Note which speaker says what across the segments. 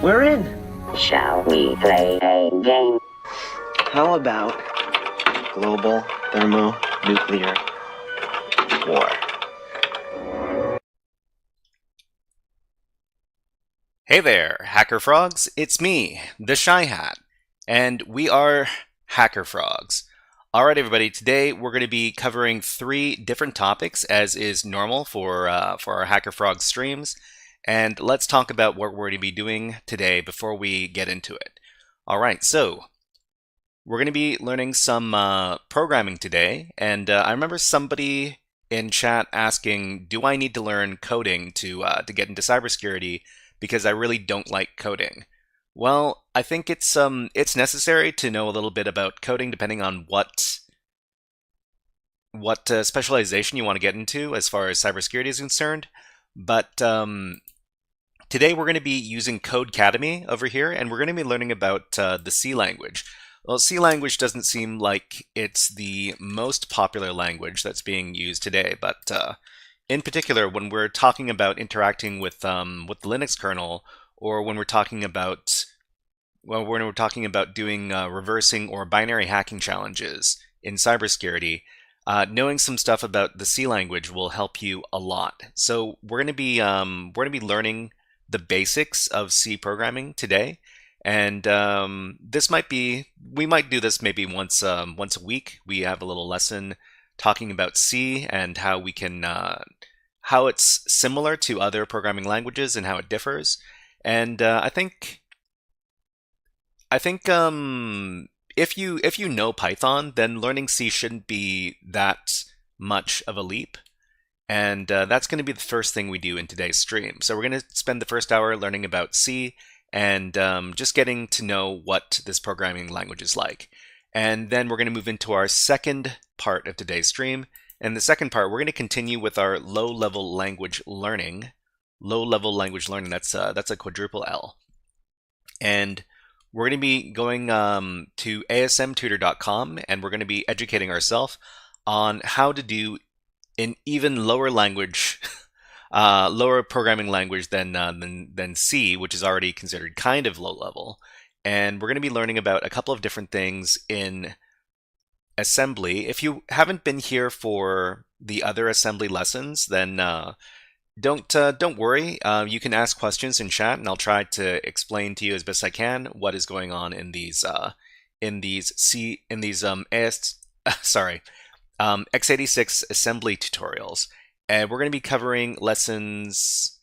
Speaker 1: We're in.
Speaker 2: Shall we play a game?
Speaker 1: How about global thermonuclear war?
Speaker 3: Hey there, HackerFrogs. It's me, the Shy Hat, and we are HackerFrogs. Alright everybody, today we're going to be covering 3 different topics as is normal for our HackerFrogs streams, and let's talk about what we're going to be doing today before we get into it. Alright, so we're going to be learning some programming today, and I remember somebody in chat asking, do I need to learn coding to get into cybersecurity because I really don't like coding? Well, I think it's necessary to know a little bit about coding depending on what specialization you want to get into as far as cybersecurity is concerned. But today we're going to be using Codecademy over here, and we're going to be learning about the C language. Well, C language doesn't seem like it's the most popular language that's being used today, but in particular, when we're talking about interacting with the Linux kernel, or when we're talking about doing reversing or binary hacking challenges in cybersecurity, knowing some stuff about the C language will help you a lot. So we're going to be learning the basics of C programming today, and we might do this maybe once a week. We have a little lesson talking about C and how we can how it's similar to other programming languages and how it differs. And I think if you know Python, then learning C shouldn't be that much of a leap. And that's going to be the first thing we do in today's stream. So we're going to spend the first hour learning about C and just getting to know what this programming language is like. And then we're going to move into our second part of today's stream. And the second part, we're going to continue with our low-level language learning. Low-level language learning, that's a quadruple L. And we're going to be going to asmtutor.com, and we're going to be educating ourselves on how to do an even lower language, lower programming language than C, which is already considered kind of low-level. And we're going to be learning about a couple of different things in assembly. If you haven't been here for the other assembly lessons, then don't worry. You can ask questions in chat, and I'll try to explain to you as best I can what is going on in these x86 assembly tutorials. And we're going to be covering lessons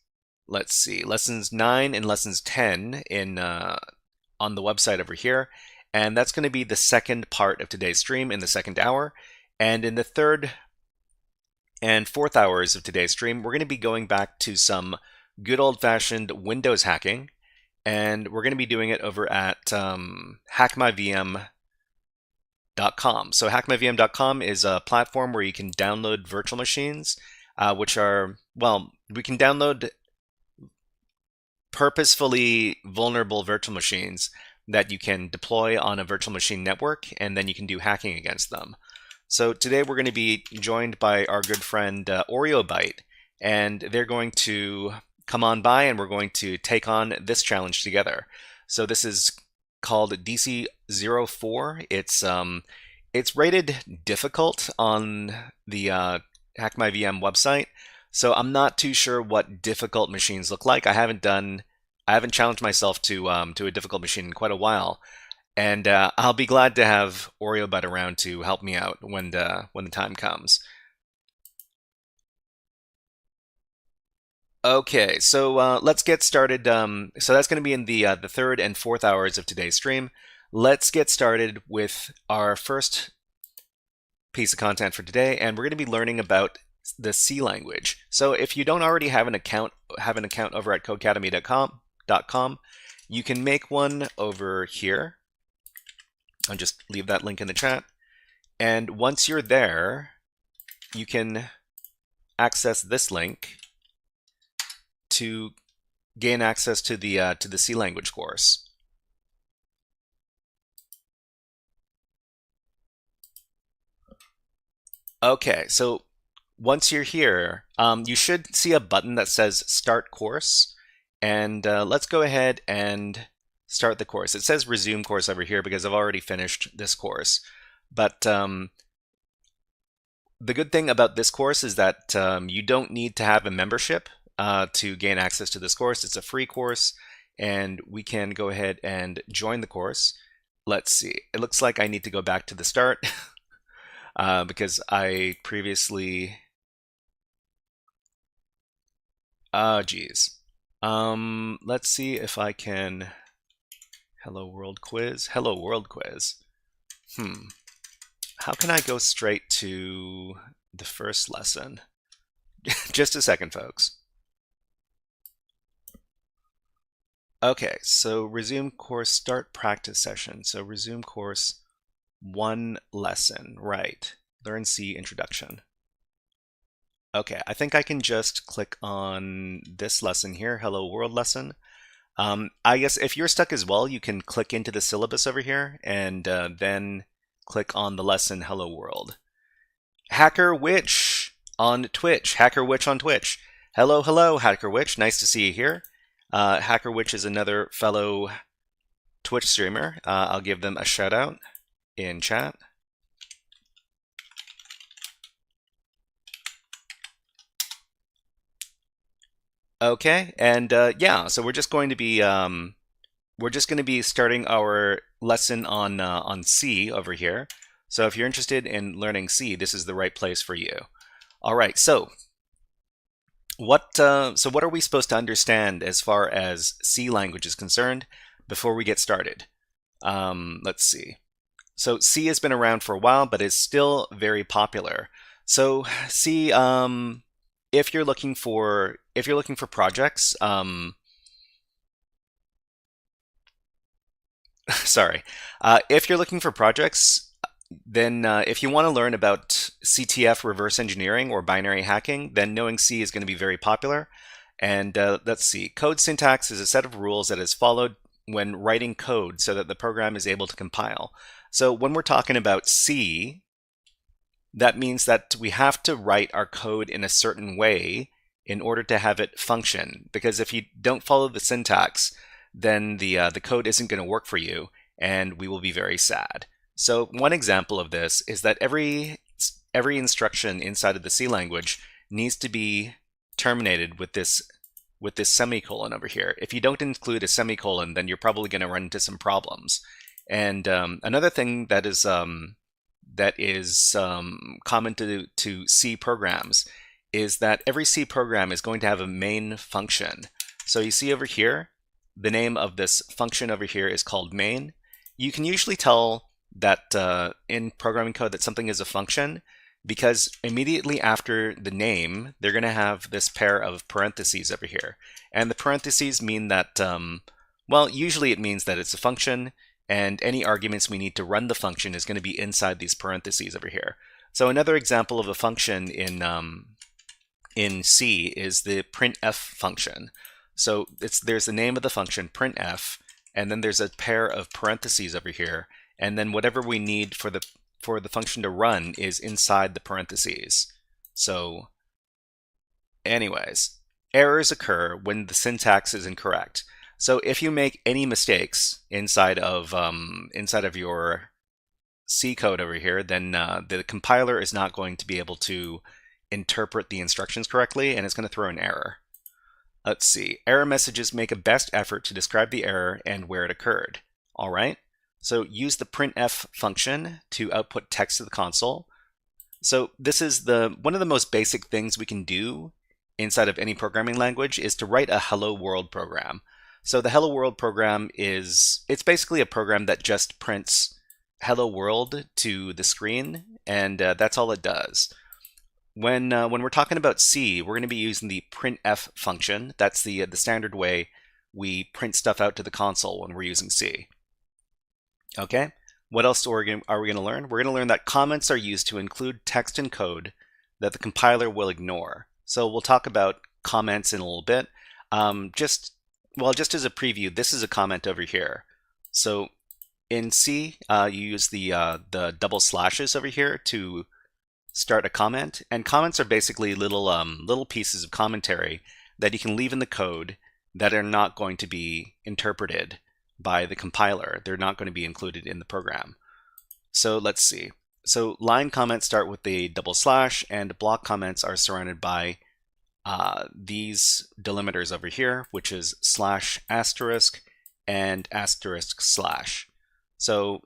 Speaker 3: 9 and lessons 10 in on the website over here, and that's going to be the second part of today's stream in the second hour. And in the third and fourth hours of today's stream, we're going to be going back to some good old-fashioned Windows hacking, and we're going to be doing it over at hackmyvm.com. So hackmyvm.com is a platform where you can download virtual machines, which are, well, we can download purposefully vulnerable virtual machines that you can deploy on a virtual machine network, and then you can do hacking against them. So today we're going to be joined by our good friend OreoByte, and they're going to come on by and we're going to take on this challenge together. So this is called DC04. It's rated difficult on the HackMyVM website. So I'm not too sure what difficult machines look like. I haven't challenged myself to a difficult machine in quite a while, and I'll be glad to have OreoByte around to help me out when the time comes. Okay, so let's get started. So that's going to be in the third and fourth hours of today's stream. Let's get started with our first piece of content for today, and we're going to be learning about the C language. So if you don't already have an account over at codecademy.com, you can make one over here. I'll just leave that link in the chat. And once you're there, you can access this link to gain access to the C language course. Okay, so once you're here, you should see a button that says Start Course, and let's go ahead and start the course. It says resume course over here because I've already finished this course. But the good thing about this course is that you don't need to have a membership to gain access to this course. It's a free course, and we can go ahead and join the course. Let's see. It looks like I need to go back to the start because I previously... geez. Let's see if I can... Hello World Quiz. Hello World Quiz. How can I go straight to the first lesson? Just a second, folks. Okay, so resume course, start practice session. So resume course, 1 lesson, right. Learn C introduction. Okay, I think I can just click on this lesson here, Hello World lesson. I guess if you're stuck as well, you can click into the syllabus over here and then click on the lesson Hello World. Hacker Witch on Twitch. Hacker Witch on Twitch. Hello, hello, Hacker Witch. Nice to see you here. Hacker Witch is another fellow Twitch streamer. I'll give them a shout out in chat. Okay, and yeah, so we're just going to be starting our lesson on C over here. So if you're interested in learning C, this is the right place for you. All right, so what are we supposed to understand as far as C language is concerned before we get started? Let's see. So C has been around for a while, but is still very popular. So C, if you're looking for projects, sorry, if you're looking for projects, then if you want to learn about CTF reverse engineering or binary hacking, then knowing C is going to be very popular. And let's see, code syntax is a set of rules that is followed when writing code so that the program is able to compile. So when we're talking about C, that means that we have to write our code in a certain way in order to have it function. Because if you don't follow the syntax, then the code isn't going to work for you, and we will be very sad. So one example of this is that every instruction inside of the C language needs to be terminated with this semicolon over here. If you don't include a semicolon, then you're probably going to run into some problems. And another thing that is common to C programs is that every C program is going to have a main function. So you see over here, the name of this function over here is called main. You can usually tell that in programming code that something is a function because immediately after the name, they're going to have this pair of parentheses over here. And the parentheses mean that, well, usually it means that it's a function, and any arguments we need to run the function is going to be inside these parentheses over here. So another example of a function in C is the printf function. So there's the name of the function, printf, and then there's a pair of parentheses over here, and then whatever we need for the function to run is inside the parentheses. So anyways, errors occur when the syntax is incorrect. So if you make any mistakes inside of your C code over here, then the compiler is not going to be able to interpret the instructions correctly, and it's going to throw an error. Let's see. Error messages make a best effort to describe the error and where it occurred. All right. So use the printf function to output text to the console. So this is one of the most basic things we can do inside of any programming language is to write a hello world program. So the hello world program it's basically a program that just prints hello world to the screen, and that's all it does. When we're talking about C, we're going to be using the printf function. That's the standard way we print stuff out to the console when we're using C. Okay, what else are we going to learn? We're going to learn that comments are used to include text and code that the compiler will ignore. So we'll talk about comments in a little bit. Just as a preview, this is a comment over here. So in C, you use the double slashes over here to start a comment, and comments are basically little pieces of commentary that you can leave in the code that are not going to be interpreted by the compiler. They're not going to be included in the program. So let's see. So line comments start with the double slash, and block comments are surrounded by these delimiters over here, which is slash asterisk and asterisk slash. So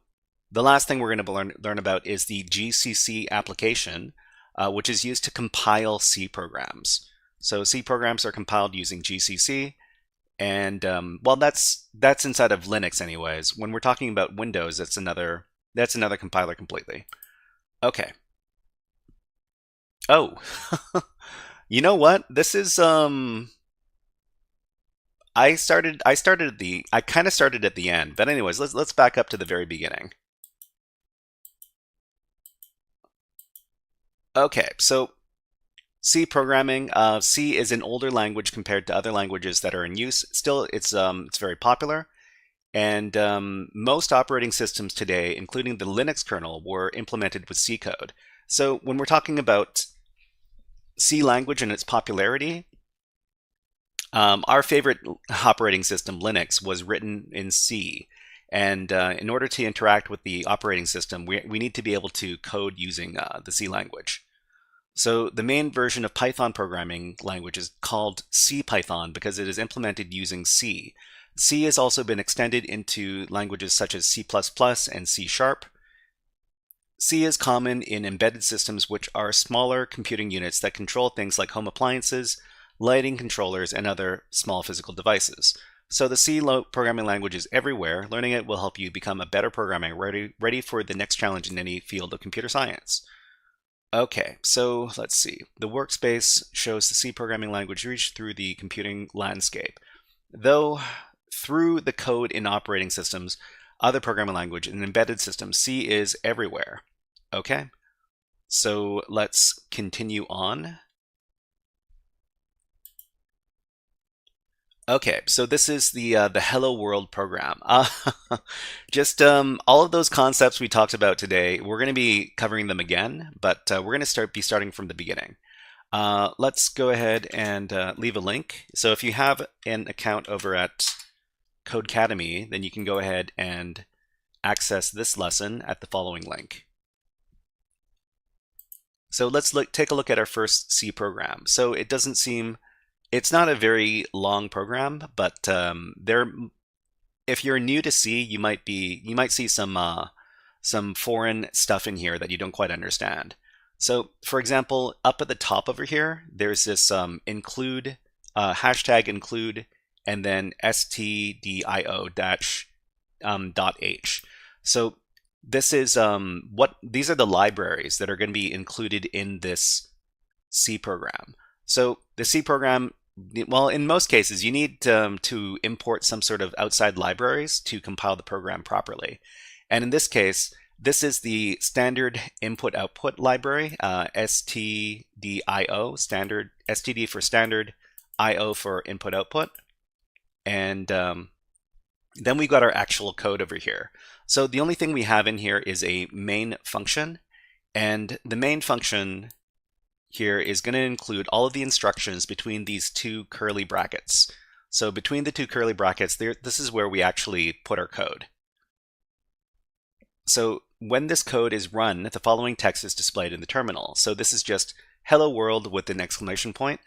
Speaker 3: the last thing we're going to learn about is the GCC application, which is used to compile C programs. So C programs are compiled using GCC, and well, that's inside of Linux anyways. When we're talking about Windows, that's another compiler completely. Okay. Oh, you know what? This is I kind of started at the end, but anyways, let's back up to the very beginning. Okay, so C programming. C is an older language compared to other languages that are in use. Still, it's very popular. And most operating systems today, including the Linux kernel, were implemented with C code. So when we're talking about C language and its popularity, our favorite operating system, Linux, was written in C. And in order to interact with the operating system, we need to be able to code using the C language. So the main version of Python programming language is called CPython because it is implemented using C. C has also been extended into languages such as C++ and C#. C is common in embedded systems, which are smaller computing units that control things like home appliances, lighting controllers, and other small physical devices. So the C programming language is everywhere. Learning it will help you become a better programmer, ready for the next challenge in any field of computer science. Okay, so let's see. The workspace shows the C programming language reach through the computing landscape. Though through the code in operating systems, other programming language, and embedded systems, C is everywhere. Okay, so let's continue on. Okay, so this is the Hello World program. Just all of those concepts we talked about today, we're going to be covering them again, but we're going to be starting from the beginning. Let's go ahead and leave a link. So if you have an account over at Codecademy, then you can go ahead and access this lesson at the following link. So let's take a look at our first C program. So it's not a very long program, but if you're new to C, you might see some foreign stuff in here that you don't quite understand. So for example, up at the top over here, there's this include, hashtag include, and then stdio-.h. So this is these are the libraries that are going to be included in this C program. So the C program, well, in most cases, you need to import some sort of outside libraries to compile the program properly. And in this case, this is the standard input-output library, stdio, standard, std for standard, io for input-output. And then we've got our actual code over here. So the only thing we have in here is a main function, and the main function here is going to include all of the instructions between these two curly brackets. So between the two curly brackets, this is where we actually put our code. So when this code is run, the following text is displayed in the terminal. So this is just hello world with an exclamation point.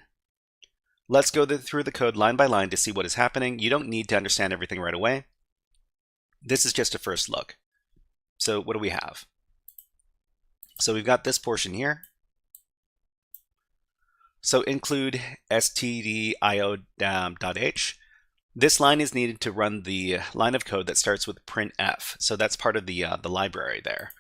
Speaker 3: Let's go through the code line by line to see what is happening. You don't need to understand everything right away. This is just a first look. So what do we have? So we've got this portion here. So include stdio.h. This line is needed to run the line of code that starts with printf. So that's part of the library there.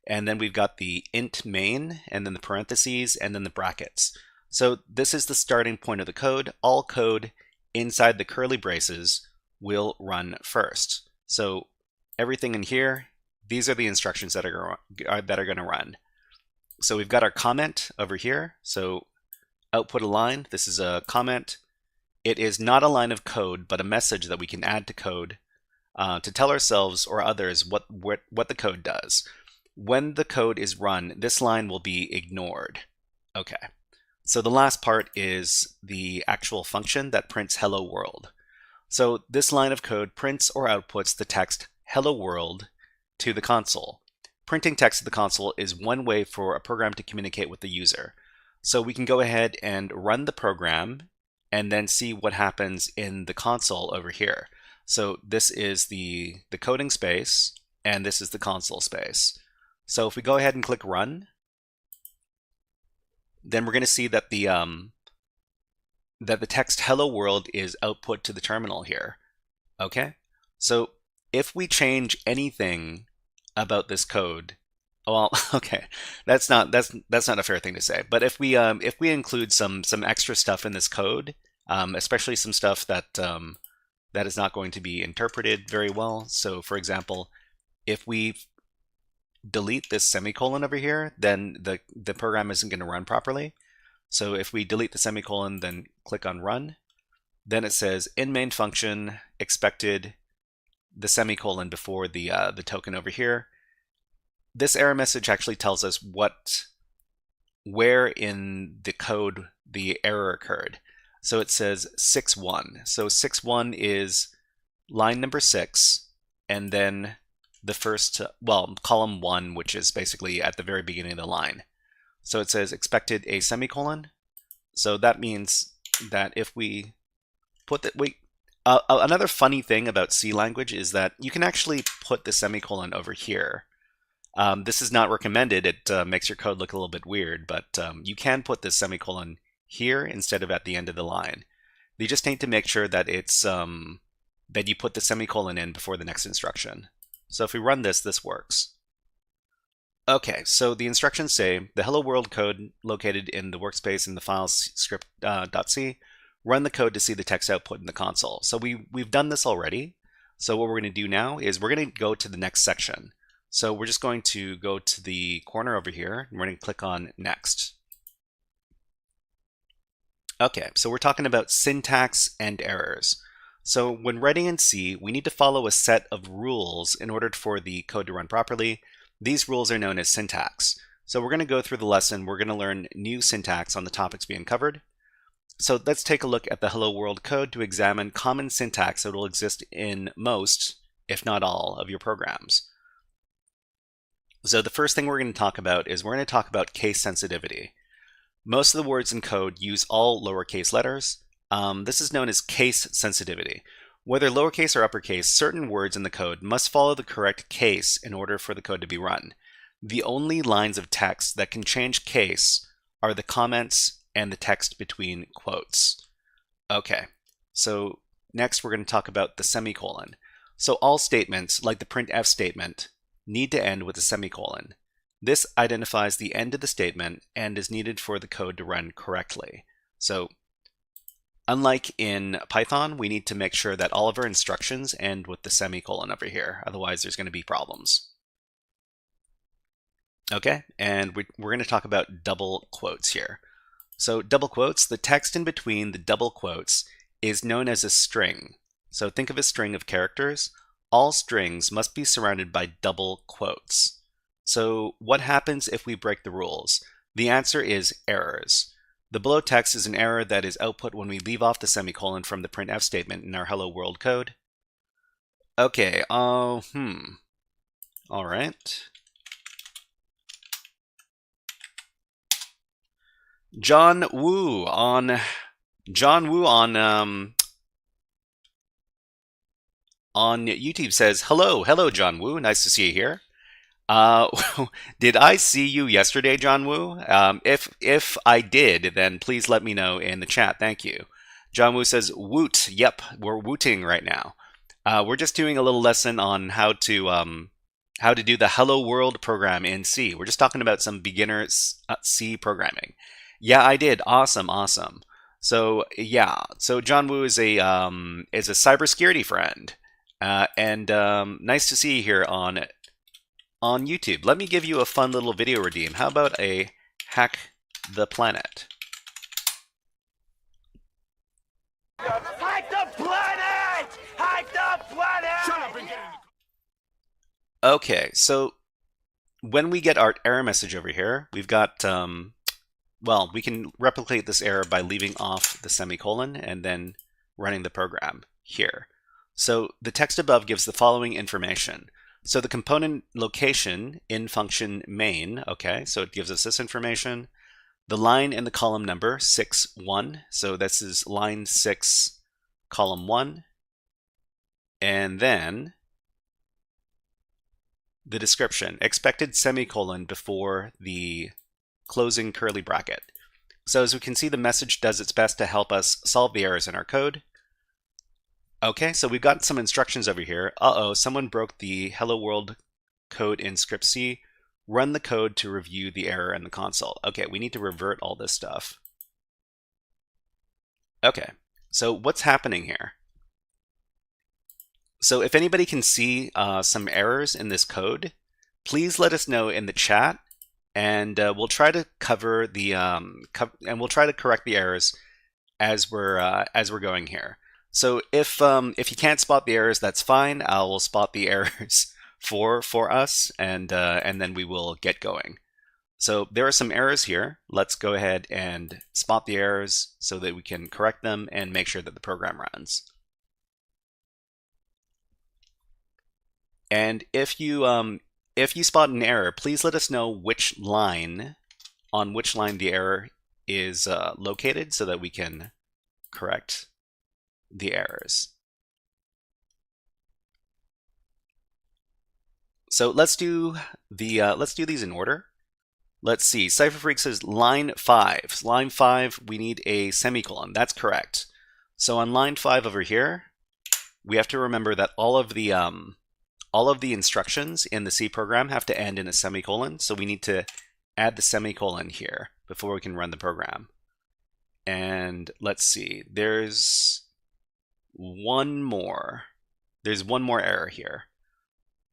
Speaker 3: And then we've got the int main, and then the parentheses, and then the brackets. So this is the starting point of the code. All code inside the curly braces will run first. So everything in here, these are the instructions that are going to run. So we've got our comment over here. So output a line. This is a comment. It is not a line of code, but a message that we can add to code to tell ourselves or others what the code does. When the code is run, this line will be ignored. Okay. So the last part is the actual function that prints hello world. So this line of code prints or outputs the text "Hello World" to the console. Printing text to the console is one way for a program to communicate with the user. So we can go ahead and run the program and then see what happens in the console over here. So this is the coding space, and this is the console space. So if we go ahead and click run, then we're going to see that the text "Hello World" is output to the terminal here. Okay, so if we change anything about this code, well, okay, that's not a fair thing to say. But if we include some extra stuff in this code, especially some stuff that that is not going to be interpreted very well. So, for example, if we delete this semicolon over here, then the program isn't going to run properly. So if we delete the semicolon, then click on run, then it says in main function expected the semicolon before the token over here. This error message actually tells us where in the code the error occurred. So it says 6.1. So 6.1 is line number 6, and then the first, well, column 1, which is basically at the very beginning of the line. So it says expected a semicolon. So that means that if we put that, another funny thing about C language is that you can actually put the semicolon over here. This is not recommended. It makes your code look a little bit weird, but you can put this semicolon here instead of at the end of the line. You just need to make sure that it's that you put the semicolon in before the next instruction. So if we run this, this works. Okay, so the instructions say the hello world code located in the workspace in the files script.c. Run the code to see the text output in the console. So we've done this already. So what we're going to do now is we're going to go to the next section. So we're just going to go to the corner over here, and we're going to click on Next. Okay, so we're talking about syntax and errors. So when writing in C, we need to follow a set of rules in order for the code to run properly. These rules are known as syntax. So we're going to go through the lesson. We're going to learn new syntax on the topics being covered. So let's take a look at the Hello World code to examine common syntax that will exist in most, if not all, of your programs. So the first thing we're going to talk about is we're going to talk about case sensitivity. Most of the words in code use all lowercase letters. This is known as case sensitivity. Whether lowercase or uppercase, certain words in the code must follow the correct case in order for the code to be run. The only lines of text that can change case are the comments and the text between quotes. Okay, so next we're going to talk about the semicolon. So all statements, like the printf statement, need to end with a semicolon. This identifies the end of the statement and is needed for the code to run correctly. So unlike in Python, we need to make sure that all of our instructions end with the semicolon over here. Otherwise, there's going to be problems. Okay, and we're going to talk about double quotes here. So double quotes, the text in between the double quotes is known as a string. So think of a string of characters. All strings must be surrounded by double quotes. So what happens if we break the rules? The answer is errors. The below text is an error that is output when we leave off the semicolon from the printf statement in our hello world code. Okay, all right. John Woo on YouTube says, hello John Woo, nice to see you here. Did I see you yesterday, John Woo? If I did, then please let me know in the chat. Thank you. John Woo says, woot. Yep, we're wooting right now. We're just doing a little lesson on how to do the Hello World program in C. We're just talking about some beginner C programming. Yeah, I did. Awesome. So yeah, so John Woo is a cybersecurity friend, and nice to see you here on YouTube. Let me give you a fun little video redeem. How about a hack the planet?
Speaker 4: Hack the planet! Hack the planet! Shut up and get in.
Speaker 3: Okay, so when we get our error message over here, we've got, we can replicate this error by leaving off the semicolon and then running the program. here. So the text above gives the following information. So the component location in function main, okay, so it gives us this information. The line and the column number, 6, 1. So this is line 6, column 1. And then the description, expected semicolon before the closing curly bracket. So as we can see, the message does its best to help us solve the errors in our code. Okay, so we've got some instructions over here. Uh-oh, someone broke the hello world code in script C. Run the code to review the error in the console. Okay, we need to revert all this stuff. Okay, so what's happening here? So if anybody can see some errors in this code, please let us know in the chat, and we'll try to cover the we'll try to correct the errors as we're going here. So if you can't spot the errors, that's fine. I will spot the errors for us, and then we will get going. So there are some errors here. Let's go ahead and spot the errors so that we can correct them and make sure that the program runs. And if you spot an error, please let us know which line, on which line the error is located, so that we can correct the errors. So let's do these in order. Let's see. CypherFreak says line 5. Line 5, we need a semicolon. That's correct. So on line 5 over here, we have to remember that all of the instructions in the C program have to end in a semicolon. So we need to add the semicolon here before we can run the program. And let's see. There's one more error here.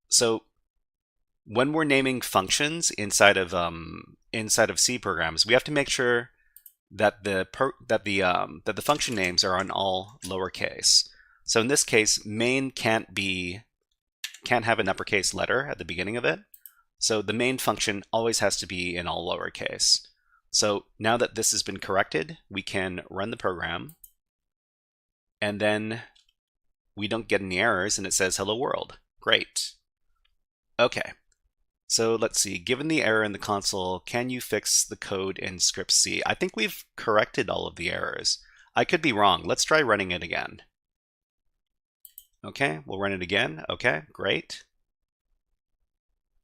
Speaker 3: So when we're naming functions inside of C programs, we have to make sure that the function names are on all lowercase. So in this case, main can't have an uppercase letter at the beginning of it. So the main function always has to be in all lowercase. So now that this has been corrected, we can run the program, and then we don't get any errors, and it says hello world. Great. Okay. So let's see, given the error in the console, can you fix the code in script C? I think we've corrected all of the errors. I could be wrong. Let's try running it again. Okay, we'll run it again. Okay, great.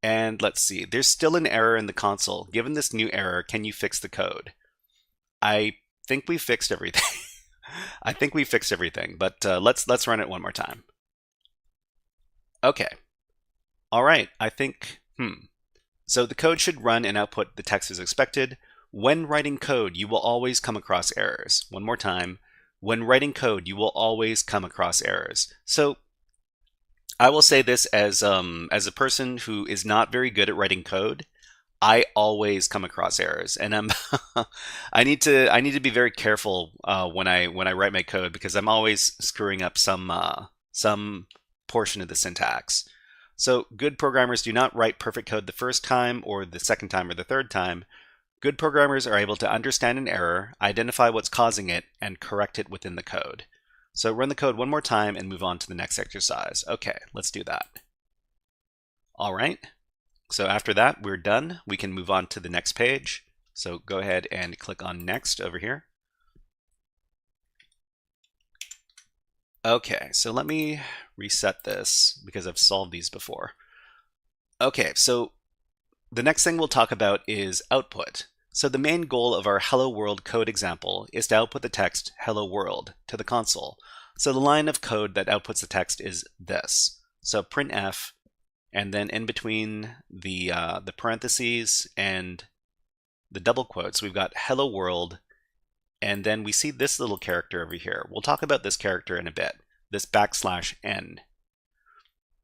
Speaker 3: And let's see, there's still an error in the console. Given this new error, can you fix the code? I think we fixed everything. I think we fixed everything, but let's run it one more time. Okay. All right, I think, So the code should run and output the text as expected. When writing code, you will always come across errors. One more time. When writing code, you will always come across errors. So I will say this as a person who is not very good at writing code. I always come across errors, and I need to be very careful when I write my code, because I'm always screwing up some portion of the syntax. So good programmers do not write perfect code the first time or the second time or the third time. Good programmers are able to understand an error, identify what's causing it, and correct it within the code. So run the code one more time and move on to the next exercise. Okay, let's do that. All right. So after that, we're done. We can move on to the next page. So go ahead and click on Next over here. Okay, so let me reset this because I've solved these before. Okay, so the next thing we'll talk about is output. So the main goal of our Hello World code example is to output the text Hello World to the console. So the line of code that outputs the text is this. So printf, and then in between the parentheses and the double quotes, we've got Hello World, and then we see this little character over here. We'll talk about this character in a bit, this \n.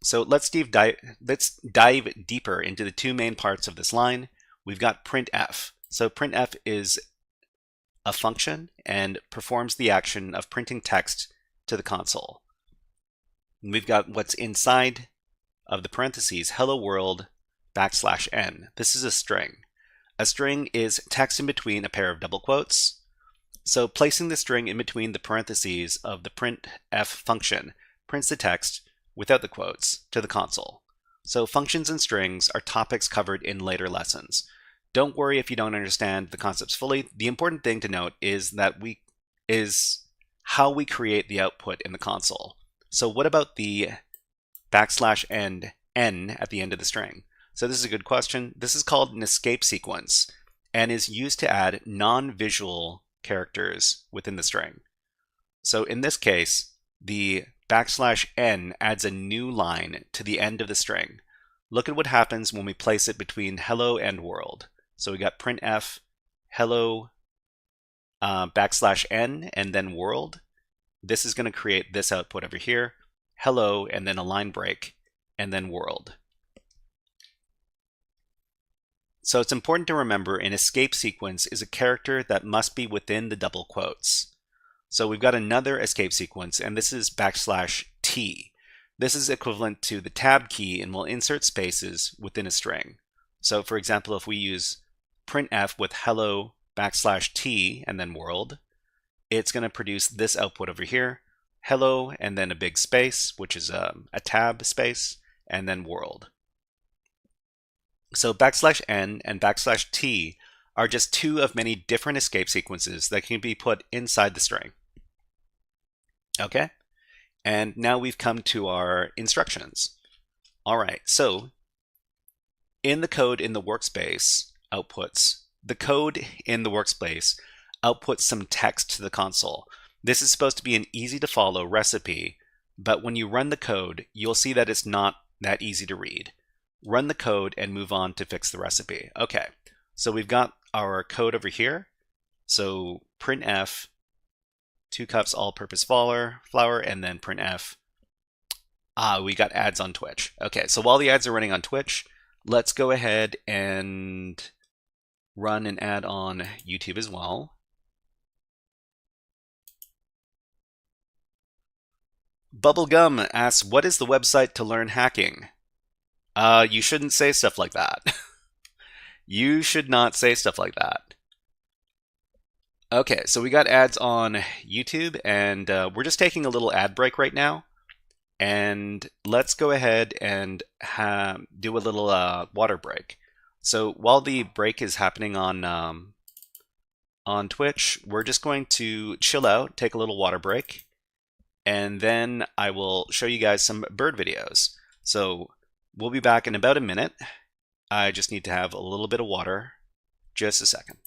Speaker 3: So let's dive deeper into the two main parts of this line. We've got printf. So printf is a function and performs the action of printing text to the console. And we've got what's inside of the parentheses, hello world \n. This is a string. A string is text in between a pair of double quotes. So placing the string in between the parentheses of the printf function prints the text without the quotes to the console. So functions and strings are topics covered in later lessons. Don't worry if you don't understand the concepts fully. The important thing to note is how we create the output in the console. So what about the \n at the end of the string? So this is a good question. This is called an escape sequence and is used to add non-visual characters within the string. So in this case, the \n adds a new line to the end of the string. Look at what happens when we place it between hello and world. So we got printf hello \n and then world. This is going to create this output over here, hello and then a line break and then world. So it's important to remember an escape sequence is a character that must be within the double quotes. So we've got another escape sequence, and this is \t. This is equivalent to the tab key and will insert spaces within a string. So for example, if we use printf with hello \t and then world, it's going to produce this output over here, hello and then a big space, which is a tab space, and then world. So \n and \t are just two of many different escape sequences that can be put inside the string. Okay, and now we've come to our instructions. All right, so in the code in the workspace outputs, the code in the workspace outputs some text to the console. This is supposed to be an easy to follow recipe, but when you run the code, you'll see that it's not that easy to read. Run the code and move on to fix the recipe. Okay, so we've got our code over here. So printf 2 cups all-purpose flour, and then printf. We got ads on Twitch. Okay, so while the ads are running on Twitch, let's go ahead and run an ad on YouTube as well. Bubblegum asks, what is the website to learn hacking? You shouldn't say stuff like that. You should not say stuff like that. Okay, so we got ads on YouTube, and we're just taking a little ad break right now. And let's go ahead and do a little water break. So while the break is happening on Twitch, we're just going to chill out, take a little water break, and then I will show you guys some bird videos. So we'll be back in about a minute. I just need to have a little bit of water. Just a second.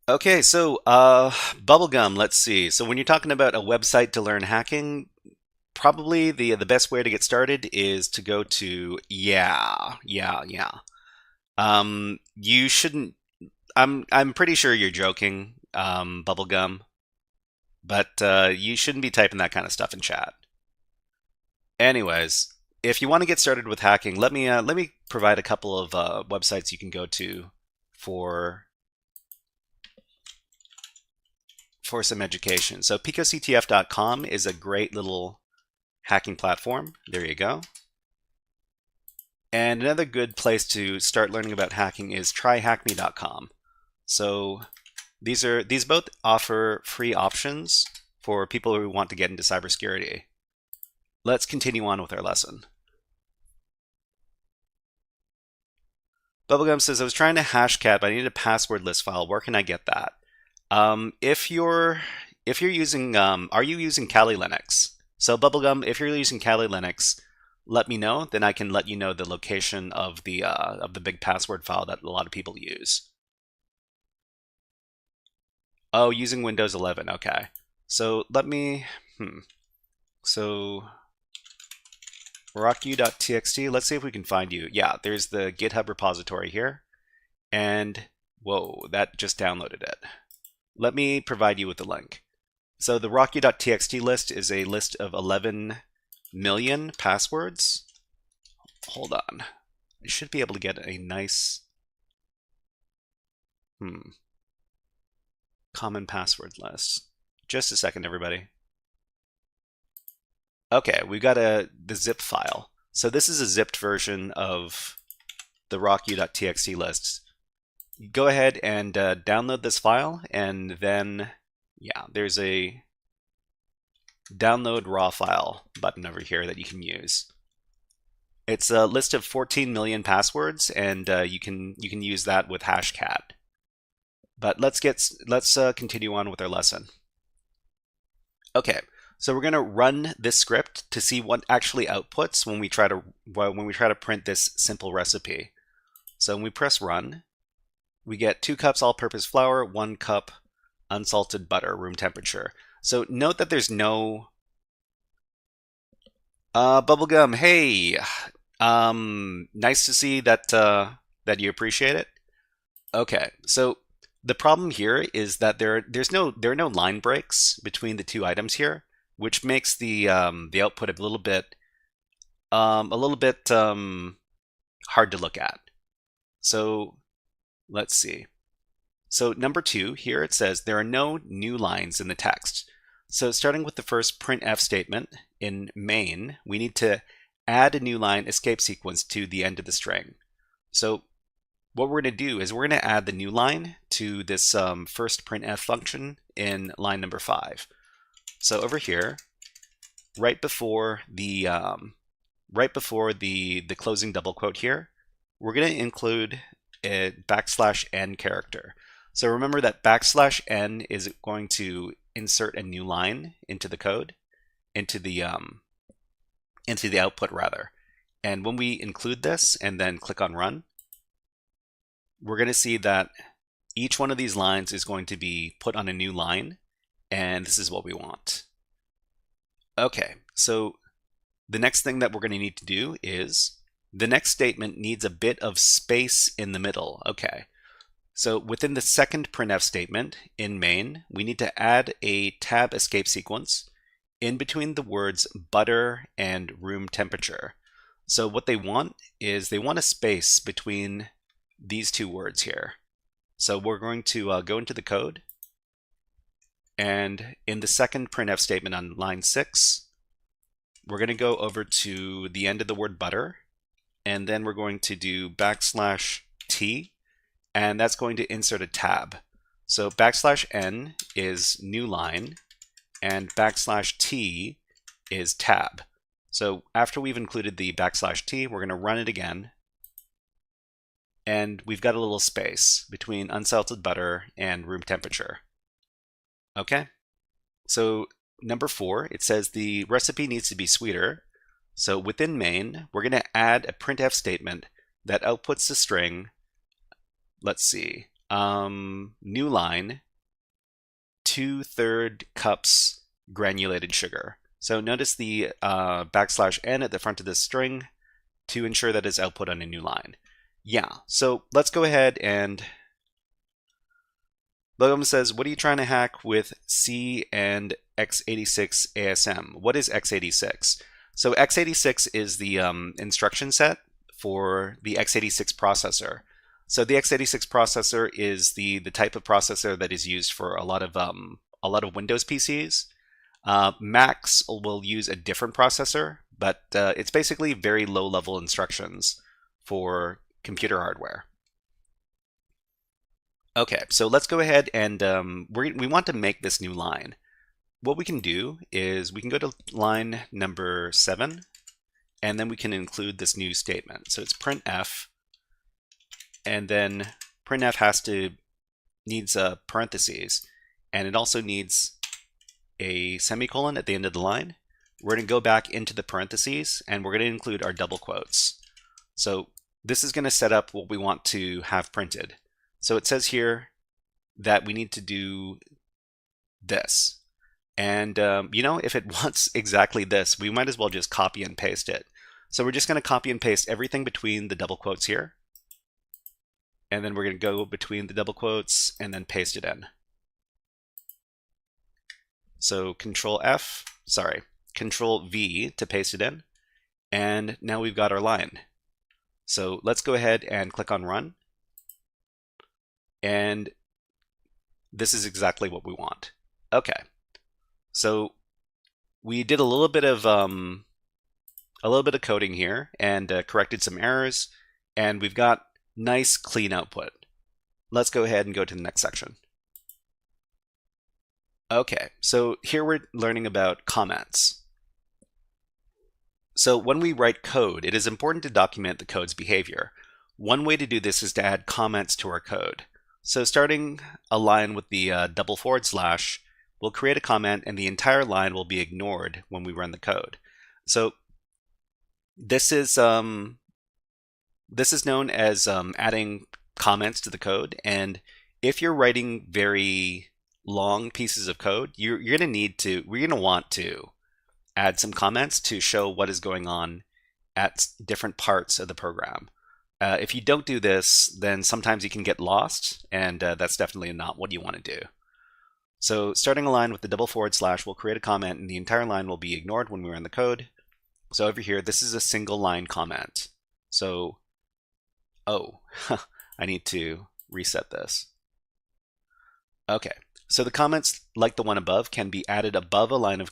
Speaker 3: Okay, so Bubblegum, let's see. So when you're talking about a website to learn hacking, probably the best way to get started is to go to you shouldn't. I'm pretty sure you're joking, Bubblegum, but you shouldn't be typing that kind of stuff in chat. Anyways, if you want to get started with hacking, let me provide a couple of websites you can go to for some education. So picoctf.com is a great little hacking platform. There you go. And another good place to start learning about hacking is tryhackme.com. So these both offer free options for people who want to get into cybersecurity. Let's continue on with our lesson. Bubblegum says, I was trying to hashcat, but I need a password list file. Where can I get that? If you're using, are you using Kali Linux? So Bubblegum, if you're using Kali Linux, let me know. Then I can let you know the location of the big password file that a lot of people use. Oh, using Windows 11. Okay. So let me. So rocku.txt. Let's see if we can find you. Yeah, there's the GitHub repository here, and whoa, that just downloaded it. Let me provide you with the link. So the rocku.txt list is a list of 11 million passwords. Hold on. I should be able to get a nice common password list. Just a second, everybody. Okay, we've got the zip file. So this is a zipped version of the rocku.txt lists. Go ahead and download this file, and then, yeah, there's a download raw file button over here that you can use. It's a list of 14 million passwords, and you can use that with Hashcat. But let's continue on with our lesson. Okay, so we're going to run this script to see what actually outputs when we try to print this simple recipe. So when we press run, we get 2 cups all-purpose flour, 1 cup unsalted butter, room temperature. So note that there's no bubblegum. Hey, nice to see that that you appreciate it. Okay, so the problem here is that there are no line breaks between the two items here, which makes the output a little bit hard to look at. So let's see. So number 2 here, it says there are no new lines in the text. So starting with the first printf statement in main, we need to add a new line escape sequence to the end of the string. So what we're going to do is we're going to add the new line to this first printf function in line number 5. So over here, right before the closing double quote here, we're going to include a \n character. So remember that \n is going to insert a new line into the code, into the output rather. And when we include this and then click on run, we're going to see that each one of these lines is going to be put on a new line, and this is what we want. Okay, so the next thing that we're going to need to do is the next statement needs a bit of space in the middle. Okay, so within the second printf statement in main, we need to add a tab escape sequence in between the words butter and room temperature. So what they want is they want a space between these two words here. So we're going to go into the code, and in the second printf statement on line 6, we're going to go over to the end of the word butter, and then we're going to do \t, and that's going to insert a tab. So \n is new line, and \t is tab. So after we've included the \t, we're going to run it again, and we've got a little space between unsalted butter and room temperature. Okay, so number 4, it says the recipe needs to be sweeter. So within main, we're going to add a printf statement that outputs the string, let's see, new line, 2/3 cups granulated sugar. So notice the \n at the front of this string to ensure that it's output on a new line. Yeah, so let's go ahead and Logum says, what are you trying to hack with C and x86 ASM? What is x86? So x86 is the instruction set for the x86 processor. So the x86 processor is the type of processor that is used for a lot of Windows PCs. Macs will use a different processor, but it's basically very low-level instructions for computer hardware. Okay, so let's go ahead and we want to make this new line. What we can do is we can go to line number 7, and then we can include this new statement. So it's printf, and then printf needs parentheses, and it also needs a semicolon at the end of the line. We're going to go back into the parentheses, and we're going to include our double quotes. So this is going to set up what we want to have printed. So it says here that we need to do this. And, if it wants exactly this, we might as well just copy and paste it. So we're just going to copy and paste everything between the double quotes here. And then we're going to go between the double quotes and then paste it in. So Control V to paste it in. And now we've got our line. So let's go ahead and click on Run. And this is exactly what we want. Okay, so we did a little bit of coding here and corrected some errors, and we've got nice clean output. Let's go ahead and go to the next section. Okay, so here we're learning about comments. So when we write code, it is important to document the code's behavior. One way to do this is to add comments to our code. So starting a line with the double forward slash, we'll create a comment and the entire line will be ignored when we run the code. So this is known as adding comments to the code, and if you're writing very long pieces of code, we're going to want to add some comments to show what is going on at different parts of the program. If you don't do this, then sometimes you can get lost, and that's definitely not what you want to do. So starting a line with the double forward slash, we'll create a comment and the entire line will be ignored when we run the code. So over here, this is a single line comment. So, oh, I need to reset this. Okay, so the comments like the one above can be added above a line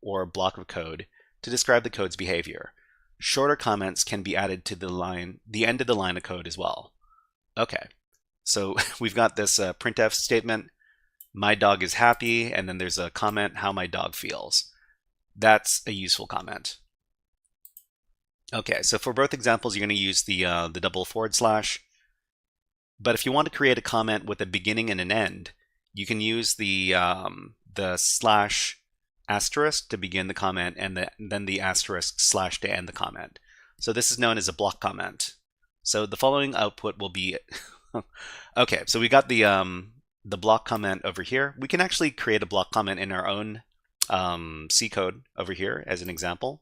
Speaker 3: or a block of code to describe the code's behavior. Shorter comments can be added to the end of the line of code as well. Okay, so we've got this printf statement, my dog is happy, and then there's a comment, how my dog feels. That's a useful comment. Okay, so for both examples, you're going to use the double forward slash. But if you want to create a comment with a beginning and an end, you can use the slash asterisk to begin the comment and then the asterisk slash to end the comment. So this is known as a block comment. So the following output will be okay, so we got the block comment over here. We can actually create a block comment in our own C code over here as an example.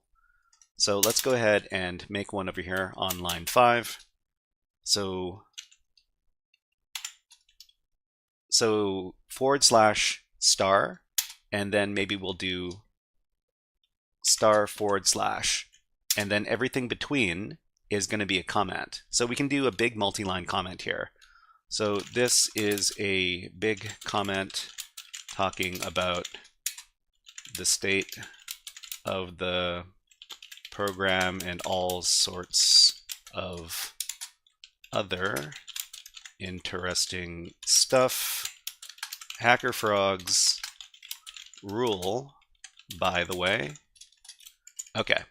Speaker 3: So let's go ahead and make one over here on line 5. So forward slash star, and then maybe we'll do star forward slash, and then everything between is going to be a comment. So we can do a big multi-line comment here. So this is a big comment talking about the state of the program and all sorts of other interesting stuff. HackerFrogs rule, by the way. Okay.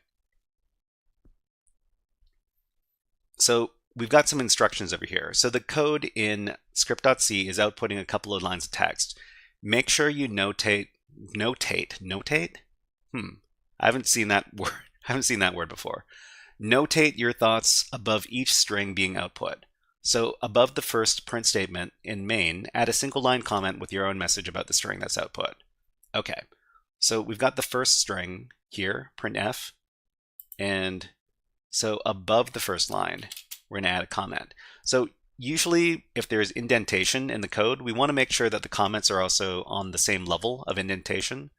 Speaker 3: So we've got some instructions over here. So the code in script.c is outputting a couple of lines of text. Make sure you notate. I haven't seen that word. I haven't seen that word before. Notate your thoughts above each string being output. So above the first print statement in main, add a single line comment with your own message about the string that's output. Okay, so we've got the first string here, printf, and so above the first line, we're going to add a comment. So usually if there's indentation in the code, we want to make sure that the comments are also on the same level of indentation.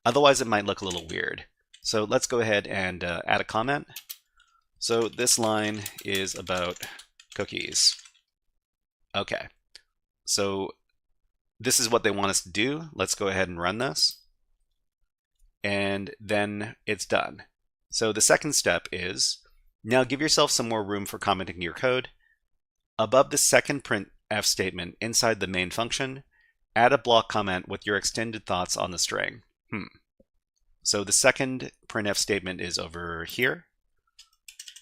Speaker 3: Otherwise, it might look a little weird. So let's go ahead and add a comment. So this line is about cookies. Okay, so this is what they want us to do. Let's go ahead and run this. And then it's done. So the second step is, now give yourself some more room for commenting your code. Above the second printf statement inside the main function, add a block comment with your extended thoughts on the string. So the second printf statement is over here.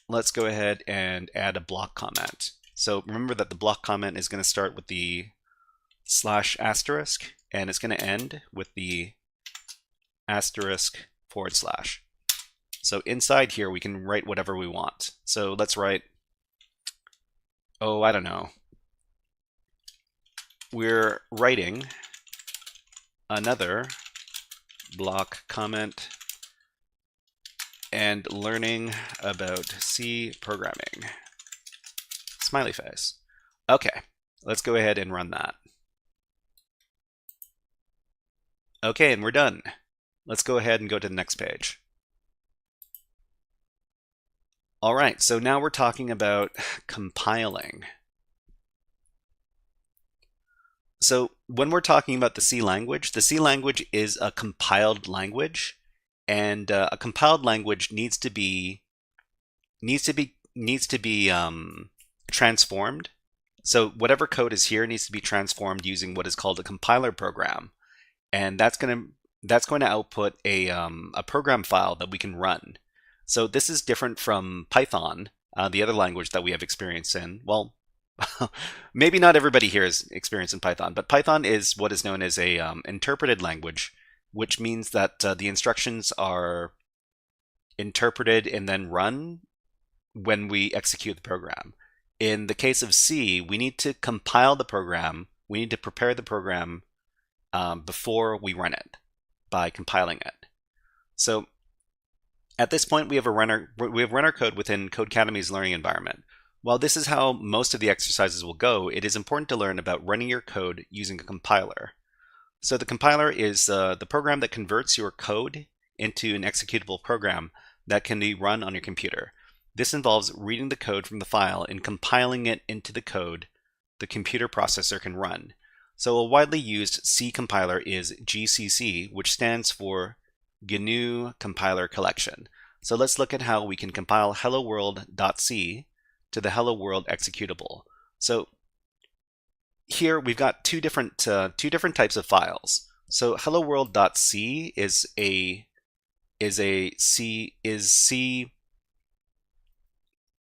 Speaker 3: Let's go ahead and add a block comment. So remember that the block comment is going to start with the slash asterisk, and it's going to end with the asterisk forward slash. So inside here, we can write whatever we want. So let's write, oh, I don't know. We're writing another block comment and learning about C programming. Smiley face. Okay, let's go ahead and run that. Okay, and we're done. Let's go ahead and go to the next page. All right, so now we're talking about compiling. So when we're talking about the C language is a compiled language, and a compiled language needs to be transformed. So whatever code is here needs to be transformed using what is called a compiler program, and that's going to output a program file that we can run. So this is different from Python, the other language that we have experience in. Well, maybe not everybody here is experienced in Python, but Python is what is known as a interpreted language, which means that the instructions are interpreted and then run when we execute the program. In the case of C, we need to compile the program. We need to prepare the program before we run it by compiling it. So at this point, we have run our code within Codecademy's learning environment. While this is how most of the exercises will go, it is important to learn about running your code using a compiler. So the compiler is the program that converts your code into an executable program that can be run on your computer. This involves reading the code from the file and compiling it into the code the computer processor can run. So a widely used C compiler is GCC, which stands for GNU Compiler Collection. So let's look at how we can compile hello-world.c to the hello world executable. So here we've got two different types of files. So hello world.c is C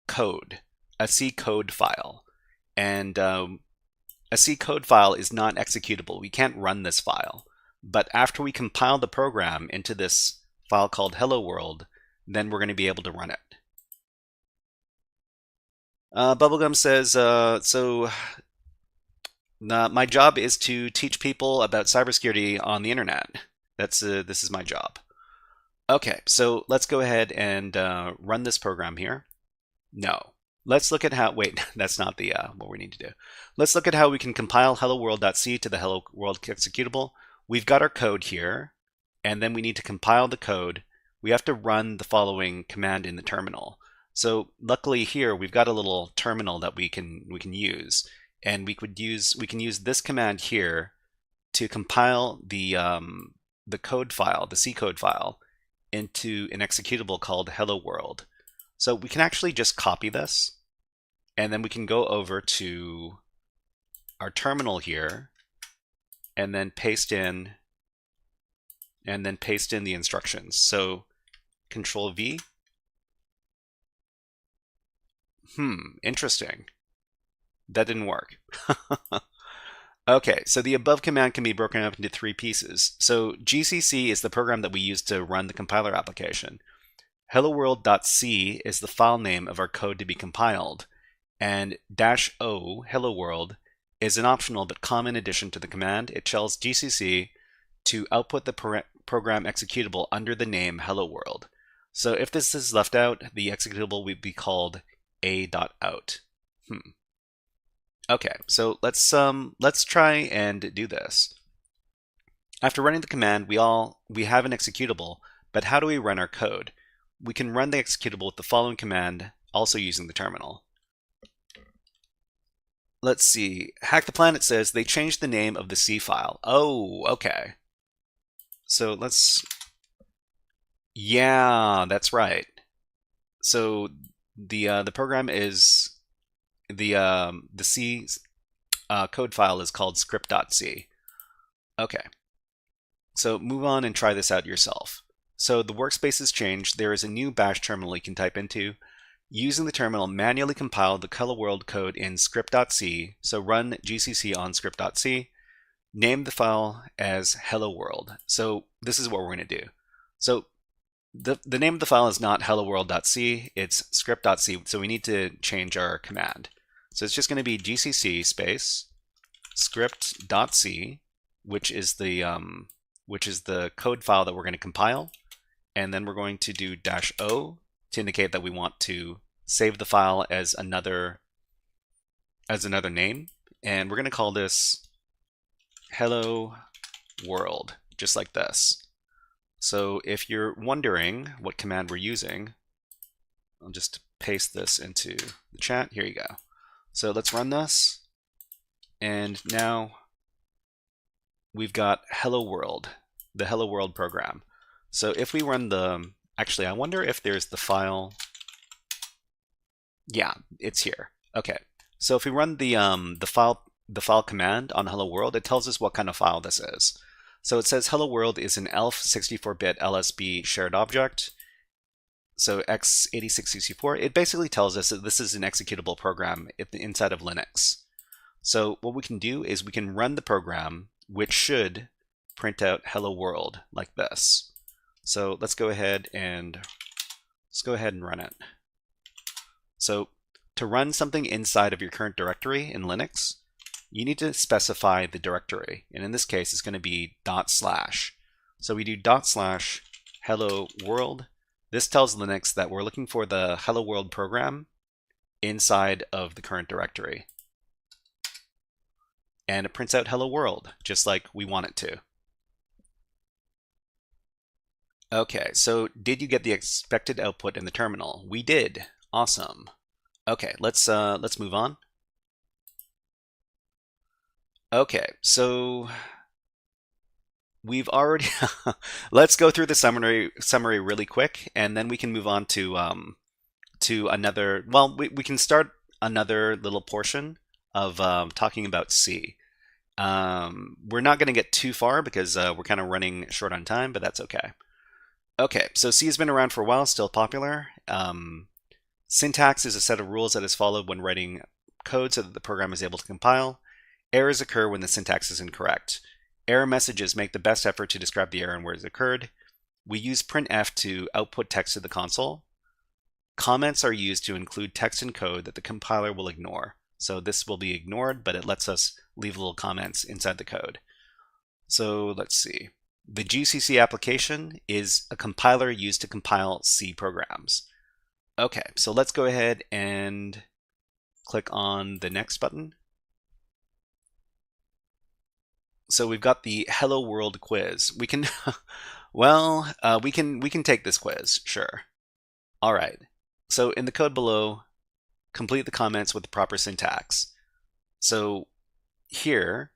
Speaker 3: code, a C code file, and a C code file is not executable. We can't run this file. But after we compile the program into this file called hello world, then we're going to be able to run it. Bubblegum says, my job is to teach people about cybersecurity on the internet. This is my job. Okay, so let's go ahead and run this program here. No. Let's look at how, wait, that's not the what we need to do. Let's look at how we can compile hello-world.c to the hello world executable. We've got our code here, and then we need to compile the code. We have to run the following command in the terminal. So luckily here we've got a little terminal that we can use, and we can use this command here to compile the code file, the C code file, into an executable called hello world. So we can actually just copy this, and then we can go over to our terminal here, and then paste in the instructions. So Control V. Interesting. That didn't work. Okay, so the above command can be broken up into three pieces. So GCC is the program that we use to run the compiler application. hello-world.c is the file name of our code to be compiled, and -o, hello world, is an optional but common addition to the command. It tells GCC to output the program executable under the name hello world. So if this is left out, the executable would be called a.out. Okay, so let's try and do this. After running the command, we have an executable, but how do we run our code? We can run the executable with the following command, also using the terminal. Let's see. Hack the Planet says they changed the name of the C file. Oh, okay. So yeah, that's right. So the program is the C code file is called script.c. Okay. So move on and try this out yourself. So the workspace has changed. There is a new bash terminal you can type into. Using the terminal, manually compile the hello world code in script.c. So run GCC on script.c. Name the file as hello world. So this is what we're going to do. So the name of the file is not hello-world.c, it's script.c, so we need to change our command. So it's just going to be gcc space script.c, which is the code file that we're going to compile, and then we're going to do -o to indicate that we want to save the file as another name, and we're going to call this hello world, just like this. So if you're wondering what command we're using, I'll just paste this into the chat. Here you go. So let's run this. And now we've got Hello World, the Hello World program. So if we run the, actually, I wonder if there's the file. Yeah, it's here. Okay, so if we run the file command on Hello World, it tells us what kind of file this is. So it says Hello World is an ELF 64-bit LSB shared object. So x86 64. It basically tells us that this is an executable program inside of Linux. So what we can do is we can run the program, which should print out Hello World like this. So let's go ahead and run it. So to run something inside of your current directory in Linux, you need to specify the directory. And in this case, it's going to be /. So we do / hello world. This tells Linux that we're looking for the Hello World program inside of the current directory. And it prints out Hello World, just like we want it to. Okay, so did you get the expected output in the terminal? We did. Awesome. Okay, let's move on. Okay, so we've already let's go through the summary really quick, and then we can move on to another. Well, we can start another little portion of talking about C. We're not going to get too far because we're kind of running short on time, but that's okay. Okay, so C has been around for a while, still popular. Syntax is a set of rules that is followed when writing code so that the program is able to compile. Errors occur when the syntax is incorrect. Error messages make the best effort to describe the error and where it occurred. We use printf to output text to the console. Comments are used to include text in code that the compiler will ignore. So this will be ignored, but it lets us leave little comments inside the code. So let's see. The GCC application is a compiler used to compile C programs. Okay, so let's go ahead and click on the next button. So we've got the Hello World quiz. We can, well, we can take this quiz, sure. All right. So in the code below, complete the comments with the proper syntax. So here,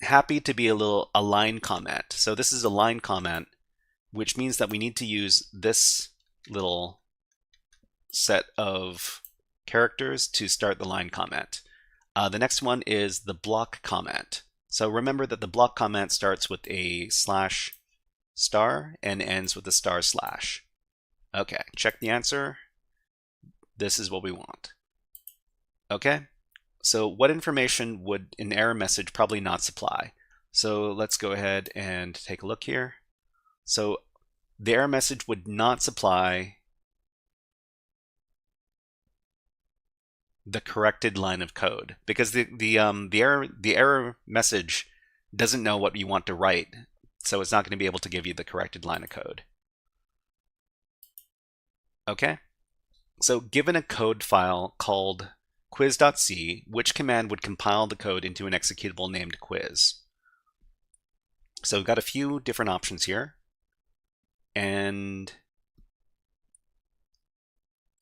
Speaker 3: happy to be a line comment. So this is a line comment, which means that we need to use this little set of characters to start the line comment. The next one is the block comment. So remember that the block comment starts with a /* and ends with a //. Okay, check the answer. This is what we want. Okay, so what information would an error message probably not supply? So let's go ahead and take a look here. So the error message would not supply the corrected line of code because the error message doesn't know what you want to write, so it's not going to be able to give you the corrected line of code. Okay, so given a code file called quiz.c, which command would compile the code into an executable named quiz? So we've got a few different options here, and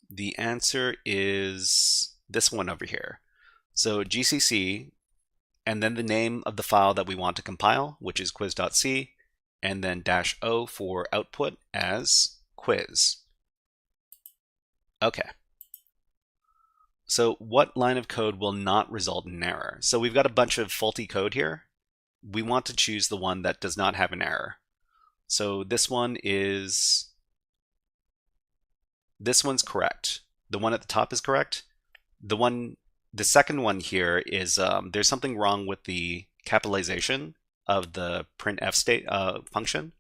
Speaker 3: the answer is this one over here. So GCC, and then the name of the file that we want to compile, which is quiz.c, and then -o for output as quiz. Okay. So what line of code will not result in an error? So we've got a bunch of faulty code here. We want to choose the one that does not have an error. So this one's correct. The one at the top is correct. The second one here is there's something wrong with the capitalization of the printf function.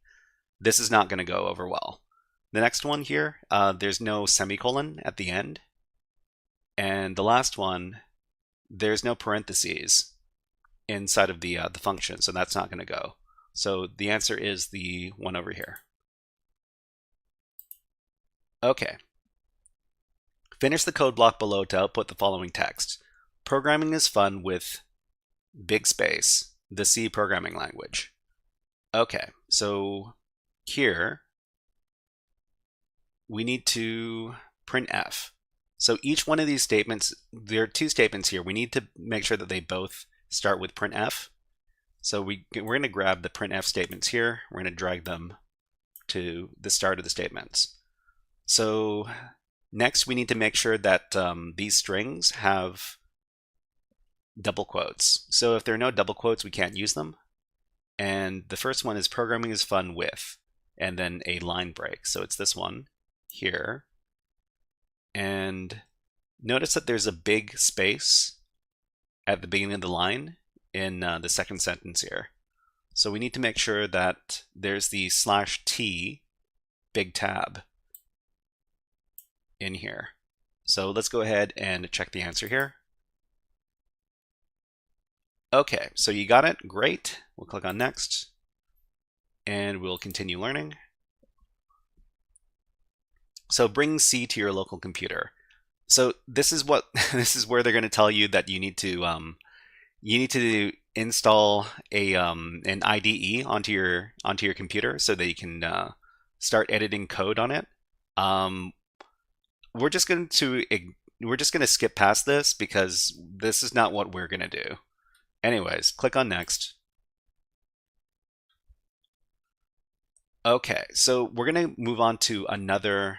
Speaker 3: This is not going to go over well. The next one here, there's no semicolon at the end. And the last one, there's no parentheses inside of the function, so that's not going to go. So the answer is the one over here. Okay. Finish the code block below to output the following text. Programming is fun with big space, the C programming language. Okay, so here we need to printf. So each one of these statements, there are two statements here. We need to make sure that they both start with printf. So we're going to grab the printf statements here. We're going to drag them to the start of the statements. So next we need to make sure that these strings have double quotes. So if there are no double quotes, we can't use them. And the first one is programming is fun with, and then a line break. So it's this one here. And notice that there's a big space at the beginning of the line in the second sentence here. So we need to make sure that there's the /t big tab in here. So let's go ahead and check the answer here. Okay, so you got it, great. We'll click on next and we'll continue learning. So bring C to your local computer. So this is what this is where they're going to tell you that you need to install a an IDE onto your computer so that you can start editing code on it. We're just going to skip past this because this is not what we're going to do. Anyways, click on next. Okay, so we're going to move on to another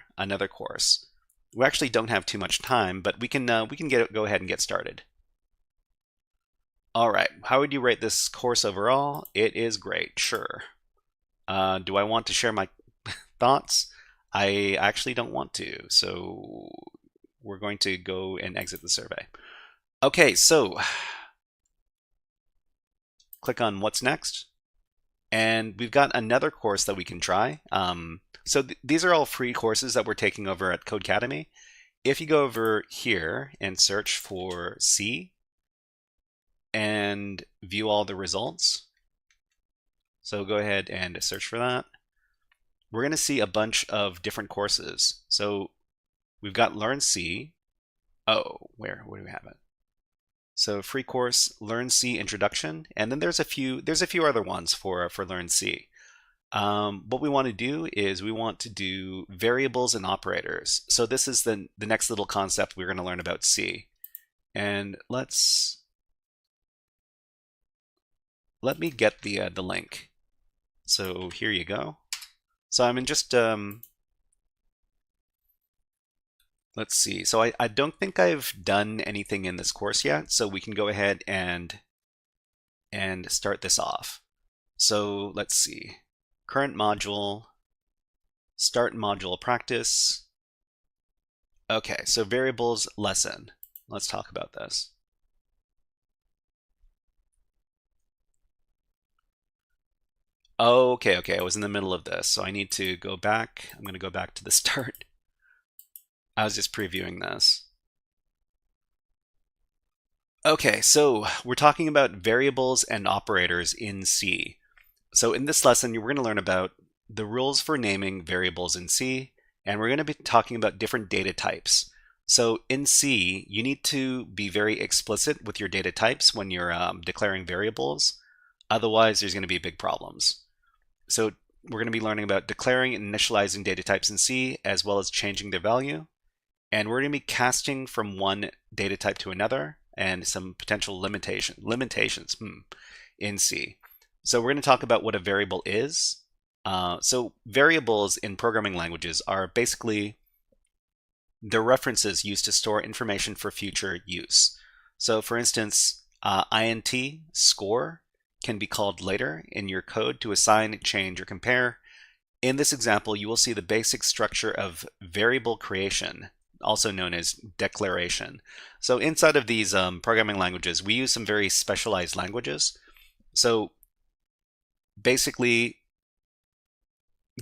Speaker 3: course. We actually don't have too much time, but we can go ahead and get started. All right, how would you rate this course overall? It is great, sure. Do I want to share my thoughts? I actually don't want to, so we're going to go and exit the survey. Okay, so click on what's next. And we've got another course that we can try. So these are all free courses that we're taking over at Codecademy. If you go over here and search for C and view all the results, so go ahead and search for that. We're going to see a bunch of different courses. So we've got Learn C. Oh, where do we have it? So free course, Learn C Introduction, and then there's a few other ones for Learn C. What we want to do is we want to do variables and operators. So this is the next little concept we're going to learn about C. And let me get the link. So here you go. So I'm in just let's see. So I don't think I've done anything in this course yet, so we can go ahead and start this off. So let's see. Current module, start module practice. Okay, so variables lesson. Let's talk about this. Okay, I was in the middle of this, so I need to go back. I'm going to go back to the start. I was just previewing this. Okay, so we're talking about variables and operators in C. So in this lesson, we're going to learn about the rules for naming variables in C, and we're going to be talking about different data types. So in C, you need to be very explicit with your data types when you're declaring variables. Otherwise, there's going to be big problems. So we're going to be learning about declaring and initializing data types in C, as well as changing their value. And we're going to be casting from one data type to another and some potential limitations in C. So we're going to talk about what a variable is. So variables in programming languages are basically the references used to store information for future use. So for instance, int score can be called later in your code to assign, change, or compare. In this example, you will see the basic structure of variable creation, also known as declaration. So inside of these programming languages, we use some very specialized languages. So basically,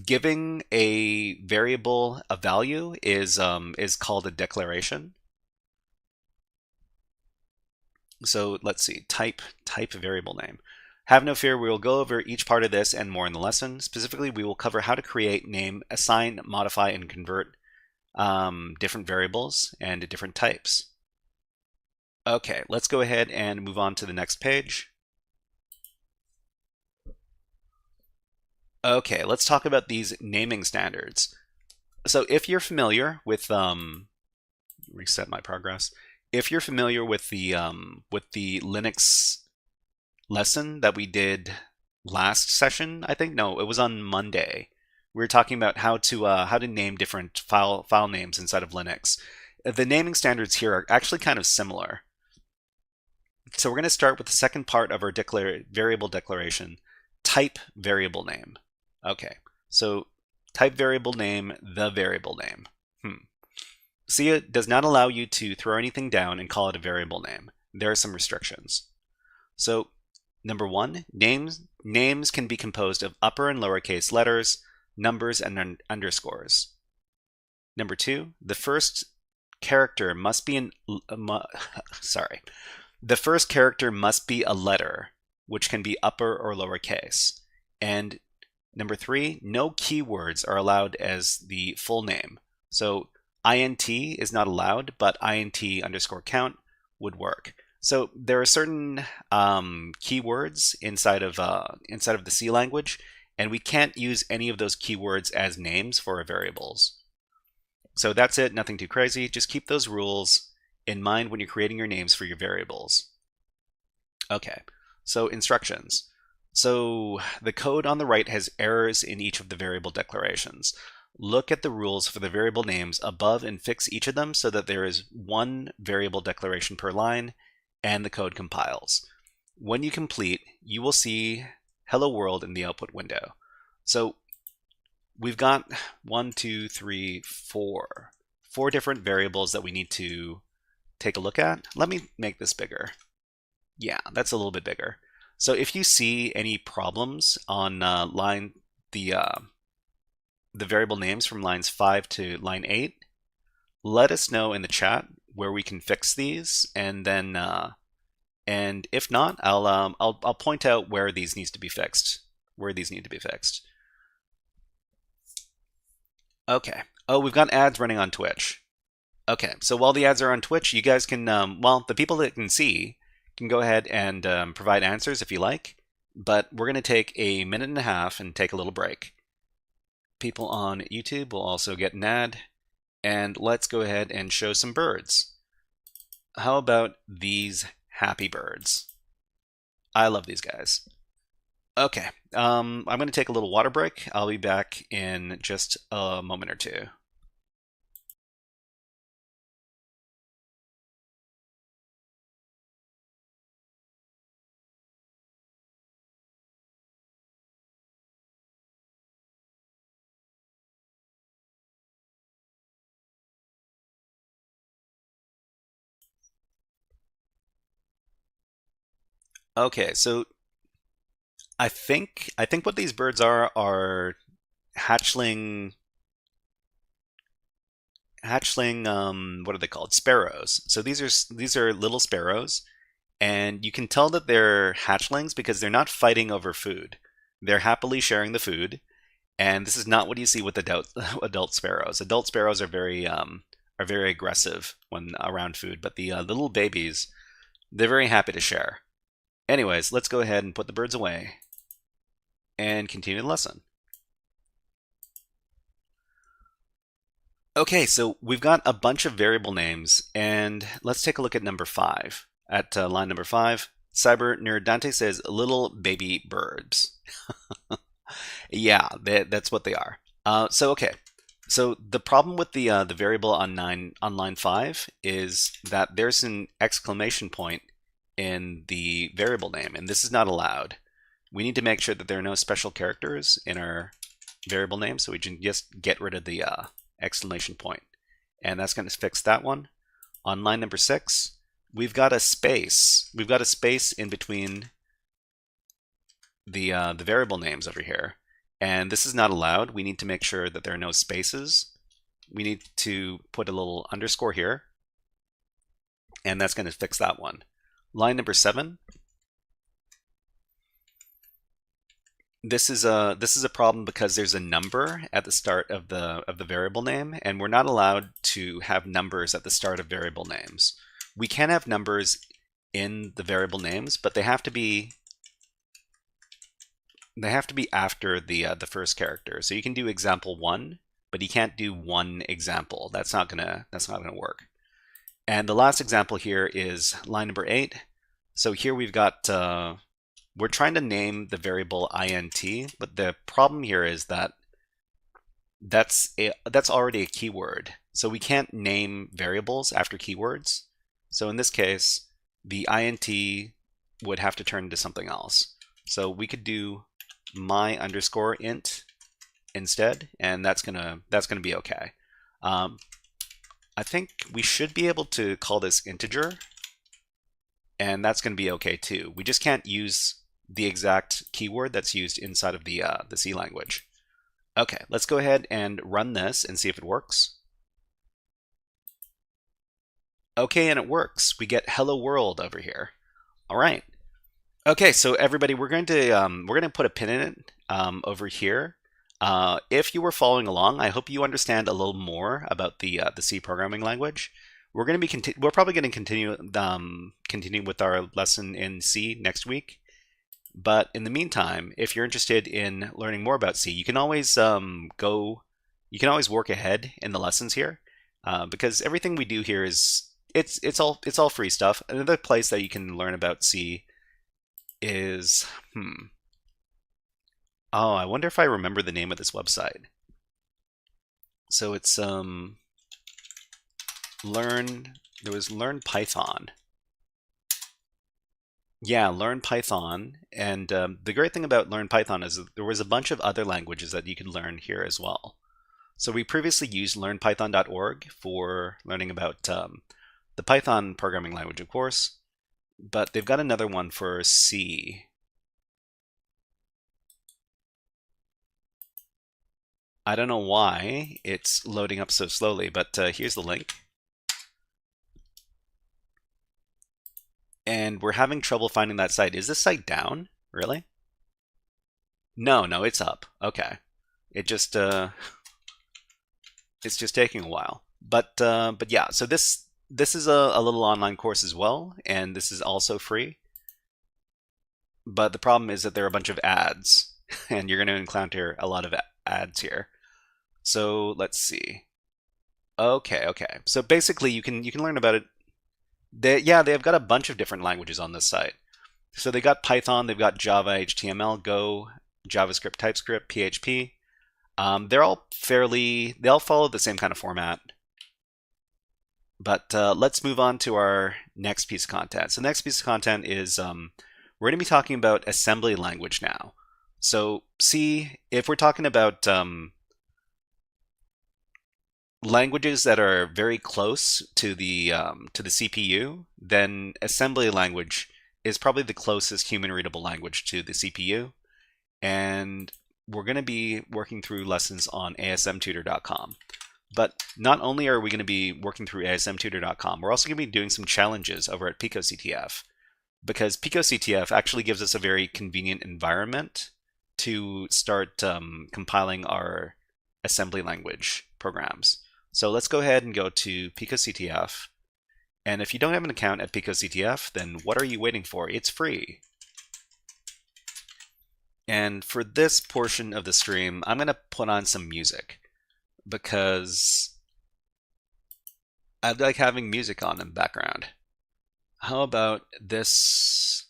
Speaker 3: giving a variable a value is called a declaration. So let's see, type variable name. Have no fear, we will go over each part of this and more in the lesson. Specifically, we will cover how to create, name, assign, modify, and convert different variables and different types. Okay, let's go ahead and move on to the next page. Okay, let's talk about these naming standards. So if you're familiar with reset my progress. If you're familiar with the Linux lesson that we did last session, I think. No, it was on Monday. We were talking about how to name different file names inside of Linux. The naming standards here are actually kind of similar. So we're going to start with the second part of our variable declaration, type variable name. Okay, so type variable name, the variable name. See, it does not allow you to throw anything down and call it a variable name. There are some restrictions. So number one, names can be composed of upper and lowercase letters, numbers, and underscores. Number two, the first character must be the first character must be a letter, which can be upper or lowercase. And number three, no keywords are allowed as the full name. So int is not allowed, but int underscore count would work. So there are certain keywords inside of the C language, and we can't use any of those keywords as names for our variables. So that's it, nothing too crazy. Just keep those rules in mind when you're creating your names for your variables. Okay, so instructions. So the code on the right has errors in each of the variable declarations. Look at the rules for the variable names above and fix each of them so that there is one variable declaration per line and the code compiles. When you complete, you will see Hello World in the output window. So we've got 4 different variables that we need to take a look at. Let me make this bigger. Yeah, that's a little bit bigger. So if you see any problems on the variable names from lines 5 to line 8, let us know in the chat where we can fix these, and then and if not, I'll point out where these need to be fixed. Okay. Oh, we've got ads running on Twitch. Okay, so while the ads are on Twitch, you guys can, the people that can see can go ahead and provide answers if you like, but we're going to take a minute and a half and take a little break. People on YouTube will also get an ad, and let's go ahead and show some birds. How about these happy birds? I love these guys. Okay, I'm going to take a little water break. I'll be back in just a moment or two. Okay, so I think what these birds are hatchling, what are they called? Sparrows. So these are little sparrows, and you can tell that they're hatchlings because they're not fighting over food. They're happily sharing the food, and this is not what you see with adult sparrows. Adult sparrows are very aggressive when around food, but the little babies, they're very happy to share. Anyways, let's go ahead and put the birds away and continue the lesson. Okay, so we've got a bunch of variable names, and let's take a look at number 5. At line number 5, Cyber Nerd Dante says little baby birds. Yeah, that's what they are. Okay. So the problem with the variable on line 5 is that there's an exclamation point in the variable name, and this is not allowed. We need to make sure that there are no special characters in our variable name, so we can just get rid of the exclamation point, and that's going to fix that one. On line number 6, we've got a space. We've got a space in between the variable names over here, and this is not allowed. We need to make sure that there are no spaces. We need to put a little underscore here, and that's going to fix that one. Line number 7. This is a problem because there's a number at the start of the variable name, and we're not allowed to have numbers at the start of variable names. We can have numbers in the variable names, but they have to be after the first character. So you can do example 1, but you can't do one example. That's not gonna work. And the last example here is line number 8. So here we've got we're trying to name the variable int, but the problem here is that that's already a keyword. So we can't name variables after keywords. So in this case, the int would have to turn into something else. So we could do my_int instead, and that's gonna be okay. I think we should be able to call this integer, and that's going to be okay too. We just can't use the exact keyword that's used inside of the C language. Okay, let's go ahead and run this and see if it works. Okay, and it works. We get hello world over here. All right. Okay, so everybody, we're going to put a pin in it over here. If you were following along, I hope you understand a little more about the C programming language. We're probably going to continue with our lesson in C next week. But in the meantime, if you're interested in learning more about C, you can always work ahead in the lessons here, because everything we do here is it's all free stuff. Another place that you can learn about C is oh, I wonder if I remember the name of this website. So it's Learn Python. Yeah, Learn Python. And the great thing about Learn Python is that there was a bunch of other languages that you could learn here as well. So we previously used learnpython.org for learning about the Python programming language, of course, but they've got another one for C. I don't know why it's loading up so slowly, but here's the link. And we're having trouble finding that site. Is this site down? Really? No, it's up. Okay. It just it's just taking a while. But yeah, so this is a little online course as well, and this is also free. But the problem is that there are a bunch of ads, and you're going to encounter a lot of ads here. So let's see. Okay. So basically, you can learn about it. They've got a bunch of different languages on this site. So they got Python, they've got Java, HTML, Go, JavaScript, TypeScript, PHP. They all follow the same kind of format. But let's move on to our next piece of content. So the next piece of content is we're going to be talking about assembly language now. So C, if we're talking about languages that are very close to the CPU, then assembly language is probably the closest human readable language to the CPU. And we're going to be working through lessons on asmtutor.com. But not only are we going to be working through asmtutor.com, we're also going to be doing some challenges over at picoctf, because picoctf actually gives us a very convenient environment to start compiling our assembly language programs. So let's go ahead and go to picoctf. And if you don't have an account at picoctf, then what are you waiting for? It's free. And for this portion of the stream, I'm going to put on some music, because I like having music on in the background. How about this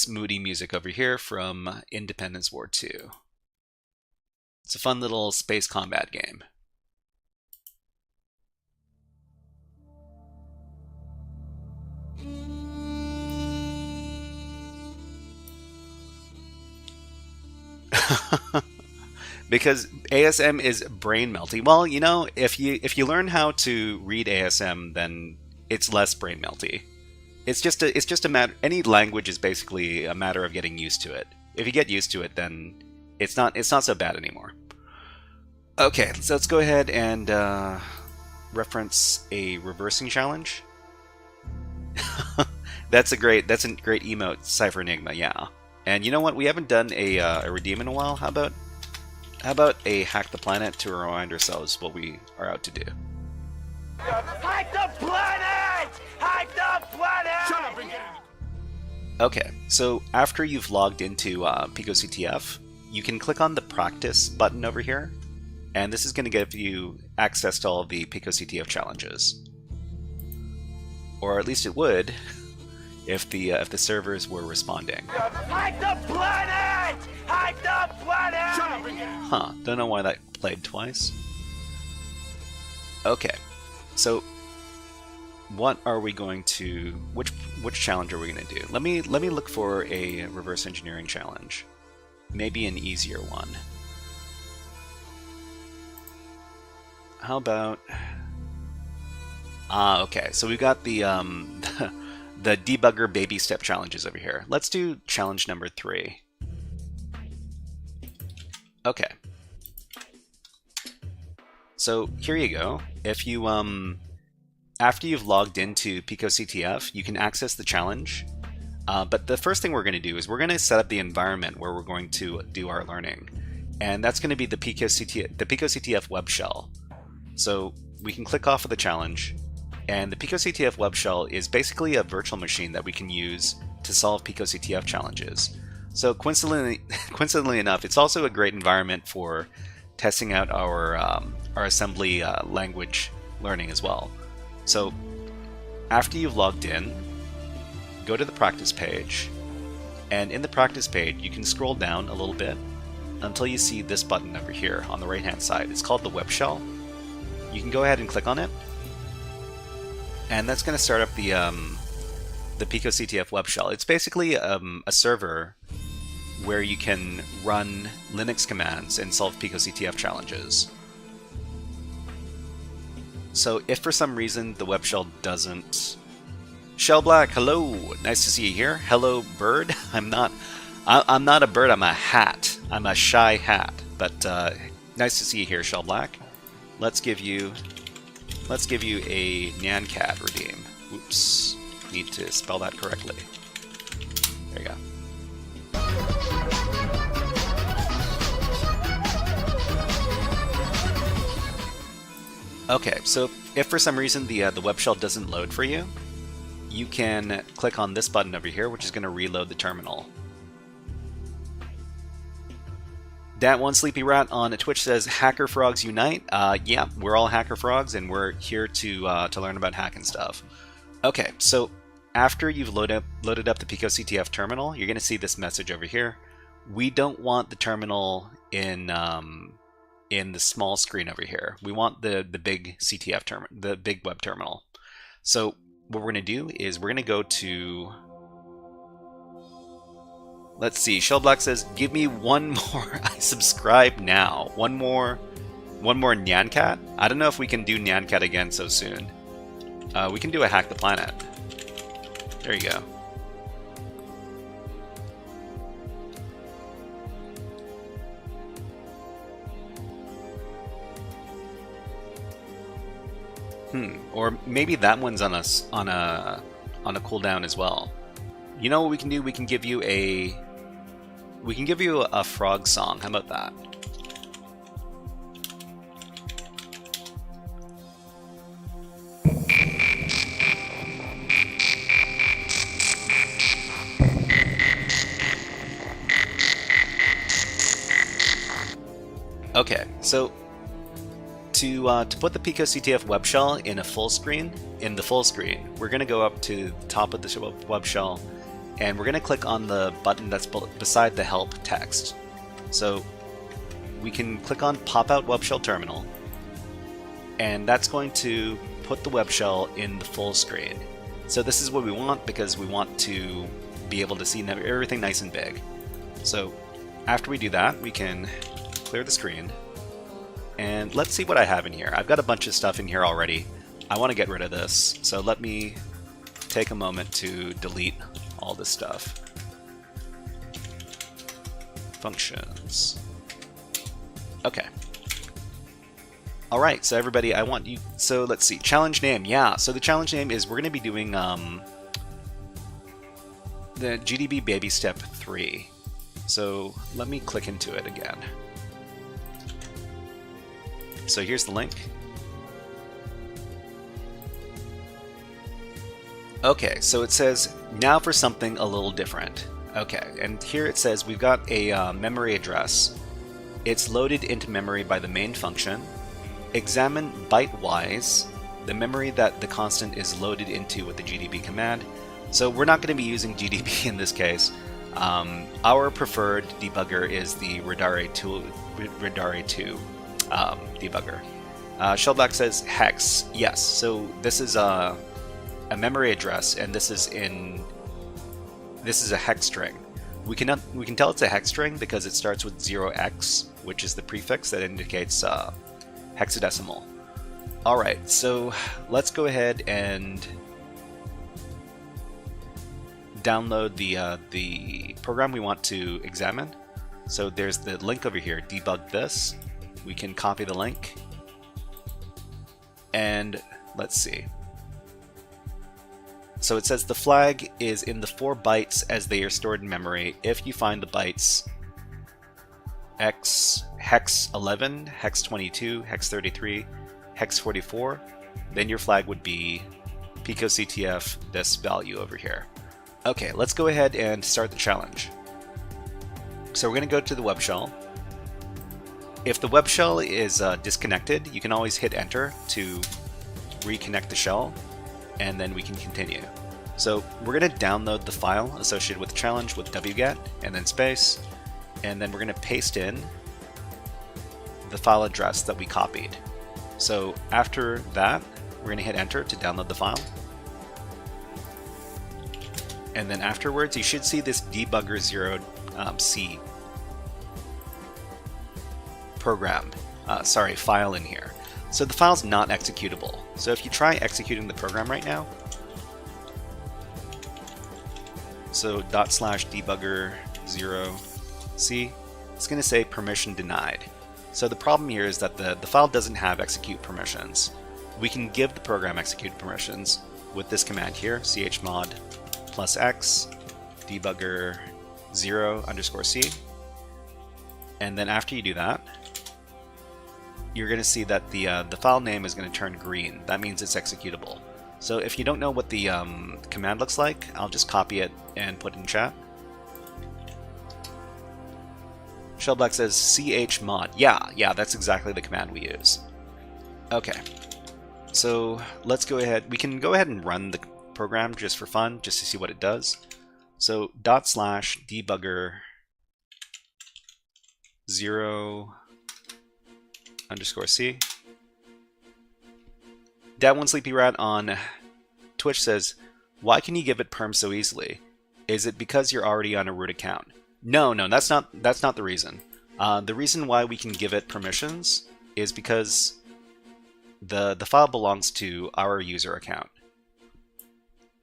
Speaker 3: moody music over here from Independence War 2? It's a fun little space combat game. Because ASM is brain melty. Well, you know, if you learn how to read ASM, then it's less brain melty. It's just a matter. Any language is basically a matter of getting used to it. If you get used to it, then it's not so bad anymore. Okay, so let's go ahead and reference a reversing challenge. That's a great emote, Cypher Enigma. Yeah. And you know what? We haven't done a redeem in a while. How about a hack the planet to remind ourselves what we are out to do?
Speaker 4: Hack the planet! Hack the planet! Shut up and get in.
Speaker 3: Okay, so after you've logged into picoctf, you can click on the practice button over here, and this is going to give you access to all of the picoctf challenges. Or at least it would if the servers were responding.
Speaker 4: Hide the planet! Hide the planet! Shut up again!
Speaker 3: Huh, don't know why that played twice. Okay, so what are we going to, which challenge are we going to do? Let me look for a reverse engineering challenge. Maybe an easier one. How about, okay, so we've got the the debugger baby step challenges over here. Let's do challenge number 3. Okay. So here you go. If you after you've logged into picoctf, you can access the challenge. But the first thing we're going to do is we're going to set up the environment where we're going to do our learning, and that's going to be the picoctf web shell. So we can click off of the challenge, and the picoctf web shell is basically a virtual machine that we can use to solve picoctf challenges. So coincidentally enough, it's also a great environment for testing out our assembly language learning as well. So after you've logged in, go to the practice page, and in the practice page you can scroll down a little bit until you see this button over here on the right hand side. It's called the web shell. You can go ahead and click on it, and that's going to start up the picoctf web shell. It's basically a server where you can run Linux commands and solve picoctf challenges. So if for some reason the web shell doesn't... Shell Black, hello! Nice to see you here. Hello, bird. I'm not a bird, I'm a hat. I'm a shy hat. But nice to see you here, Shell Black. Let's give you a nyancat redeem. Oops. Need to spell that correctly. There you go. Okay, so if for some reason the web shell doesn't load for you, you can click on this button over here, which is going to reload the terminal. Dat1 Sleepy Rat on Twitch says, HackerFrogs unite. Yeah, we're all HackerFrogs, and we're here to learn about hacking stuff. Okay, so after you've loaded up the picoctf terminal, you're going to see this message over here. We don't want the terminal in the small screen over here. We want the big CTF terminal, the big web terminal. So what we're going to do is we're going to go to, let's see, Shellblack says, give me one more. I subscribe now. One more Nyancat. I don't know if we can do Nyancat again so soon. We can do a Hack the Planet. There you go. Or maybe that one's on a cooldown as well. You know what we can do? We can give you a frog song. How about that? Okay, so to put the picoctf web shell in the full screen, we're going to go up to the top of the web shell, and we're going to click on the button that's beside the help text. So we can click on pop out web shell terminal, and that's going to put the web shell in the full screen. So this is what we want, because we want to be able to see everything nice and big. So after we do that, we can clear the screen. And let's see what I have in here. I've got a bunch of stuff in here already. I want to get rid of this, so let me take a moment to delete all this stuff. Functions. Okay. Alright, so everybody, I want you... So let's see, challenge name. Yeah, so the challenge name is we're going to be doing the GDB Baby Step 3. So let me click into it again. So here's the link. Okay, so it says, now for something a little different. Okay, and here it says we've got a memory address. It's loaded into memory by the main function. Examine byte-wise the memory that the constant is loaded into with the GDB command. So we're not going to be using GDB in this case. Our preferred debugger is the Radare 2 debugger. Shellback says hex. Yes, so this is a memory address, and this is a hex string. We can tell it's a hex string because it starts with 0x, which is the prefix that indicates hexadecimal. All right, so let's go ahead and download the program we want to examine. So there's the link over here, debug this. We can copy the link, and let's see. So it says the flag is in the 4 bytes as they are stored in memory. If you find the bytes hex 11, hex 22, hex 33, hex 44, then your flag would be picoctf this value over here. Okay, let's go ahead and start the challenge. So we're going to go to the web shell. If the web shell is disconnected, you can always hit enter to reconnect the shell, and then we can continue. So we're going to download the file associated with the challenge with wget and then space, and then we're going to paste in the file address that we copied. So after that, we're going to hit enter to download the file. And then afterwards, you should see this debugger 0c file in here. So the file's not executable. So if you try executing the program right now, so /debugger 0c, it's going to say permission denied. So the problem here is that the file doesn't have execute permissions. We can give the program execute permissions with this command here, chmod +x debugger 0_c, and then after you do that, you're going to see that the file name is going to turn green. That means it's executable. So if you don't know what the command looks like, I'll just copy it and put it in chat. Shellback says chmod. Yeah, that's exactly the command we use. Okay, so let's go ahead. We can go ahead and run the program just for fun, just to see what it does. So /debugger 0_c. Dad1SleepyRat on Twitch says, why can you give it perm so easily? Is it because you're already on a root account? No, that's not the reason. The reason why we can give it permissions is because the file belongs to our user account.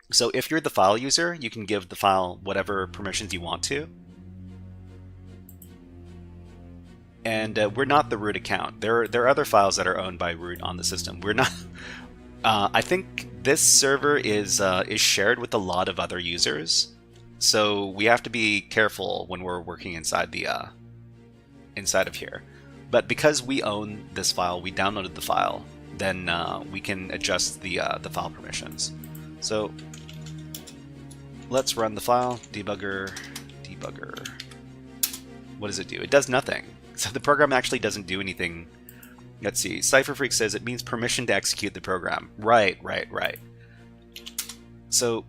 Speaker 3: So if you're the file user, you can give the file whatever permissions you want to. And we're not the root account. There are other files that are owned by root on the system. We're not. I think this server is shared with a lot of other users, so we have to be careful when we're working inside the inside of here. But because we own this file, we downloaded the file, then we can adjust the file permissions. So let's run the file. Debugger. What does it do? It does nothing. So the program actually doesn't do anything. Let's see. CypherFreak says it means permission to execute the program. Right. So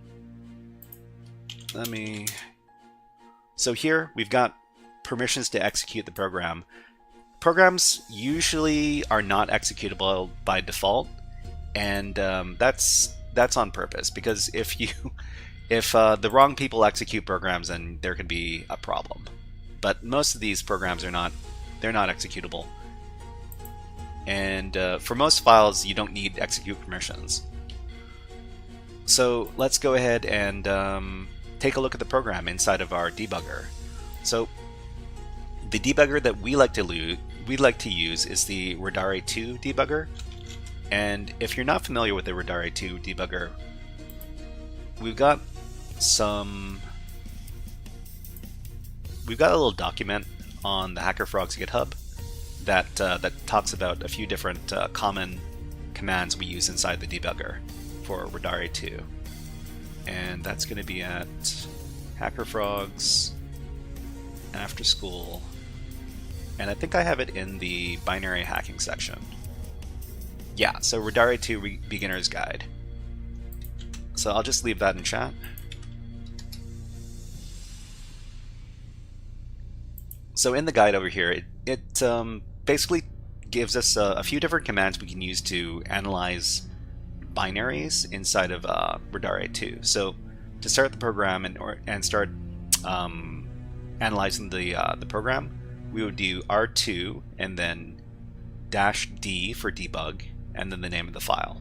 Speaker 3: So here we've got permissions to execute the program. Programs usually are not executable by default, and that's on purpose, because if the wrong people execute programs, then there could be a problem. But most of these programs are not. They're not executable. And for most files, you don't need execute permissions. So let's go ahead and take a look at the program inside of our debugger. So the debugger that we like to use is the Radare 2 debugger. And if you're not familiar with the Radare 2 debugger, we've got a little document on the HackerFrogs GitHub that talks about a few different common commands we use inside the debugger for Radare 2. And that's going to be at HackerFrogs after school. And I think I have it in the binary hacking section. Yeah, so Radare 2 Beginner's Guide. So I'll just leave that in chat. So in the guide over here, it basically gives us a few different commands we can use to analyze binaries inside of Radare 2. So to start the program and start analyzing the program, we would do R2 and then -D for debug, and then the name of the file.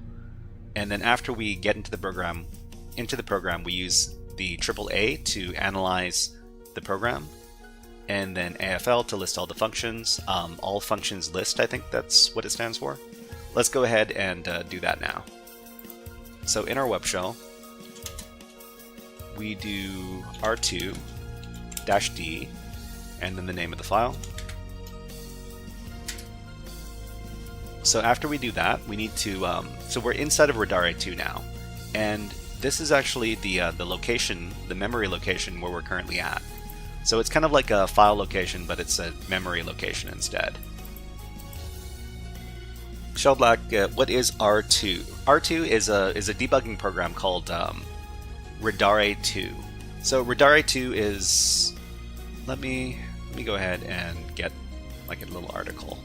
Speaker 3: And then after we get into the program, we use the AAA to analyze the program, and then AFL to list all the functions. All functions list, I think that's what it stands for. Let's go ahead and do that now. So in our web shell, we do R2 -D and then the name of the file. So after we do that, we need to, so we're inside of Radare 2 now, and this is actually the location, the memory location where we're currently at. So it's kind of like a file location, but it's a memory location instead. Shellblack, what is R2? R2 is a debugging program called Radare 2. So Radare 2 is, let me go ahead and get like a little article.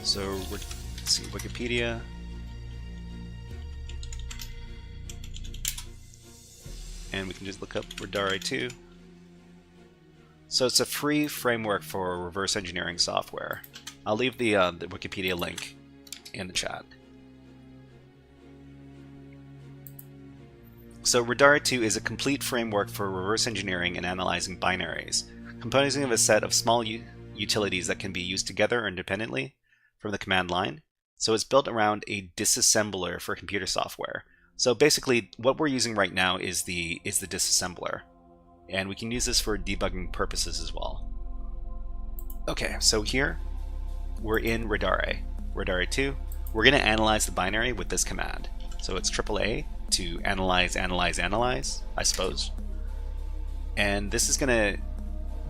Speaker 3: So let's see, Wikipedia. And we can just look up Radare 2. So it's a free framework for reverse engineering software. I'll leave the Wikipedia link in the chat. So Radare 2 is a complete framework for reverse engineering and analyzing binaries, composing of a set of small utilities that can be used together or independently from the command line. So it's built around a disassembler for computer software. So basically what we're using right now is the disassembler, and we can use this for debugging purposes as well. Okay, so here we're in Radare 2. We're going to analyze the binary with this command. So it's AAA to analyze, I suppose. And this is going to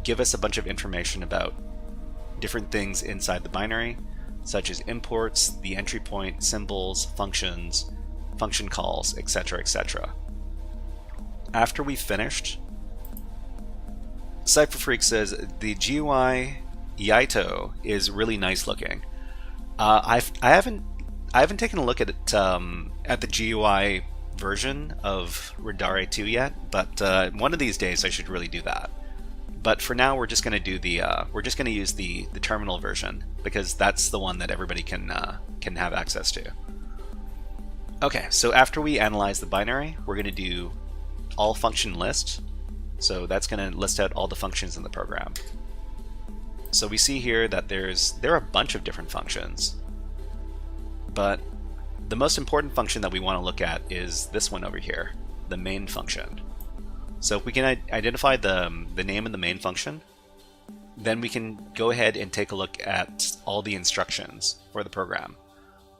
Speaker 3: give us a bunch of information about different things inside the binary, such as imports, the entry point, symbols, functions, function calls, etc., etc. After we've finished, CypherFreak says the GUI Yaito is really nice looking. I haven't taken a look at it at the GUI version of Radare 2 yet, but one of these days I should really do that. But for now, we're just going to do use the terminal version, because that's the one that everybody can have access to. Okay, so after we analyze the binary, we're going to do all function list. So that's going to list out all the functions in the program. So we see here that there are a bunch of different functions, but the most important function that we want to look at is this one over here, the main function. So if we can identify the name of the main function, then we can go ahead and take a look at all the instructions for the program.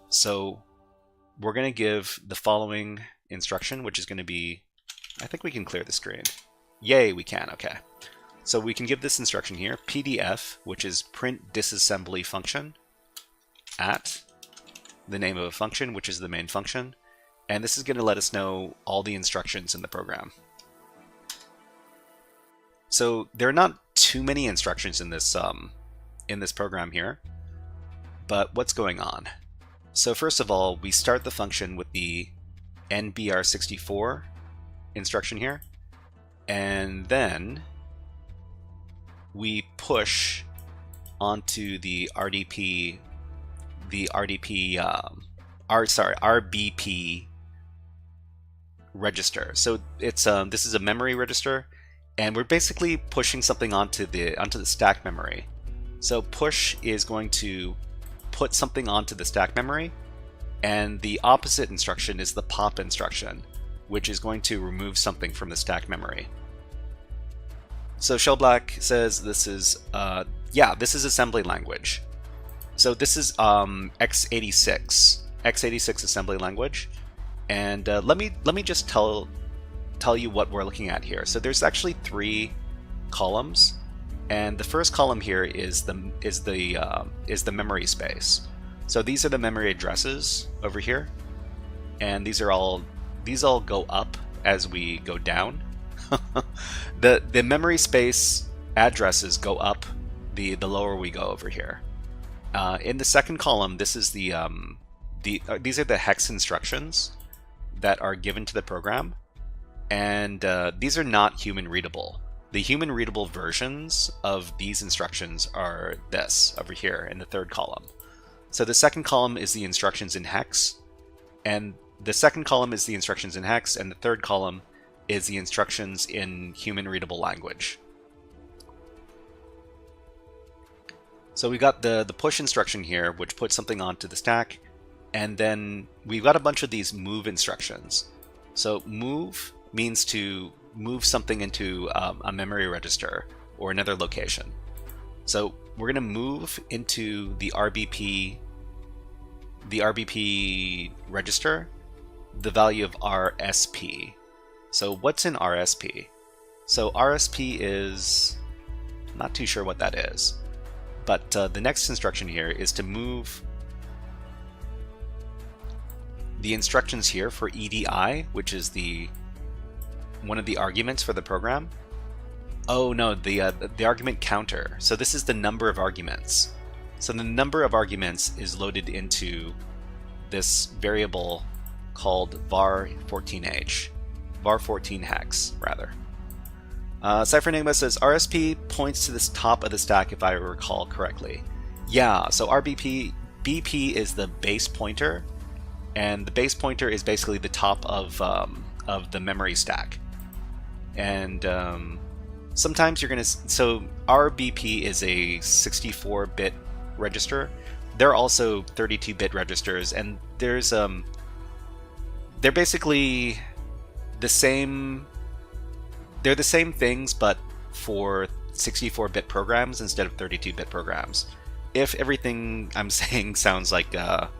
Speaker 3: So we're going to give the following instruction, which is going to be, I think we can clear the screen. Yay, we can, okay. So we can give this instruction here, PDF, which is print disassembly function, at the name of a function, which is the main function. And this is going to let us know all the instructions in the program. So there are not too many instructions in this program here, but what's going on? So first of all, we start the function with the NBR64 instruction here, and then we push onto the RBP register. So it's this is a memory register, and we're basically pushing something onto the stack memory. So push is going to put something onto the stack memory, and the opposite instruction is the pop instruction, which is going to remove something from the stack memory. So Shellblack says this is this is assembly language. So this is x86 assembly language, and let me just tell you what we're looking at here. So there's actually 3 columns, and the first column here is the memory space. So these are the memory addresses over here, and these all go up as we go down. The memory space addresses go up the lower we go over here. In the second column, this is these are the hex instructions that are given to the program, and these are not human readable. The human readable versions of these instructions are this over here in the third column. So the second column is the instructions in hex, and the second column is the instructions in hex, and the third column is the instructions in human readable language. So we got the push instruction here, which puts something onto the stack, and then we've got a bunch of these move instructions. So move means to move something into a memory register or another location. So we're going to move into the RBP register the value of RSP. So what's in RSP? So RSP is, I'm not too sure what that is. But the next instruction here is to move the instructions here for EDI, which is one of the arguments for the program. Oh no, the argument counter. So this is the number of arguments. So the number of arguments is loaded into this variable called var14h, var14 hex rather. Cypher Enigma says RSP points to this top of the stack if I recall correctly. Yeah, so BP is the base pointer, and the base pointer is basically the top of the memory stack. And sometimes you're gonna, so RBP is a 64-bit register. There are also 32-bit registers, and there's they're basically the same. They're the same things, but for 64-bit programs instead of 32-bit programs. If everything I'm saying sounds like a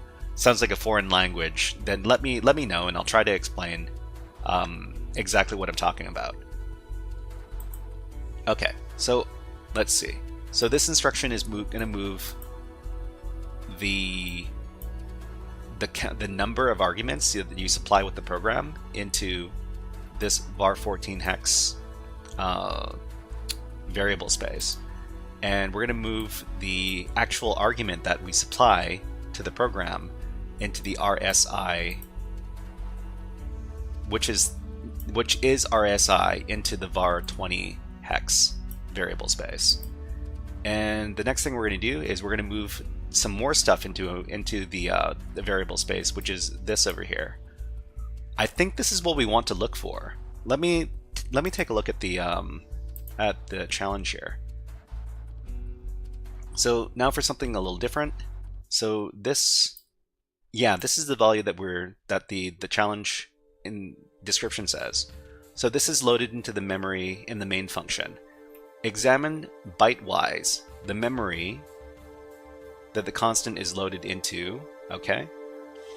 Speaker 3: foreign language, then let me know, and I'll try to explain exactly what I'm talking about. Okay, so let's see. So this instruction is going to move the number of arguments that you supply with the program into this var14 hex variable space, and we're going to move the actual argument that we supply to the program into the RSI, which is RSI into the var20 hex variable space. And the next thing we're going to do is we're going to move some more stuff into the variable space, which is this over here. I think this is what we want to look for. Let me take a look at the challenge here. So now for something a little different. So this is the value that the challenge in description says. So this is loaded into the memory in the main function. Examine byte-wise the memory that the constant is loaded into. Okay.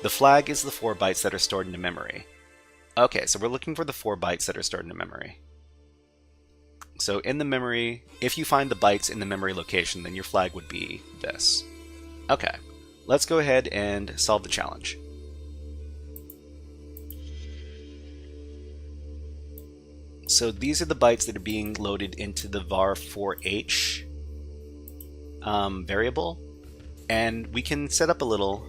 Speaker 3: The flag is the 4 bytes that are stored into memory. Okay, so we're looking for the 4 bytes that are stored into memory. So in the memory, if you find the bytes in the memory location, then your flag would be this. Okay, let's go ahead and solve the challenge. So these are the bytes that are being loaded into the var4h variable, and we can set up a little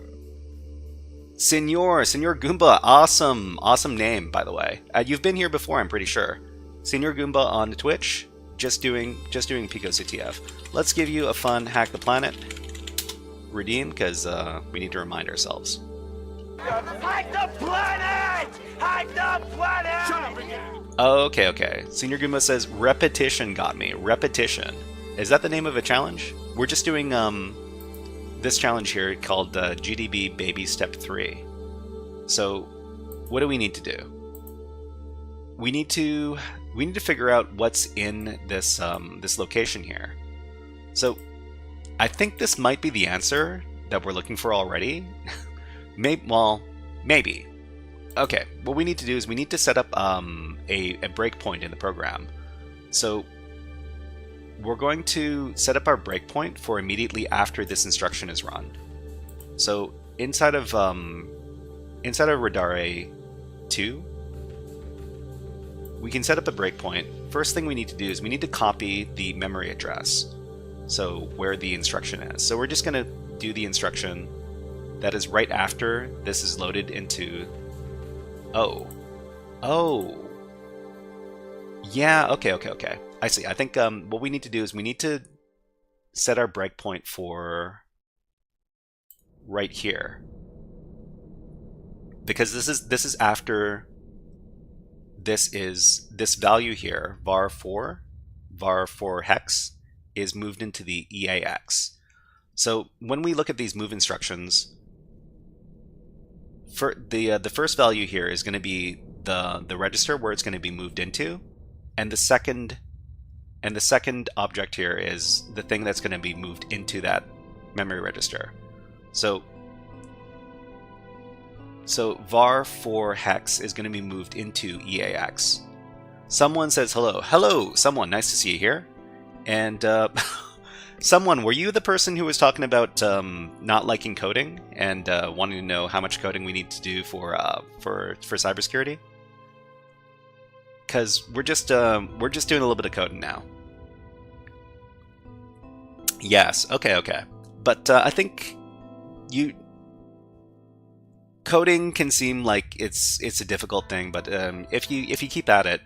Speaker 3: Senor Goomba, awesome name, by the way. You've been here before, I'm pretty sure. Senor Goomba on Twitch, just doing Pico CTF. Let's give you a fun Hack the Planet routine, because we need to remind ourselves.
Speaker 4: Hack the planet! Hack the planet! Shut up again!
Speaker 3: Okay. Senor Goomba says repetition got me. Repetition. Is that the name of a challenge? We're just doing this challenge here called GDB Baby Step 3. So what do we need to do? We need to figure out what's in this this location here. So I think this might be the answer that we're looking for already. Maybe. Okay, what we need to do is we need to set up a breakpoint in the program. So we're going to set up our breakpoint for immediately after this instruction is run. So inside of Radare 2, we can set up a breakpoint. First thing we need to do is we need to copy the memory address. so where the instruction is. So we're just going to do the instruction that is right after this is loaded into... Oh. Yeah, okay. I see. I think what we need to do is we need to set our breakpoint for right here. Because this is after this value here, var4 hex, is moved into the EAX. So when we look at these move instructions, for the first value here is going to be the register where it's going to be moved into, and the second object here is the thing that's going to be moved into that memory register. So var4 hex is going to be moved into EAX. Someone says hello. Hello, someone. Nice to see you here. And someone, were you the person who was talking about not liking coding and wanting to know how much coding we need to do for cybersecurity? Because we're just doing a little bit of coding now. Yes. Okay. But I think coding can seem like it's a difficult thing, but if you keep at it,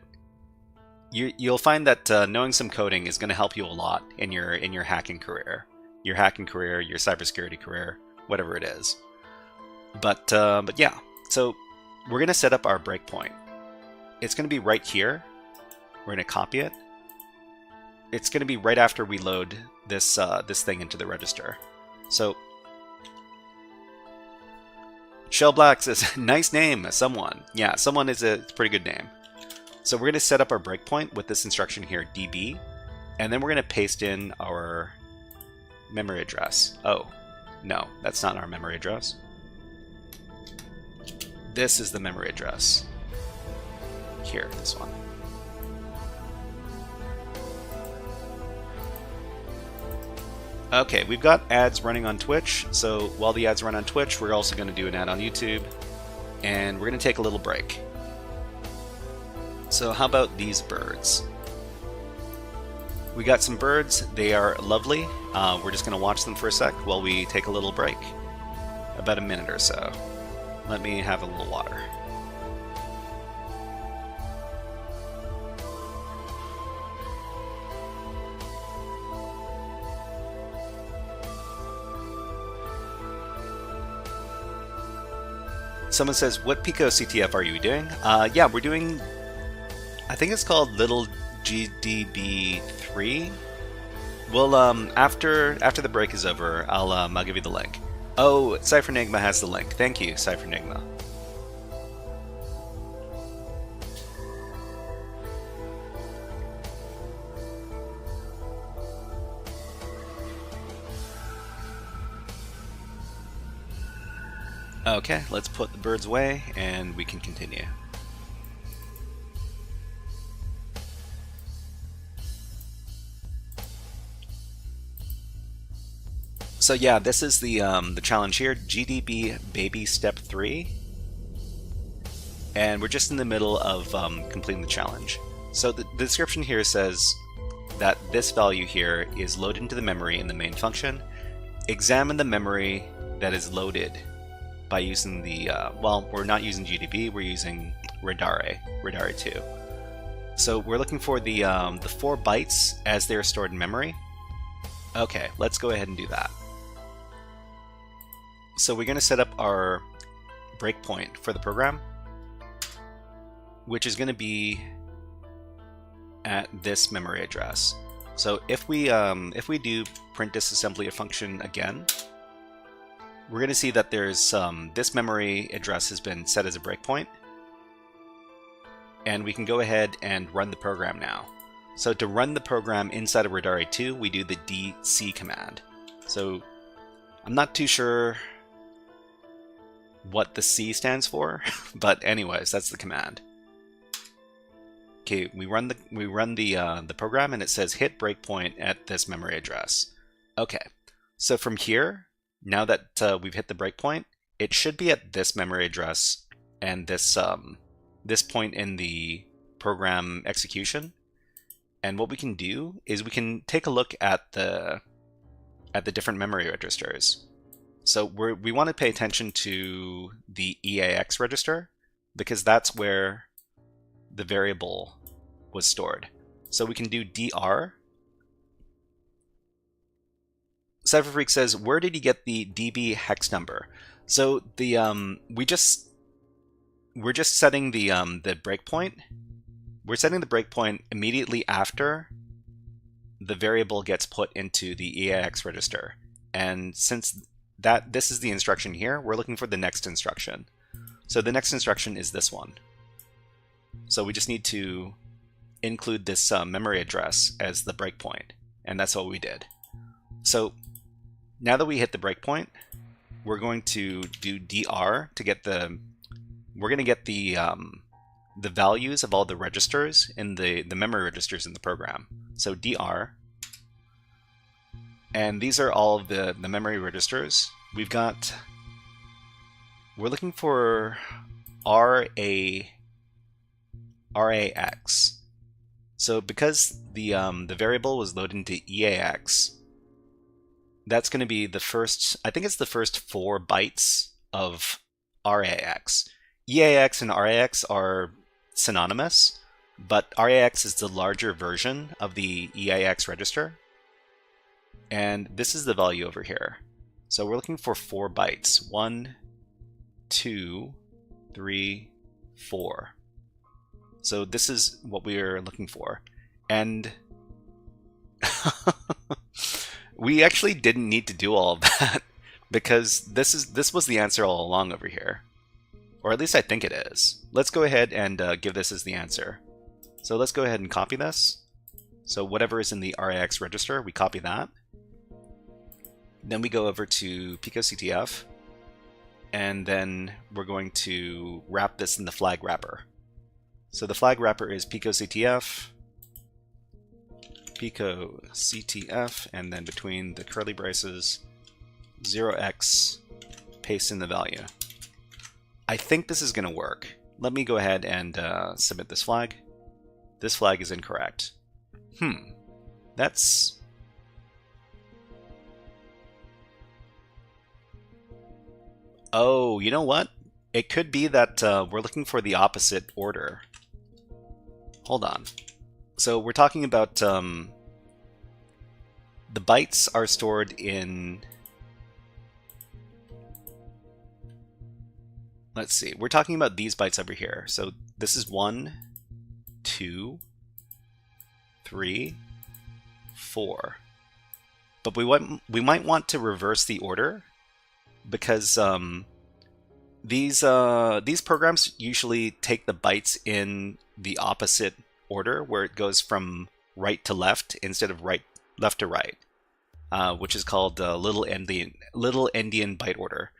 Speaker 3: you'll find that knowing some coding is going to help you a lot in your hacking career, your cybersecurity career, whatever it is. But yeah, so we're going to set up our breakpoint. It's going to be right here. We're going to copy it. It's going to be right after we load this thing into the register. So Shell Black says, nice name, someone. Yeah, someone is a pretty good name. So we're going to set up our breakpoint with this instruction here, db, and then we're going to paste in our memory address. Oh, no, that's not our memory address. This is the memory address. Here, this one. Okay, we've got ads running on Twitch, so while the ads run on Twitch, we're also going to do an ad on YouTube, and we're going to take a little break. So how about these birds? We got some birds, they are lovely. We're just going to watch them for a sec while we take a little break. About a minute or so. Let me have a little water. Someone says, what Pico CTF are you doing? Yeah, we're doing, I think it's called Little GDB3. Well, after the break is over, I'll give you the link. Oh, CypherNigma has the link. Thank you, CypherNigma. Okay, let's put the birds away and we can continue. So yeah, this is the challenge here, GDB Baby Step 3. And we're just in the middle of completing the challenge. So the description here says that this value here is loaded into the memory in the main function. Examine the memory that is loaded by using the, well, we're not using GDB, we're using Radare 2. So we're looking for the 4 bytes as they're stored in memory. Okay, let's go ahead and do that. So we're going to set up our breakpoint for the program, which is going to be at this memory address. So if we do print disassembly a function again, we're going to see that there's this memory address has been set as a breakpoint, and we can go ahead and run the program now. So to run the program inside of Radare 2, we do the dc command. So I'm not too sure what the C stands for, but anyways, that's the command. Okay, we run the program, and it says hit breakpoint at this memory address. Okay, so from here, now that we've hit the breakpoint, it should be at this memory address and this point in the program execution. And what we can do is we can take a look at the at the different memory registers. So we want to pay attention to the EAX register because that's where the variable was stored. So we can do dr. CypherFreak says, where did you get the DB hex number? So the we're just setting the breakpoint. We're setting the breakpoint immediately after the variable gets put into the EAX register. And since this is the instruction here, we're looking for the next instruction. So the next instruction is this one. So we just need to include this memory address as the breakpoint, and that's what we did. So now that we hit the breakpoint, we're going to do dr to get the values of all the registers in the memory registers in the program. So dr, and these are all of the memory registers. We're looking for RAX. So because the variable was loaded into EAX, that's going to be the first, I think it's the first 4 bytes of RAX. EAX and RAX are synonymous, but RAX is the larger version of the EAX register. And this is the value over here. So we're looking for 4 bytes. 1, 2, 3, 4. So this is what we are looking for. And we actually didn't need to do all of that because this was the answer all along over here. Or at least I think it is. Let's go ahead and give this as the answer. So let's go ahead and copy this. So whatever is in the RAX register, we copy that. Then we go over to picoctf, and then we're going to wrap this in the flag wrapper. So the flag wrapper is picoctf, and then between the curly braces, 0x, paste in the value. I think this is going to work. Let me go ahead and submit this flag. This flag is incorrect. That's... Oh, you know what? It could be that we're looking for the opposite order. Hold on. So we're talking about the bytes are stored in... Let's see. We're talking about these bytes over here. So this is 1, 2, 3, 4. But we might want to reverse the order because these programs usually take the bytes in the opposite order, where it goes from right to left instead of left to right, which is called little endian byte order.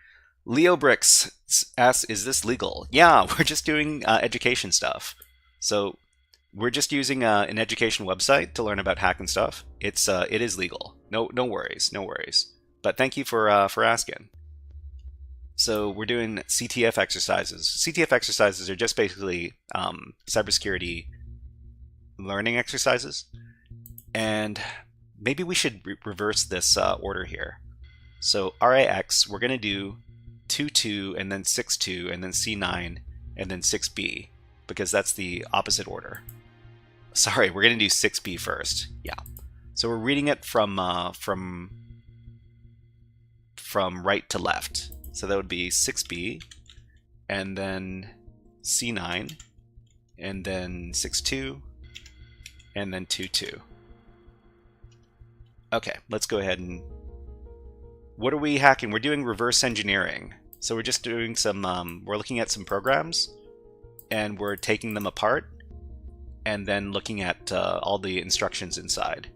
Speaker 3: Leo Bricks asks, "Is this legal?" Yeah, we're just doing education stuff. So we're just using an education website to learn about hacking stuff. It is legal. No worries, no worries. But thank you for asking. So we're doing CTF exercises. CTF exercises are just basically cybersecurity learning exercises. And maybe we should reverse this order here. So RAX, we're going to do 2-2 and then 6-2 and then C9 and then 6B because that's the opposite order. Sorry, we're going to do 6B first. Yeah. So we're reading it from right to left. So that would be 6B, and then C9, and then 6-2, and then 2-2. Okay, let's go ahead and... What are we hacking? We're doing reverse engineering. So we're just doing some... we're looking at some programs, and we're taking them apart, and then looking at all the instructions inside.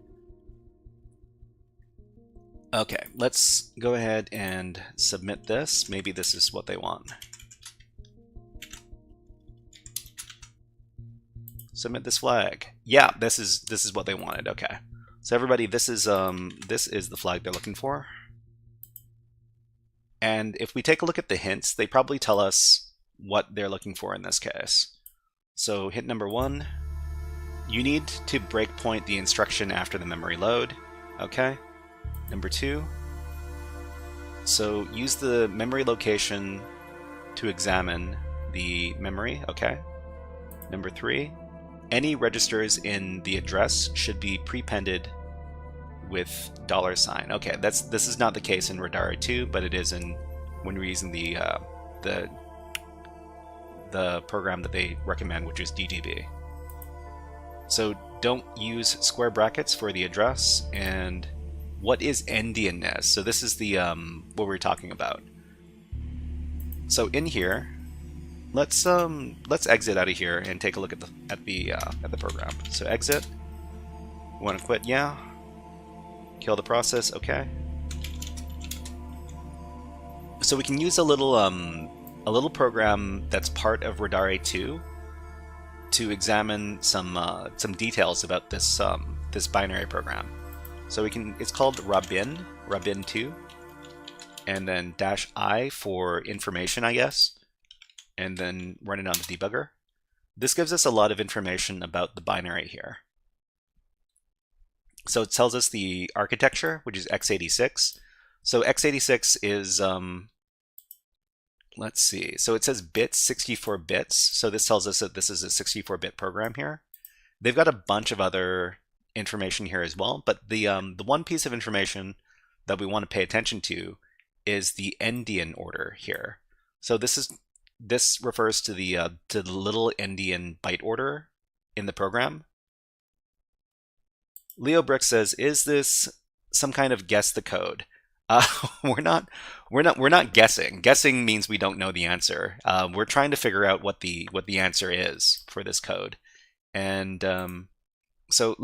Speaker 3: Okay, let's go ahead and submit this. Maybe this is what they want. Submit this flag. Yeah, this is what they wanted. Okay. So everybody, this is the flag they're looking for. And if we take a look at the hints, they probably tell us what they're looking for in this case. So hint number 1, you need to breakpoint the instruction after the memory load. Okay. Number 2, so use the memory location to examine the memory. Okay. Number 3, any registers in the address should be prepended with $sign. Okay, this is not the case in Radari 2, but it is in when we're using the program that they recommend, which is DGB. So don't use square brackets for the address. And what is endianness? So this is the what we're talking about. So in here, let's exit out of here and take a look at the program. So exit. You want to quit? Yeah. Kill the process. Okay. So we can use a little program that's part of Radari 2 to examine some details about this this binary program. So we can. It's called Rabin2, and then -I for information, I guess, and then run it on the debugger. This gives us a lot of information about the binary here. So it tells us the architecture, which is x86. So x86 is let's see. So it says bits, 64 bits. So this tells us that this is a 64-bit program here. They've got a bunch of other information here as well, but the one piece of information that we want to pay attention to is the endian order here. So this refers to the little endian byte order in the program. Leo Brick says, "Is this some kind of guess the code?" We're not guessing. Guessing means we don't know the answer. We're trying to figure out what the answer is for this code. And so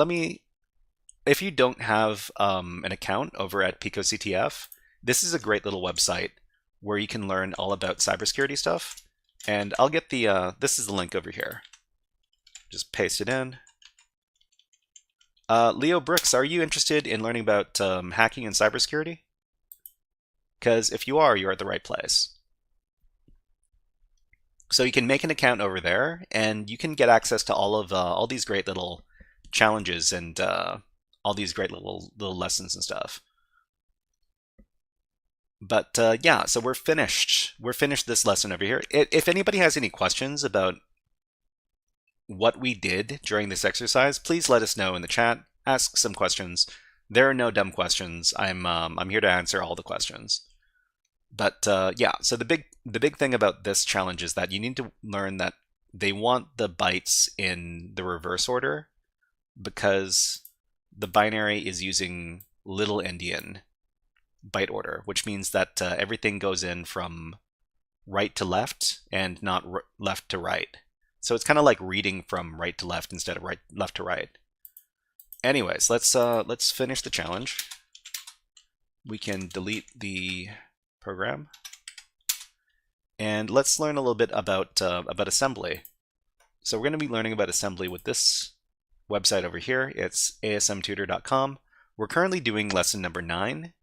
Speaker 3: if you don't have an account over at PicoCTF, this is a great little website where you can learn all about cybersecurity stuff. And I'll get this is the link over here. Just paste it in. Leo Brooks, are you interested in learning about hacking and cybersecurity? Because if you are, you're at the right place. So you can make an account over there, and you can get access to all these great little challenges and all these great little lessons and stuff. But yeah, so we're finished. We're finished this lesson over here. If anybody has any questions about what we did during this exercise, please let us know in the chat. Ask some questions. There are no dumb questions. I'm here to answer all the questions. But yeah, so the big thing about this challenge is that you need to learn that they want the bytes in the reverse order because the binary is using little endian byte order, which means that everything goes in from right to left and not left to right. So it's kind of like reading from right to left instead of left to right. Anyways, let's finish the challenge. We can delete the program, and let's learn a little bit about assembly. So we're going to be learning about assembly with this website over here. It's asmtutor.com. We're currently doing lesson number 9.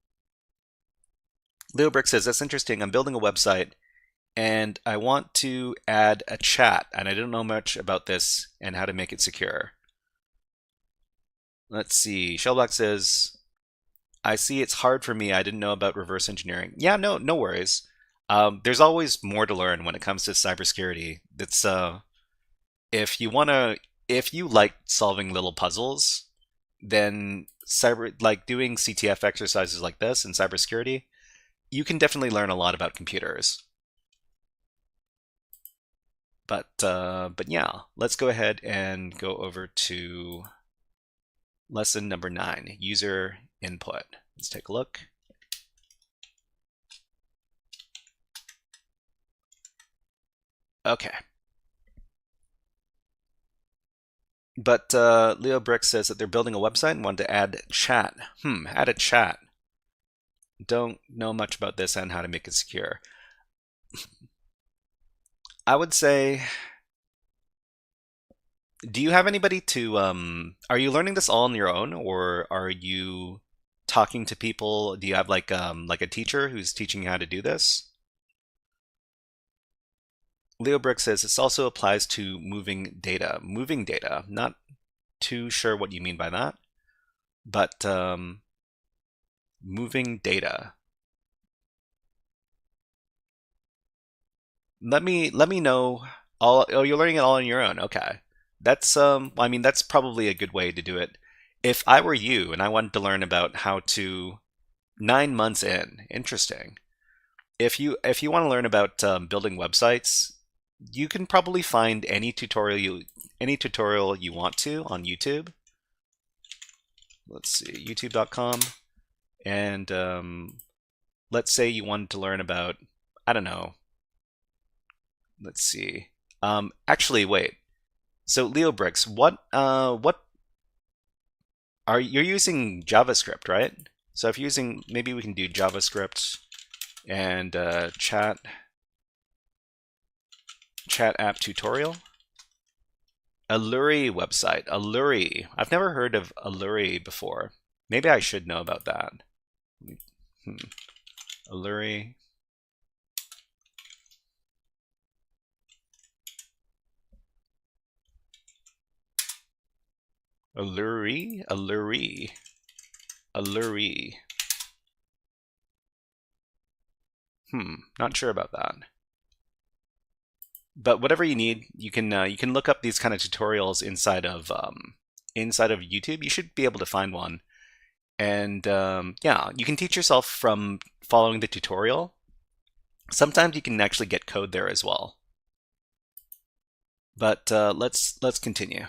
Speaker 3: Leo Brick says, "That's interesting. I'm building a website and I want to add a chat, and I don't know much about this and how to make it secure." Let's see. Shellblock says, "I see it's hard for me. I didn't know about reverse engineering." Yeah, no worries. There's always more to learn when it comes to cybersecurity. That's if you like solving little puzzles, then doing CTF exercises like this in cybersecurity, you can definitely learn a lot about computers. But yeah, let's go ahead and go over to lesson number 9, user input. Let's take a look. Okay. But Leo Brick says that they're building a website and want to add chat. Add a chat. Don't know much about this and how to make it secure. I would say, do you have anybody to, are you learning this all on your own, or are you talking to people? Do you have like a teacher who's teaching you how to do this? Leo Brick says this also applies to moving data. Moving data, not too sure what you mean by that, but Moving data. Let me know all. Oh, you're learning it all on your own. Okay, that's I mean, that's probably a good way to do it. If I were you and I wanted to learn about how to 9 months in, interesting. If you want to learn about building websites, you can probably find any tutorial you want to on YouTube. Let's see, youtube.com, and let's say you wanted to learn about, I don't know. Let's see. Actually, wait. So LeoBricks, what are you're using JavaScript, right? So if you're using, maybe we can do JavaScript and chat app tutorial. Alluri website. Alluri. I've never heard of Alluri before. Maybe I should know about that. Alluri. Alluri. Not sure about that. But whatever you need, you can look up these kind of tutorials inside of YouTube. You should be able to find one, and yeah, you can teach yourself from following the tutorial. Sometimes you can actually get code there as well. But let's continue.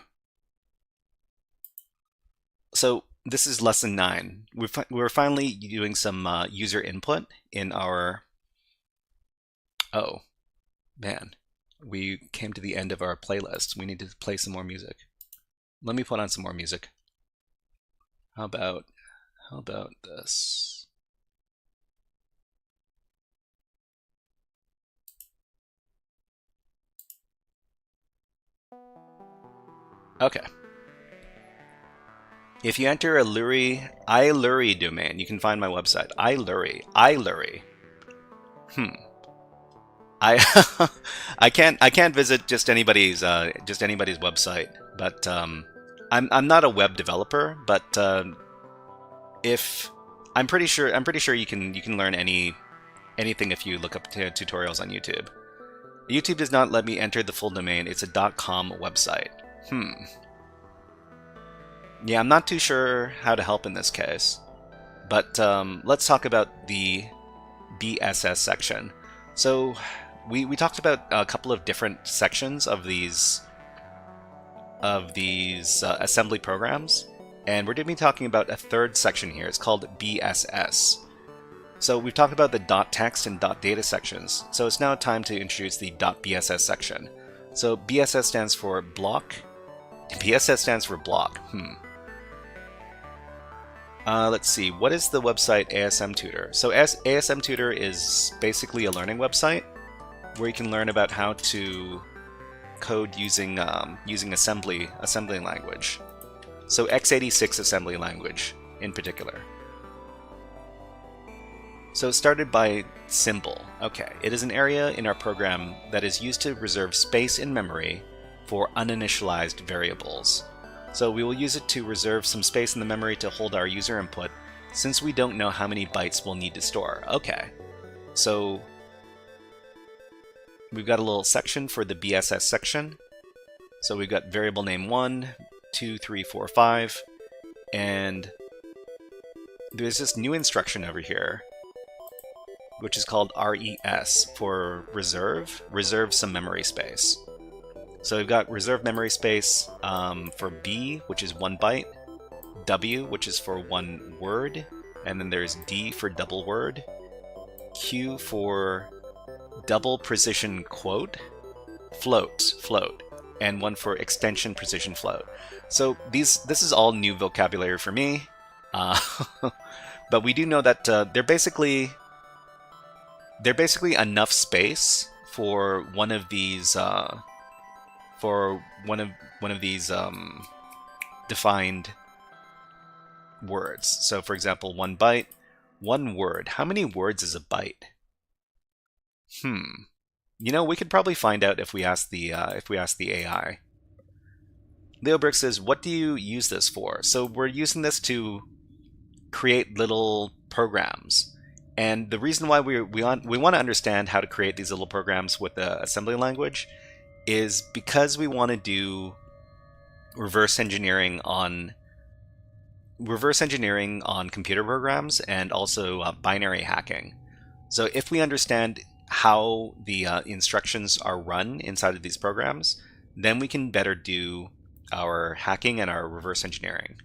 Speaker 3: So this is lesson 9. We're finally doing some user input in our. Oh, man. We came to the end of our playlist. We need to play some more music. Let me put on some more music. How about this? Okay. If you enter Alluri domain, you can find my website. Alluri. I can't visit just anybody's website, but I'm not a web developer, but if I'm pretty sure you can learn anything if you look up tutorials on YouTube. YouTube does not let me enter the full domain. It's a .com website. Yeah, I'm not too sure how to help in this case, but let's talk about the BSS section. So we talked about a couple of different sections of these assembly programs, and we're going to be talking about a third section here. It's called BSS. So we've talked about the .text and .data sections, so it's now time to introduce the .bss section. So BSS stands for block. BSS stands for block. Let's see, what is the website ASM Tutor? So ASM Tutor is basically a learning website where you can learn about how to code using assembly language. So x86 assembly language in particular. So it started by symbol. Okay, it is an area in our program that is used to reserve space in memory for uninitialized variables. So we will use it to reserve some space in the memory to hold our user input, since we don't know how many bytes we'll need to store. Okay, so we've got a little section for the BSS section. So we've got variable name 1, 2, 3, 4, 5, and there's this new instruction over here, which is called RES for reserve some memory space. So we've got reserve memory space for B, which is 1 byte, W, which is for 1 word, and then there's D for double word, Q for double precision quote, float, and 1 for extension precision float. So this is all new vocabulary for me, but we do know that they're basically enough space for one of these defined words. So for example, 1 byte, 1 word. How many words is a byte? You know, we could probably find out if we ask the AI. LeoBrick says, what do you use this for? So we're using this to create little programs. And the reason why we want to understand how to create these little programs with the assembly language is because we want to do reverse engineering on computer programs and also binary hacking. So if we understand how the instructions are run inside of these programs, then we can better do our hacking and our reverse engineering.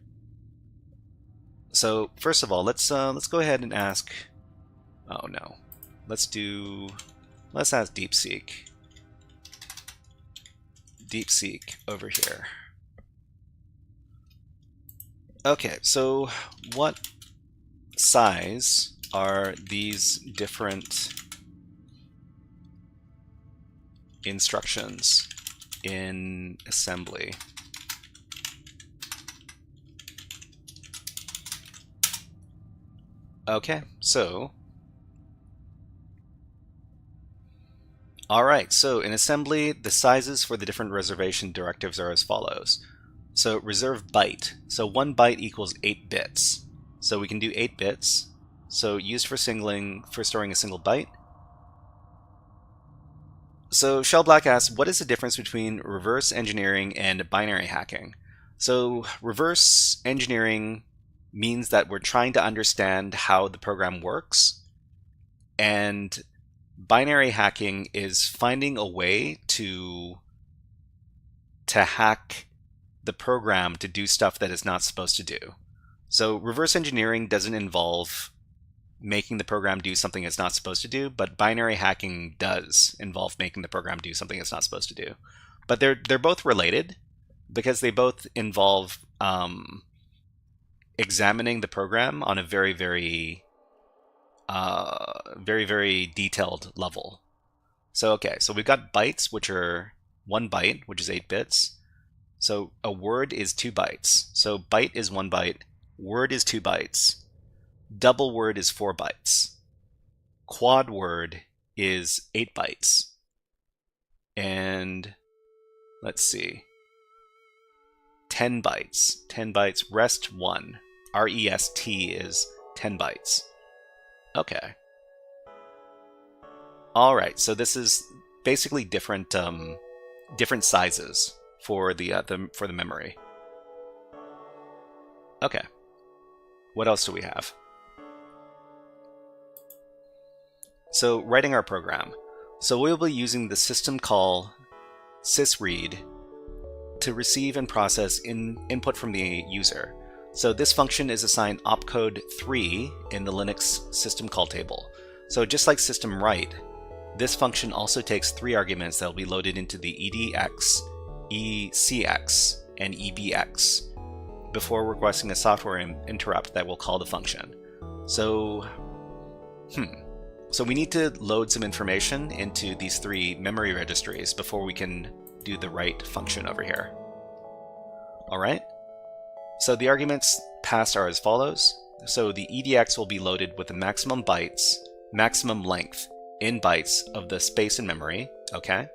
Speaker 3: So first of all, let's go ahead and ask. Oh no, let's ask DeepSeek. DeepSeek over here. Okay, so what size are these different instructions in assembly? Okay, so alright, so in assembly, the sizes for the different reservation directives are as follows. So reserve byte. So 1 byte equals 8 bits. So we can do 8 bits. So used for storing a single byte. So Shellblack asks, what is the difference between reverse engineering and binary hacking? So reverse engineering means that we're trying to understand how the program works, and binary hacking is finding a way to hack the program to do stuff that it's not supposed to do. So reverse engineering doesn't involve making the program do something it's not supposed to do, but binary hacking does involve making the program do something it's not supposed to do. But they're both related because they both involve examining the program on a very, very detailed level. So okay, so we've got bytes, which are 1 byte, which is 8 bits. So a word is 2 bytes. So byte is 1 byte, word is 2 bytes, double word is 4 bytes, quad word is 8 bytes, and let's see, 10 bytes. 10 bytes, rest 1. R-E-S-T is 10 bytes. Okay. Alright, so this is basically different sizes for the memory. Okay. What else do we have? So writing our program. So we'll be using the system call sysread to receive and process input from the user. So this function is assigned opcode 3 in the Linux system call table. So just like system write, this function also takes 3 arguments that will be loaded into the edx, ecx, and ebx before requesting a software interrupt that will call the function. So we need to load some information into these 3 memory registries before we can do the write function over here. Alright, so the arguments passed are as follows. So the edx will be loaded with the maximum bytes, maximum length in bytes of the space in memory, okay?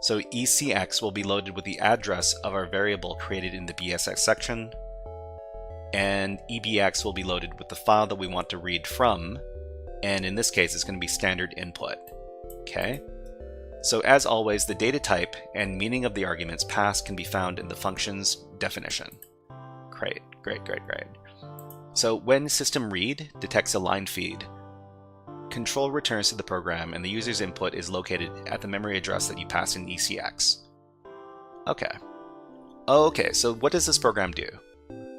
Speaker 3: So ecx will be loaded with the address of our variable created in the BSX section, and ebx will be loaded with the file that we want to read from, and in this case it's going to be standard input, okay? So as always, the data type and meaning of the arguments passed can be found in the function's definition. Great. So when system read detects a line feed, control returns to the program and the user's input is located at the memory address that you pass in ECX. Okay, so what does this program do?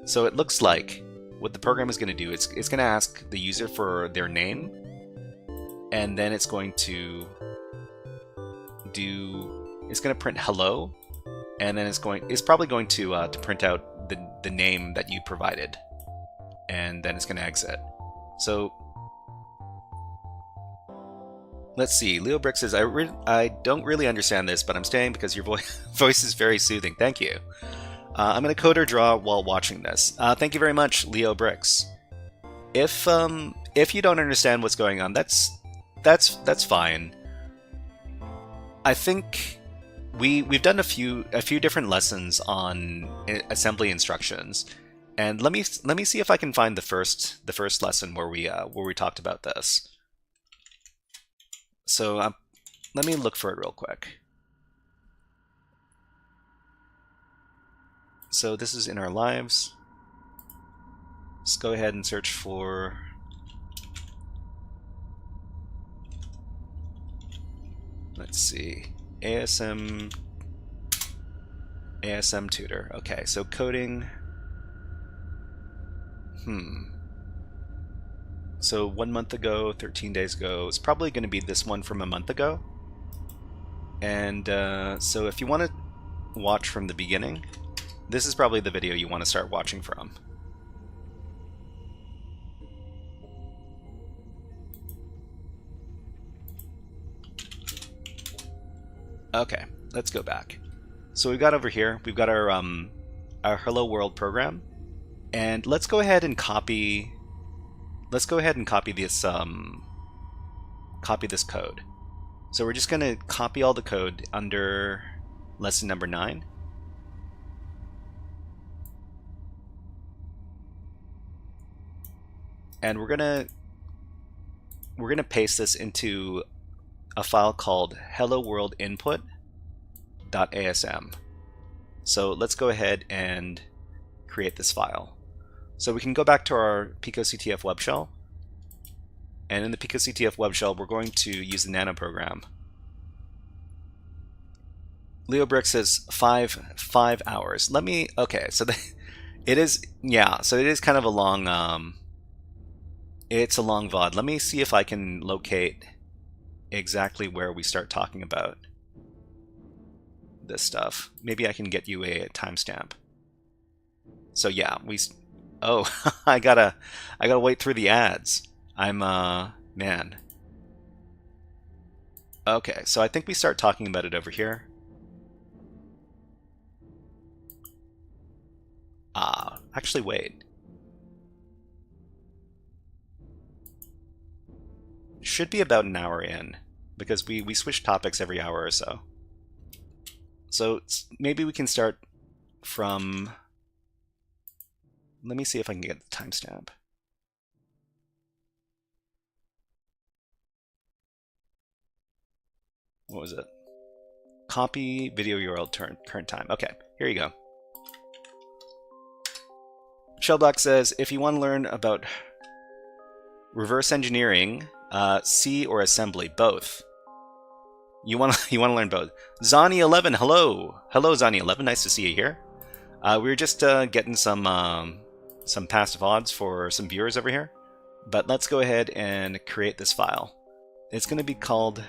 Speaker 3: So it looks like what the program is going to do, it's going to ask the user for their name, and then it's going to print hello, and then it's probably going to print out the name that you provided, and then it's going to exit. So let's see. Leo Brick says, I don't really understand this, but I'm staying because your voice is very soothing. Thank you. I'm going to code or draw while watching this. Thank you very much, Leo Bricks. If you don't understand what's going on, that's fine. I think we've done a few different lessons on assembly instructions, And let me see if I can find the first lesson where we talked about this. So let me look for it real quick. So this is in our lives. Let's go ahead and search for. Let's see, ASM tutor. Okay, so coding. So 1 month ago, 13 days ago, it's probably going to be this one from a month ago. And so if you want to watch from the beginning, this is probably the video you want to start watching from. Okay, let's go back. So we've got over here, we've got our Hello World program, and let's go ahead and copy. Let's go ahead and copy this code. So we're just going to copy all the code under lesson number 9. And we're gonna paste this into a file called hello world input.asm. So let's go ahead and create this file. So we can go back to our picoctf web shell, and in the picoctf web shell we're going to use the nano program. LeoBrick says 5 hours. Okay, so it is kind of a long it's a long VOD. Let me see if I can locate exactly where we start talking about this stuff. Maybe I can get you a timestamp. So yeah, I gotta wait through the ads. I'm man. Okay, so I think we start talking about it over here. Actually wait. Should be about an hour in, because we switch topics every hour or so. So maybe we can start from. Let me see if I can get the timestamp. What was it? Copy video URL current time. Okay, here you go. Shellblock says, if you want to learn about reverse engineering, C or assembly, both. You want to learn both. Zani11, hello, Zani11, nice to see you here. We were just getting some passive odds for some viewers over here, but let's go ahead and create this file. It's going to be called.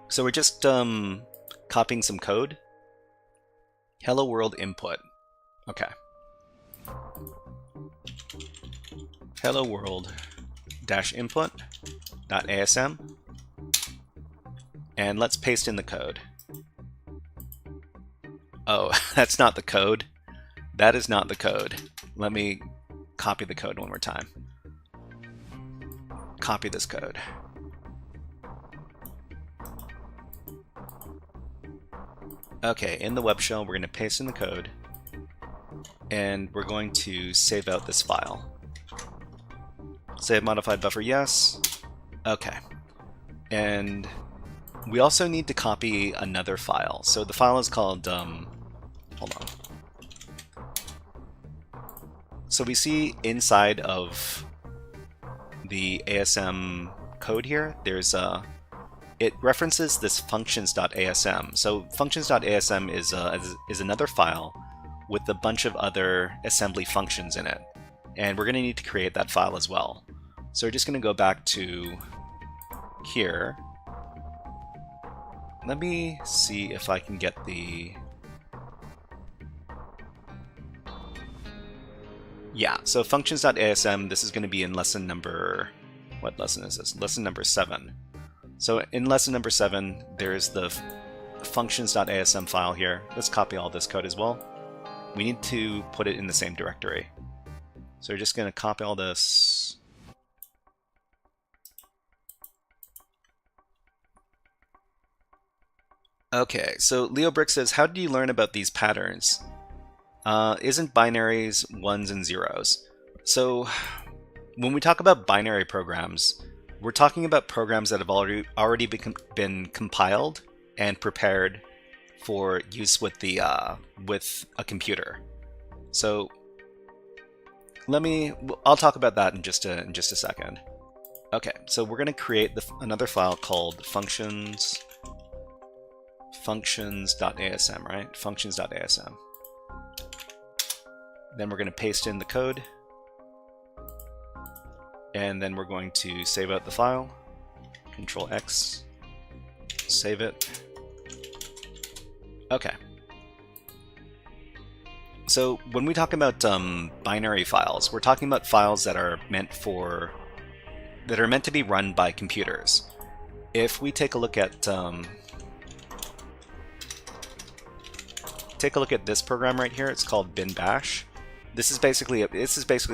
Speaker 3: So we're just copying some code. Hello world input. Okay. Hello world -input.asm, and let's paste in the code. Oh, that's not the code. That is not the code. Let me copy the code one more time. Copy this code. Okay, in the web shell, we're going to paste in the code, and we're going to save out this file. Save modified buffer, yes. Okay. And we also need to copy another file. So the file is called, hold on. So we see inside of the ASM code here, there's it references this functions.asm. So functions.asm is another file with a bunch of other assembly functions in it. And we're going to need to create that file as well. So we're just going to go back to here. Let me see if I can get the. Yeah, so functions.asm, this is going to be in lesson number. What lesson is this? Lesson number 7. So in lesson number 7, there's the functions.asm file here. Let's copy all this code as well. We need to put it in the same directory. So we're just going to copy all this. Okay, so LeoBrick says, how did you learn about these patterns? isn't binaries, ones and zeros. So when we talk about binary programs, we're talking about programs that have already been compiled and prepared for use with a computer. So I'll talk about that in just a second. Okay, so we're going to create another file called functions.asm, right? Functions.asm. Then we're going to paste in the code, and then we're going to save out the file. Control X, save it. Okay. So when we talk about binary files, we're talking about files that are meant to be run by computers. If we take a look at this program right here, it's called bin bash. This is basically a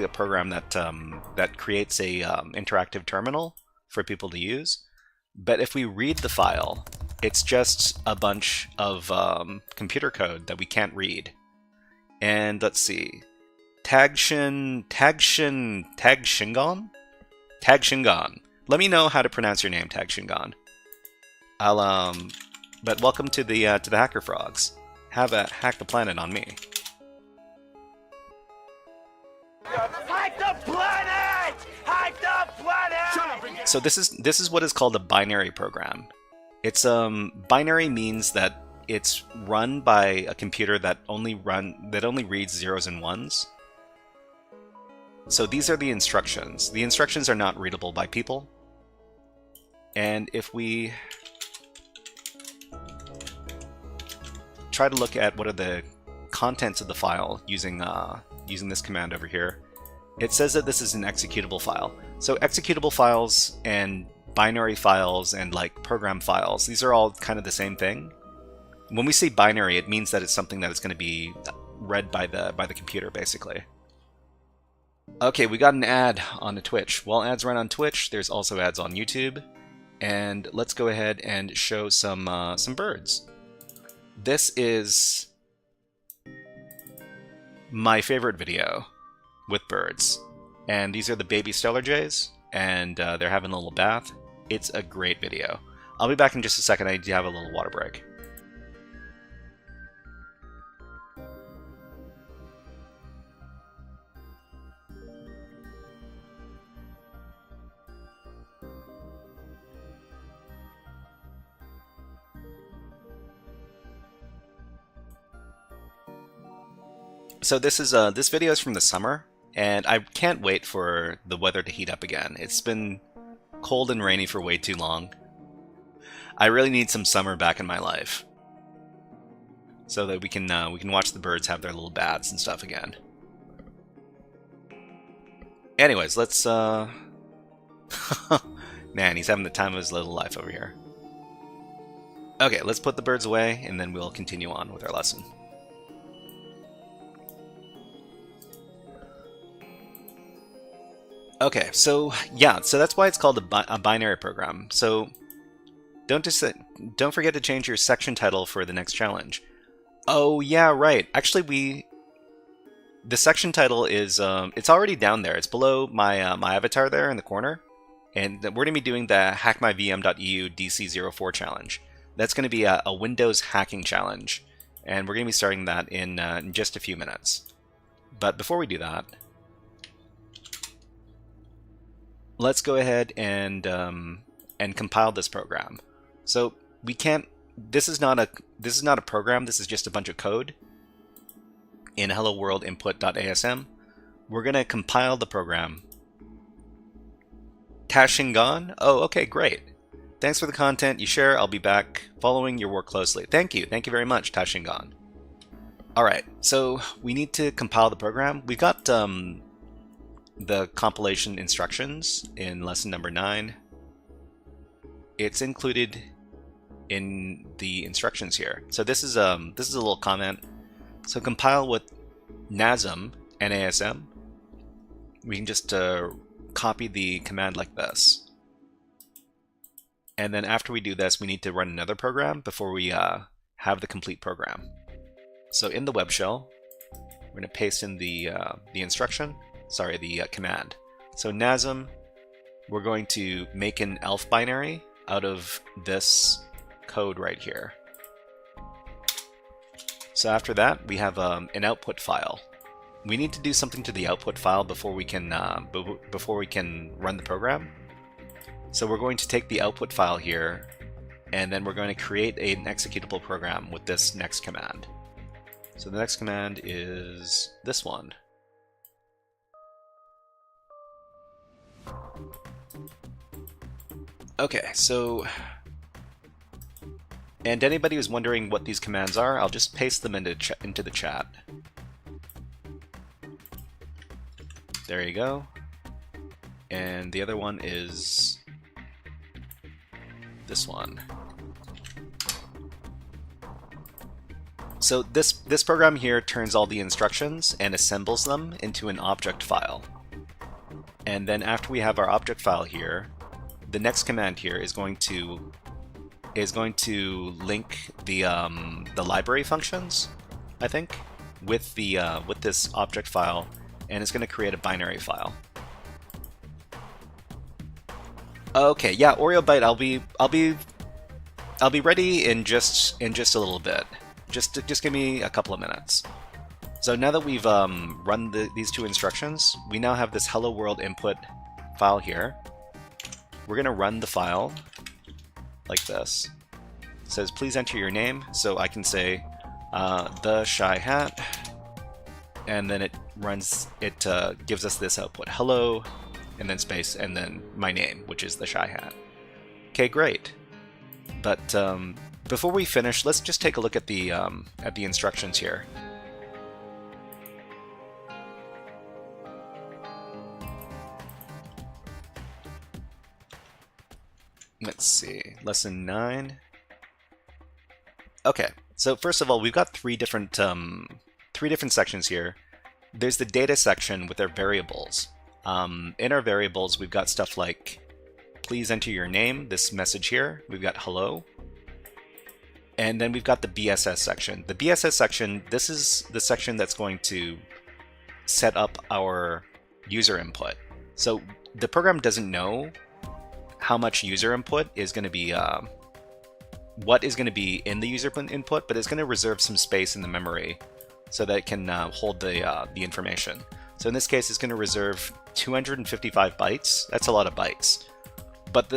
Speaker 3: program that creates a interactive terminal for people to use. But if we read the file, it's just a bunch of computer code that we can't read. And let's see, Tagshingon. Let me know how to pronounce your name, Tagshingon. But welcome to the HackerFrogs. Have a hack the planet on me.
Speaker 4: Hack the planet! Hack the planet!
Speaker 3: So this is what is called a binary program. It's binary means that it's run by a computer that only reads zeros and ones. So these are the instructions. The instructions are not readable by people. And if we try to look at what are the contents of the file using this command over here, it says that this is an executable file. So executable files and binary files and like program files, these are all kind of the same thing. When we say binary, it means that it's something that is going to be read by the computer, basically. Okay, we got an ad on Twitch. While ads run on Twitch, there's also ads on YouTube. And let's go ahead and show some birds. This is my favorite video with birds. And these are the baby stellar jays, and they're having a little bath. It's a great video. I'll be back in just a second. I need to have a little water break. So this video is from the summer, and I can't wait for the weather to heat up again. It's been cold and rainy for way too long. I really need some summer back in my life, so that we can watch the birds have their little baths and stuff again. Anyways, let's man, he's having the time of his little life over here. Okay, let's put the birds away, and then we'll continue on with our lesson. Okay, so yeah, so that's why it's called a binary program. So don't forget to change your section title for the next challenge. Oh yeah, right. Actually, the section title is it's already down there. It's below my my avatar there in the corner, and we're gonna be doing the hackmyvm.eu DC04 challenge. That's gonna be a Windows hacking challenge, and we're gonna be starting that in just a few minutes. But before we do that, let's go ahead and compile this program. So we can't. This is not a program. This is just a bunch of code in hello world input.asm. We're gonna compile the program. Tashingon. Oh, okay, great. Thanks for the content you share. I'll be back following your work closely. Thank you. Thank you very much, Tashingon. All right. So we need to compile the program. We've got the compilation instructions in lesson number 9. It's included in the instructions here. So this is a little comment. So compile with NASM, NASM. We can just copy the command like this. And then after we do this, we need to run another program before we have the complete program. So in the web shell, We're going to paste in the command. So NASM, we're going to make an ELF binary out of this code right here. So after that, we have an output file. We need to do something to the output file before we can run the program. So we're going to take the output file here, and then we're going to create an executable program with this next command. So the next command is this one. Okay, so, and anybody who's wondering what these commands are, I'll just paste them into the chat. There you go. And the other one is this one. So this program here turns all the instructions and assembles them into an object file. And then after we have our object file here, the next command here is going to link the library functions, I think, with this object file, and it's going to create a binary file. Okay, yeah, Oreo Byte, I'll be ready in just a little bit. Just give me a couple of minutes. So now that we've run these two instructions, we now have this hello world input file here. We're going to run the file like this. It says, please enter your name. So I can say the shy hat, and then it gives us this output, hello, and then space, and then my name, which is the shy hat. Okay, great. But before we finish, let's just take a look at the instructions here. Let's see, lesson 9. Okay, so first of all, we've got three different sections here. There's the data section with our variables. In our variables, we've got stuff like, please enter your name, this message here. We've got hello. And then we've got the BSS section. The BSS section, this is the section that's going to set up our user input. So the program doesn't know how much user input is going to be, what is going to be in the user input, but it's going to reserve some space in the memory so that it can hold the information. So in this case, it's going to reserve 255 bytes. That's a lot of bytes. But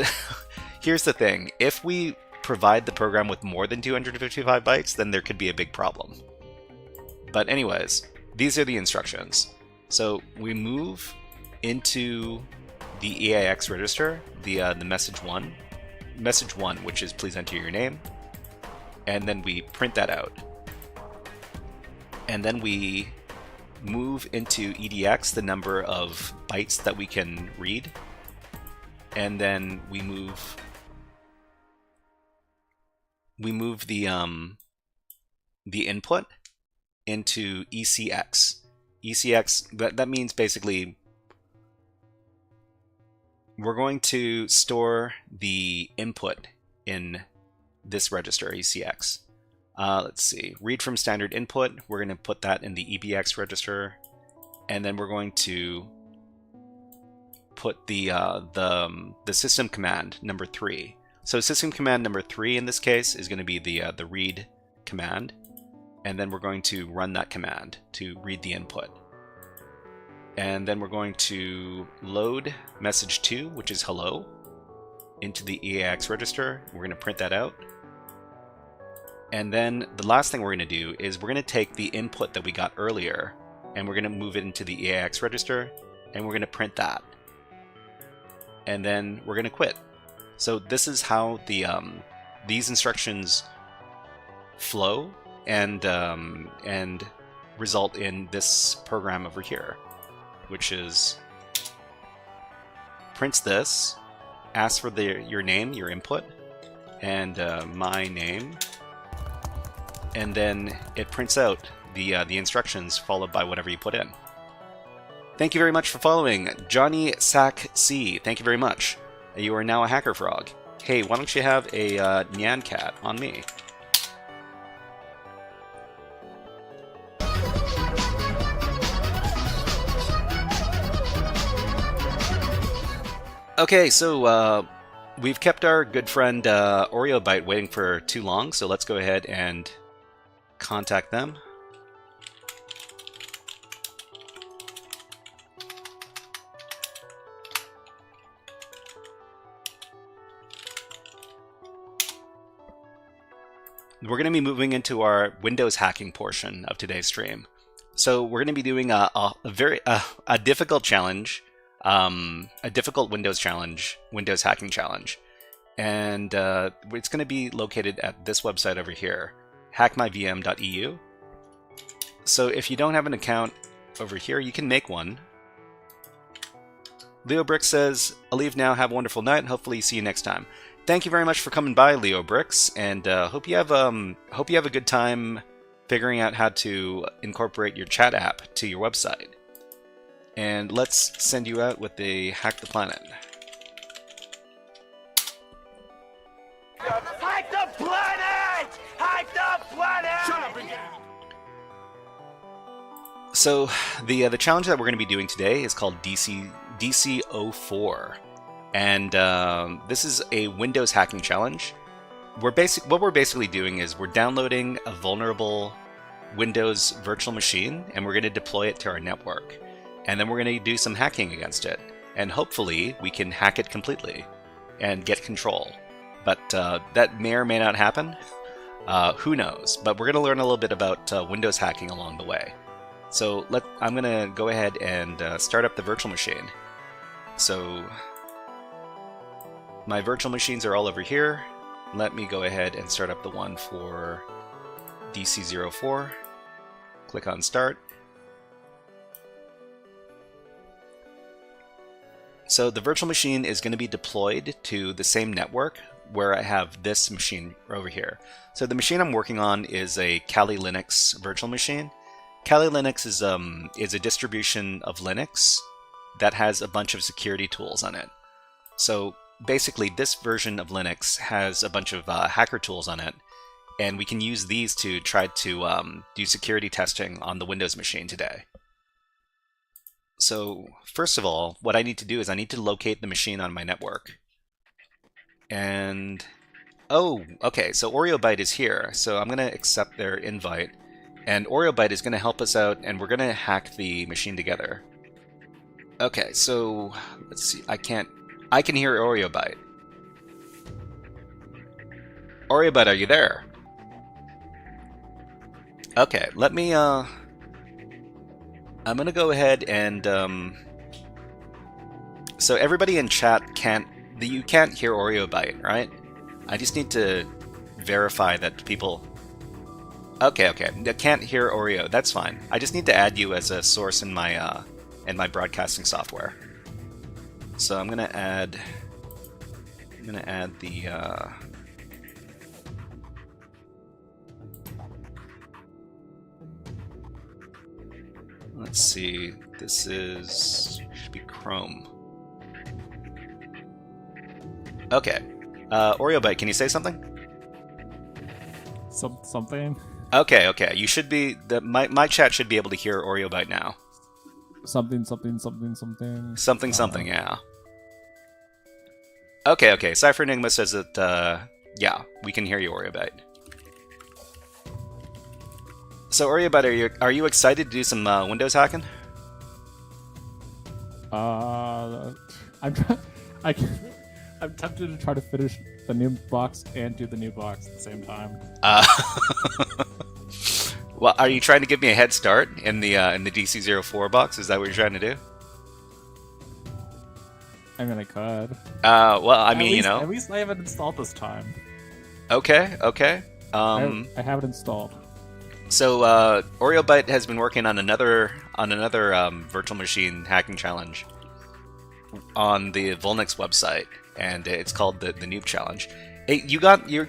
Speaker 3: here's the thing. If we provide the program with more than 255 bytes, then there could be a big problem. But anyways, these are the instructions. So we move into the EAX register, the message one, which is please enter your name, and then we print that out. And then we move into EDX, the number of bytes that we can read, and then we move the input into ECX. ECX, that means basically we're going to store the input in this register, ECX. Let's see, read from standard input, we're going to put that in the EBX register, and then we're going to put the system command number 3. So system command number 3 in this case is going to be the read command, and then we're going to run that command to read the input. And then we're going to load message 2, which is hello, into the EAX register. We're going to print that out. And then the last thing we're going to do is we're going to take the input that we got earlier, and we're going to move it into the EAX register, and we're going to print that. And then we're going to quit. So this is how these instructions flow and result in this program over here, which is prints this, asks for your name, your input, and my name, and then it prints out the instructions followed by whatever you put in. Thank you very much for following. Johnny Sack C, thank you very much. You are now a HackerFrog. Hey, why don't you have a Nyan Cat on me? Okay, so we've kept our good friend OreoByte waiting for too long, so let's go ahead and contact them. We're going to be moving into our Windows hacking portion of today's stream. So we're going to be doing a difficult challenge, a difficult Windows challenge, Windows hacking challenge. And it's going to be located at this website over here, hackmyvm.eu. So if you don't have an account over here, you can make one. Leo Brick says, I'll leave now, have a wonderful night, and hopefully see you next time. Thank you very much for coming by, Leo Bricks, and hope you have a good time figuring out how to incorporate your chat app to your website. And let's send you out with the Hack the Planet.
Speaker 4: Hack the planet! Hack the planet! Shut up and get
Speaker 3: So the challenge that we're going to be doing today is called DC04. And this is a Windows hacking challenge. What we're basically doing is we're downloading a vulnerable Windows virtual machine, and we're going to deploy it to our network. And then we're going to do some hacking against it. And hopefully we can hack it completely and get control. But that may or may not happen. Who knows? But we're going to learn a little bit about Windows hacking along the way. So I'm going to go ahead and start up the virtual machine. So my virtual machines are all over here. Let me go ahead and start up the one for DC04. Click on Start. So the virtual machine is going to be deployed to the same network where I have this machine over here. So the machine I'm working on is a Kali Linux virtual machine. Kali Linux is a distribution of Linux that has a bunch of security tools on it. So basically, this version of Linux has a bunch of hacker tools on it, and we can use these to try to do security testing on the Windows machine today. So first of all, what I need to do is I need to locate the machine on my network. And, oh, okay, so OreoByte is here, so I'm going to accept their invite. And OreoByte is going to help us out, and we're going to hack the machine together. Okay, so let's see, I can hear OreoByte. OreoByte, are you there? Okay, let me, I'm gonna go ahead and, so everybody in chat you can't hear OreoByte, right? I just need to verify that people... Okay, I can't hear Oreo, that's fine. I just need to add you as a source in my broadcasting software. So I'm gonna add the let's see, this should be Chrome. Okay. OreoByte, can you say something?
Speaker 5: Something?
Speaker 3: Okay. You should be my chat should be able to hear OreoByte now.
Speaker 5: Something.
Speaker 3: Something, yeah. Okay. Cypher Enigma says that, yeah, we can hear you, OreoByte. So, OreoByte, are you excited to do some Windows hacking?
Speaker 5: I'm tempted to try to finish the new box and do the new box at the same time.
Speaker 3: Well, are you trying to give me a head start in the DC04 box? Is that what you're trying to do?
Speaker 5: I mean, I could.
Speaker 3: Well, I mean, you know.
Speaker 5: At least I have it installed this time.
Speaker 3: Okay.
Speaker 5: I have it installed.
Speaker 3: So, OreoByte has been working on another virtual machine hacking challenge on the Volnix website, and it's called the Noob Challenge. Hey, you got your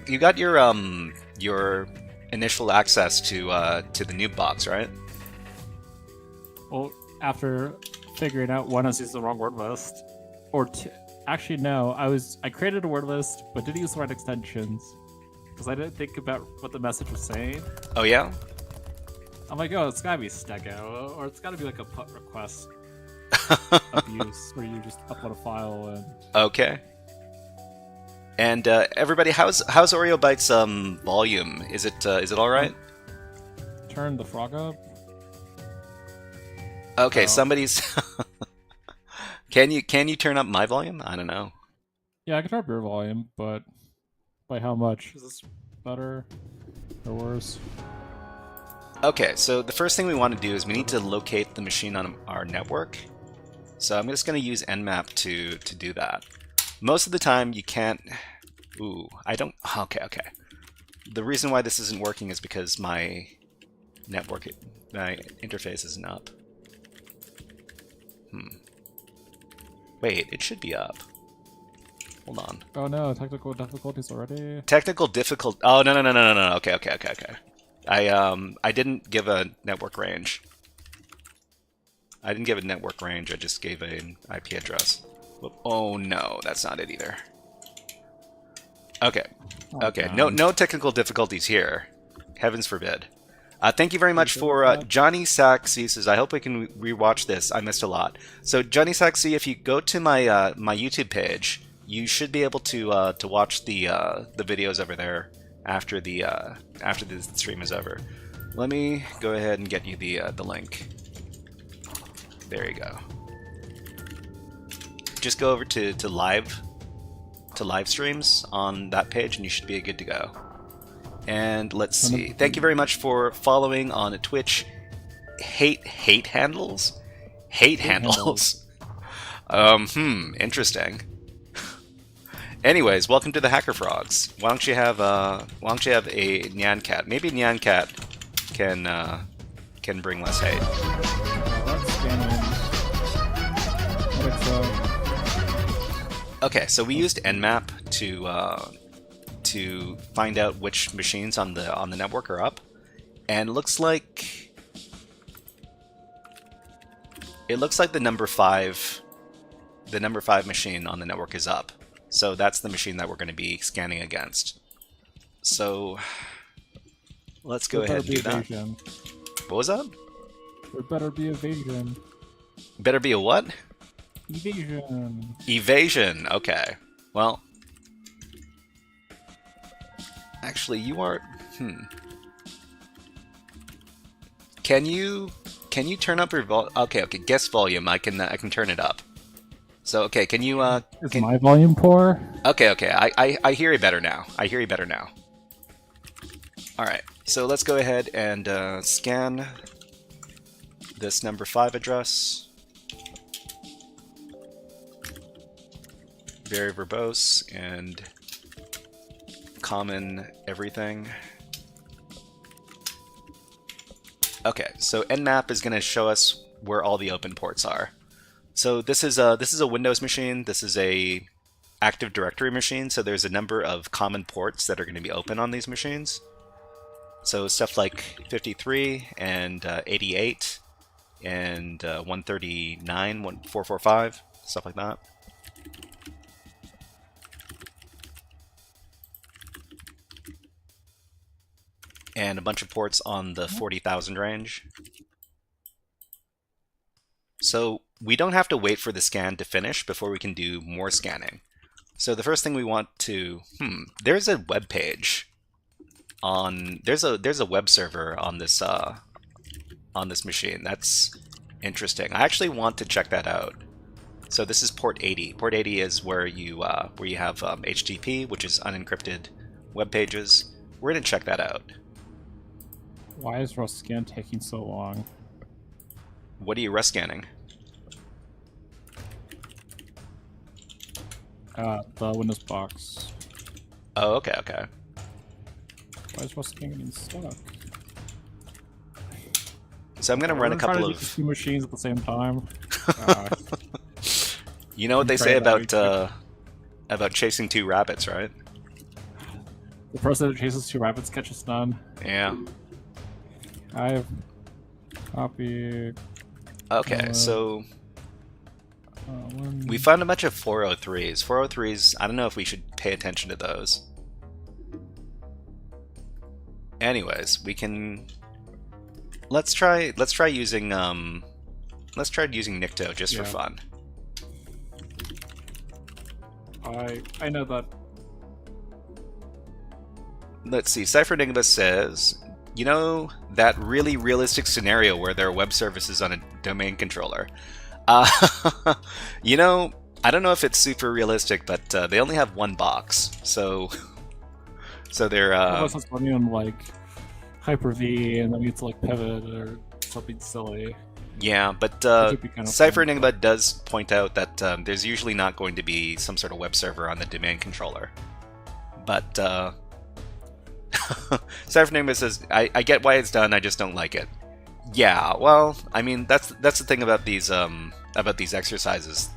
Speaker 3: initial access to the Noob box, right?
Speaker 5: Well, after figuring out one, I used the wrong word list, or actually no, I created a word list but didn't use the right extensions because I didn't think about what the message was saying.
Speaker 3: Oh yeah.
Speaker 5: I'm like, oh, it's gotta be stego, or it's gotta be like a put request. abuse, where you just upload a file and
Speaker 3: Okay. And everybody, how's Oreo Bytes volume? Is it all right?
Speaker 5: turn the frog up.
Speaker 3: Okay,
Speaker 5: Oh.
Speaker 3: somebody's. Can you turn up my volume? I don't know.
Speaker 5: Yeah, I can turn up your volume, but by how much? Is this better or worse?
Speaker 3: Okay, so the first thing we want to do is we need to locate the machine on our network. So I'm just going to use nmap to do that. Most of the time you can't... Ooh, I don't... Okay. The reason why this isn't working is because my interface isn't up. Wait, it should be up. Hold on.
Speaker 5: Oh no, technical difficulties already.
Speaker 3: Technical difficult... Oh, no. Okay. I didn't give a network range. I just gave an IP address. Oh no, that's not it either. Okay. Okay, no technical difficulties here. Heavens forbid. Thank you very much for Johnny Saxy says, I hope I can rewatch this. I missed a lot. So Johnny Saxy, if you go to my my YouTube page, you should be able to watch the videos over there after the stream is over. Let me go ahead and get you the link. There you go. Just go over to live streams on that page, and you should be good to go. And let's see. Thank you very much for following on Twitch. Hate handles. Interesting. Anyways, welcome to the HackerFrogs. Why don't you have a Nyan Cat? Maybe Nyan Cat can bring less hate.
Speaker 5: Let's scan in.
Speaker 3: Okay, so we used nmap to find out which machines on the network are up, and it looks like the number 5 machine on the network is up. So that's the machine that we're going to be scanning against. So let's go ahead and do that. What was that?
Speaker 5: There better be evasion.
Speaker 3: Better be a what?
Speaker 5: Evasion.
Speaker 3: Evasion. Okay. Well, actually, you are. Can you turn up your volume? Okay. Guest volume. I can turn it up. So okay, can you?
Speaker 5: Is my volume poor?
Speaker 3: Okay. I hear you better now. All right. So let's go ahead and scan this number 5 address. Very verbose and common everything. Okay, so nmap is going to show us where all the open ports are. So this is a Windows machine. This is a Active Directory machine. So there's a number of common ports that are going to be open on these machines. So stuff like 53 and 88 and 139, 445, stuff like that. And a bunch of ports on the 40,000 range. So we don't have to wait for the scan to finish before we can do more scanning. So the first thing we want to, there's a web page on, there's a web server on this machine. That's interesting. I actually want to check that out. So this is port 80. Port 80 is where you have HTTP, which is unencrypted web pages. We're gonna check that out.
Speaker 5: Why is Rust scan taking so long?
Speaker 3: What are you Rust scanning?
Speaker 5: The Windows box.
Speaker 3: Oh, okay.
Speaker 5: Why is Rust scan getting stuck?
Speaker 3: So I'm gonna run a couple of
Speaker 5: 2 machines at the same time.
Speaker 3: You know what they say about chasing 2 rabbits, right?
Speaker 5: The person that chases 2 rabbits catches none.
Speaker 3: Yeah.
Speaker 5: I have copy.
Speaker 3: Okay, so we found a bunch of 403s. 403s, I don't know if we should pay attention to those. Anyways, we can let's try using let's try using Nikto just for
Speaker 5: Yeah.
Speaker 3: fun.
Speaker 5: I know that.
Speaker 3: Let's see. Cypher Enigma says, you know that really realistic scenario where there are web services on a domain controller. You know, I don't know if it's super realistic, but they only have one box, so they're
Speaker 5: Unless it's running on like Hyper-V and then you have to like pivot or something silly.
Speaker 3: yeah. But
Speaker 5: would be kind of
Speaker 3: Cypher
Speaker 5: fun.
Speaker 3: Enigma does point out that there's usually not going to be some sort of web server on the domain controller. But Cypher Enigma says, I get why it's done, I just don't like it. Yeah, well, I mean that's the thing about these exercises.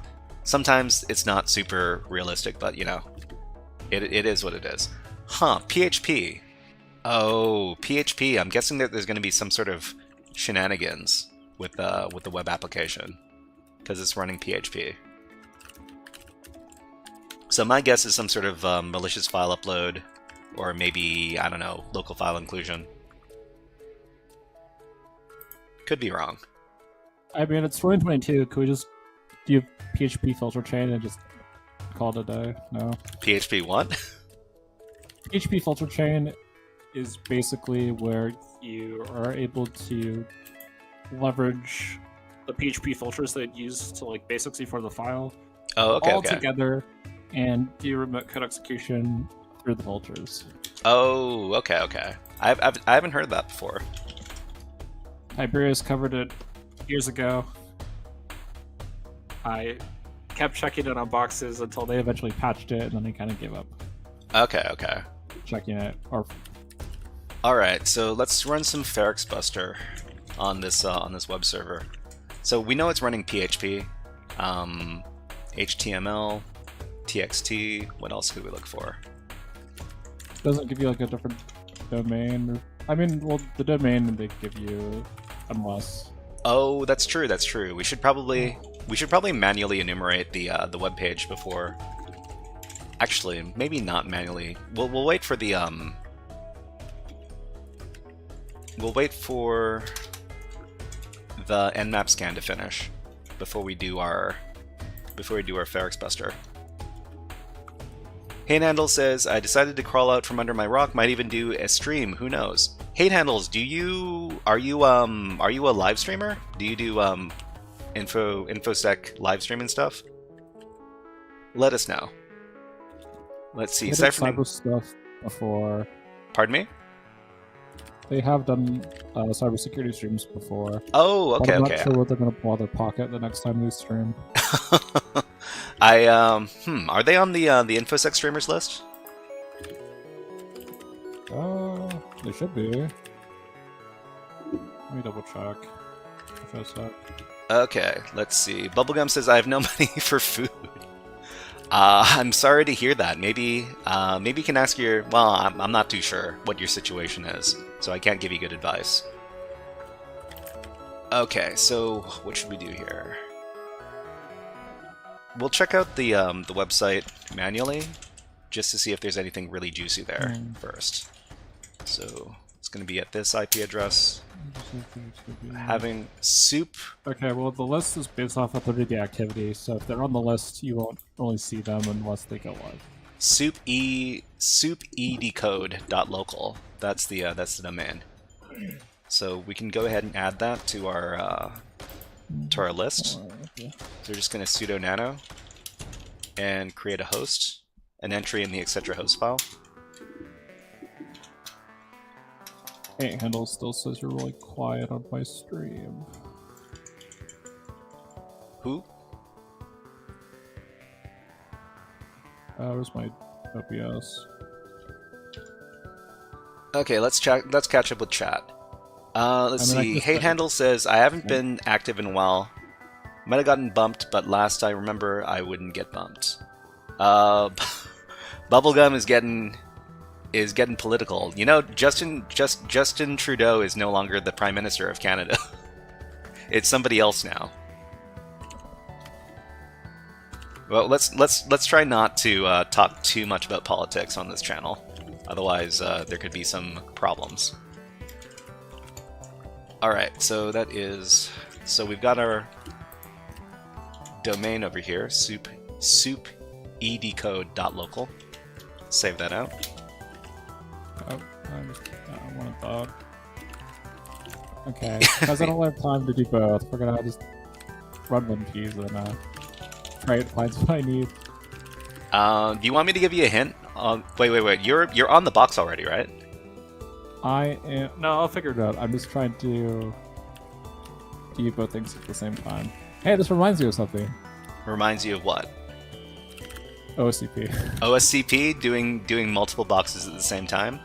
Speaker 3: Sometimes it's not super realistic, but you know, it is what it is. Huh? PHP. Oh, PHP. I'm guessing that there's going to be some sort of shenanigans with the web application because it's running PHP. So my guess is some sort of malicious file upload, or maybe, I don't know, local file inclusion. Could be wrong.
Speaker 5: I mean, it's 2022. Could we just do PHP filter chain and just call it a day? No.
Speaker 3: PHP what?
Speaker 5: PHP filter chain is basically where you are able to leverage the PHP filters that it used to like basically for the file
Speaker 3: Oh, okay,
Speaker 5: all
Speaker 3: okay.
Speaker 5: together and do remote code execution through the filters.
Speaker 3: Oh, okay, okay. I haven't heard that before.
Speaker 5: Iberia's covered it years ago. I kept checking it on boxes until they eventually patched it, and then I kind of gave up
Speaker 3: Okay, okay.
Speaker 5: checking it. Or
Speaker 3: All right, so let's run some Ferrix Buster on this web server. So we know it's running PHP, HTML, TXT. What else could we look for?
Speaker 5: doesn't give you like a different domain. Or, I mean, well, the domain they give you, unless.
Speaker 3: Oh, that's true. That's true. We should probably manually enumerate the web page before. Actually, maybe not manually. We'll wait for the We'll wait for the nmap scan to finish before we do our Ferrix Buster. Hate Handle says, I decided to crawl out from under my rock, might even do a stream, who knows. Hate Handles, are you a live streamer? Do you do infosec live streaming stuff? Let us know. Let's see.
Speaker 5: They did
Speaker 3: Cypher
Speaker 5: cyber stuff before.
Speaker 3: Pardon me?
Speaker 5: They have done cybersecurity streams before.
Speaker 3: Oh, okay,
Speaker 5: but I'm
Speaker 3: okay.
Speaker 5: not sure what they're going to pull out of their pocket the next time we stream.
Speaker 3: Are they on the infosec streamers list?
Speaker 5: They should be. Let me double check. InfoSec.
Speaker 3: Okay, let's see. Bubblegum says, I have no money for food. I'm sorry to hear that. Maybe you can ask your... Well, I'm not too sure what your situation is, so I can't give you good advice. Okay, so what should we do here? We'll check out the website manually, just to see if there's anything really juicy there first. So it's going to be at this IP address. Having soup.
Speaker 5: Okay, well, the list is based off of 30-day activity, so if they're on the list, you won't really see them unless they go live.
Speaker 3: soupedcode.local. That's the domain. So we can go ahead and add that to our list. So we're just going to sudo nano and create a host, an entry in the etc host file.
Speaker 5: Hate Handle still says you're really quiet on my stream.
Speaker 3: Who?
Speaker 5: Where's my OBS?
Speaker 3: Okay, let's catch up with chat. Let's see. Hate Handle says, I haven't been active in a while. Might have gotten bumped, but last I remember, I wouldn't get bumped. Bubblegum is getting political. You know, Justin Trudeau is no longer the Prime Minister of Canada. It's somebody else now. Well, let's try not to talk too much about politics on this channel. Otherwise, there could be some problems. Alright, so that is so we've got our domain over here, soupedcode.local. Save that out.
Speaker 5: Oh, I want a thought. Okay, because I don't have time to do both, we're gonna just run one piece and try to find what I need.
Speaker 3: Do you want me to give you a hint? Wait. You're on the box already, right?
Speaker 5: I am. No, I'll figure it out. I'm just trying to do both things at the same time. Hey, this reminds me of something.
Speaker 3: Reminds you of what?
Speaker 5: OSCP.
Speaker 3: OSCP doing multiple boxes at the same time?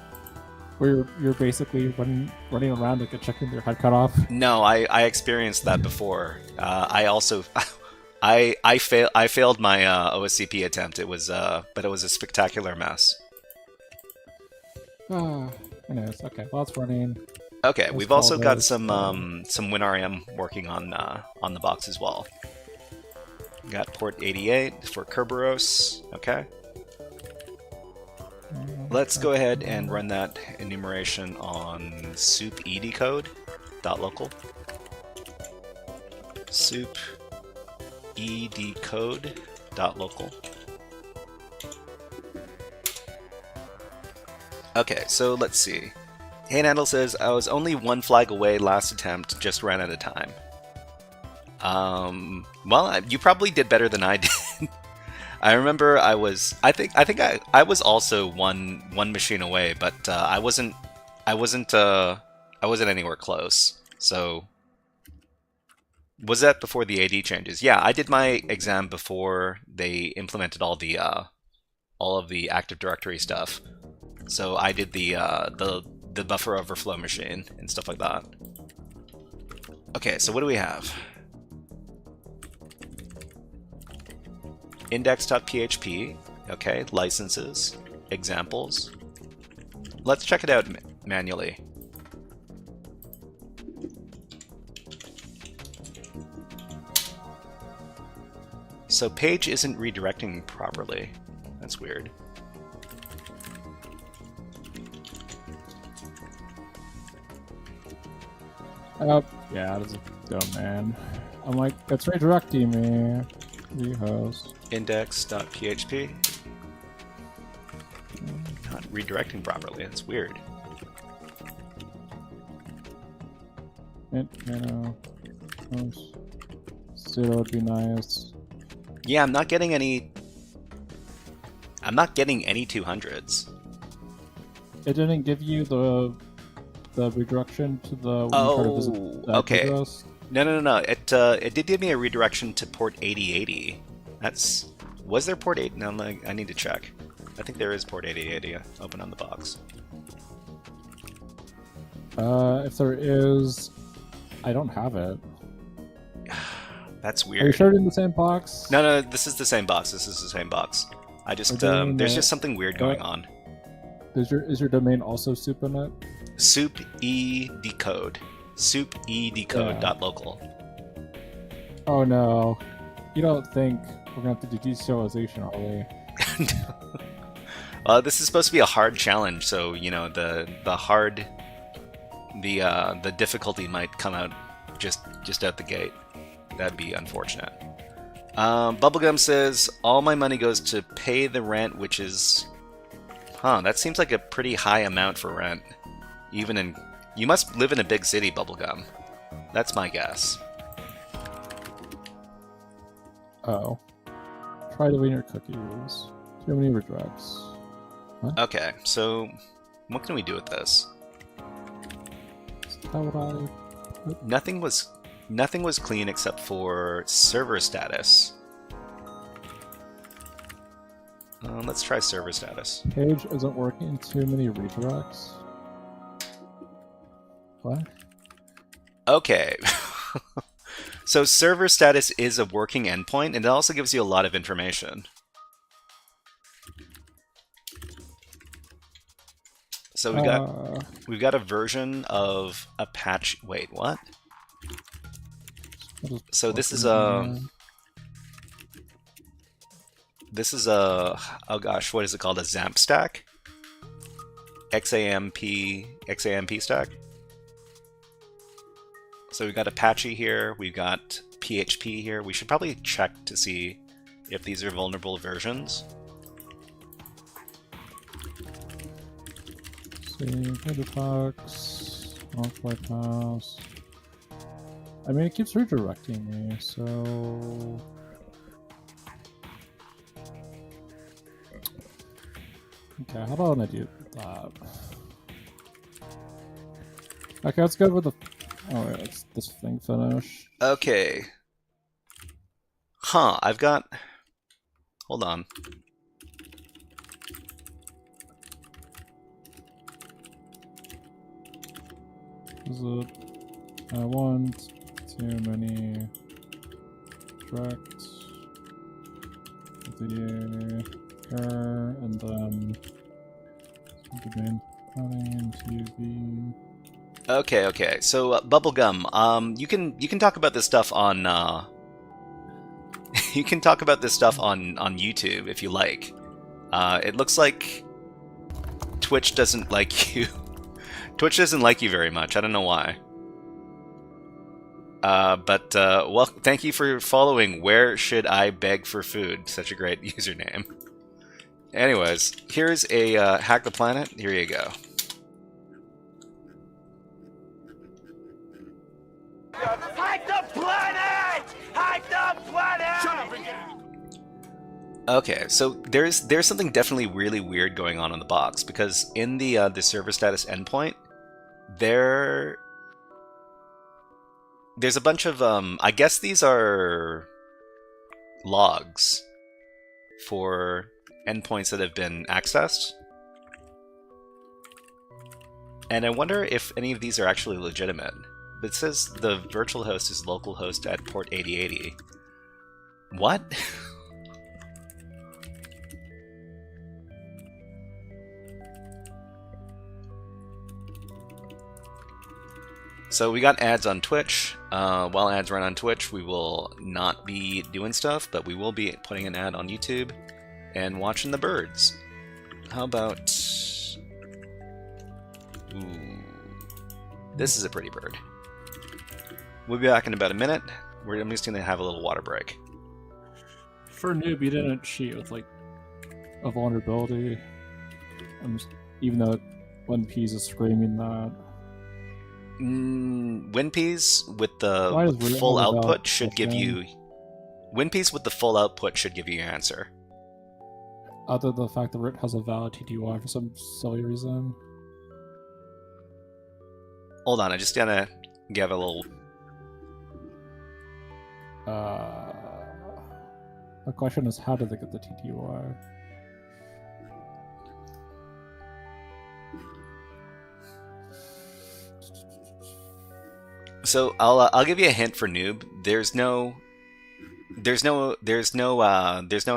Speaker 5: Where you're basically running around like a chicken with your head cut off.
Speaker 3: No, I experienced that before. I also I failed my OSCP attempt. It was but it was a spectacular mess.
Speaker 5: Anyways, okay. While it's running.
Speaker 3: Okay,
Speaker 5: let's
Speaker 3: we've also
Speaker 5: call
Speaker 3: got
Speaker 5: this,
Speaker 3: some WinRM working on the box as well. Got port 88 for Kerberos. Okay. Let's go ahead and run that enumeration on soupedcode.local. Soupedcode.local. Okay, so let's see. Hey Nandle says, I was only one flag away last attempt, just ran out of time. Well, you probably did better than I did. I remember I was also one machine away, but I wasn't anywhere close. So was that before the AD changes? Yeah, I did my exam before they implemented all of the Active Directory stuff. So I did the buffer overflow machine and stuff like that. Okay, so what do we have? Index.php, okay, licenses, examples. Let's check it out manually. So page isn't redirecting properly. That's weird.
Speaker 5: Yeah, that's a dumb man. I'm like, it's redirecting me. Rehost.
Speaker 3: Index.php. Not redirecting properly. That's weird.
Speaker 5: Zero would be nice.
Speaker 3: Yeah, I'm not getting any 200s.
Speaker 5: It didn't give you the redirection to the when you try to visit that
Speaker 3: okay.
Speaker 5: address?
Speaker 3: No. It did give me a redirection to port 8080. Was there port 8? No, I need to check. I think there is port 8080 open on the box.
Speaker 5: If there is, I don't have it.
Speaker 3: That's
Speaker 5: Are you
Speaker 3: weird.
Speaker 5: sure it's in the same box?
Speaker 3: No, this is the same box. I just there's just something weird going on.
Speaker 5: Is your domain also SoupNet?
Speaker 3: Soupedcode. Soupedcode.local.
Speaker 5: Oh no. You don't think we're gonna have to do deserialization, are we?
Speaker 3: This is supposed to be a hard challenge, so you know the difficulty might come out just out the gate. That'd be unfortunate. Bubblegum says all my money goes to pay the rent, which is, that seems like a pretty high amount for rent. You must live in a big city, Bubblegum. That's my guess.
Speaker 5: Oh. Try the wiener cookie rules. Too many redirects. Huh?
Speaker 3: Okay, so what can we do with this?
Speaker 5: How would I...
Speaker 3: Nothing was clean except for server status. Let's try server status.
Speaker 5: Page isn't working. Too many redirects. What?
Speaker 3: Okay. So server status is a working endpoint, and it also gives you a lot of information. So we've got a version of Apache. Wait, what? So this is a oh gosh, what is it called? A XAMPP stack? XAMPP stack. So we've got Apache here, we've got PHP here. We should probably check to see if these are vulnerable versions.
Speaker 5: See, Firefox, offline pass. I mean, it keeps redirecting me, so... Okay, how about I do that? Okay, let's go with the... Oh wait, let's this thing finish.
Speaker 3: Okay. Huh, I've got... Hold on.
Speaker 5: Is it... I want too many tracks the error and then domain planning TV.
Speaker 3: Okay. So Bubblegum, you can talk about this stuff on you can talk about this stuff on YouTube if you like. It looks like Twitch doesn't like you. Twitch doesn't like you very much. I don't know why. But well, thank you for following Where Should I Beg for Food? Such a great username. Anyways, here's a Hack the Planet. Here you go.
Speaker 4: Hack the planet! Hack the planet! Shut up and get it!
Speaker 3: Okay, so there's something definitely really weird going on in the box, because in the server status endpoint, there's a bunch of I guess these are logs for endpoints that have been accessed. And I wonder if any of these are actually legitimate. It says the virtual host is localhost at port 8080. What? So we got ads on Twitch. While ads run on Twitch, we will not be doing stuff, but we will be putting an ad on YouTube and watching the birds. How about... Ooh. This is a pretty bird. We'll be back in about a minute. I'm just going to have a little water break.
Speaker 5: For noob, you didn't cheat with like a vulnerability. Even though WinPeas is screaming that.
Speaker 3: WinPeas with the full output should give you... WinPeas with the full output should give you your answer.
Speaker 5: Other than the fact that it has a valid TTY for some silly reason.
Speaker 3: Hold on, I just gotta give a little...
Speaker 5: The question is, how did they get the TTY?
Speaker 3: So I'll give you a hint for noob. There's no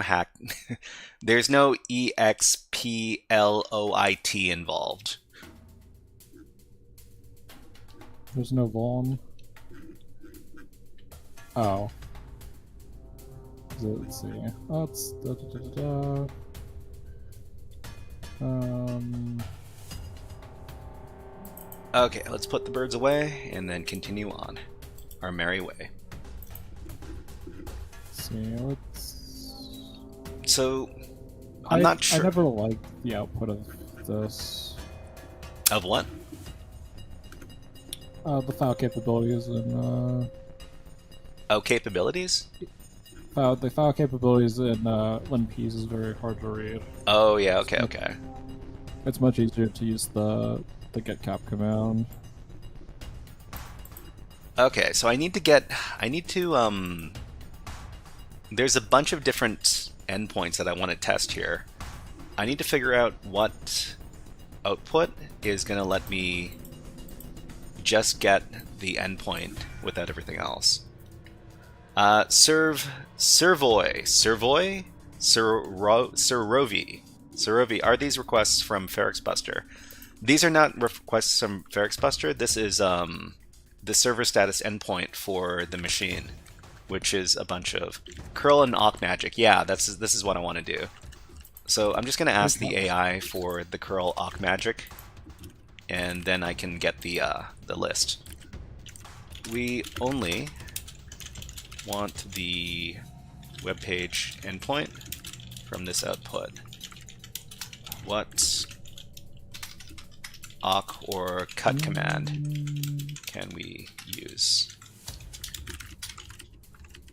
Speaker 3: hack. There's no exploit involved.
Speaker 5: There's no vuln. Oh. Let's see. Let's
Speaker 3: Okay, let's put the birds away and then continue on our merry way.
Speaker 5: See, let's...
Speaker 3: So, I'm not sure.
Speaker 5: I never liked the output of this.
Speaker 3: Of what?
Speaker 5: The file capabilities and
Speaker 3: Oh, capabilities?
Speaker 5: the file capabilities in WinPeas is very hard to read.
Speaker 3: Oh yeah, okay.
Speaker 5: It's much easier to use the getcap command.
Speaker 3: Okay, so I need to there's a bunch of different endpoints that I want to test here. I need to figure out what output is going to let me just get the endpoint without everything else. Servoy, are these requests from FerrixBuster? These are not requests from FerrixBuster. This is the server status endpoint for the machine, which is a bunch of curl and awk magic. Yeah, this is what I want to do. So I'm just going to ask the AI for the curl awk magic, and then I can get the list. we only want the web page endpoint from this output. What awk or cut command can we use?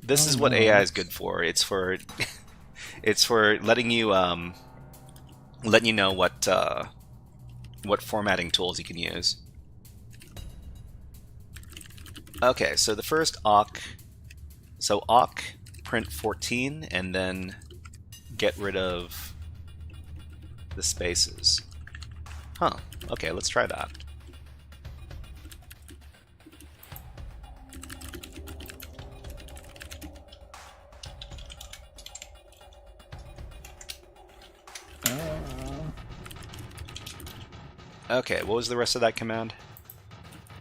Speaker 3: This is what AI is good for. It's for it's for letting you know what formatting tools you can use. Okay, so the first awk, so awk print 14 and then get rid of the spaces. Huh, okay, let's try that. Okay, what was the rest of that command?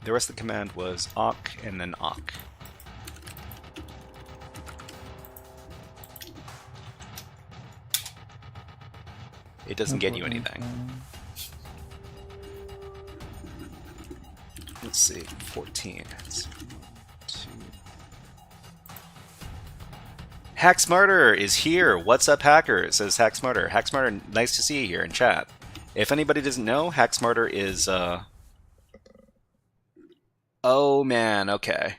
Speaker 3: The rest of the command was awk and then awk. It doesn't get you anything. Let's see, 14. That's 2. Hack Smarter is here. What's up, hackers? Says Hack Smarter. Hack Smarter, nice to see you here in chat. If anybody doesn't know, Hack Smarter is oh man, okay.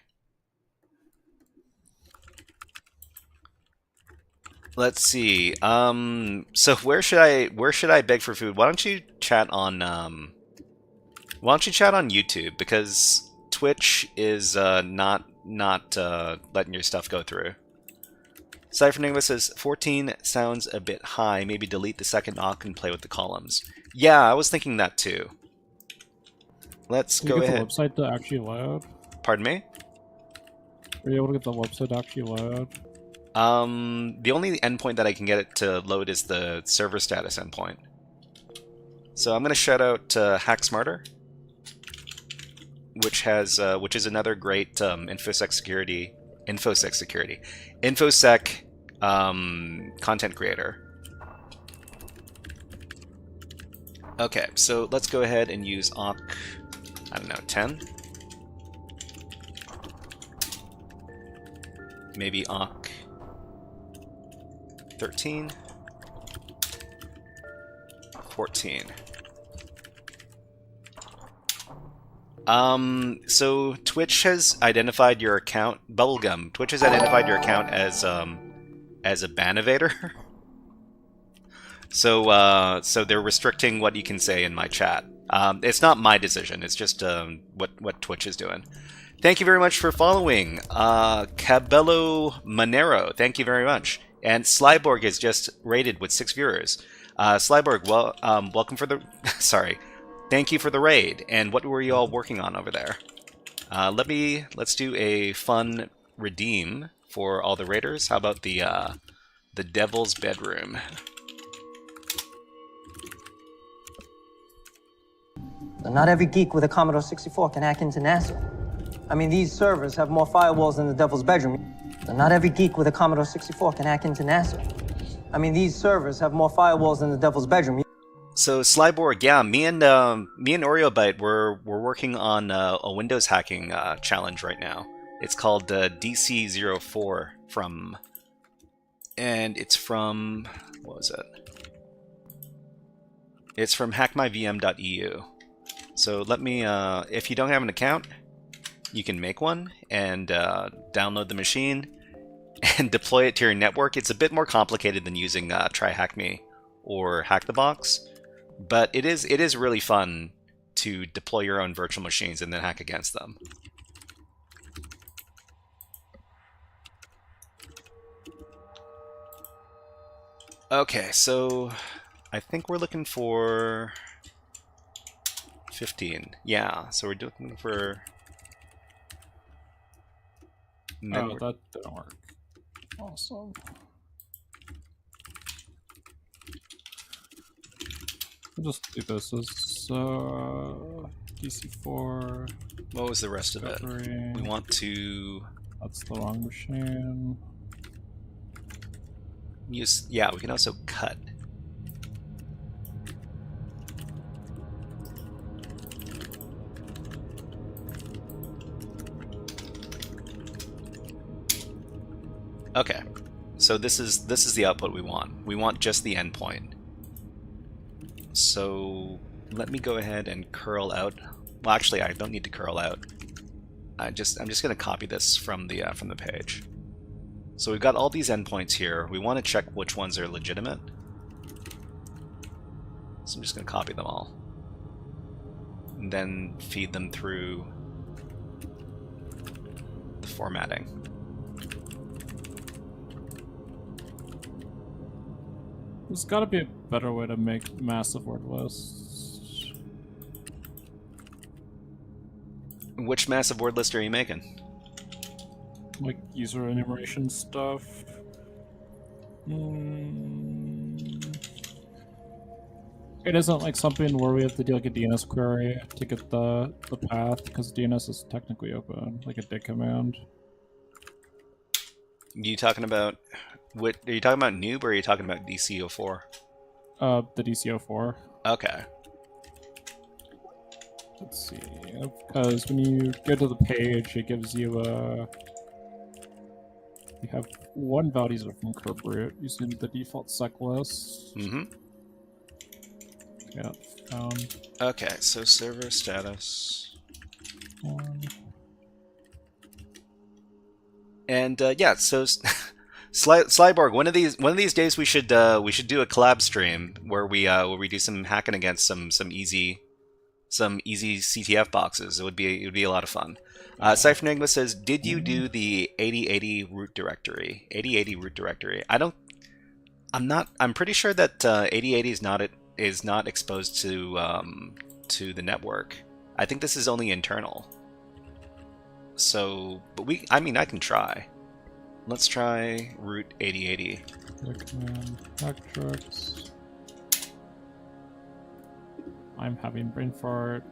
Speaker 3: Let's see. So where should I beg for food? Why don't you chat on YouTube, because Twitch is not letting your stuff go through. Cypher Enigma says 14 sounds a bit high. Maybe delete the second awk and play with the columns. Yeah, I was thinking that too. Let's go ahead.
Speaker 5: The website to actually load.
Speaker 3: Pardon me?
Speaker 5: Were you able to get the website to actually load?
Speaker 3: The only endpoint that I can get it to load is the server status endpoint. So I'm going to shout out Hack Smarter, which is another great infosec content creator. Okay, so let's go ahead and use awk, I don't know, 10? Maybe awk 13? 14. So Twitch has identified your account, Bubblegum, Twitch has identified your account as a ban evader. So they're restricting what you can say in my chat. It's not my decision, it's just what Twitch is doing. Thank you very much for following. Cabello Monero, thank you very much. And Slyborg is just rated with 6 viewers. Slyborg, well, welcome for the... sorry. Thank you for the raid. And what were you all working on over there? Let's do a fun redeem for all the raiders. How about the Devil's Bedroom?
Speaker 6: Not every geek with a Commodore 64 can hack into NASA. I mean, these servers have more firewalls than the Devil's Bedroom. Not every geek with a Commodore 64 can hack into NASA. I mean, these servers have more firewalls than the Devil's Bedroom.
Speaker 3: So Slyborg, yeah, me and OreoBite, we're working on a Windows hacking challenge right now. It's called DC04 and it's from, what was it? It's from hackmyvm.eu. So let me, if you don't have an account, you can make one and download the machine and deploy it to your network. It's a bit more complicated than using TryHackMe or HackTheBox, but it is really fun to deploy your own virtual machines and then hack against them. Okay, so I think we're looking for 15. Yeah, so we're looking for...
Speaker 5: Oh, that didn't work. Awesome. We'll just do this as DC4.
Speaker 3: What was the rest of it? We want to...
Speaker 5: That's the wrong machine.
Speaker 3: Use, yeah, we can also cut. Okay, so this is the output we want. We want just the endpoint. So let me go ahead and curl out. Well, actually, I don't need to curl out. I'm just going to copy this from the page. So we've got all these endpoints here. We want to check which ones are legitimate. So I'm just going to copy them all, and then feed them through the formatting.
Speaker 5: There's got to be a better way to make massive word lists.
Speaker 3: Which massive word list are you making?
Speaker 5: Like user enumeration stuff. It isn't like something where we have to do like a DNS query to get the path, because DNS is technically open, like a dig command.
Speaker 3: You talking about what? Are you talking about noob or are you talking about DC04?
Speaker 5: The DC04.
Speaker 3: Okay.
Speaker 5: Let's see, because when you go to the page, it gives you you have one values are from curb root using the default sec list.
Speaker 3: Mm-hmm.
Speaker 5: Yeah, found
Speaker 3: Okay, so server status.
Speaker 5: one.
Speaker 3: And yeah, so Slyborg, one of these days we should do a collab stream where we do some hacking against some easy CTF boxes. It would be a lot of fun. Cypher Enigma says, did you do the 8080 root directory? 8080 root directory. I'm pretty sure that 8080 is not exposed to the network. I think this is only internal. So, but I can try. Let's try root 8080.
Speaker 5: Command HackerFrogs. I'm having brain fart.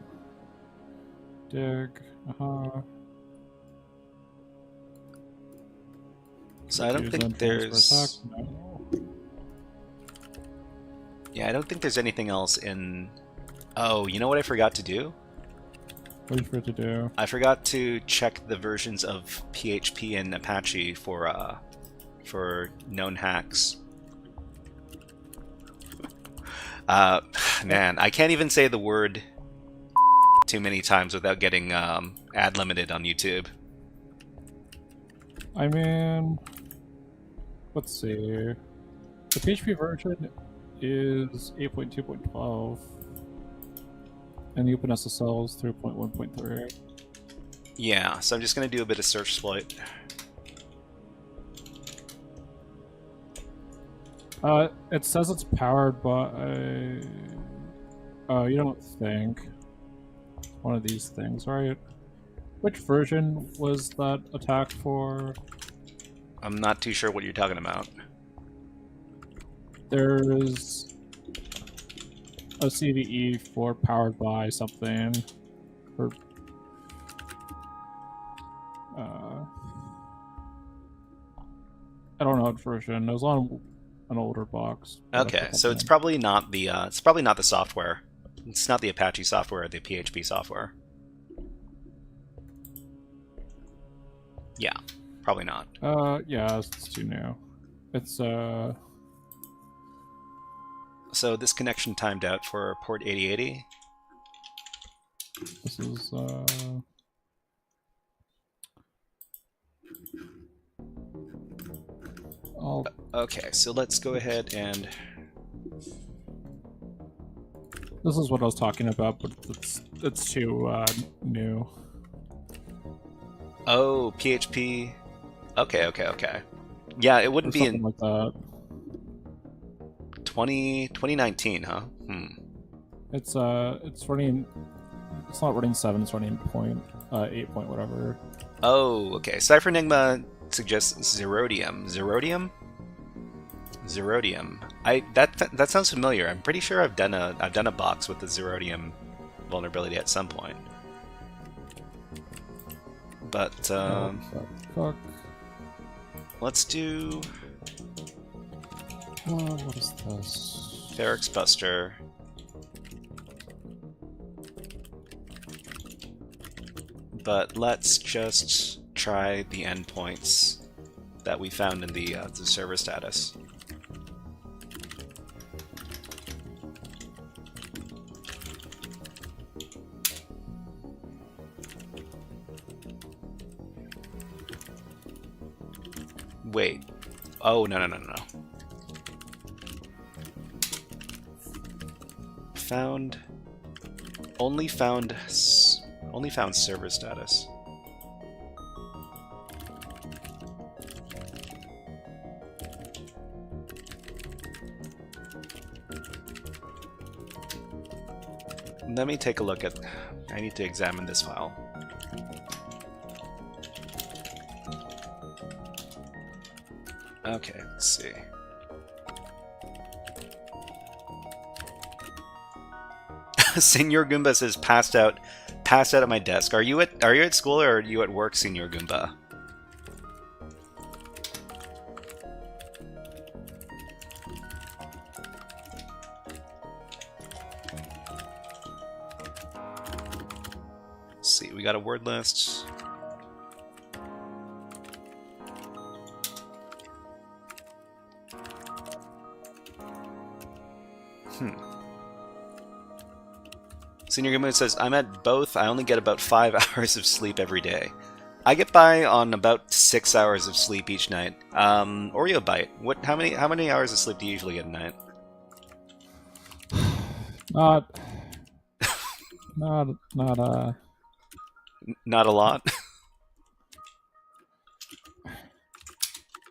Speaker 5: Dig.
Speaker 3: So I don't think there's.
Speaker 5: No.
Speaker 3: Yeah, I don't think there's anything else in. Oh, you know what I forgot to do?
Speaker 5: What are you for to do?
Speaker 3: I forgot to check the versions of PHP and Apache for known hacks. Man, I can't even say the word too many times without getting ad limited on YouTube.
Speaker 5: I mean, let's see. The PHP version is 8.2.12, and the OpenSSL is 3.1.3.
Speaker 3: Yeah, so I'm just gonna do a bit of search exploit.
Speaker 5: It says it's powered by. Oh, you don't think one of these things, right? Which version was that attack for?
Speaker 3: I'm not too sure what you're talking about.
Speaker 5: There's a CVE for powered by something. For I don't know what version. It was on an older box.
Speaker 3: Okay, so it's probably not the software. It's not the Apache software or the PHP software. Yeah, probably not.
Speaker 5: Yeah, it's too new. It's
Speaker 3: So this connection timed out for port 8080.
Speaker 5: This is
Speaker 3: Okay, so let's go ahead and.
Speaker 5: This is what I was talking about, but it's too new.
Speaker 3: Oh, PHP. Okay. Yeah, it wouldn't be in
Speaker 5: like that.
Speaker 3: 2019, huh?
Speaker 5: It's running. It's not running 7. It's running 8 point whatever.
Speaker 3: Oh, okay. Cypher Enigma suggests Zerodium. Zerodium. That sounds familiar. I'm pretty sure I've done a box with the Zerodium vulnerability at some point. But
Speaker 5: Fuck.
Speaker 3: let's do.
Speaker 5: What is this?
Speaker 3: Ferrex Buster. But let's just try the endpoints that we found in the server status. Wait. Oh, no. Only found server status. Let me take a look at... I need to examine this file. Okay, let's see. Senor Goomba says passed out at my desk. Are you at school or are you at work, Senor Goomba? Let's see, we got a word list. Senior Goomba says, I'm at both. I only get about 5 hours of sleep every day. I get by on about 6 hours of sleep each night. Oreo Bite, how many hours of sleep do you usually get a night? Not a lot.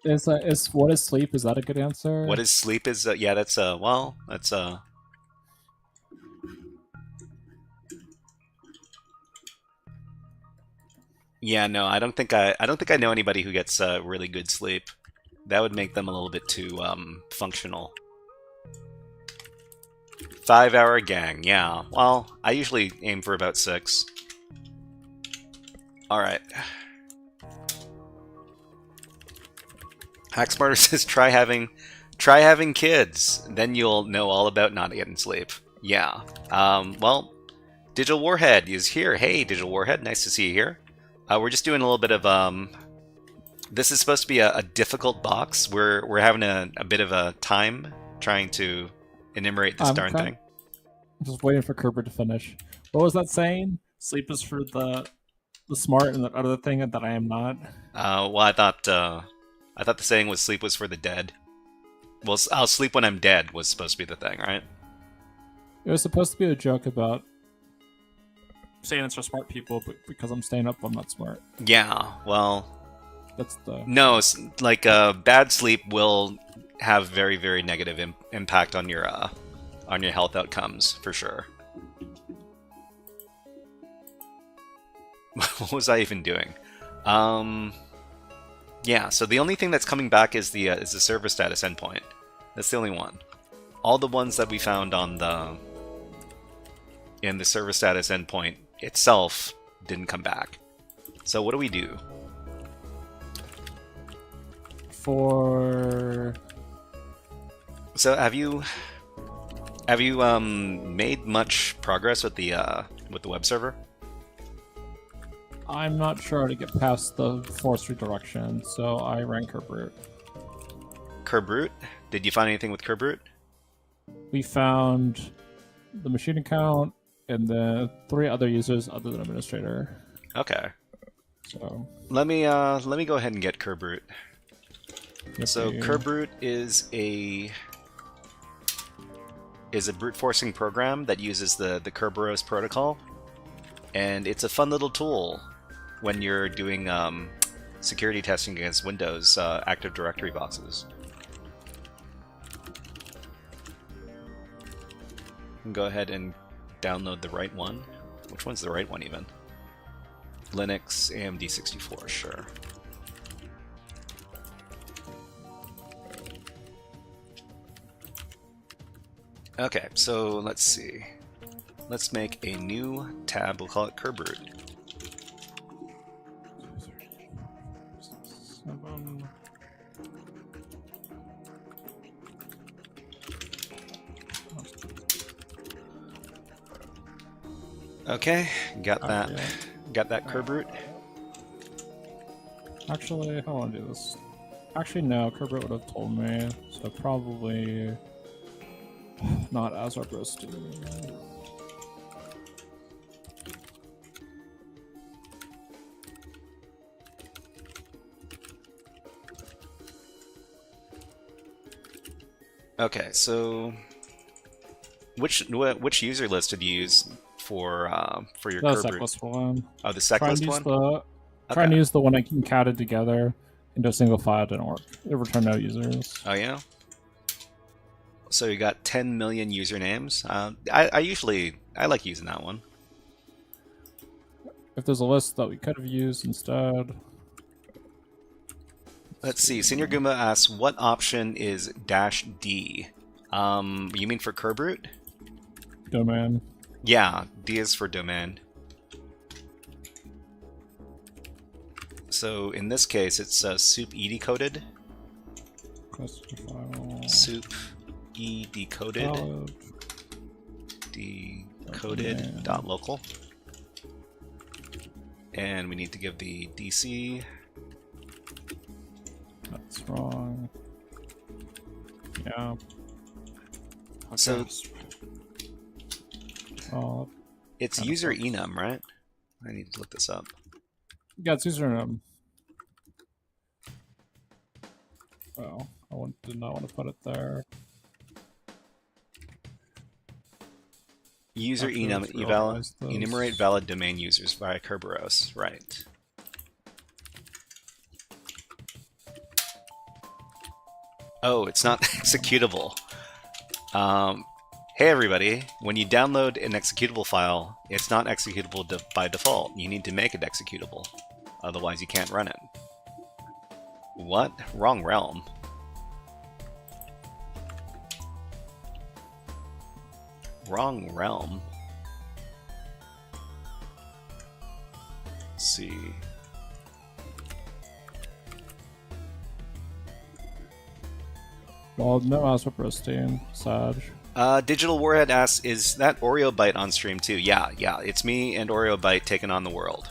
Speaker 5: Is what is sleep? Is that a good answer?
Speaker 3: What is sleep? Is yeah, that's well, that's yeah, no, I don't think I know anybody who gets really good sleep. That would make them a little bit too functional. 5-hour gang, yeah. Well, I usually aim for about 6. All right. Hacksmarter says try having kids, then you'll know all about not getting sleep. Yeah. Well, Digital Warhead is here. Hey, Digital Warhead, nice to see you here. We're just doing a little bit of this is supposed to be a difficult box. We're having a bit of a time trying to enumerate this darn thing.
Speaker 5: I'm just waiting for Kerber to finish. What was that saying? Sleep is for the smart, and that other thing that I am not.
Speaker 3: Well, I thought the saying was sleep was for the dead. Well, I'll sleep when I'm dead was supposed to be the thing, right?
Speaker 5: It was supposed to be a joke about saying it's for smart people, but because I'm staying up, I'm not smart.
Speaker 3: Yeah, well,
Speaker 5: that's the
Speaker 3: no. Like bad sleep will have very, very negative impact on your health outcomes for sure. What was I even doing? Yeah. So the only thing that's coming back is the server status endpoint. That's the only one. All the ones that we found on in the server status endpoint itself didn't come back. So what do we do? So have you made much progress with the web server?
Speaker 5: I'm not sure how to get past the force redirection, so I ran Kerbrute.
Speaker 3: Kerbrute? Did you find anything with Kerbrute?
Speaker 5: We found the machine account and the 3 other users other than administrator.
Speaker 3: Okay.
Speaker 5: So
Speaker 3: let me go ahead and get Kerbrute.
Speaker 5: Yep,
Speaker 3: so Kerbrute is a brute forcing program that uses the Kerberos protocol, and it's a fun little tool when you're doing security testing against Windows Active Directory boxes. Go ahead and download the right one. Which one's the right one even? Linux AMD 64, sure. Okay, so let's see. Let's make a new tab. We'll call it Kerbrute. Okay, got that.
Speaker 5: Yeah.
Speaker 3: Got that Kerbrute.
Speaker 5: Actually, I want to do this. Actually, no. Kerber would have told me, so probably not as our broski.
Speaker 3: Okay, so which user list did you use for your
Speaker 5: The
Speaker 3: Kerber?
Speaker 5: seclist one.
Speaker 3: Oh, the
Speaker 5: Trying
Speaker 3: seclist
Speaker 5: to use
Speaker 3: one.
Speaker 5: trying to use the one I counted together into a single file didn't work. It returned no users.
Speaker 3: Oh yeah. So you got 10 million usernames. I like using that one.
Speaker 5: If there's a list that we could have used instead.
Speaker 3: Let's see. Senior Goomba asks, what option is -D? You mean for Kerberoot?
Speaker 5: Domain.
Speaker 3: Yeah, D is for domain. So in this case, it's soup e decoded.
Speaker 5: Cluster file.
Speaker 3: Soup e decoded.
Speaker 5: Valid.
Speaker 3: Decoded dot local. And we need to give the DC.
Speaker 5: That's wrong. Yeah.
Speaker 3: So it's
Speaker 5: kind of
Speaker 3: user
Speaker 5: works.
Speaker 3: enum, right? I need to look this up.
Speaker 5: Yeah, it's username. Oh, did not want to put it there.
Speaker 3: User
Speaker 5: After
Speaker 3: enum
Speaker 5: it's realized those.
Speaker 3: enumerate valid domain users via Kerberos, right? Oh, it's not executable. Hey everybody, when you download an executable file, it's not executable by default. You need to make it executable. Otherwise you can't run it. What? Wrong realm. Wrong realm. Let's see.
Speaker 5: Well, no Asper Pristine. Sad.
Speaker 3: Digital Warhead asks, is that Oreo Byte on stream too? Yeah, it's me and Oreo Byte taking on the world.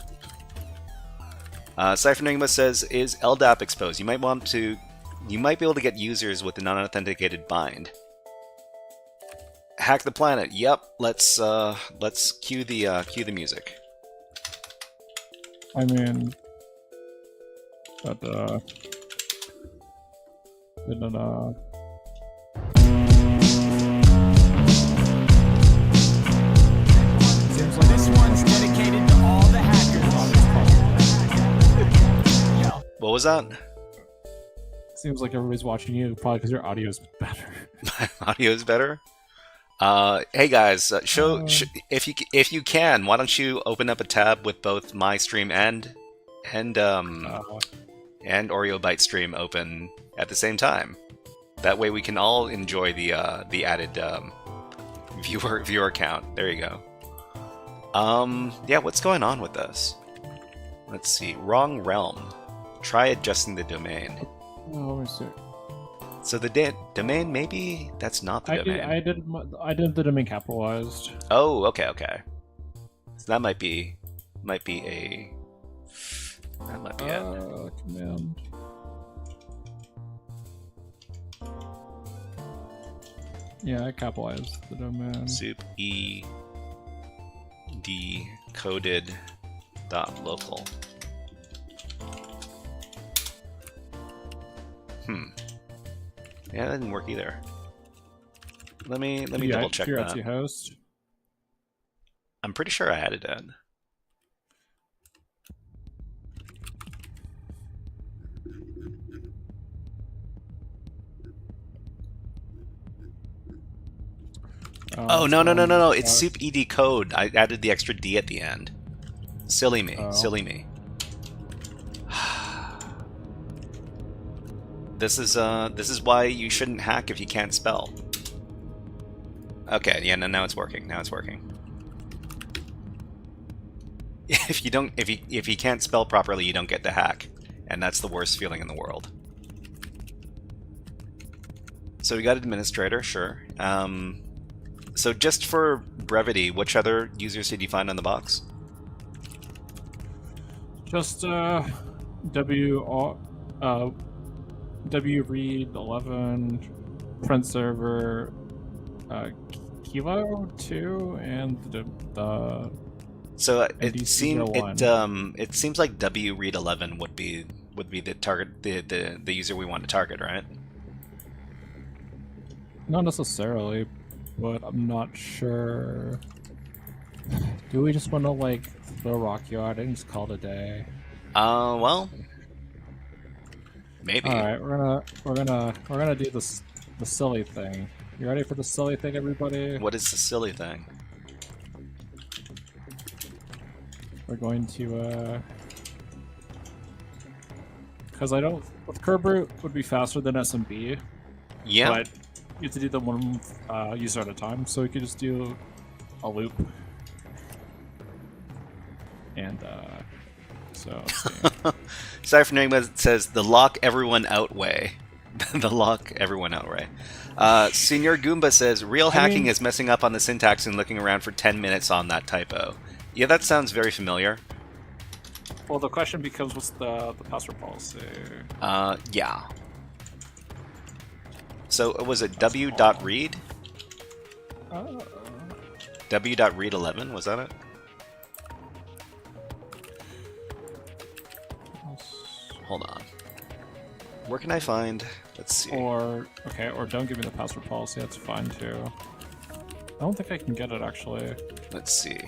Speaker 3: Cypher Enigma says, is LDAP exposed? You might be able to get users with an unauthenticated bind. Hack the planet. Yep. Let's cue the music.
Speaker 5: I mean, but didn't
Speaker 4: This one's dedicated to all the hackers.
Speaker 3: What was that?
Speaker 5: seems like everybody's watching you, probably because your audio is better.
Speaker 3: My audio is better. Hey guys, if you can, why don't you open up a tab with both my stream and Oreo Byte stream open at the same time. That way we can all enjoy the added viewer count. There you go. Yeah, what's going on with this? Let's see. Wrong realm. Try adjusting the domain.
Speaker 5: Oh, let me see.
Speaker 3: So the domain, maybe that's not the domain.
Speaker 5: I did the domain capitalized.
Speaker 3: Oh, okay. So that might be it.
Speaker 5: Command. Yeah, I capitalized the domain.
Speaker 3: Soup e decoded .local. Yeah, that didn't work either. Let me double check
Speaker 5: your
Speaker 3: that.
Speaker 5: Etsy host.
Speaker 3: I'm pretty sure I added that. Oh no! It's soup ed code. I added the extra d at the end. Silly me. This is why you shouldn't hack if you can't spell. Okay, yeah, now it's working. If you can't spell properly, you don't get to hack, and that's the worst feeling in the world. So we got administrator, sure. So just for brevity, which other users did you find on the box?
Speaker 5: Just wread 11, print server, kilo 2, and the
Speaker 3: So it
Speaker 5: NDC01.
Speaker 3: it seems like wread11 would be the target, the user we want to target, right?
Speaker 5: Not necessarily, but I'm not sure. Do we just want to like throw Rocky out and just call it a day?
Speaker 3: Well, maybe.
Speaker 5: All right, we're gonna do this the silly thing. You ready for the silly thing, everybody?
Speaker 3: What is the silly thing?
Speaker 5: We're going to because I don't with curb root would be faster than SMB.
Speaker 3: Yeah.
Speaker 5: But you have to do them one user at a time, so we could just do a loop. And so let's see.
Speaker 3: Cypher Enigma says the lock everyone out way. The lock everyone out way. Senior Goomba says real hacking is messing up on the syntax and looking around for 10 minutes on that typo. Yeah, that sounds very familiar.
Speaker 5: Well, the question becomes, what's the password policy?
Speaker 3: Yeah. So was it w.read? w.read11, was that it? Hold on. Where can I find? Let's see.
Speaker 5: Or don't give me the password policy. That's fine too. I don't think I can get it actually.
Speaker 3: Let's see.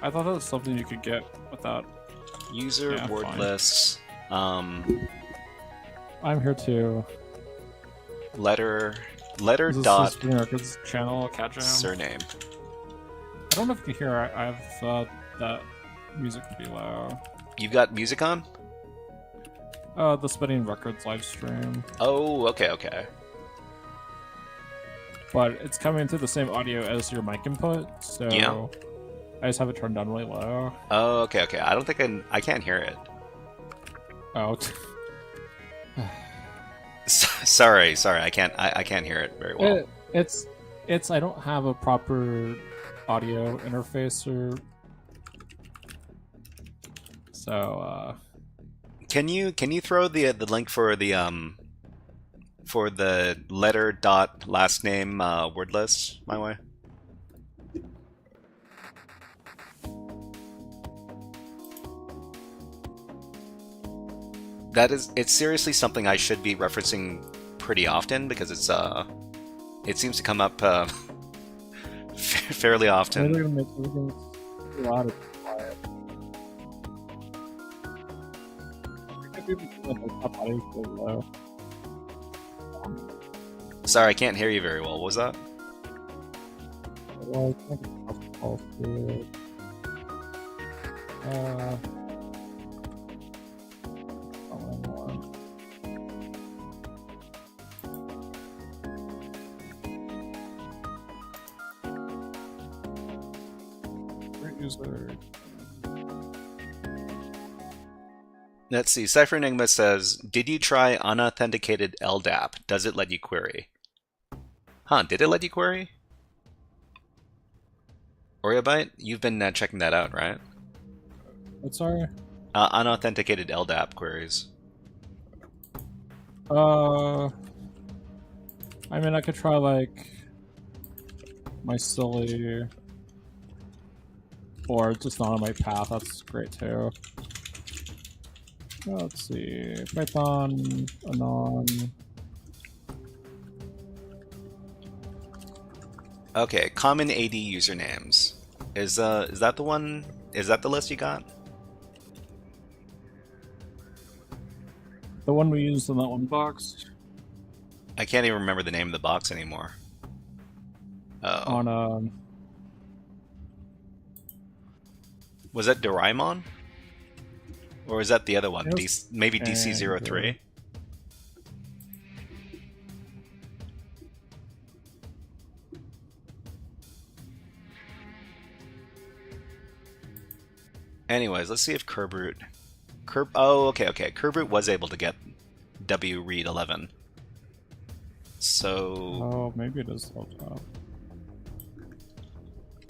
Speaker 5: I thought that was something you could get without.
Speaker 3: User
Speaker 5: Yeah,
Speaker 3: word
Speaker 5: fine.
Speaker 3: lists.
Speaker 5: I'm here too.
Speaker 3: Letter
Speaker 5: Is this
Speaker 3: dot
Speaker 5: Spring Records channel, Cat Jam?
Speaker 3: surname.
Speaker 5: I don't know if you can hear. I have that music pretty low.
Speaker 3: You've got music on?
Speaker 5: The Spinning Records live stream,
Speaker 3: Oh, okay.
Speaker 5: but it's coming through the same audio as your mic input, so
Speaker 3: Yeah.
Speaker 5: I just have it turned down really low.
Speaker 3: Oh, okay. I don't think I can't hear it.
Speaker 5: Oh,
Speaker 3: Sorry. I can't hear it very well.
Speaker 5: it's I don't have a proper audio interface or so.
Speaker 3: Can you throw the link for the letter dot last name word list my way? It's seriously something I should be referencing pretty often because it seems to come up fairly often.
Speaker 5: They're gonna make everything loud and quiet. Low.
Speaker 3: Sorry, I can't hear you very well. What was that?
Speaker 5: Well, I think it's possible to, user.
Speaker 3: Let's see. Cypher Enigma says, did you try unauthenticated LDAP? Does it let you query? Huh, did it let you query? Oreobyte, you've been checking that out, right?
Speaker 5: What's sorry?
Speaker 3: Unauthenticated LDAP queries.
Speaker 5: I mean, I could try like my silly, or just not on my path. That's great too. Let's see, Python anon.
Speaker 3: Okay, common AD usernames. Is that the one? Is that the list you got?
Speaker 5: The one we used in that one box.
Speaker 3: I can't even remember the name of the box anymore. Oh.
Speaker 5: On
Speaker 3: Was that Doraemon? Or is that the other one?
Speaker 5: It was
Speaker 3: Maybe DC03? Anyways, let's see if Kerberoot... Oh, okay. Kerberoot was able to get wread11. So...
Speaker 5: Oh, maybe it is top.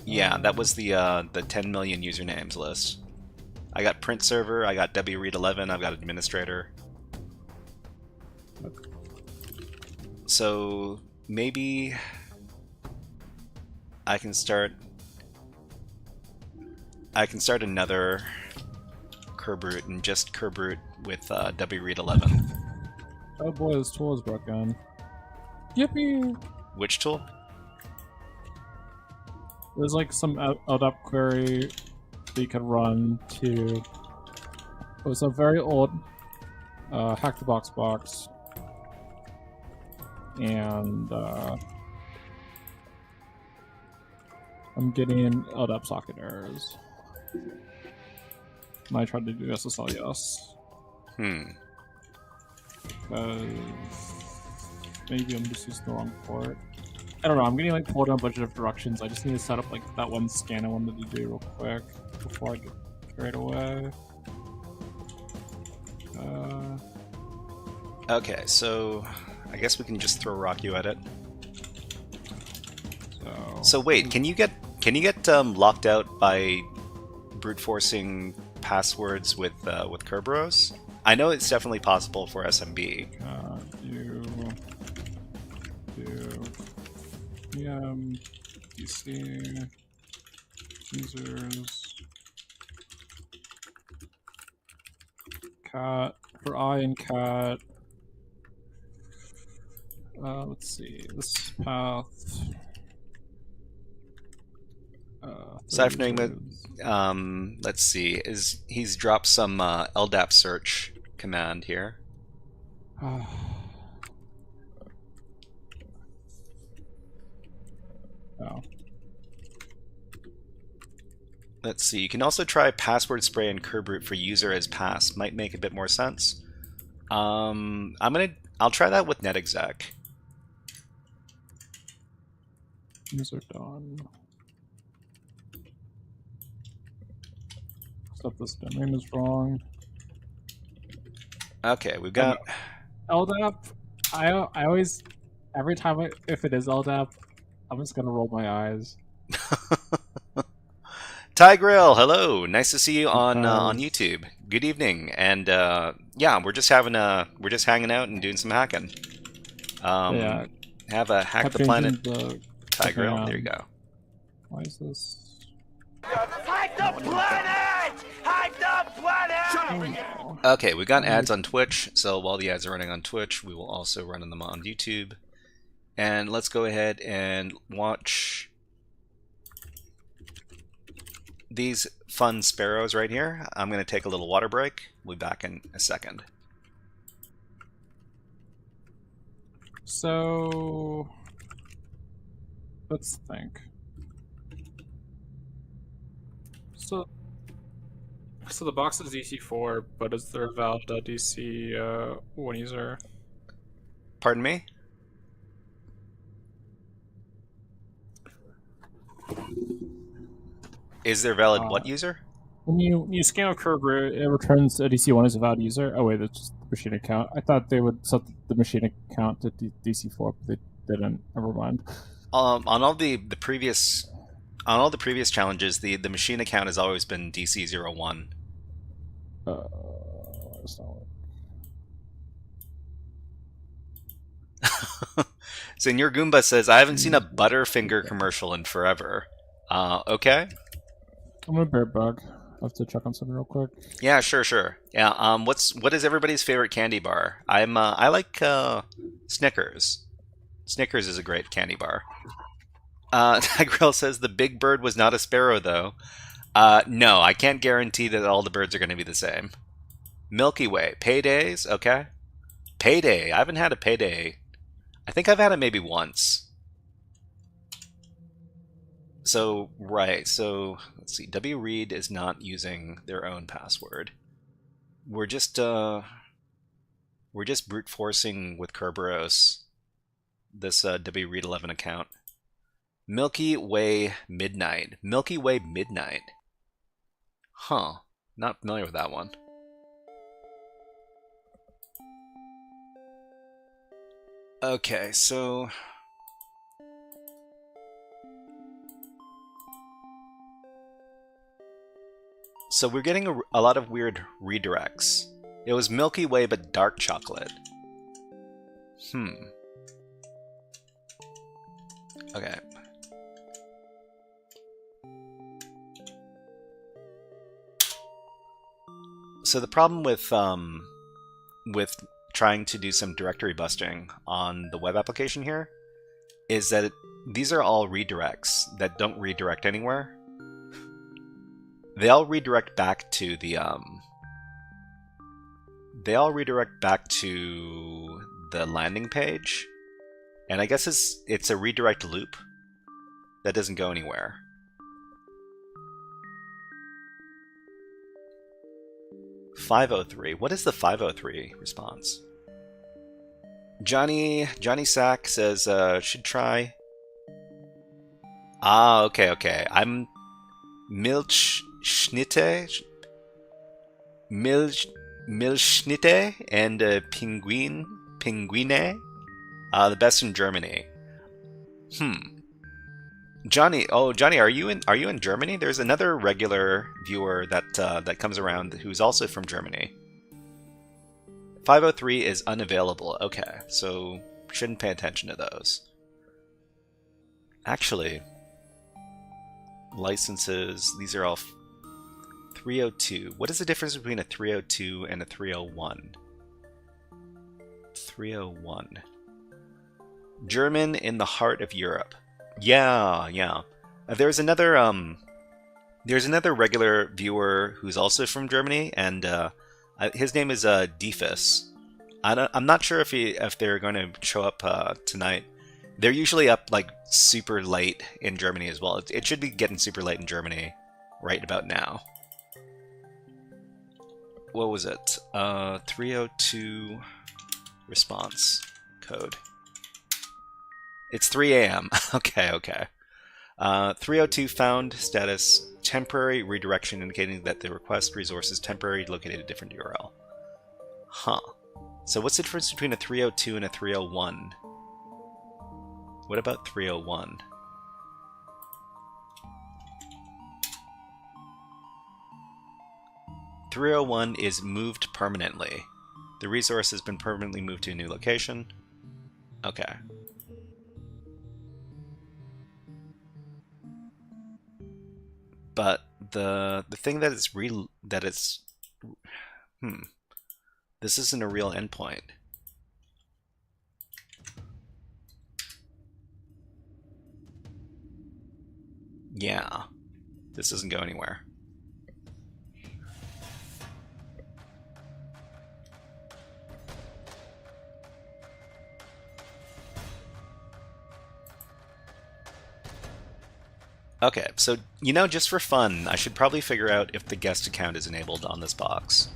Speaker 3: Yeah, that was the 10 million usernames list. I got print server, I got wread11, I've got administrator. So maybe I can start another curb root and just curb root with wread 11.
Speaker 5: Oh boy, this tool is broken. Yippee!
Speaker 3: Which tool?
Speaker 5: There's like some LDAP query that you can run to. It was a very old hack the box, and I'm getting LDAP socket errors. And I tried to do SSL yes. Because maybe I'm just using the wrong port. I don't know, I'm getting like pulled in a bunch of different directions. I just need to set up like that one scan I wanted to do real quick before I get carried away.
Speaker 3: Okay, so I guess we can just throw Rock-U at it. So wait, can you get locked out by brute forcing passwords with Kerberos? I know it's definitely possible for SMB.
Speaker 5: DC users cat for I and cat. Let's see this path.
Speaker 3: Let's see. He's dropped some LDAP search command here.
Speaker 5: Oh.
Speaker 3: Let's see. You can also try password spray and curb root for user as pass. Might make a bit more sense. I'll try that with netexec.
Speaker 5: User done. Except this domain is wrong.
Speaker 3: Okay, we've got
Speaker 5: LDAP. I always every time if it is LDAP, I'm just gonna roll my eyes.
Speaker 3: Tigrill, hello, nice to see you on YouTube. Good evening, and yeah, we're just hanging out and doing some hacking.
Speaker 5: Yeah,
Speaker 3: have a hack the planet. Tigrill, there you go.
Speaker 5: Why is this?
Speaker 4: Hack the planet! Hack the planet!
Speaker 3: Okay, we've got ads on Twitch, so while the ads are running on Twitch, we will also run them on YouTube. And let's go ahead and watch these fun sparrows right here. I'm going to take a little water break. We'll be back in a second.
Speaker 5: So let's think. So the box is DC4, but is there a valid DC1 user?
Speaker 3: Pardon me? Is there valid what user?
Speaker 5: When you scan a curve root, it returns a DC1 as a valid user. Oh wait, that's just the machine account. I thought they would set the machine account to DC4, but they didn't. Never mind.
Speaker 3: On all the previous challenges, the machine account has always been DC01.
Speaker 5: That's not
Speaker 3: Senor Goomba says, I haven't seen a Butterfinger commercial in forever. Okay.
Speaker 5: I'm a bear bug. I have to check on something real quick.
Speaker 3: Yeah, sure. Yeah. What is everybody's favorite candy bar? I like Snickers. Snickers is a great candy bar. Tigrill says the big bird was not a sparrow though. No, I can't guarantee that all the birds are going to be the same. Milky Way, paydays, okay. Payday, I haven't had a payday. I think I've had it maybe once. So, right, so let's see. wread is not using their own password. We're just brute forcing with Kerberos this wread 11 account. Milky Way Midnight. Milky Way Midnight. Huh. Not familiar with that one. Okay, so we're getting a lot of weird redirects. It was Milky Way but dark chocolate. Okay. So the problem with trying to do some directory busting on the web application here is that these are all redirects that don't redirect anywhere. They all redirect back to the landing page, and I guess it's a redirect loop that doesn't go anywhere. .503. What is the 503 response? Johnny Sack says should try. Ah, okay. I'm Milchschnitte and Pinguine. The best in Germany. Johnny, are you in Germany? There's another regular viewer that comes around who's also from Germany. 503 is unavailable. Okay, so shouldn't pay attention to those. Actually, licenses, these are all 302. What is the difference between a 302 and a 301? 301. German in the heart of Europe. Yeah. There's another regular viewer who's also from Germany, and his name is Defus. I'm not sure if they're going to show up tonight. They're usually up like super late in Germany as well. It should be getting super late in Germany right about now. What was it? 302 response code. It's 3 a.m. Okay. 302 found status temporary redirection indicating that the request resource is temporarily located at a different URL. Huh. So what's the difference between a 302 and a 301? What about 301? .301 is moved permanently. The resource has been permanently moved to a new location. Okay. But the thing that it's this isn't a real endpoint. Yeah, this doesn't go anywhere. Okay, so, just for fun, I should probably figure out if the guest account is enabled on this box.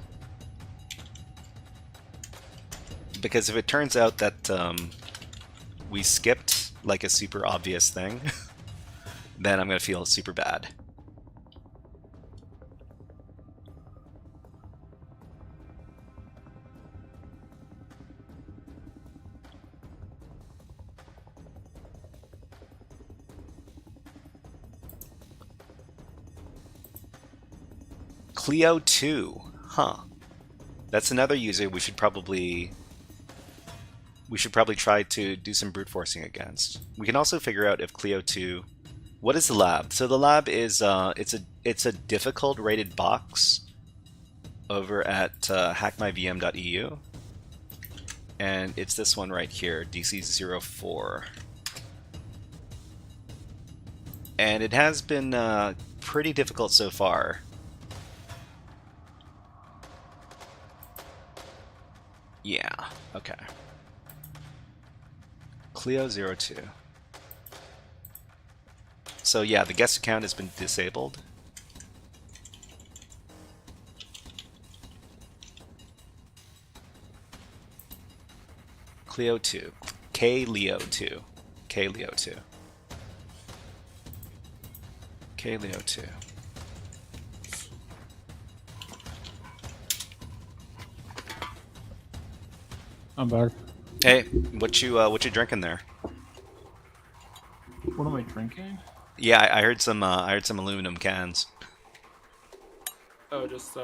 Speaker 3: Because if it turns out that we skipped, like, a super obvious thing, then I'm going to feel super bad. Clio2, huh? That's another user we should probably try to do some brute forcing against. We can also figure out if Clio2. What is the lab? So the lab is it's a difficult rated box over at hackmyvm.eu, and it's this one right here, DC04, and it has been pretty difficult so far. Yeah, okay. Clio02. So yeah, the guest account has been disabled. Clio2. Kleo2. Kleo2. Kleo2.
Speaker 5: I'm back.
Speaker 3: Hey, what you drinking there?
Speaker 5: What am I drinking?
Speaker 3: Yeah, I heard some aluminum cans.
Speaker 5: Oh, just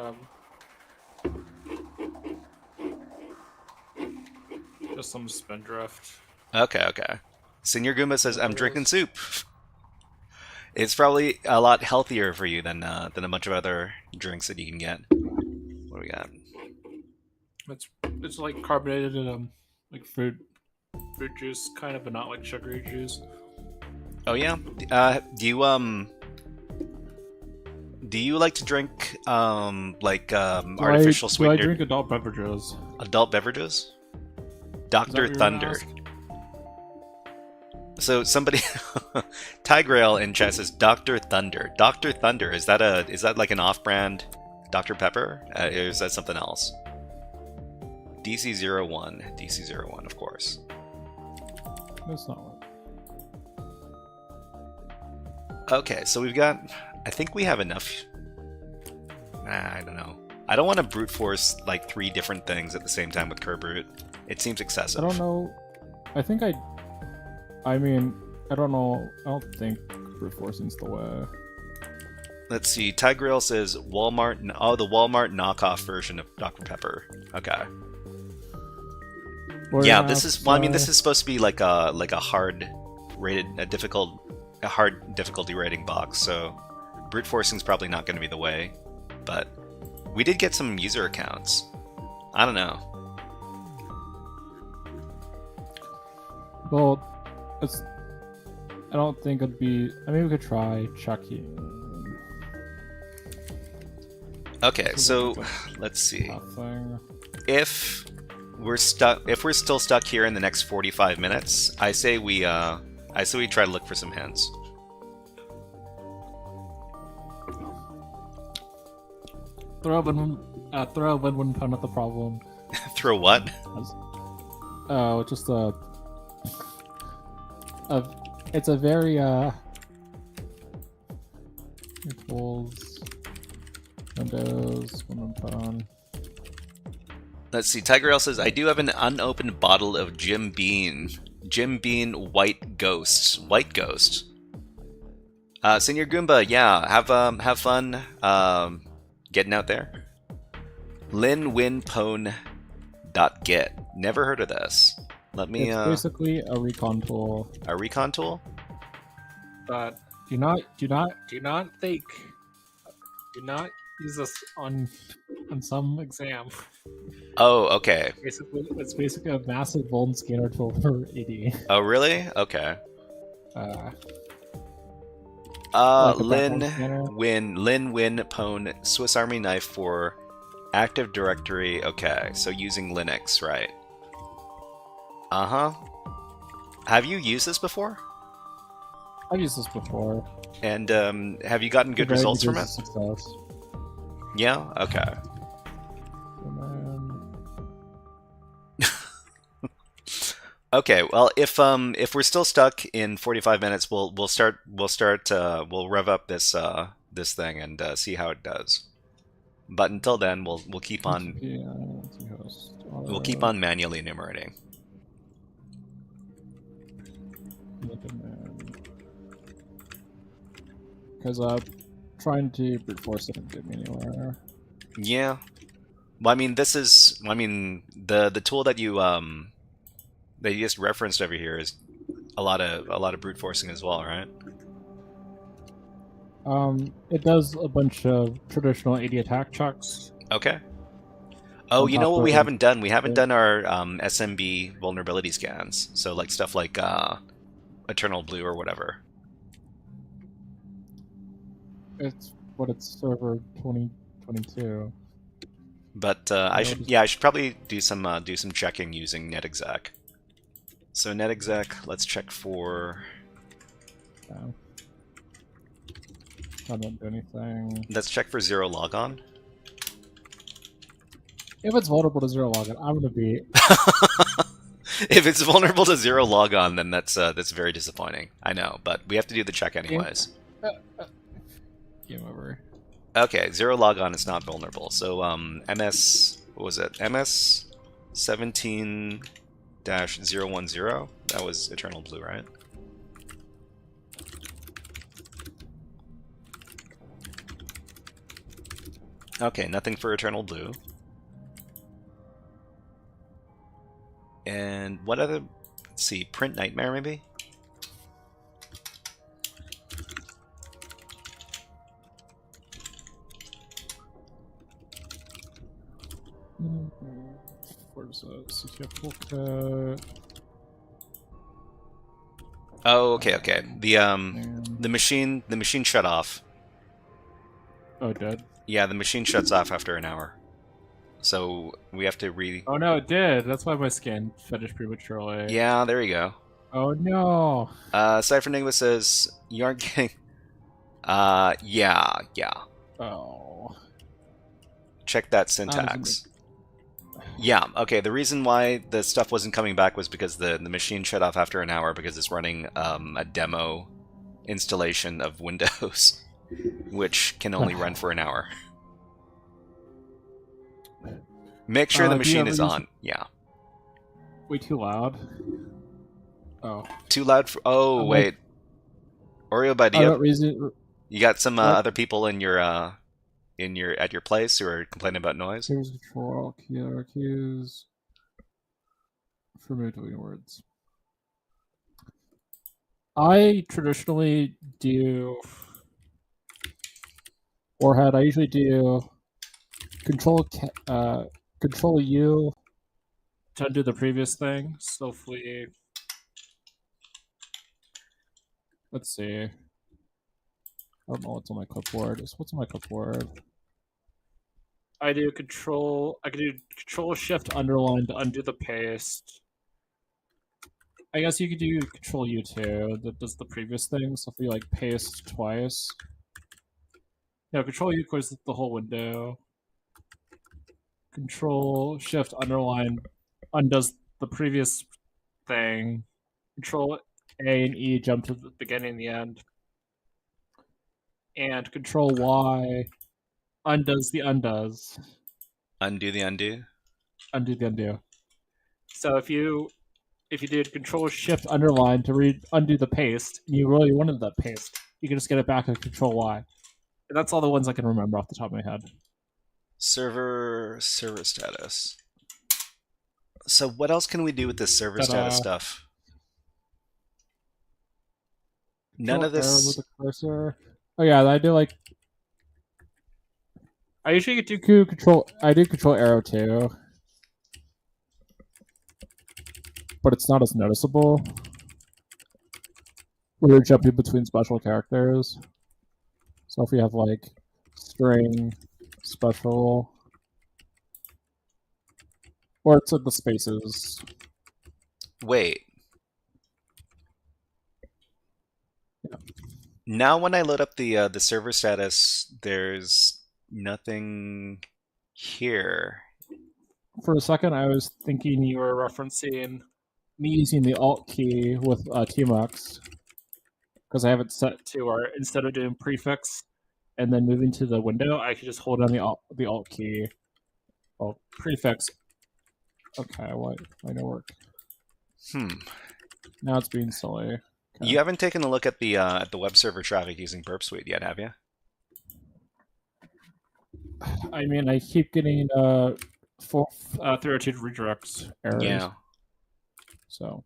Speaker 5: Just some spindrift.
Speaker 3: Okay, okay. Senior Goomba says, I'm drinking soup. It's probably a lot healthier for you than a bunch of other drinks that you can get. What do we got?
Speaker 5: It's like carbonated like fruit juice kind of, but not like sugary juice.
Speaker 3: Oh yeah. Do you like to drink artificial sweetener?
Speaker 5: Do I drink adult beverages?
Speaker 3: Adult beverages? Dr. Thunder. So somebody, Tigrail in chat says Dr. Thunder. Dr. Thunder, is that like an off-brand Dr. Pepper? Or is that something else? DC01. DC01, of course.
Speaker 5: That's not one.
Speaker 3: Okay, so we've got... I think we have enough... I don't know. I don't want to brute force like 3 different things at the same time with Kerbrute. It seems excessive.
Speaker 5: I don't know. I think I mean, I don't know. I don't think brute forcing's the way.
Speaker 3: Let's see. Tigrail says Walmart... Oh, the Walmart knockoff version of Dr. Pepper. Okay. Yeah, this is... Well, I mean, this is supposed to be like a hard difficulty rating box, so brute forcing's probably not going to be the way. But we did get some user accounts. I don't know.
Speaker 5: Well, I don't think it'd be... I mean, we could try checking.
Speaker 3: Okay, so let's see.
Speaker 5: Nothing.
Speaker 3: If we're still stuck here in the next 45 minutes, I say we try to look for some hints.
Speaker 5: Throw a win-win pun at the problem.
Speaker 3: Throw what?
Speaker 5: Oh, just it's a very tools, Windows, win-win pun.
Speaker 3: Let's see. Tigrail says, I do have an unopened bottle of Jim Beam. Jim Beam White Ghost. White Ghost. Senior Goomba, yeah, have fun getting out there. linwinpone.git. Never heard of this. Let me...
Speaker 5: It's basically a recon tool.
Speaker 3: A recon tool?
Speaker 5: But do not use this on some exam.
Speaker 3: Oh, okay.
Speaker 5: It's basically a massive vuln scanner tool for AD.
Speaker 3: Oh, really? Okay. Lin Pone Swiss Army knife for Active Directory. Okay, so using Linux, right? Uh-huh. Have you used this before?
Speaker 5: I've used this before.
Speaker 3: And have you gotten good results from it?
Speaker 5: Success.
Speaker 3: Yeah? Okay. Okay, well, if we're still stuck in 45 minutes, we'll rev up this this thing and see how it does. But until then, we'll keep on manually enumerating.
Speaker 5: Because trying to brute force it didn't get me anywhere.
Speaker 3: Yeah. Well, I mean, the tool that you just referenced over here is a lot of brute forcing as well, right?
Speaker 5: It does a bunch of traditional AD attack checks.
Speaker 3: Okay. Oh, you know what we haven't done? We haven't done our SMB vulnerability scans. So like stuff like Eternal Blue or whatever.
Speaker 5: It's server 2022.
Speaker 3: But I should probably do some checking using netexec. So netexec, let's check for.
Speaker 5: I don't do anything.
Speaker 3: Let's check for zero logon.
Speaker 5: If it's vulnerable to zero logon, I'm gonna be.
Speaker 3: If it's vulnerable to zero logon, then that's very disappointing. I know, but we have to do the check anyways.
Speaker 5: Game over.
Speaker 3: Okay, zero logon is not vulnerable. So MS, what was it? MS 17-010. That was Eternal Blue, right? Okay, nothing for Eternal Blue. And what other? Let's see, print nightmare maybe.
Speaker 5: Where's CTF toolkit?
Speaker 3: Oh, okay. The machine shut off.
Speaker 5: Oh, it did?
Speaker 3: Yeah, the machine shuts off after an hour. So we have to
Speaker 5: Oh no, it did. That's why my scan finished prematurely.
Speaker 3: Yeah, there you go.
Speaker 5: Oh no.
Speaker 3: Cypher Enigma says you aren't getting. Yeah.
Speaker 5: Oh.
Speaker 3: Check that syntax. Yeah, okay, the reason why the stuff wasn't coming back was because the machine shut off after an hour because it's running a demo installation of Windows, which can only run for an hour. Make sure the machine is on. Yeah.
Speaker 5: Way too loud. Oh.
Speaker 3: Too loud for... Oh, wait. Oreo Buddy, you got some other people in your at your place who are complaining about noise?
Speaker 5: Here's control all key hierarchies for deleting words. I traditionally do Warhead. I usually do control U to undo the previous thing. So if we let's see. I don't know what's on my clipboard. What's on my clipboard? I can do control shift underline to undo the paste. I guess you could do control U too, that does the previous thing, so if we like paste twice. Yeah, control U clears the whole window. Control shift underline undoes the previous thing. Control A and E jump to the beginning and the end. And control Y undoes the undoes.
Speaker 3: Undo the undo?
Speaker 5: Undo the undo. So if you did control shift underline to undo the paste, and you really wanted that paste, you can just get it back with control Y. And that's all the ones I can remember off the top of my head. Server
Speaker 3: status. So what else can we do with this server status stuff? None of this.
Speaker 5: With the cursor. Oh yeah, I do like. I usually do control. I do control arrow too, but it's not as noticeable. We're jumping between special characters. So if we have like string special, or it's like the spaces.
Speaker 3: Wait.
Speaker 5: Yeah.
Speaker 3: Now when I load up the server status, there's nothing here.
Speaker 5: For a second, I was thinking you were referencing me using the Alt key with tmux, because I have it set to where instead of doing prefix and then moving to the window, I could just hold down the Alt key. Oh, prefix. Okay, why no work? Now it's being silly. Okay.
Speaker 3: You haven't taken a look at the web server traffic using Burp Suite yet, have you?
Speaker 5: I mean, I keep getting 302 redirects errors.
Speaker 3: Yeah.
Speaker 5: So.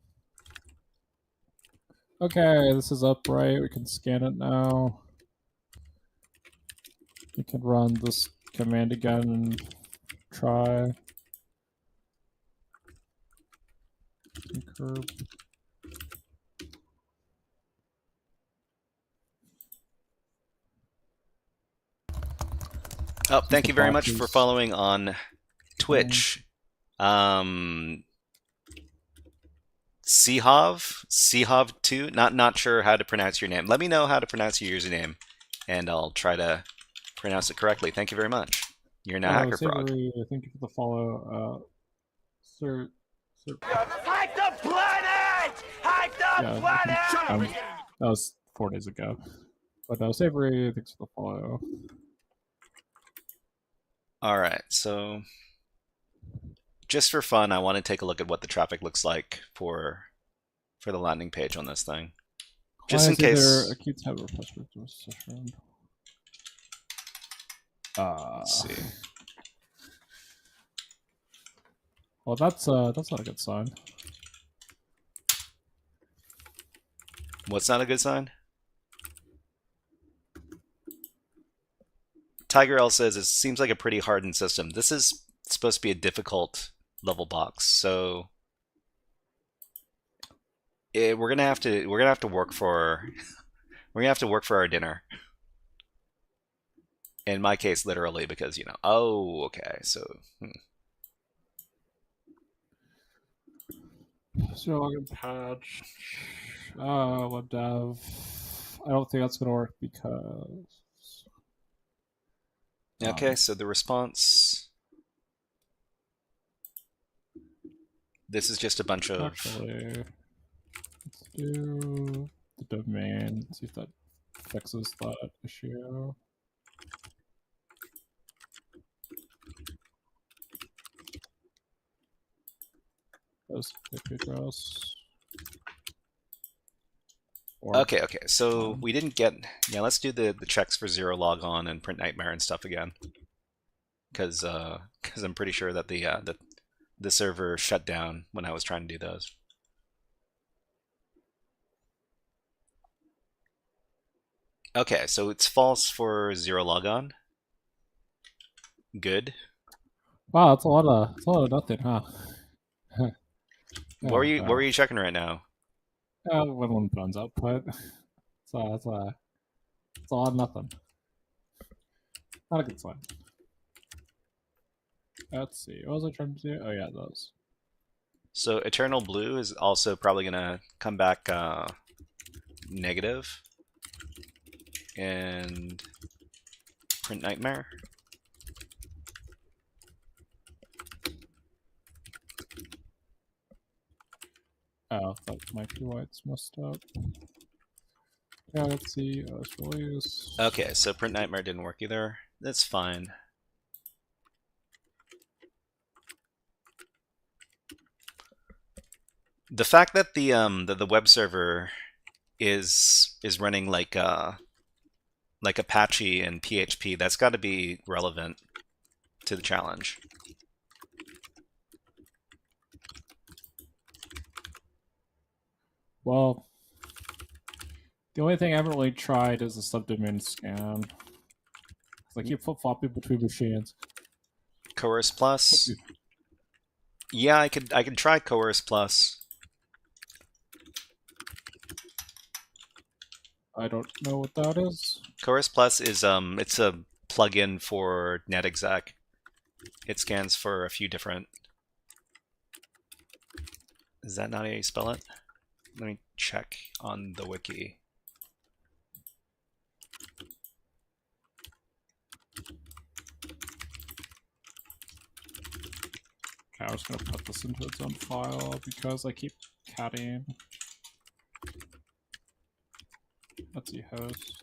Speaker 5: Okay, this is up, right? We can scan it now. We can run this command again and try. Curve.
Speaker 3: Oh, thank you very much for following on Twitch. Sihov2, not sure how to pronounce your name. Let me know how to pronounce your username, and I'll try to pronounce it correctly. Thank you very much. You're now HackerFrog.
Speaker 5: Thank you for the follow. Sir.
Speaker 4: Hide the planet! Hide the planet!
Speaker 5: That was 4 days ago. But Savory, thanks for the follow.
Speaker 3: Alright, so just for fun, I want to take a look at what the traffic looks like for the landing page on this thing. Just in case. Let's see.
Speaker 5: Well, that's not a good sign.
Speaker 3: What's not a good sign? Tiger L says it seems like a pretty hardened system. This is supposed to be a difficult level box, so we're gonna have to work for our dinner. In my case, literally, because Oh, okay. So.
Speaker 5: So login patch. Web dev. I don't think that's gonna work because.
Speaker 3: Okay, so the response. This is just a bunch of.
Speaker 5: Actually, let's do the domain. See if that fixes that issue. Post IP address.
Speaker 3: Okay, so we didn't get. Yeah, let's do the checks for zero logon and print nightmare and stuff again, because I'm pretty sure that the server shut down when I was trying to do those. Okay, so it's false for zero logon. Good.
Speaker 5: Wow, that's a lot of nothing, huh?
Speaker 3: What were you checking right now?
Speaker 5: When one phone's output. It's a lot of nothing. Not a good sign. Let's see. What was I trying to do? Oh yeah, those.
Speaker 3: So Eternal Blue is also probably gonna come back negative, and print nightmare.
Speaker 5: Oh, that might be why it's messed up. Yeah, let's see. OS release.
Speaker 3: Okay, so print nightmare didn't work either. That's fine. The fact that the web server is running like Apache and PHP, that's got to be relevant to the challenge.
Speaker 5: Well, the only thing I haven't really tried is the subdomain scan. I keep flip-flopping between machines.
Speaker 3: Coerce Plus. Yeah, I could try Coerce Plus.
Speaker 5: I don't know what that is.
Speaker 3: Coerce Plus is it's a plugin for NetExec. It scans for a few different. Is that not how you spell it? Let me check on the wiki.
Speaker 5: Okay, I was gonna put this into its own file because I keep catting. Let's see, host.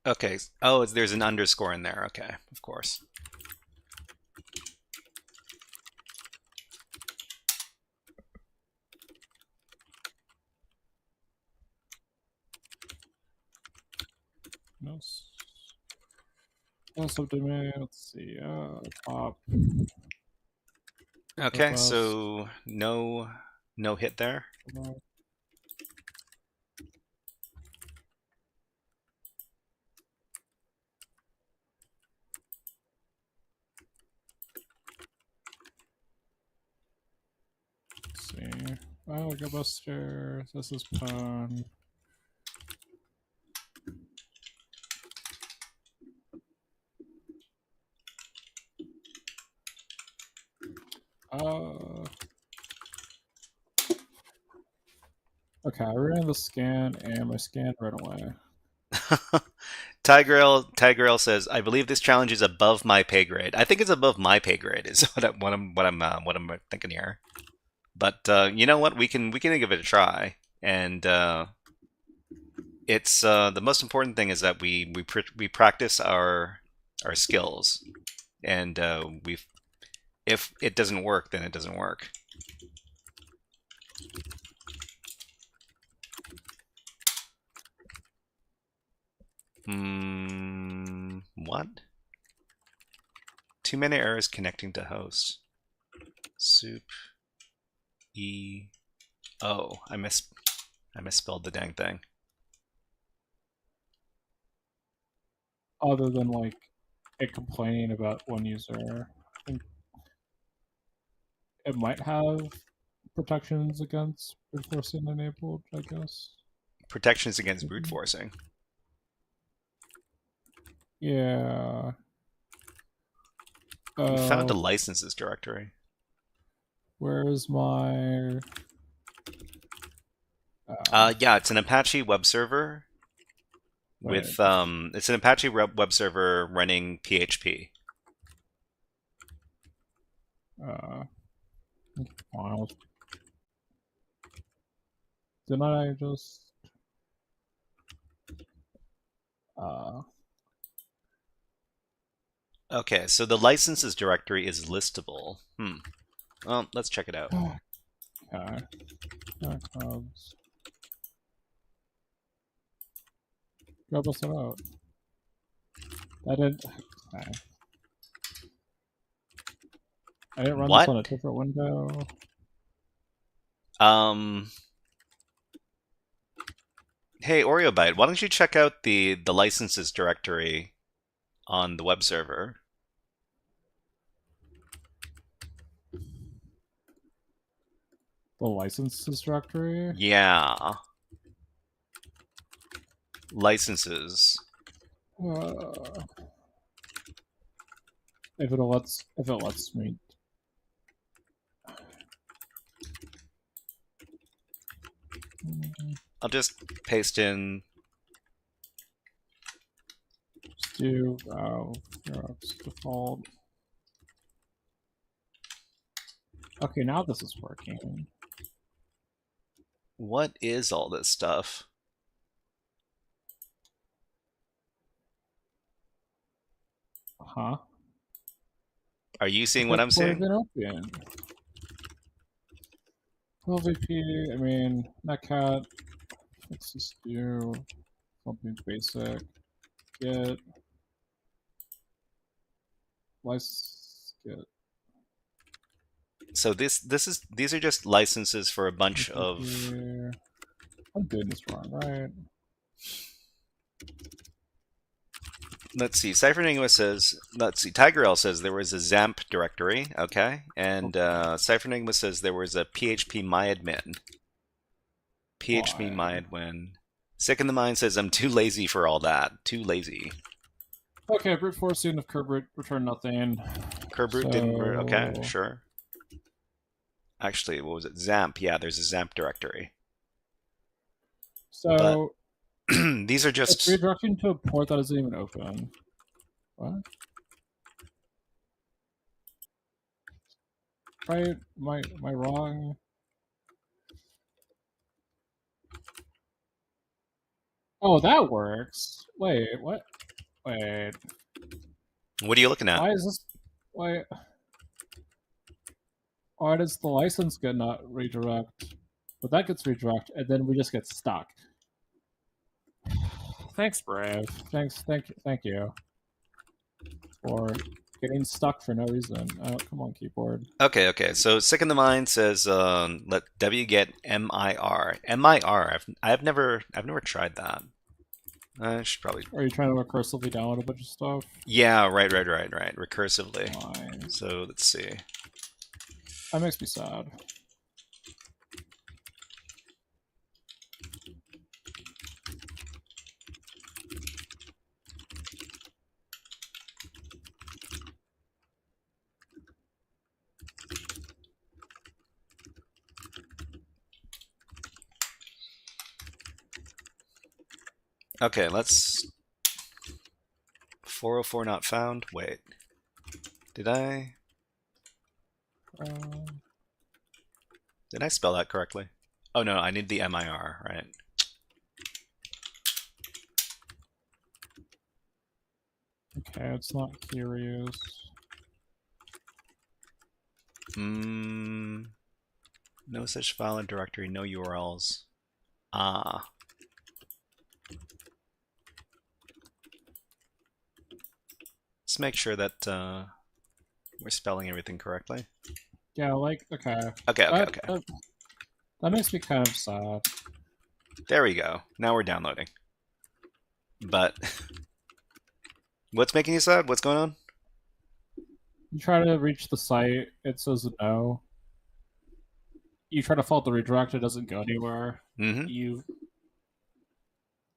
Speaker 3: Okay. Oh, there's an underscore in there. Okay, of course.
Speaker 5: No subdomain. Let's see. Top.
Speaker 3: Okay, so no hit there.
Speaker 5: Let's see. Oh, go Buster. This is Pwn. Okay, I ran the scan and my scan ran away.
Speaker 3: Tigrel says, "I believe this challenge is above my pay grade." I think it's above my pay grade. Is what I'm thinking here. But you know what? We can give it a try, and it's the most important thing is that we practice our skills, and if it doesn't work, then it doesn't work. What? Too many errors connecting to host. Soup. E. Oh, I misspelled the dang thing.
Speaker 5: Other than like it complaining about one user, I think it might have protections against brute forcing enabled, I guess.
Speaker 3: Protections against brute forcing.
Speaker 5: Yeah.
Speaker 3: We found a licenses directory.
Speaker 5: Where's my...
Speaker 3: Yeah, it's an Apache web server with it's an Apache web server running PHP.
Speaker 5: Wow. Didn't I just...
Speaker 3: Okay, so the licenses directory is listable. Well, let's check it out.
Speaker 5: Okay. HackerFrogs. Go bust it out. I didn't... Okay. I didn't run this on a different window.
Speaker 3: Hey, OreoBite, why don't you check out the licenses directory on the web server?
Speaker 5: The licenses directory?
Speaker 3: Yeah. Licenses.
Speaker 5: If it lets me.
Speaker 3: I'll just paste in.
Speaker 5: Just do default. Okay, now this is working.
Speaker 3: What is all this stuff?
Speaker 5: Huh?
Speaker 3: Are you seeing what I'm seeing?
Speaker 5: LVP, I mean, netcat. Let's just do something basic. Get license. Get.
Speaker 3: So these are just licenses for a bunch of.
Speaker 5: I'm doing this wrong, right?
Speaker 3: Let's see. Cypher Enigma says. Let's see. TigerL says there was a XAMPP directory. Okay, and Cypher Enigma says there was a PHP myadmin. PHP myadmin. Sick in the Mind says I'm too lazy for all that. Too lazy.
Speaker 5: Okay, brute forcing of Kerbrute returned nothing.
Speaker 3: Kerbrute didn't. Okay, sure. Actually, what was it? XAMPP. Yeah, there's a XAMPP directory.
Speaker 5: So
Speaker 3: but these are just
Speaker 5: it's redirecting to a port that isn't even open. What? Right? Am I wrong? Oh, that works. Wait, what? Wait.
Speaker 3: What are you looking at?
Speaker 5: Why is this? Why? Why does the license get not redirect? But that gets redirect, and then we just get stuck. Thanks, Brave. Thank you for getting stuck for no reason. Oh, come on, keyboard.
Speaker 3: Okay. So Sick in the Mind says let W get MIR. MIR. I've never tried that. I should probably.
Speaker 5: Are you trying to recursively download a bunch of stuff?
Speaker 3: Yeah, right. Recursively.
Speaker 5: Fine.
Speaker 3: So let's see.
Speaker 5: That makes me sad.
Speaker 3: Okay, let's. 404 not found. Wait. Did I spell that correctly? Oh no, I need the MIR, right?
Speaker 5: Okay, it's not curious.
Speaker 3: No such file and directory, no URLs. Ah. Just make sure that we're spelling everything correctly.
Speaker 5: Yeah, like, okay.
Speaker 3: Okay.
Speaker 5: That makes me kind of sad.
Speaker 3: There we go. Now we're downloading. But what's making you sad? What's going on?
Speaker 5: You try to reach the site, it says no. You try to follow the redirect, it doesn't go anywhere.
Speaker 3: Mm-hmm.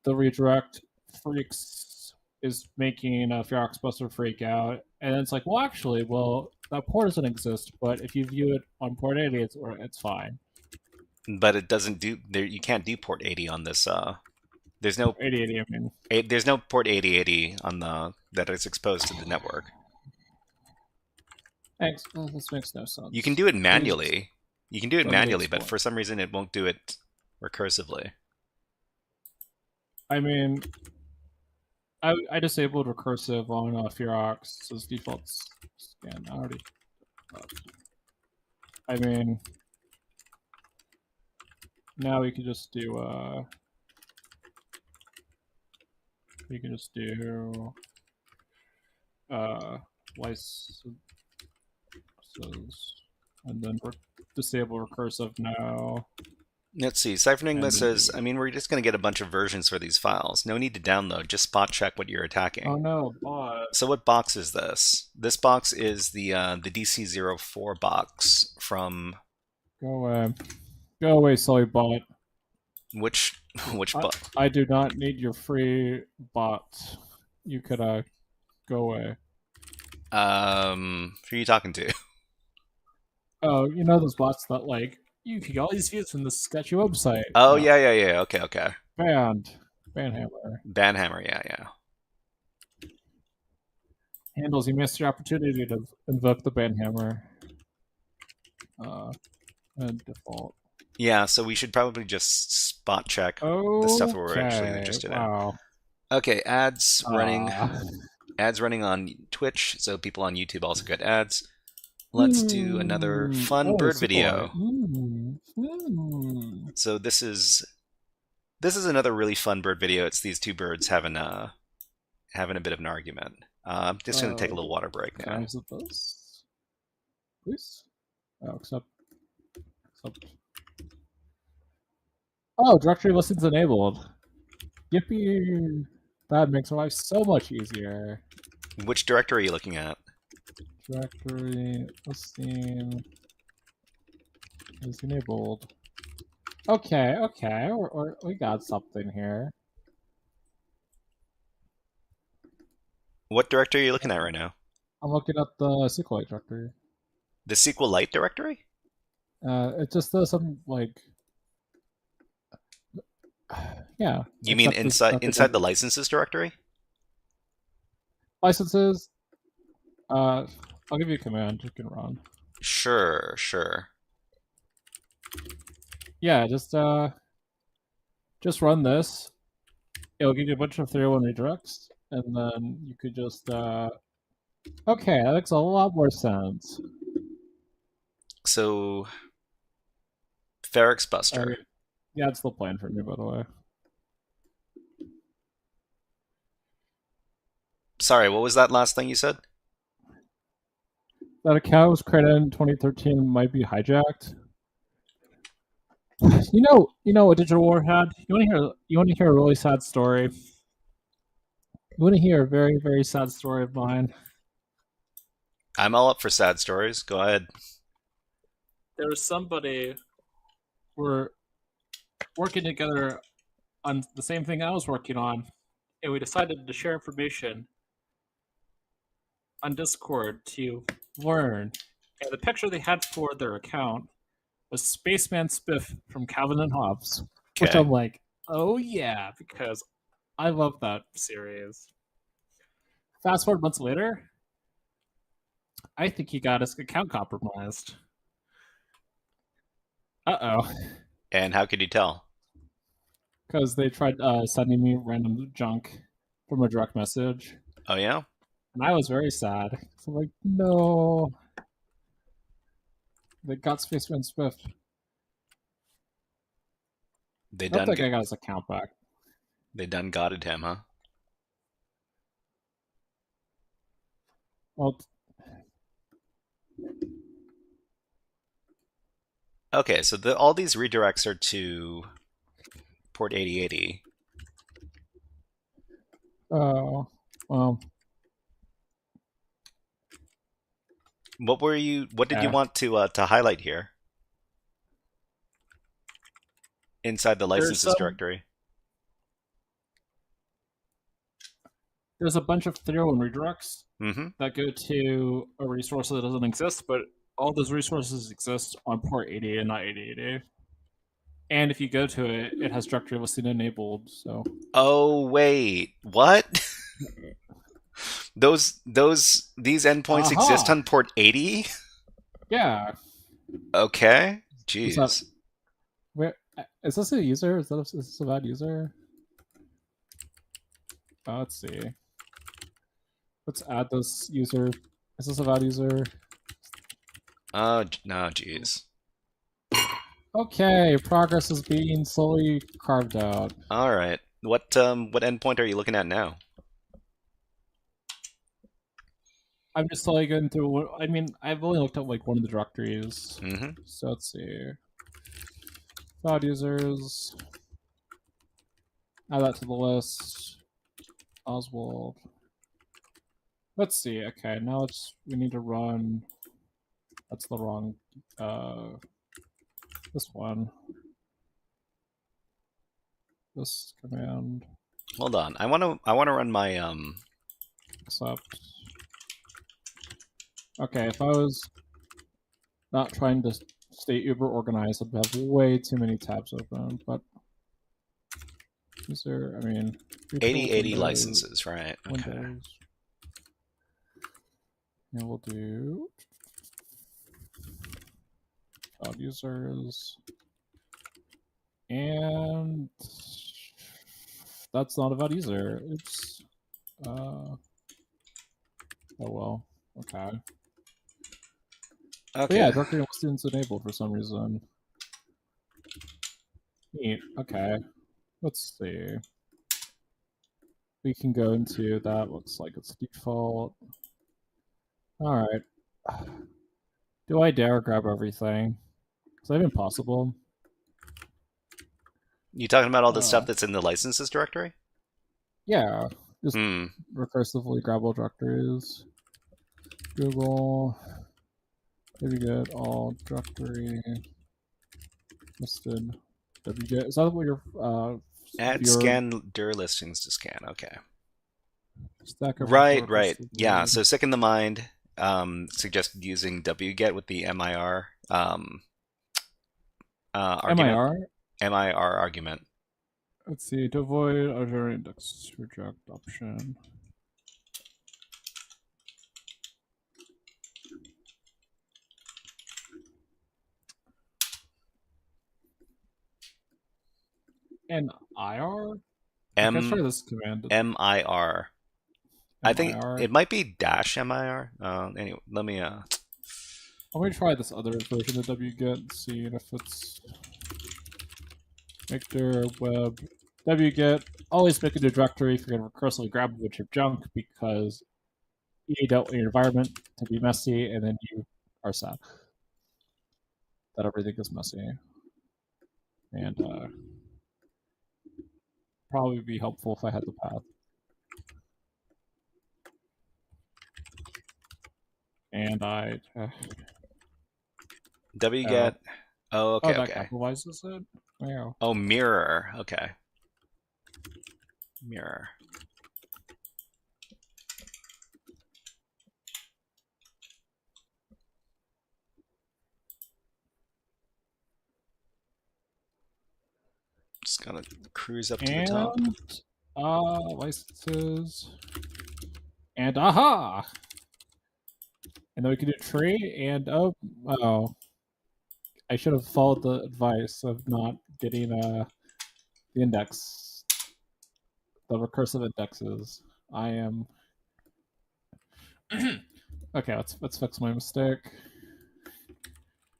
Speaker 5: The redirect freaks is making Ferox Buster freak out, and it's like, well, actually, that port doesn't exist, but if you view it on port 80, it's fine.
Speaker 3: But it doesn't do. You can't do port 80 on this. There's no
Speaker 5: 8080. I mean,
Speaker 3: there's no port 8080 on that is exposed to the network.
Speaker 5: thanks. This makes no sense.
Speaker 3: You can do it manually. You can do it
Speaker 5: Let me
Speaker 3: manually, but
Speaker 5: explain.
Speaker 3: for some reason it won't do it recursively.
Speaker 5: I mean, I disabled recursive on Ferox's default scan. I already. I mean, now we can just do licenses and then disable recursive now.
Speaker 3: Let's see. Siphoning this says, I mean, we're just going to get a bunch of versions for these files. No need to download. Just spot check what you're attacking.
Speaker 5: Oh no, bot.
Speaker 3: So what box is this? This box is the DC04 box from...
Speaker 5: Go away, silly bot.
Speaker 3: Which bot?
Speaker 5: I do not need your free bot. You could go away.
Speaker 3: Who are you talking to?
Speaker 5: Oh, you know those bots that like you can get all these views from this sketchy website.
Speaker 3: Oh yeah. Okay.
Speaker 5: Banhammer.
Speaker 3: Banhammer, yeah.
Speaker 5: Handles, you missed your opportunity to invoke the banhammer. And default.
Speaker 3: Yeah, so we should probably just spot check the stuff that we're actually interested in. Okay, ads running. Ads running on Twitch, so people on YouTube also get ads. Let's do another fun bird video. So this is another really fun bird video. It's these two birds having a bit of an argument. I'm just going to take a little water break now.
Speaker 5: Can I exit this? Please? Oh, accept. Oh, directory listings enabled. Yippee! That makes my life so much easier.
Speaker 3: Which directory are you looking at?
Speaker 5: Directory listing is enabled. Okay. We got something here.
Speaker 3: What directory are you looking at right now?
Speaker 5: I'm looking at the SQLite directory.
Speaker 3: The SQLite directory?
Speaker 5: It just does some like, yeah.
Speaker 3: You mean inside the licenses directory?
Speaker 5: Licenses. I'll give you a command you can run.
Speaker 3: Sure.
Speaker 5: Yeah, just run this. It'll give you a bunch of 301 redirects, and then you could just okay, that makes a lot more sense.
Speaker 3: So Ferox Buster.
Speaker 5: Yeah, it's still playing for me, by the way.
Speaker 3: Sorry, what was that last thing you said?
Speaker 5: That account was created in 2013 and might be hijacked. You know what Digital War had? You want to hear a really sad story? You want to hear a very, very sad story of mine?
Speaker 3: I'm all up for sad stories. Go ahead.
Speaker 5: There was somebody we're working together on the same thing I was working on, and we decided to share information on Discord to learn. And the picture they had for their account was Spaceman Spiff from Calvin and Hobbes, which I'm like, oh yeah, because I love that series. Fast forward months later, I think he got his account compromised. Uh-oh.
Speaker 3: And how could you tell?
Speaker 5: Because they tried sending me random junk from a direct message.
Speaker 3: Oh, yeah?
Speaker 5: And I was very sad. So I'm like, no. They got Spaceman Swift.
Speaker 3: They
Speaker 5: I don't
Speaker 3: done
Speaker 5: think I got his account back.
Speaker 3: They done gotted him, huh?
Speaker 5: Well,
Speaker 3: Okay, so all these redirects are to port 8080.
Speaker 5: oh, well,
Speaker 3: What did you
Speaker 5: yeah.
Speaker 3: want to highlight here inside the licenses directory?
Speaker 5: There's a bunch of 301 redirects
Speaker 3: Mm-hmm.
Speaker 5: that go to a resource that doesn't exist, but all those resources exist on port 80 and not 8080. And if you go to it, it has directory listing enabled. So.
Speaker 3: Oh wait, what? these endpoints exist
Speaker 5: Aha!
Speaker 3: on port 80?
Speaker 5: Yeah.
Speaker 3: Okay.
Speaker 5: What's up?
Speaker 3: Jeez.
Speaker 5: Where is this a user? Is this a bad user? Let's see. Let's add this user. Is this a bad user?
Speaker 3: Oh no, jeez.
Speaker 5: Okay, progress is being slowly carved out.
Speaker 3: All right. What endpoint are you looking at now?
Speaker 5: I'm just slowly going through. I mean, I've only looked at like one of the directories.
Speaker 3: Mm-hmm.
Speaker 5: So let's see. Cloud users. Add that to the list. Oswald. Let's see. Okay, now we need to run. That's the wrong. This one. This command.
Speaker 3: Hold on. I want to run my
Speaker 5: Except. Okay, if I was not trying to stay uber organized, I'd have way too many tabs open. But user, I mean,
Speaker 3: 8080 licenses, right? Okay.
Speaker 5: Windows. And we'll do cloud users, and that's not a valid user. Oops. Oh well. Okay.
Speaker 3: Okay.
Speaker 5: But yeah, directory students enabled for some reason. Neat. Okay. Let's see. We can go into that. Looks like it's default. All right. Do I dare grab everything? Is that even possible?
Speaker 3: You talking about all the stuff that's in the licenses directory?
Speaker 5: Yeah. Just recursively grab all directories. Google. wget all directory listed. wget. Is that what your
Speaker 3: Add scan dir listings to scan. Okay.
Speaker 5: Stack
Speaker 3: right. Yeah. So sick in the mind. Suggested using wget with the mir argument. mir argument.
Speaker 5: Let's see. To avoid other index reject option. And IR? Let's try this command.
Speaker 3: MIR. I think it might be -mir. Anyway, let me
Speaker 5: try this other version of wget and see if it's Victor web wget. Always make a new directory if you're going to recursively grab a bunch of junk, because you don't want your environment to be messy, and then you are sad that everything is messy. And probably be helpful if I had the path. And I
Speaker 3: wget. Oh, okay.
Speaker 5: That capitalizes it. Wow.
Speaker 3: Oh, mirror. Okay. Mirror. Just gonna cruise up to the top.
Speaker 5: Licenses. And aha! And then we can do tree, and oh, I should have followed the advice of not getting the index, the recursive indexes. I am okay. Let's fix my mistake.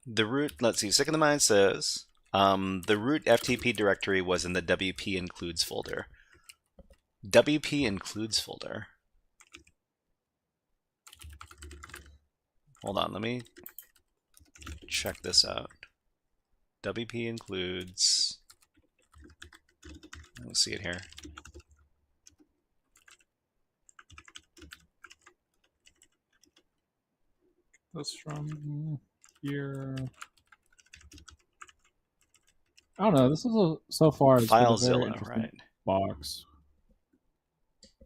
Speaker 3: The root. Let's see. Sick in the mind says the root FTP directory was in the WP includes folder. WP includes folder. Hold on, let me check this out. WP includes. Let's see it here.
Speaker 5: This from here. I don't know. This is so far it's been a very
Speaker 3: FileZilla,
Speaker 5: interesting
Speaker 3: right?
Speaker 5: box.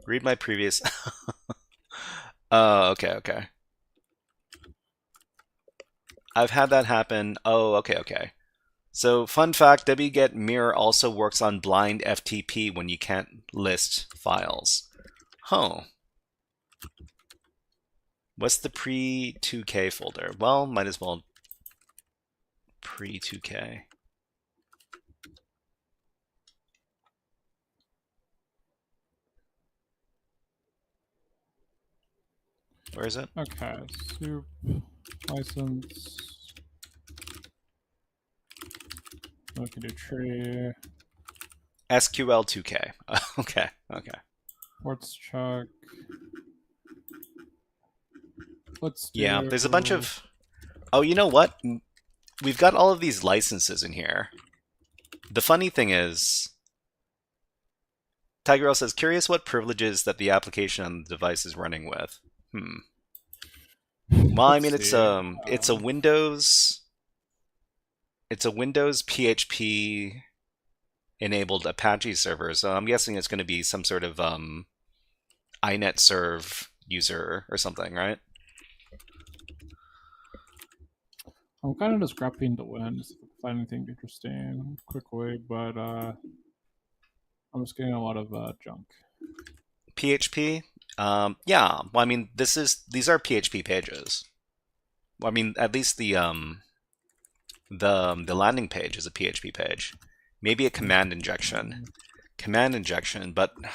Speaker 3: Read my previous. Oh, okay, okay. I've had that happen. Oh, okay, okay. So, fun fact, wget mirror also works on blind FTP when you can't list files. Huh. What's the pre-2K folder? Well, might as well pre-2K. Where is it?
Speaker 5: Okay, soup, license. We can do tree.
Speaker 3: SQL2K. Okay, okay.
Speaker 5: Ports check. Let's do...
Speaker 3: Yeah, there's a bunch of... Oh, you know what? We've got all of these licenses in here. The funny thing is... Tigerl says, curious what privileges that the application on the device is running with. Well, I mean, it's a Windows... It's a Windows PHP enabled Apache server, so I'm guessing it's going to be some sort of inet serve user or something, right?
Speaker 5: I'm kind of just grabbing the wind to find anything interesting quickly, but I'm just getting a lot of junk.
Speaker 3: PHP? Yeah. Well, I mean, these are PHP pages. Well, I mean, at least the landing page is a PHP page. Maybe a command injection. Command injection, but the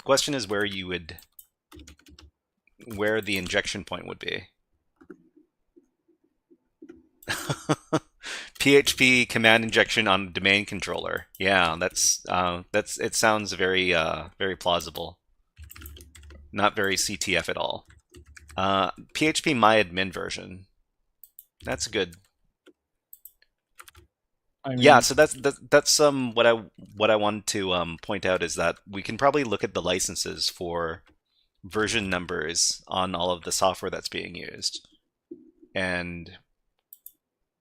Speaker 3: question is where the injection point would be. PHP command injection on domain controller. Yeah, that's it sounds very very plausible. Not very CTF at all. PHP myadmin version. That's good. I mean, yeah, so that's what I wanted to point out is that we can probably look at the licenses for version numbers on all of the software that's being used, and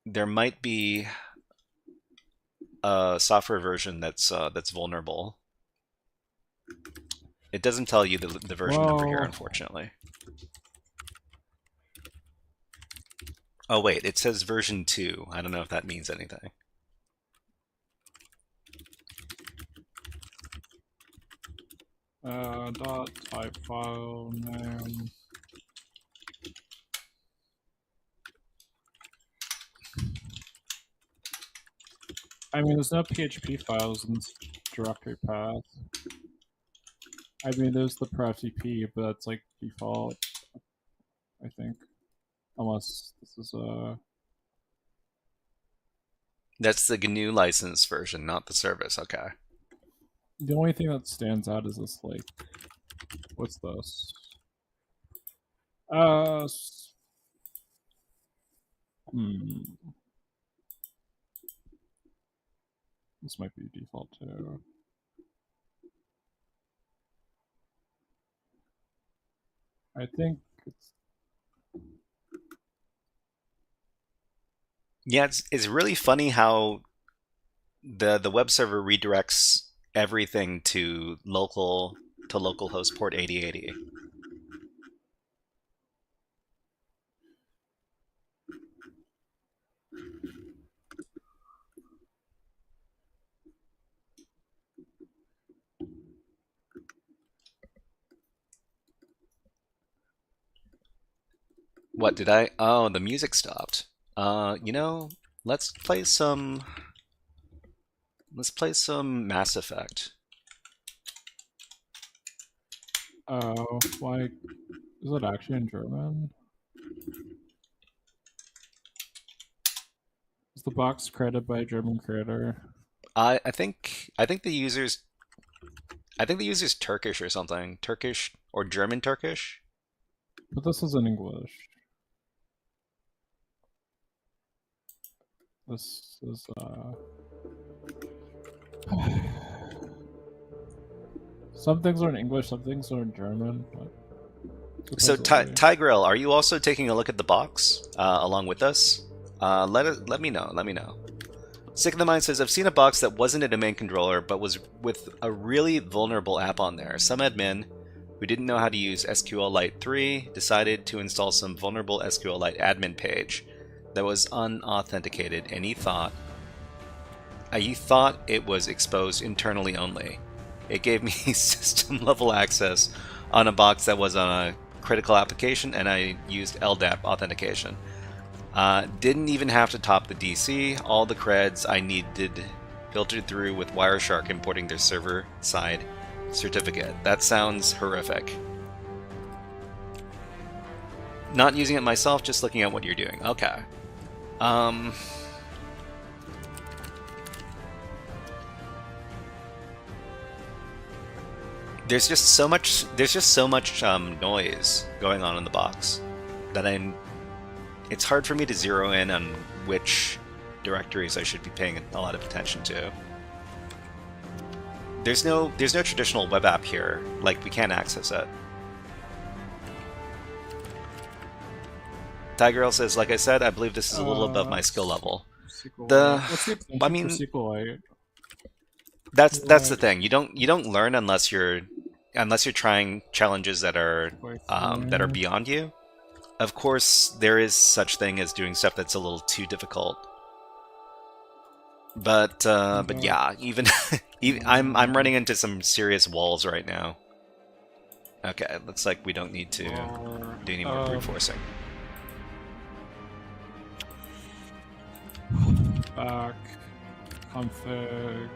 Speaker 3: there might be a software version that's vulnerable. It doesn't tell you the version number here, unfortunately. Oh wait, it says version 2. I don't know if that means anything.
Speaker 5: Dot type file name. I mean, there's no PHP files in this directory path. I mean, there's the pro-FTP, but that's like default, I think. Unless this is a...
Speaker 3: That's the GNU license version, not the service. Okay.
Speaker 5: The only thing that stands out is this, like... What's this? This might be default too. I think it's...
Speaker 3: Yeah, it's really funny how the web server redirects everything to localhost port 8080. What did I? Oh, the music stopped. You know, let's play some Mass Effect.
Speaker 5: Oh, like, is it actually in German? Is the box created by a German creator?
Speaker 3: I think the user's Turkish or something. Turkish or German Turkish.
Speaker 5: But this is in English. This is some things are in English, some things are in German. But
Speaker 3: So,
Speaker 5: supposedly-
Speaker 3: Tigrel, are you also taking a look at the box along with us? Let me know. Let me know. Sick of the Mind says, I've seen a box that wasn't a domain controller, but was with a really vulnerable app on there. Some admin who didn't know how to use SQLite 3 decided to install some vulnerable SQLite admin page that was unauthenticated, and he thought it was exposed internally only. It gave me system-level access on a box that was on a critical application, and I used LDAP authentication. Didn't even have to top the DC. All the creds I needed filtered through with Wireshark importing their server-side certificate. That sounds horrific. Not using it myself, just looking at what you're doing. Okay. There's just so much noise going on in the box that it's hard for me to zero in on which directories I should be paying a lot of attention to. There's no traditional web app here, like we can't access it. Tigerl says, like I said, I believe this is a little above my skill level.
Speaker 5: What's the extension
Speaker 3: I mean,
Speaker 5: for SQLite?
Speaker 3: that's the thing. You don't learn unless you're trying challenges that are beyond you. Of course, there is such thing as doing stuff that's a little too difficult. But yeah, even I'm running into some serious walls right now. Okay, looks like we don't need to do any more brute forcing.
Speaker 5: Back, config.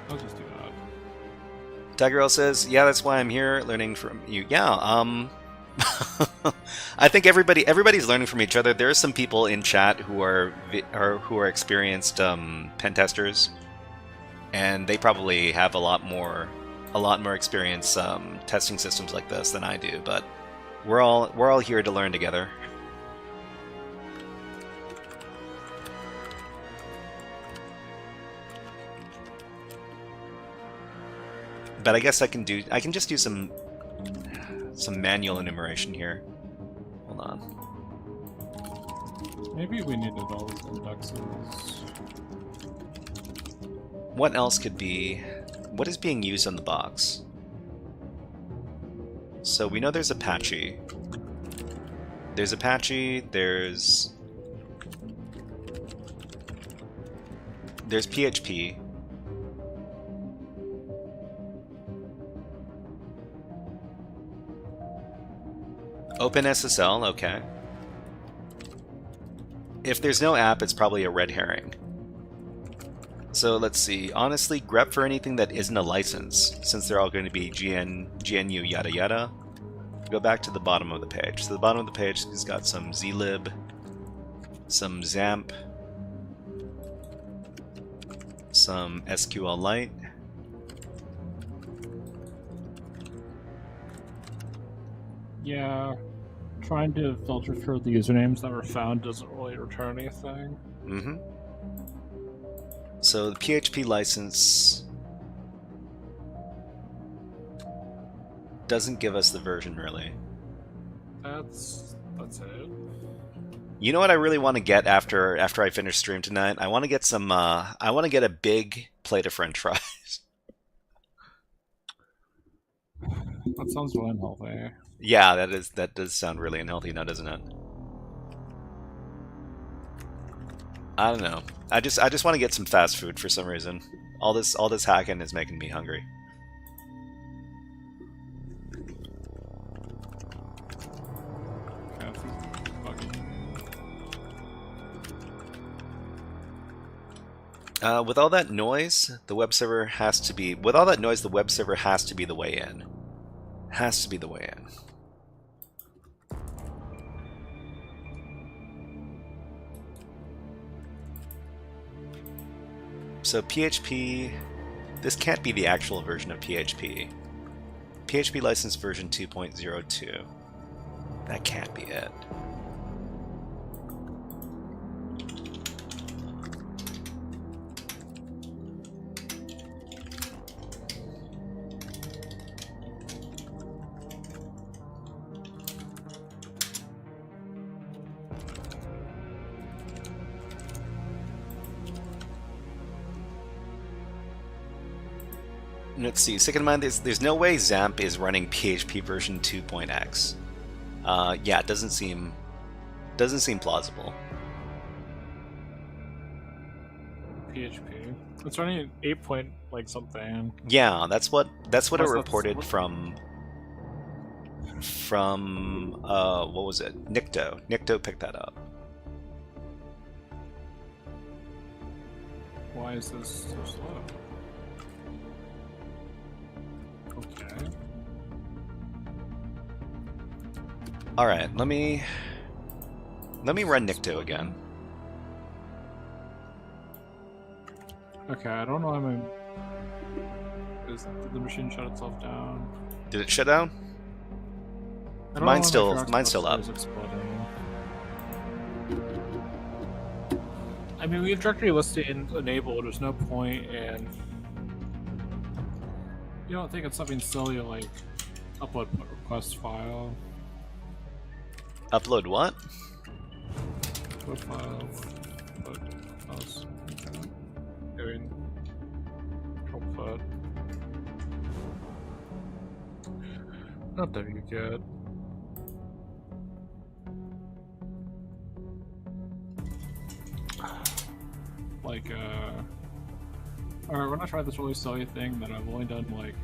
Speaker 5: I'll just do that.
Speaker 3: Tigerl says, "Yeah, that's why I'm here, learning from you." Yeah, I think everybody's learning from each other. There are some people in chat who are experienced pen testers, and they probably have a lot more experience testing systems like this than I do. But we're all here to learn together. But I guess I can just do some manual enumeration here. Hold on.
Speaker 5: Maybe we needed all these indexes.
Speaker 3: What else could be? What is being used on the box? So we know there's Apache. There's Apache. There's PHP. OpenSSL, okay. If there's no app, it's probably a red herring. So let's see. Honestly, grep for anything that isn't a license, since they're all going to be GNU yada yada. Go back to the bottom of the page. So the bottom of the page has got some zlib, some XAMPP, some SQLite.
Speaker 5: Yeah, trying to filter for the usernames that were found doesn't really return anything.
Speaker 3: Mm-hmm. So the PHP license doesn't give us the version, really.
Speaker 5: That's it.
Speaker 3: You know what I really want to get after I finish stream tonight? I want to get some. I want to get a big plate of French fries.
Speaker 5: That sounds really unhealthy.
Speaker 3: Yeah, that does sound really unhealthy now, doesn't it? I don't know. I just want to get some fast food for some reason. All this hacking is making me hungry. With all that noise, the web server has to be. With all that noise, the web server has to be the way in. Has to be the way in. So PHP, this can't be the actual version of PHP. PHP license version 2.02. That can't be it. Let's see. Stick in mind, there's no way XAMPP is running PHP version 2.x. Yeah, it doesn't seem plausible.
Speaker 5: PHP. It's running 8 point like something.
Speaker 3: Yeah, that's what it
Speaker 5: That's
Speaker 3: reported
Speaker 5: what-
Speaker 3: from what was it? Nikto. Nikto picked that up.
Speaker 5: Why is this so slow? Okay.
Speaker 3: All right, let me run Nikto again.
Speaker 5: Okay, I don't know how my... Did the machine shut itself down?
Speaker 3: Did it shut down?
Speaker 5: I don't
Speaker 3: Mine's
Speaker 5: know why my
Speaker 3: still-
Speaker 5: Xbox
Speaker 3: mine's still up.
Speaker 5: is exploding. I mean, we have directory listing enabled. There's no point in... You don't think it's something silly like upload put request file?
Speaker 3: Upload what?
Speaker 5: Put file. Put request. Okay. Doing control put. Not wget. Like, alright, we're gonna try this really silly thing that I've only done, like,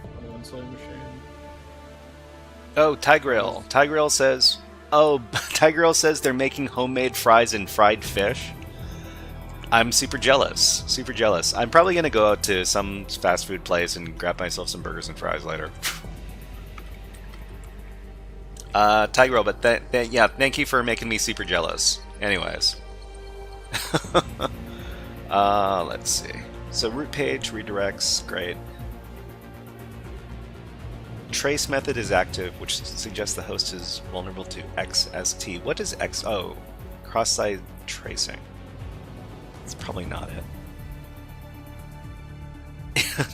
Speaker 5: on one silly machine.
Speaker 3: Oh, Tigrail. Tigrail says, Tigrail says they're making homemade fries and fried fish. I'm super jealous. Super jealous. I'm probably gonna go out to some fast food place and grab myself some burgers and fries later. Tigrail, but yeah, thank you for making me super jealous. Anyways. Let's see. So root page redirects, great. Trace method is active, which suggests the host is vulnerable to XST. What is XO? Cross-site tracing. It's probably not it.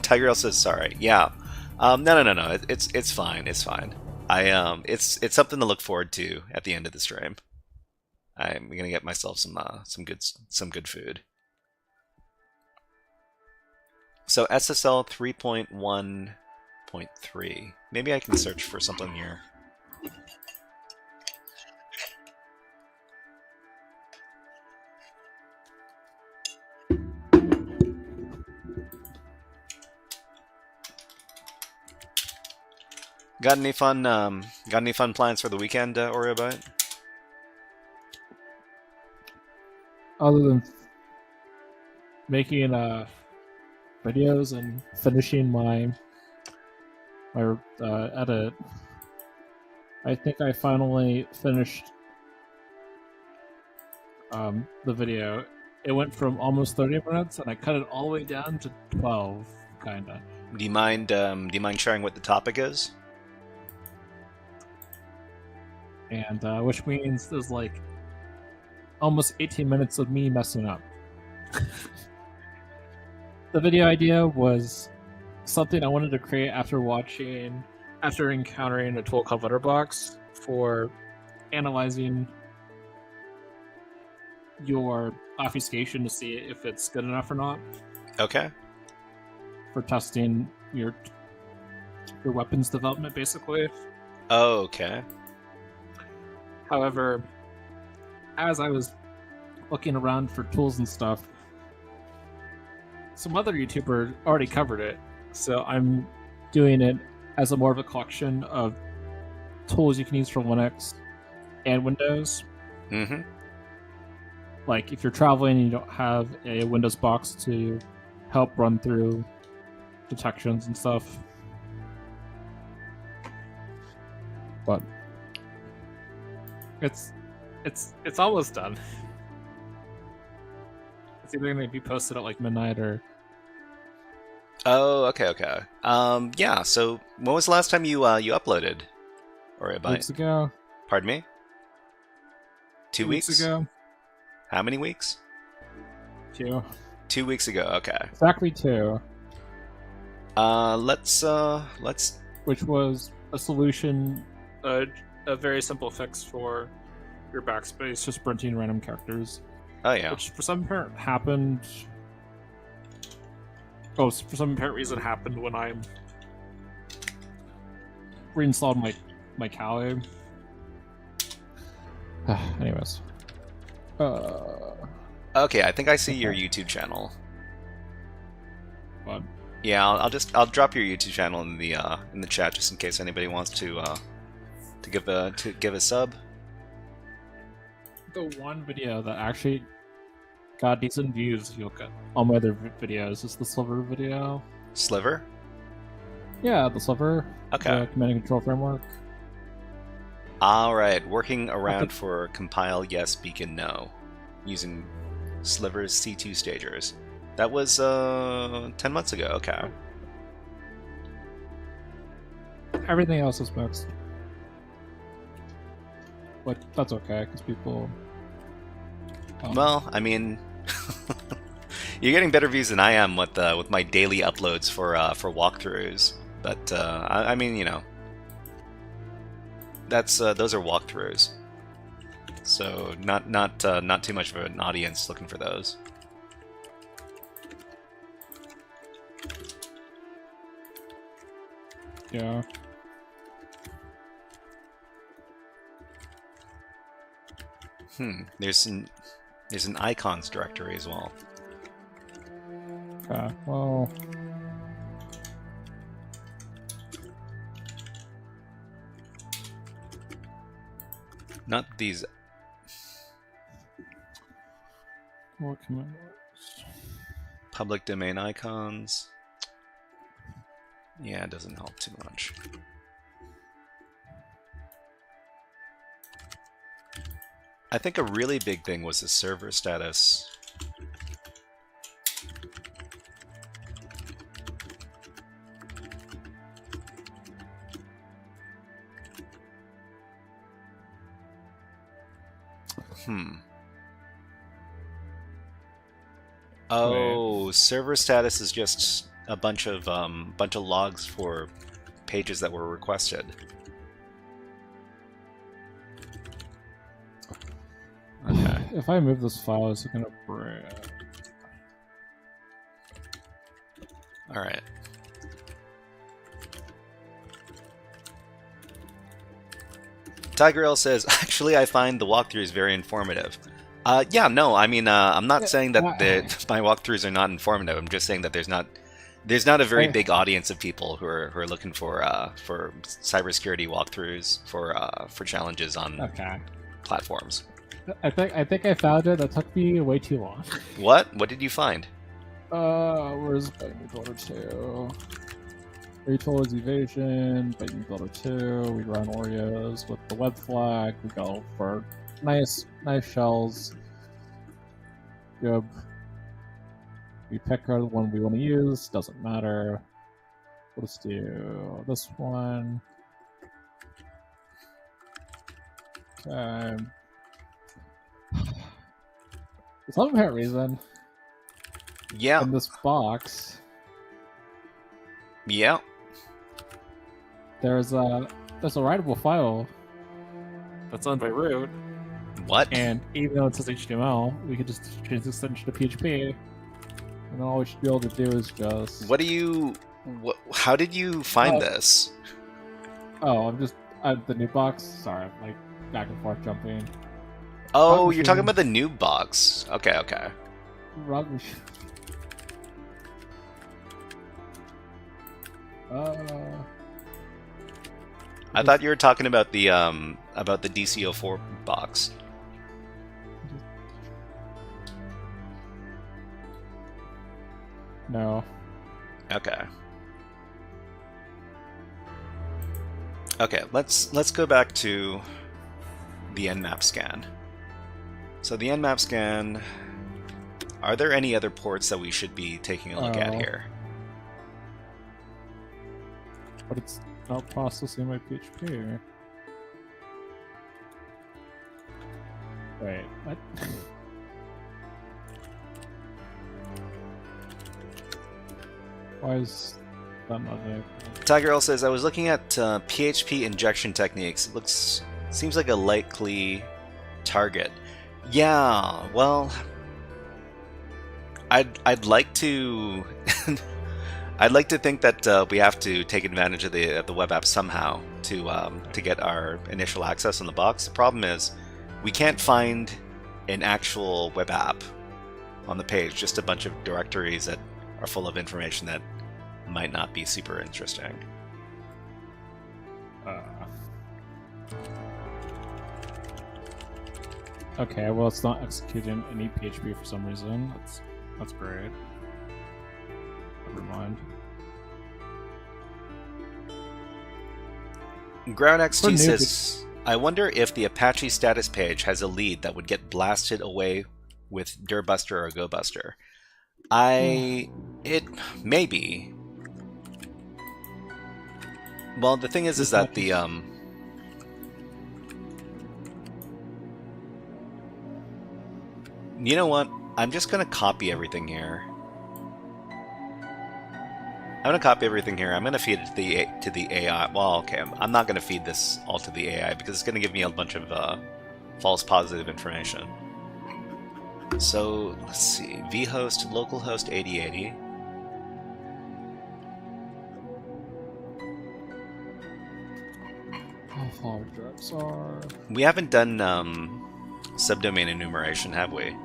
Speaker 3: Tigrail says sorry. Yeah. No. It's fine. It's fine. It's something to look forward to at the end of the stream. I'm gonna get myself some good food. So SSL 3.1.3. Maybe I can search for something here. Got any fun plans for the weekend, OreoBite?
Speaker 5: Other than making videos and finishing my edit, I think I finally finished the video. It went from almost 30 minutes, and I cut it all the way down to 12, kinda.
Speaker 3: Do you mind sharing what the topic is?
Speaker 5: And which means there's like almost 18 minutes of me messing up. The video idea was something I wanted to create after encountering a tool called Letterbox for analyzing your obfuscation to see if it's good enough or not.
Speaker 3: Okay.
Speaker 5: For testing your weapons development, basically.
Speaker 3: Oh, okay.
Speaker 5: However, as I was looking around for tools and stuff, some other YouTuber already covered it, so I'm doing it as a more of a collection of tools you can use for Linux and Windows.
Speaker 3: Mm-hmm.
Speaker 5: Like if you're traveling and you don't have a Windows box to help run through detections and stuff. But it's almost done. It's either going to be posted at like midnight or...
Speaker 3: Oh, okay. Yeah, so when was the last time you uploaded? Or about
Speaker 5: weeks ago.
Speaker 3: Pardon me? 2 weeks?
Speaker 5: ago.
Speaker 3: How many weeks?
Speaker 5: 2.
Speaker 3: 2 weeks ago, okay.
Speaker 5: Exactly 2.
Speaker 3: Let's
Speaker 5: Which was a solution, a very simple fix for your backspace, just printing random characters.
Speaker 3: Oh yeah.
Speaker 5: Which for some part happened Oh, for some apparent reason it happened when I reinstalled my Kali. Anyways.
Speaker 3: Okay, I think I see your
Speaker 5: Okay.
Speaker 3: YouTube channel.
Speaker 5: But
Speaker 3: Yeah, I'll drop your YouTube channel in the chat just in case anybody wants to give a sub.
Speaker 5: the one video that actually got decent views, if you look at all my other videos, is the Sliver video.
Speaker 3: Sliver?
Speaker 5: Yeah, the Sliver.
Speaker 3: Okay.
Speaker 5: The command and control framework.
Speaker 3: Alright, working around for compile yes, beacon no. Using Sliver's C2 stagers. That was 10 months ago, okay.
Speaker 5: Everything else is mixed. But that's okay, because people...
Speaker 3: Well, I mean, you're getting better views than I am with my daily uploads for walkthroughs. But I mean, you know, that's those are walkthroughs, so not too much of an audience looking for those.
Speaker 5: Yeah.
Speaker 3: There's an icons directory as well.
Speaker 5: Okay, well...
Speaker 3: Not these.
Speaker 5: What can
Speaker 3: Public domain icons. Yeah, it doesn't help too much. I think a really big thing was the server status. Oh, server status is just a bunch of logs for pages that were requested. Okay.
Speaker 5: If I move this file, is it gonna break?
Speaker 3: All right. Tigerel says, actually, I find the walkthroughs very informative. Yeah, no, I mean, I'm not saying that my walkthroughs are not informative. I'm just saying that there's not a very big audience of people who are looking for cybersecurity walkthroughs for challenges on platforms.
Speaker 5: I think I found it. That took me way too long.
Speaker 3: What? What did you find?
Speaker 5: Where's Lightning Builder 2? Retool is evasion, Lightning Builder 2, we run Oreos with the web flag, we go for nice shells. Good. We pick the one we want to use, doesn't matter. Let's do this one. Okay. For some apparent reason,
Speaker 3: Yeah.
Speaker 5: in this box,
Speaker 3: Yeah.
Speaker 5: there's a writable file that's owned by root,
Speaker 3: What?
Speaker 5: and even though it says HTML, we could just change the extension to PHP, and then all we should be able to do is just...
Speaker 3: What do you... how did you find this?
Speaker 5: Oh, I'm just... the new box? Sorry, I'm like back and forth jumping.
Speaker 3: Oh, you're talking about the noob box. Okay, okay.
Speaker 5: Rubbish.
Speaker 3: I thought you were talking about the DCO4 box.
Speaker 5: No.
Speaker 3: Okay. Okay, let's go back to the Nmap scan. So the Nmap scan, are there any other ports that we should be taking a look at here?
Speaker 5: But it's not processing my PHP. Wait, what? Why is that not there?
Speaker 3: Tigerl says, I was looking at PHP injection techniques. It seems like a likely target. Yeah, well, I'd like to I'd like to think that we have to take advantage of the web app somehow to get our initial access on the box. The problem is we can't find an actual web app on the page, just a bunch of directories that are full of information that might not be super interesting.
Speaker 5: Okay, well, it's not executing any PHP for some reason. That's great. Never mind.
Speaker 3: GroundXT says, I wonder if the Apache status page has a lead that would get blasted away with Dirbuster or GoBuster. It maybe. Well, the thing is that the you know what? I'm just gonna copy everything here. I'm gonna copy everything here. I'm gonna feed it to the AI. Well, okay, I'm not gonna feed this all to the AI because it's gonna give me a bunch of false positive information. So let's see, vhost localhost 8080. We haven't done subdomain enumeration, have we?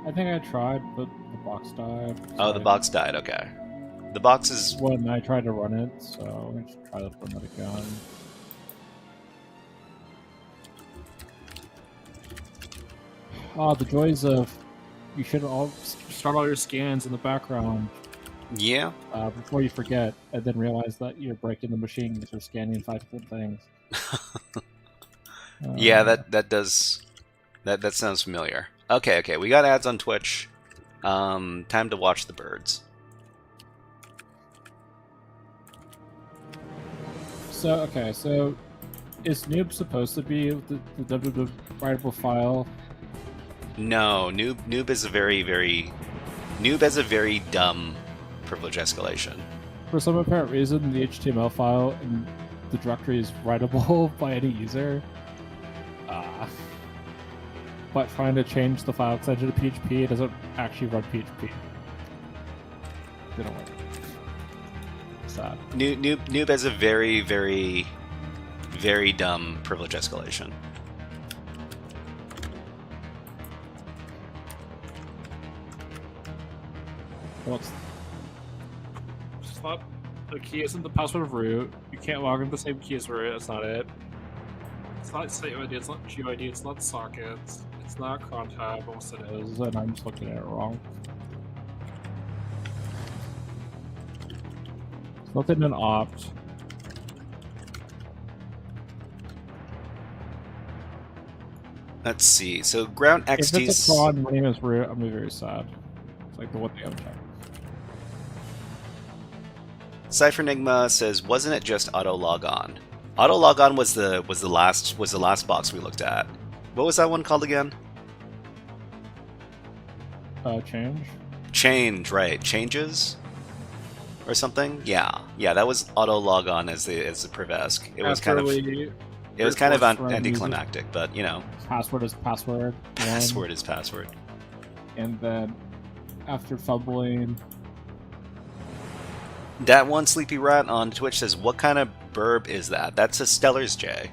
Speaker 5: I think I tried, but the box died.
Speaker 3: Oh, the box died. Okay, the box is
Speaker 5: when I tried to run it, so I should try to run it again. Oh, the joys of you should all start all your scans in the background.
Speaker 3: Yeah.
Speaker 5: Before you forget, and then realize that you're breaking the machine because you're scanning 5 different things.
Speaker 3: Yeah, that sounds familiar. Okay, we got ads on Twitch. Time to watch the birds.
Speaker 5: So is noob supposed to be the www writable file?
Speaker 3: No, noob is a very noob has a very dumb privilege escalation.
Speaker 5: For some apparent reason, the HTML file in the directory is writable by any user. But trying to change the file extension to PHP, it doesn't actually run PHP. Didn't work. Sad.
Speaker 3: Noob has a very dumb privilege escalation.
Speaker 5: Well, it's not the key isn't the password of root. You can't log in the same key as root. That's not it. It's not StateID. It's not GUID. It's not sockets. It's not cron tab. Almost it is, and I'm just looking at it wrong. It's nothing in opt.
Speaker 3: Let's see. So GroundXT.
Speaker 5: If it's a cron name is root, I'm gonna be very sad. It's like the one thing I'm checking.
Speaker 3: CypherEnigma says, "Wasn't it just auto log on? Auto log on was the last box we looked at. What was that one called again?
Speaker 5: Change.
Speaker 3: Change, right? Changes, or something? Yeah. That was auto log on as the privesc. It was kind of anticlimactic, but you know.
Speaker 5: Password is password.
Speaker 3: Password is password.
Speaker 5: And then after fumbling.
Speaker 3: That one Sleepy Rat on Twitch says, "What kind of burb is that?" That's a Stellar's J.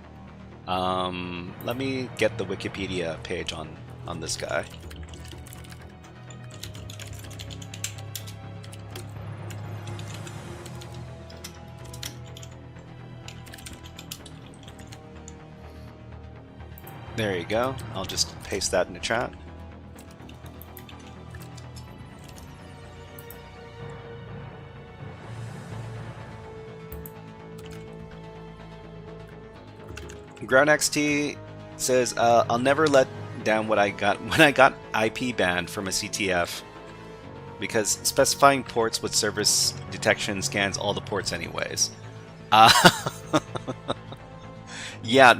Speaker 3: Let me get the Wikipedia page on this guy. There you go. I'll just paste that in the chat. GroundXT says, "I'll never let down what I got when I got IP banned from a CTF because specifying ports with service detection scans all the ports anyways." Yeah,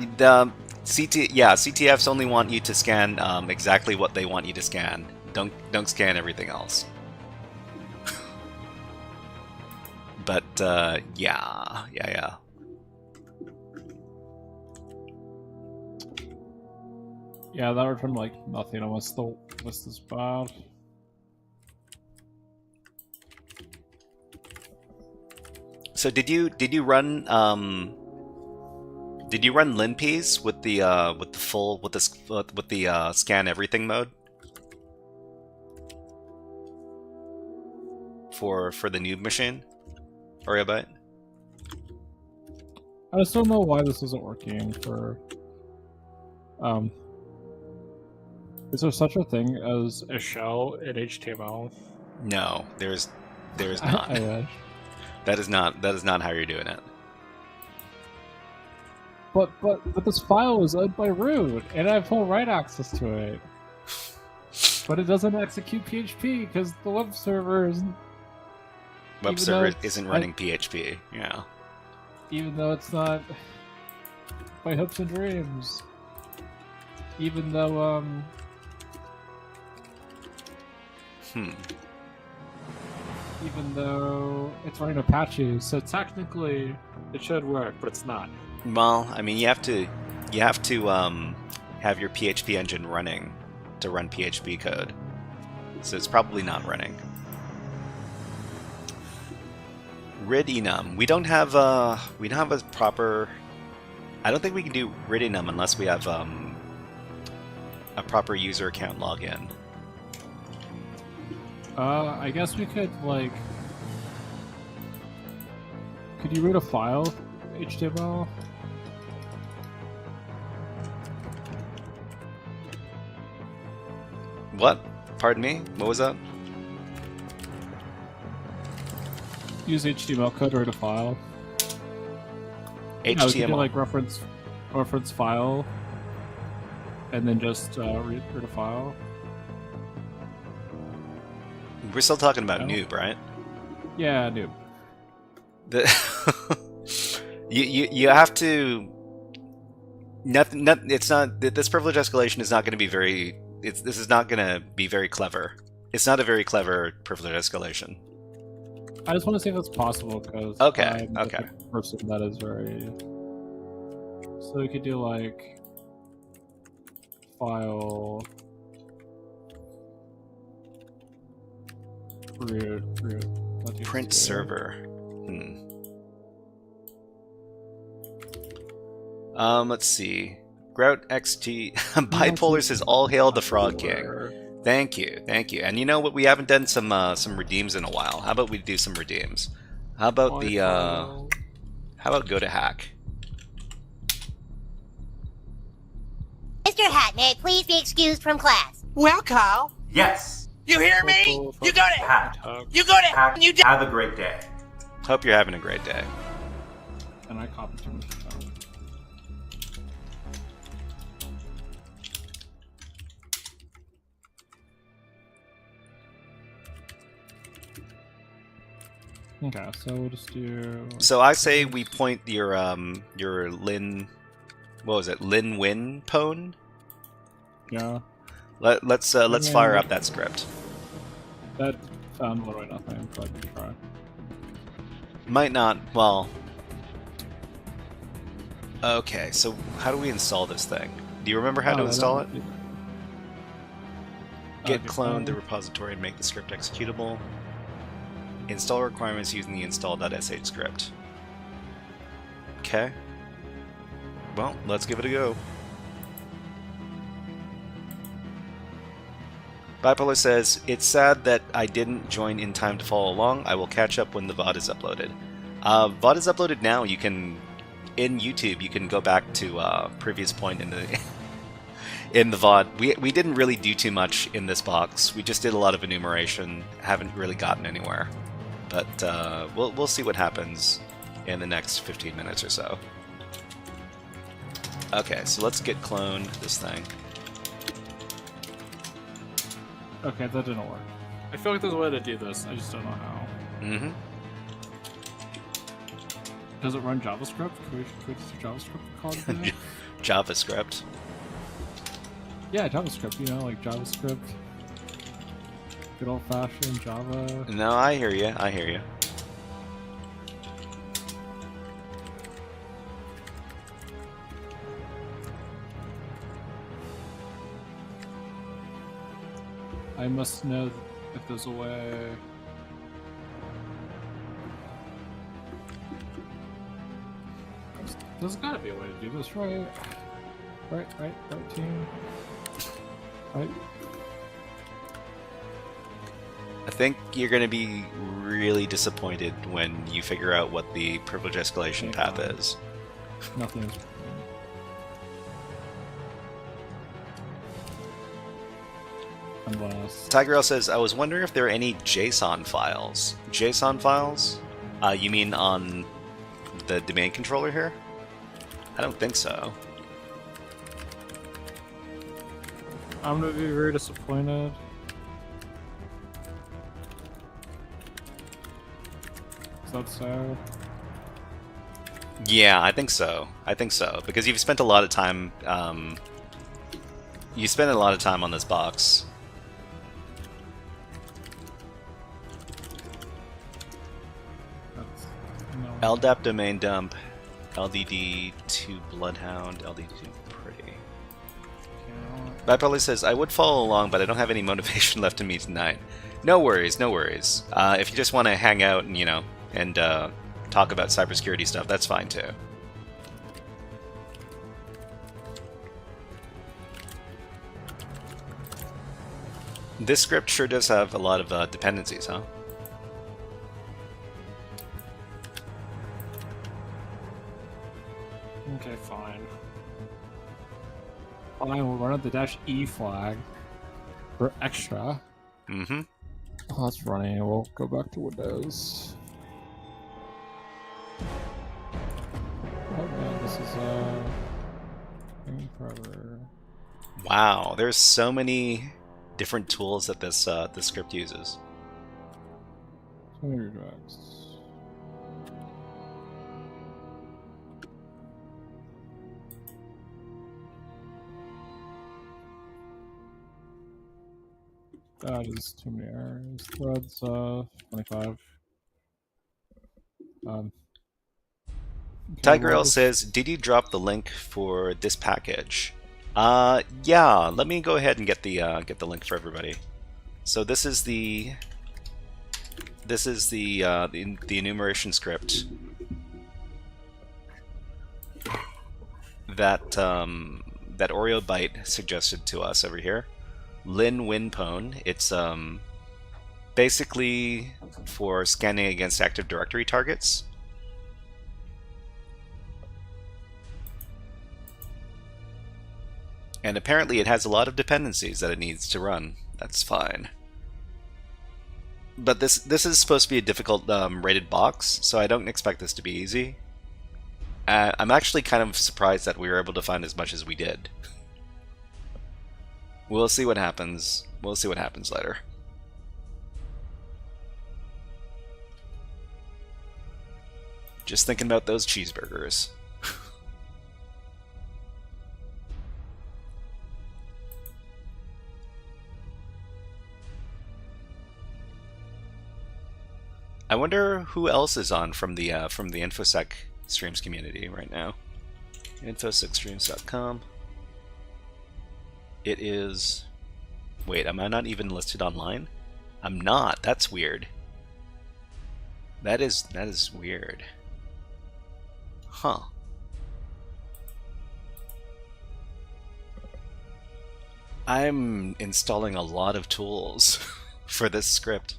Speaker 3: CTFs only want you to scan exactly what they want you to scan. Don't scan everything else. But yeah.
Speaker 5: Yeah, that returned like nothing unless the list is bad.
Speaker 3: So did you run linps with the scan everything mode for the noob machine? Oriobite?
Speaker 5: I just don't know why this isn't working for. Is there such a thing as a shell in HTML?
Speaker 3: No, there's not.
Speaker 5: I wish.
Speaker 3: That is not how you're doing it.
Speaker 5: But this file was owned by root, and I have full write access to it. But it doesn't execute PHP because the web server isn't.
Speaker 3: Web server isn't running PHP. Yeah.
Speaker 5: Even though it's not my hopes and dreams. Even though even though it's running Apache, so technically it should work, but it's not.
Speaker 3: Well, I mean, you have to have your PHP engine running to run PHP code, so it's probably not running. Rid-enum. We don't have a proper. I don't think we can do rid-enum unless we have a proper user account login.
Speaker 5: I guess we could could you root a file HTML?
Speaker 3: What? Pardon me? What was that?
Speaker 5: Use HTML code to root a file.
Speaker 3: HTML.
Speaker 5: No, we could do reference file, and then just root a file.
Speaker 3: We're still talking about
Speaker 5: No.
Speaker 3: noob, right?
Speaker 5: Yeah, noob.
Speaker 3: You have to. It's not. This privilege escalation is not going to be very. This is not going to be very clever. It's not a very clever privilege escalation.
Speaker 5: I just want to see if it's possible because
Speaker 3: Okay,
Speaker 5: I'm the
Speaker 3: okay.
Speaker 5: type of person that is very. So we could do file root.
Speaker 3: Print server. Let's see. Grout XT Bipolar says, "All hail the Frog King." Thank you. And you know what? We haven't done some redeems in a while. How about we do some redeems? How about How about go to hack?
Speaker 7: Mr. Hat, may I please be excused from class?
Speaker 8: Well, Carl,
Speaker 9: Yes.
Speaker 8: you hear me? You got it.
Speaker 9: Hack.
Speaker 8: You got it.
Speaker 9: Hack.
Speaker 8: You did.
Speaker 9: Have a great day.
Speaker 3: Hope you're having a great day.
Speaker 5: And I copied too much. Okay, so we'll just do.
Speaker 3: So I say we point your Lin, what was it? Lin Win pwn.
Speaker 5: Yeah.
Speaker 3: Let's fire up that script.
Speaker 5: That found literally nothing, but try.
Speaker 3: Might not. Well. Okay, so how do we install this thing? Do you remember how to install it? Git clone the repository and make the script executable. Install requirements using the install.sh script. Okay. Well, let's give it a go. Bipolar says, "It's sad that I didn't join in time to follow along. I will catch up when the VOD is uploaded." VOD is uploaded now. You can, in YouTube, you can go back to previous point in the in the VOD. We didn't really do too much in this box. We just did a lot of enumeration. Haven't really gotten anywhere. But we'll see what happens in the next 15 minutes or so. Okay, so let's git clone this thing.
Speaker 5: Okay, that didn't work. I feel like there's a way to do this. I just don't know how.
Speaker 3: Mm-hmm.
Speaker 5: Does it run JavaScript? Can we just do JavaScript call it that?
Speaker 3: JavaScript.
Speaker 5: Yeah, JavaScript. You know, like JavaScript. Good old-fashioned Java.
Speaker 3: No, I hear you. I hear you.
Speaker 5: I must know if there's a way. There's gotta be a way to do this, right? Right, team. Right.
Speaker 3: I think you're going to be really disappointed when you figure out what the privilege escalation path is.
Speaker 5: Nothing is. Unless.
Speaker 3: Tigerel says, I was wondering if there are any JSON files. JSON files? You mean on the domain controller here? I don't think so.
Speaker 5: I'm gonna be very disappointed. Is that so?
Speaker 3: Yeah, I think so. I think so. Because you've spent a lot of time, you spent a lot of time on this box.
Speaker 5: No.
Speaker 3: LDAP domain dump, LDD to Bloodhound, LDD to Pretty. That probably says, I would follow along, but I don't have any motivation left in me tonight. No worries, no worries. If you just want to hang out and, you know, and talk about cybersecurity stuff, that's fine too. This script sure does have a lot of dependencies, huh?
Speaker 5: Okay, fine. Fine, we'll run up the -E flag for extra.
Speaker 3: Mm-hmm.
Speaker 5: Oh, that's running. We'll go back to Windows. Oh man, this is forever.
Speaker 3: Wow, there's so many different tools that this script uses.
Speaker 5: So many redirects. That is too many errors. Threads 25.
Speaker 3: Tigerel says, did you drop the link for this package? Yeah, let me go ahead and get the link for everybody. So this is the enumeration script that that Oreo Byte suggested to us over here. Lin Winpone. It's basically for scanning against Active Directory targets. And apparently it has a lot of dependencies that it needs to run. That's fine. But this is supposed to be a difficult rated box, so I don't expect this to be easy. I'm actually kind of surprised that we were able to find as much as we did. We'll see what happens. We'll see what happens later. Just thinking about those cheeseburgers. I wonder who else is on from the InfoSec streams community right now. InfosecStreams.com. It is... Wait, am I not even listed online? I'm not. That's weird. That is weird. Huh. I'm installing a lot of tools for this script.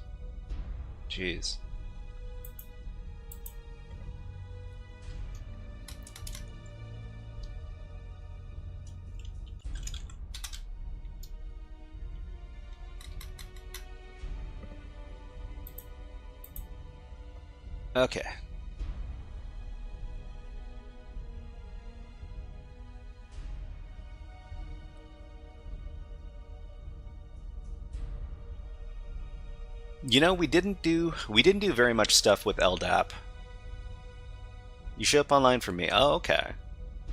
Speaker 3: Jeez. Okay. You know, we didn't do very much stuff with LDAP. You show up online for me. Oh, okay.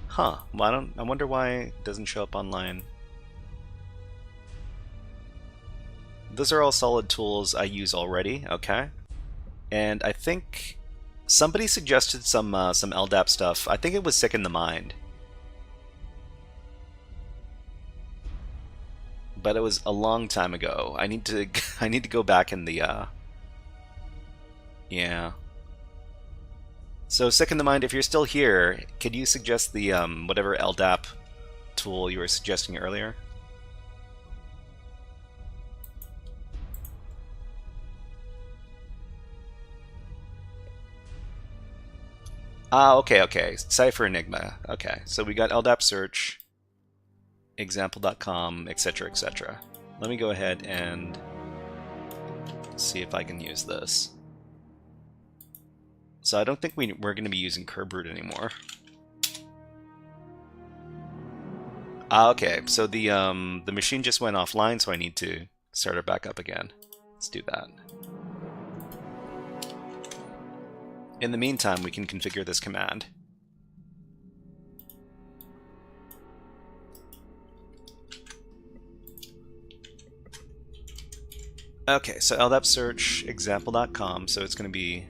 Speaker 3: Huh. Well, I wonder why it doesn't show up online. Those are all solid tools I use already. Okay. And I think somebody suggested some LDAP stuff. I think it was Sick in the Mind. But it was a long time ago. I need to go back in the yeah. So Second the Mind, if you're still here, could you suggest the whatever LDAP tool you were suggesting earlier? Ah, okay. Cipher Enigma. Okay, so we got LDAP search, example.com, etc. Let me go ahead and see if I can use this. So I don't think we're going to be using Kerberoot anymore. Ah, okay, so the machine just went offline, so I need to start it back up again. Let's do that. In the meantime, we can configure this command. Okay, so LDAP search example.com, so it's going to be,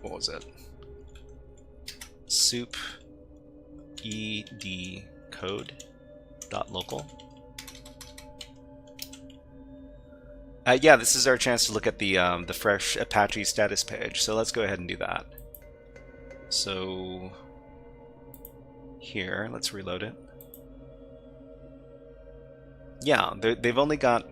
Speaker 3: what was it? Soup ed code.local. Yeah, this is our chance to look at the fresh Apache status page, so let's go ahead and do that. So here, let's reload it. Yeah, they've only got...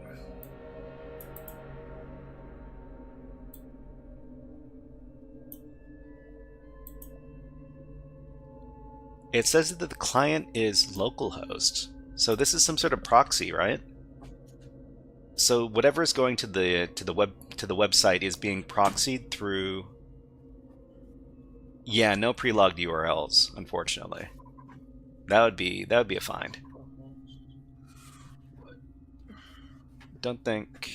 Speaker 3: It says that the client is localhost, so this is some sort of proxy, right? So whatever is going to the website is being proxied through. Yeah, no prelogged URLs, unfortunately. That would be a find. Don't think.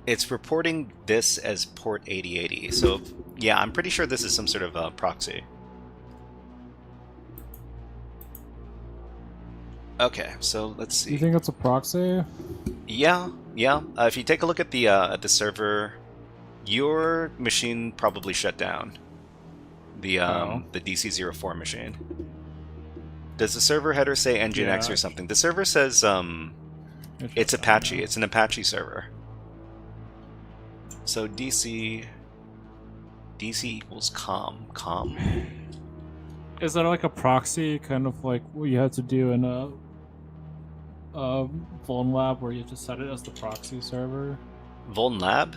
Speaker 3: It's reporting this as port 8080, so yeah, I'm pretty sure this is some sort of proxy. Okay, so let's see.
Speaker 5: You think it's a proxy?
Speaker 3: Yeah. If you take a look at the server, your machine probably shut down. The DC04 machine. Does the server header say Nginx or something? The server says it's Apache. It's an Apache server. So DC equals com.
Speaker 5: Is that like a proxy, kind of like what you had to do in a Vuln Lab, where you have to set it as the proxy server?
Speaker 3: Vuln Lab?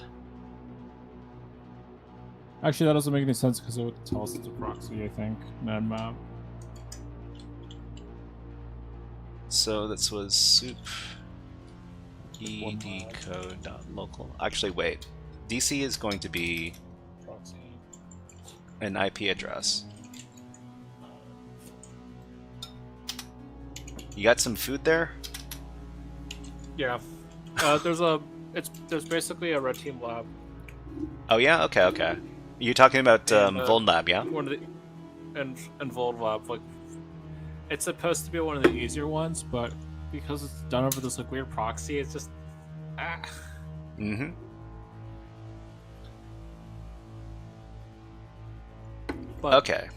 Speaker 5: Actually, that doesn't make any sense because it would tell us it's a proxy, I think, nmap.
Speaker 3: So this was soup edcode.local. Actually, wait. DC is going to be an IP address. You got some food there?
Speaker 5: Yeah. There's basically a red team lab.
Speaker 3: Oh yeah, okay. You're talking about Vuln Lab, yeah?
Speaker 5: One of the and Vuln Lab, like, it's supposed to be one of the easier ones, but because it's done over this like weird proxy, it's just
Speaker 3: Mm-hmm.
Speaker 5: But
Speaker 3: okay.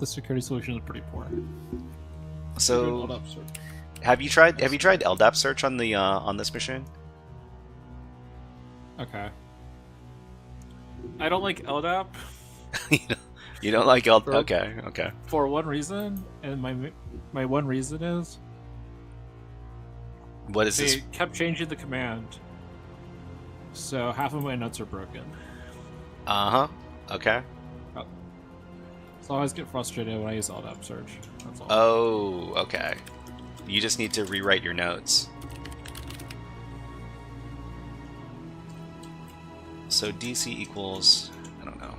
Speaker 5: The security solution is pretty poor.
Speaker 3: So, have you tried LDAP search on the on this machine?
Speaker 5: Okay. I don't like LDAP.
Speaker 3: You don't like LDAP? Okay.
Speaker 5: For one reason, and my one reason is
Speaker 3: what is this?
Speaker 5: They kept changing the command, so half of my nuts are broken.
Speaker 3: Okay.
Speaker 5: So I always get frustrated when I use LDAP search. That's all.
Speaker 3: Oh, okay. You just need to rewrite your notes. So DC equals, I don't know.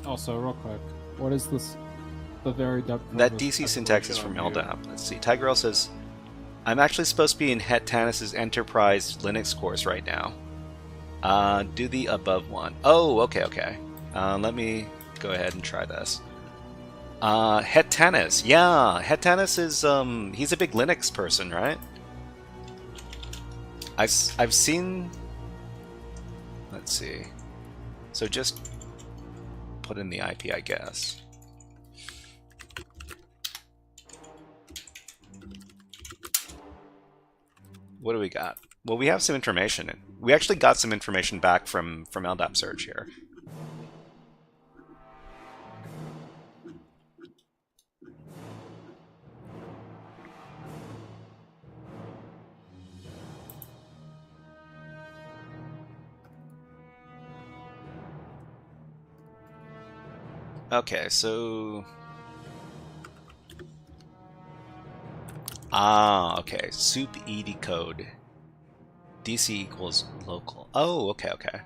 Speaker 5: Also, real quick, what is this? The very depth.
Speaker 3: That DC syntax is from LDAP. Let's see. Tigerl says, I'm actually supposed to be in Het Tanis' Enterprise Linux course right now. Do the above one. Oh, okay. Let me go ahead and try this. Het Tanis. Yeah, Het Tanis is, he's a big Linux person, right? I've seen Let's see. So just put in the IP, I guess. What do we got? Well, we have some information. We actually got some information back from LDAP search here. Okay, so... okay. Soup E decode. DC equals local. Oh, okay, okay.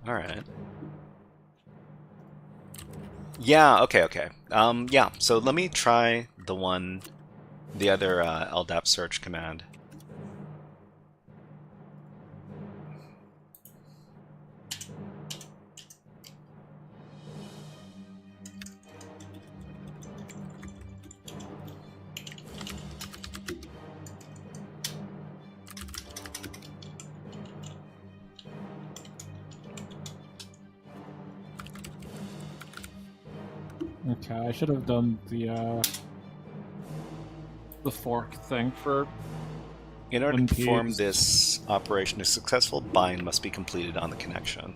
Speaker 3: Alright. Yeah, okay, okay. Yeah, so let me try the other LDAP search command.
Speaker 5: Okay, I should have done the fork thing for.
Speaker 3: In order to perform
Speaker 5: unpaged.
Speaker 3: this operation, a successful bind must be completed on the connection.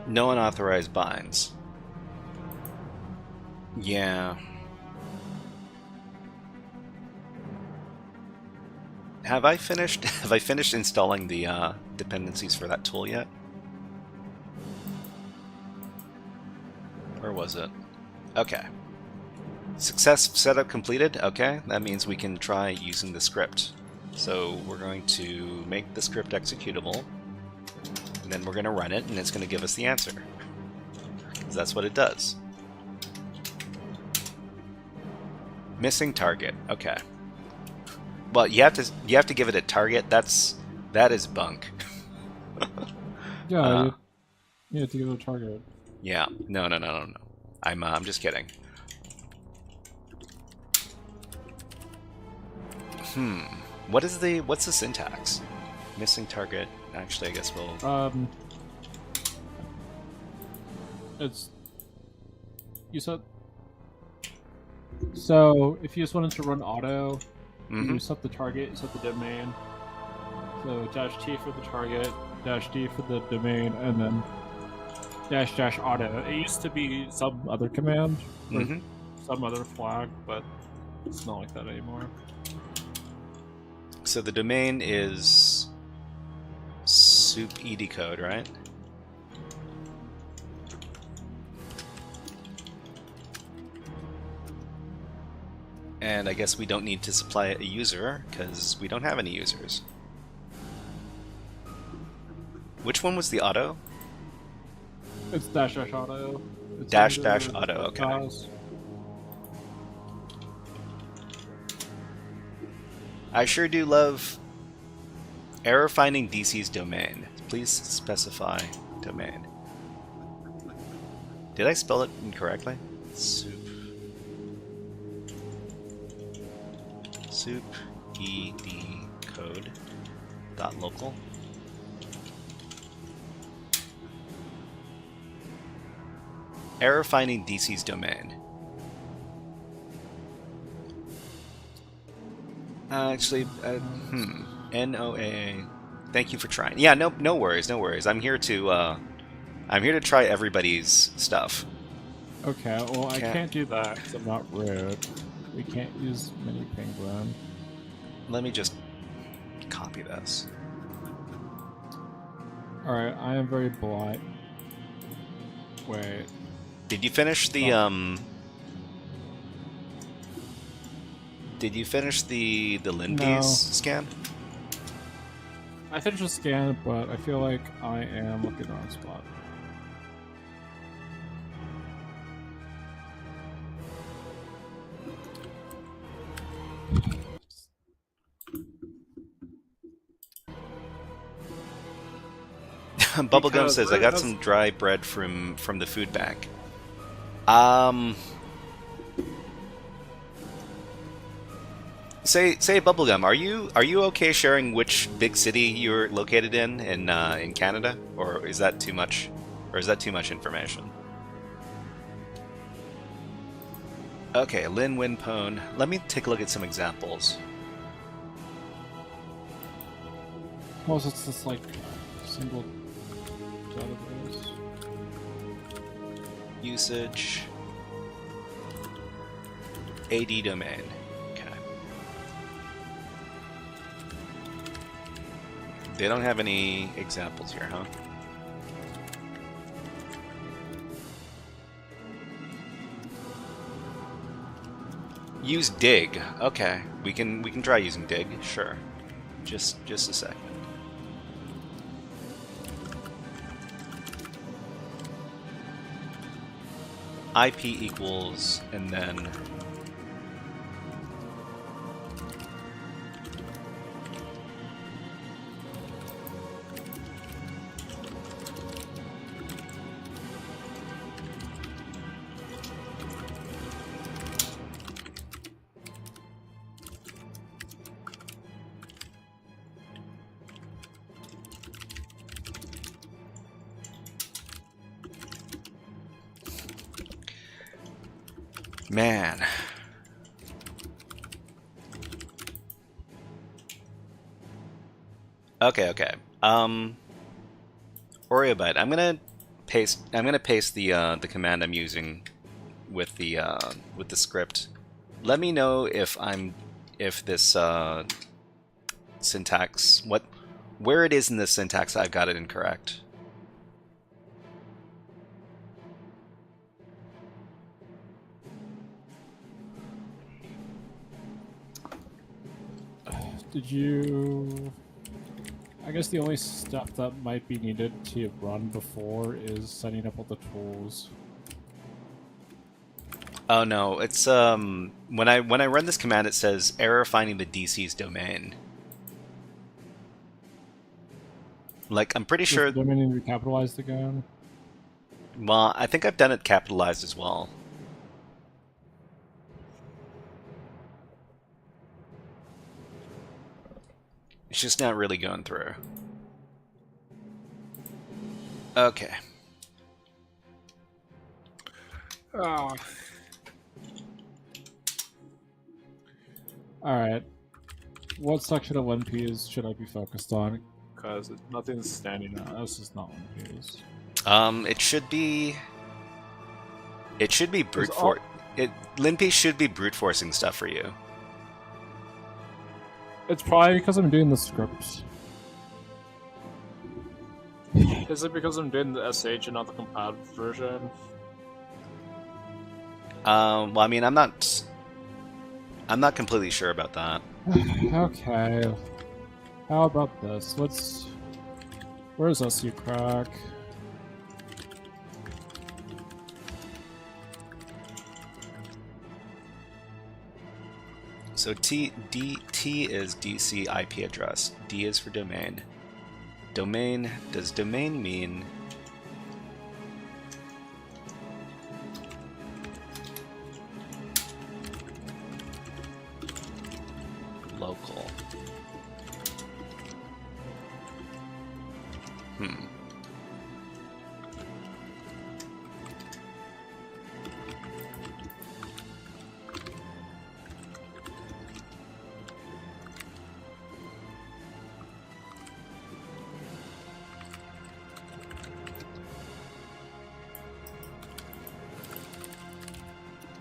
Speaker 3: No unauthorized binds. Yeah. Have I finished installing the dependencies for that tool yet? Or was it? Okay. Success setup completed. Okay, that means we can try using the script. So we're going to make the script executable, and then we're going to run it, and it's going to give us the answer. Because that's what it does. Missing target. Okay. Well, you have to give it a target. That is bunk.
Speaker 5: Yeah, you have to give it a target.
Speaker 3: Yeah. No. I'm just kidding. What's the syntax? Missing target. Actually, I guess we'll.
Speaker 5: It's you said. So if you just wanted to run auto, you set the target, you set the domain. So -T for the target, -D for the domain, and then --auto. It used to be some other command, or some other flag, but it's not like that anymore.
Speaker 3: So the domain is soup edcode, right? And I guess we don't need to supply a user, because we don't have any users. Which one was the auto?
Speaker 5: It's -auto. It's
Speaker 3: --auto, okay.
Speaker 5: Files.
Speaker 3: I sure do love error finding DC's domain. Please specify domain. Did I spell it incorrectly? Soup ed code dot local. Error finding DC's domain. Actually, NOAA. Thank you for trying. Yeah, no worries, no worries. I'm here to try everybody's stuff.
Speaker 5: Okay, well I can't do that because I'm not root. We can't use mini penguin.
Speaker 3: Let me just copy this.
Speaker 5: Alright, I am very blind. Wait.
Speaker 3: Did you finish the Did you finish the Lindy's scan?
Speaker 5: I finished the scan, but I feel like I am looking on spot.
Speaker 3: Bubblegum says, I got some dry bread from the food bank. Say Bubblegum, are you okay sharing which big city you're located in Canada, or is that too much, information? Okay, Lin Winpone. Let me take a look at some examples.
Speaker 5: Well, it's just like single database.
Speaker 3: Usage. AD domain. Okay. They don't have any examples here, huh? Use dig. Okay, we can try using dig. Sure. Just a second. IP equals, and then man. Okay. Oreobyte. I'm gonna paste the command I'm using with the script. Let me know if this syntax, where it is in this syntax I've got it incorrect.
Speaker 5: Did you... I guess the only stuff that might be needed to run before is setting up all the tools.
Speaker 3: Oh no, it's when I run this command it says error finding the DC's domain. Like, I'm pretty sure...
Speaker 5: Does the domain need to be capitalized again?
Speaker 3: Well, I think I've done it capitalized as well. It's just not really going through. Okay.
Speaker 5: Alright. What section of 1Ps should I be focused on? Because nothing's standing out. This is not 1Ps.
Speaker 3: It should be brute force. Limpy should be brute forcing stuff for you.
Speaker 5: It's probably because I'm doing the script. Is it because I'm doing the SH and not the compiled version?
Speaker 3: Well, I mean, I'm not completely sure about that.
Speaker 5: Okay. How about this? Where's SU crack?
Speaker 3: So T is DC IP address. D is for domain. Domain, does domain mean local?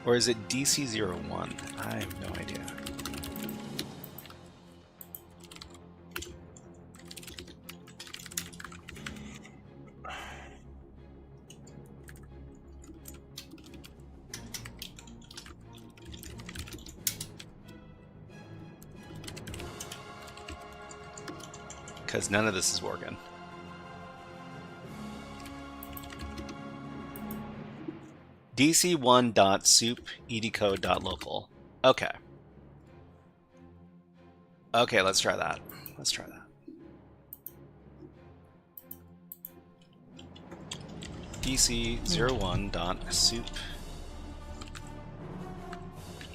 Speaker 3: Or is it DC01? I have no idea. Because none of this is working. dc1.soup edcode.local. Okay. Okay, let's try that. pc01.soup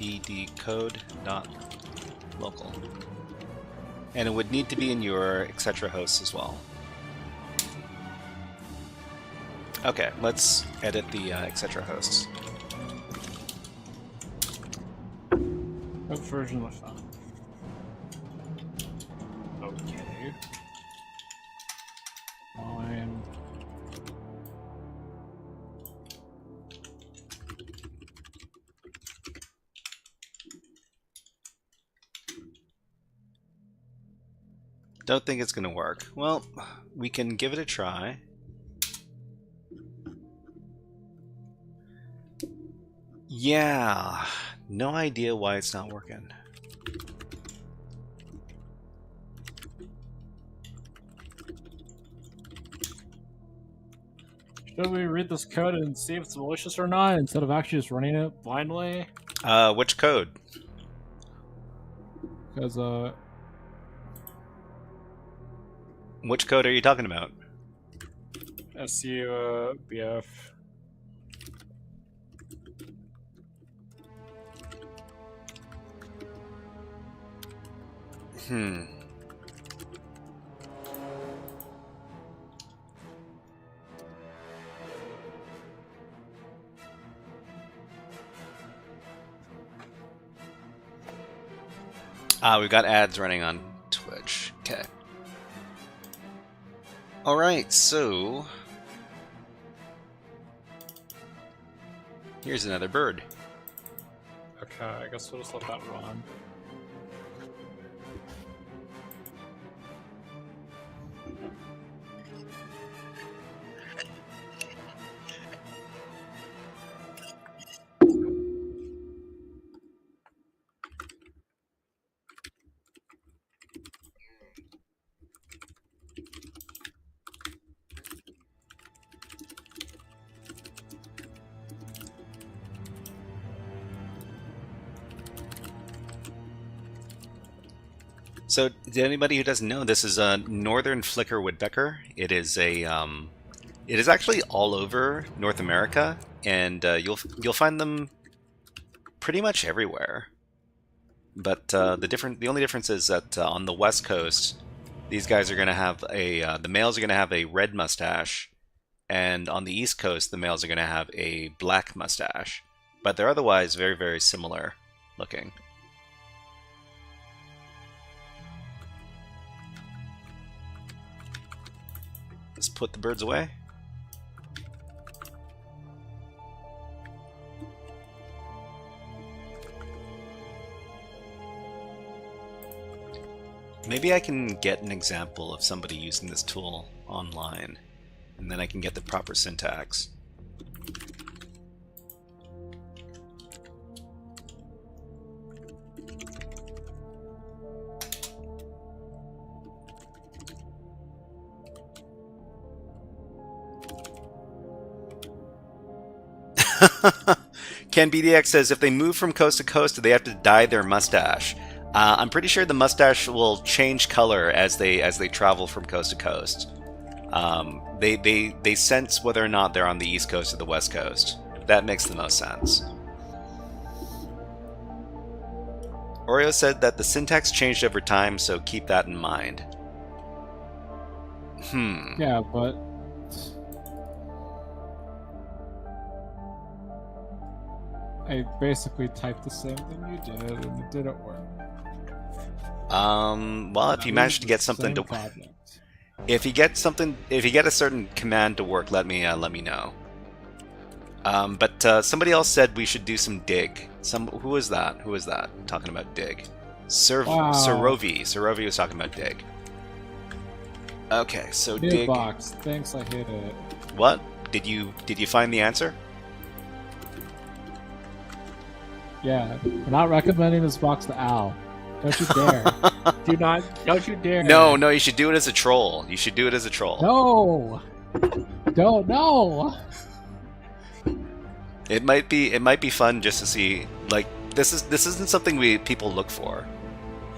Speaker 3: edcode.local. And it would need to be in your etc hosts as well. Okay, let's edit the etc hosts.
Speaker 5: What version was that? Okay. Fine.
Speaker 3: Don't think it's gonna work. Well, we can give it a try. Yeah, no idea why it's not working.
Speaker 5: Should we read this code and see if it's malicious or not instead of actually just running it blindly?
Speaker 3: Which code?
Speaker 5: Because
Speaker 3: Which code are you talking about?
Speaker 5: SU BF.
Speaker 3: We've got ads running on Twitch. Okay. Alright, so... here's another bird.
Speaker 5: Okay, I guess we'll just let that run.
Speaker 3: So, to anybody who doesn't know, this is a northern flicker woodpecker. It is a, it is actually all over North America, and you'll find them pretty much everywhere. But the only difference is that on the West Coast, these guys are going to have a the males are going to have a red mustache, and on the East Coast, the males are going to have a black mustache. But they're otherwise very, very similar looking. Let's put the birds away. Maybe I can get an example of somebody using this tool online, and then I can get the proper syntax. Ken BDX says, if they move from coast to coast, do they have to dye their mustache? I'm pretty sure the mustache will change color as they travel from coast to coast. They sense whether or not they're on the East Coast or the West Coast. That makes the most sense. Oreo said that the syntax changed over time, so keep that in mind.
Speaker 5: Yeah, but I basically typed the same thing you did, and it didn't work.
Speaker 3: Well, if you manage to get something to, if you get a certain command to work, let me know. But somebody else said we should do some dig. Who was that? Who was that talking about dig? Serovi was talking about dig. Okay, so dig.
Speaker 5: Box. Thanks, I hit it.
Speaker 3: What? Did you find the answer?
Speaker 5: Yeah, we're not recommending this box to Al. Don't you dare. Don't you dare.
Speaker 3: No, you should do it as a troll. You should do it as a troll.
Speaker 5: No! Don't, no!
Speaker 3: It might be fun just to see, like, this isn't something people look for.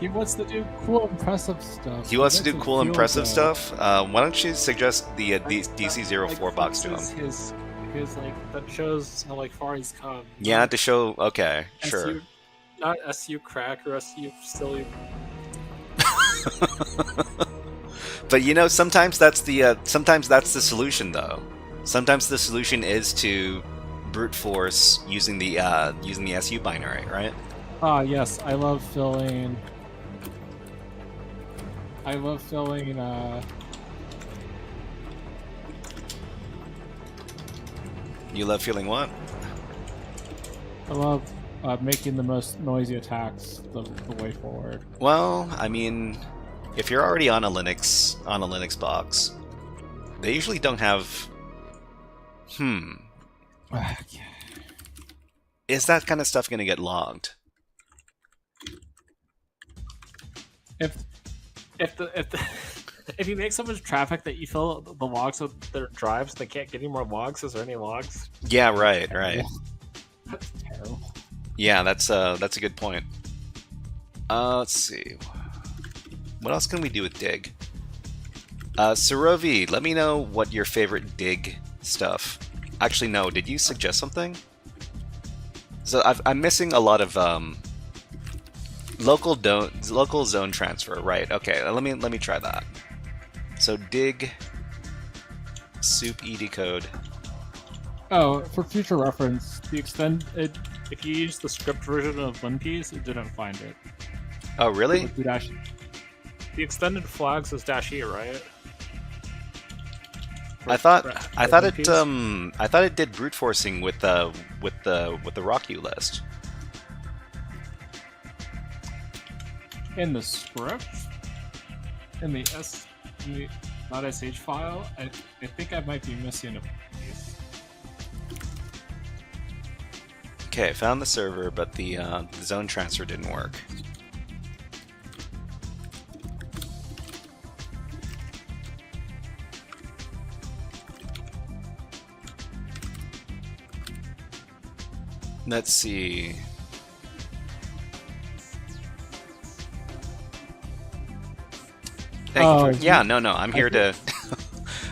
Speaker 5: He wants to do cool, impressive stuff.
Speaker 3: He wants to do
Speaker 5: makes him
Speaker 3: cool,
Speaker 5: feel
Speaker 3: impressive
Speaker 5: good.
Speaker 3: stuff. Why don't you suggest the DC-04 box to him?
Speaker 5: His like that shows how like far he's come.
Speaker 3: Yeah, to show. Okay, sure.
Speaker 5: SU, not SU crack or SU silly.
Speaker 3: But you know, sometimes that's the solution, though. Sometimes the solution is to brute force using the SU binary, right?
Speaker 5: Ah, yes, I love filling.
Speaker 3: You love feeling what?
Speaker 5: I love making the most noisy attacks the way forward.
Speaker 3: Well, I mean, if you're already on a Linux box, they usually don't have. Is that kind of stuff going to get logged?
Speaker 5: If you make so much traffic that you fill the logs with their drives, they can't get any more logs. Is there any logs?
Speaker 3: Yeah, right.
Speaker 5: That's terrible.
Speaker 3: Yeah, that's a good point. Let's see. What else can we do with dig? Surovi, let me know what your favorite dig stuff. Actually, no. Did you suggest something? So I'm missing a lot of local zone transfer. Right. Okay. Let me try that. So dig soup edcode.
Speaker 5: Oh, for future reference, if you use the script version of Linpiece, it didn't find it.
Speaker 3: Oh, really?
Speaker 5: The extended flags is -E, right?
Speaker 3: I thought it did brute forcing with the RockU list.
Speaker 5: In the script, in the .sh file, I think I might be missing a piece.
Speaker 3: Okay, found the server, but the zone transfer didn't work. Let's see. Thank you for, yeah, no, I'm here to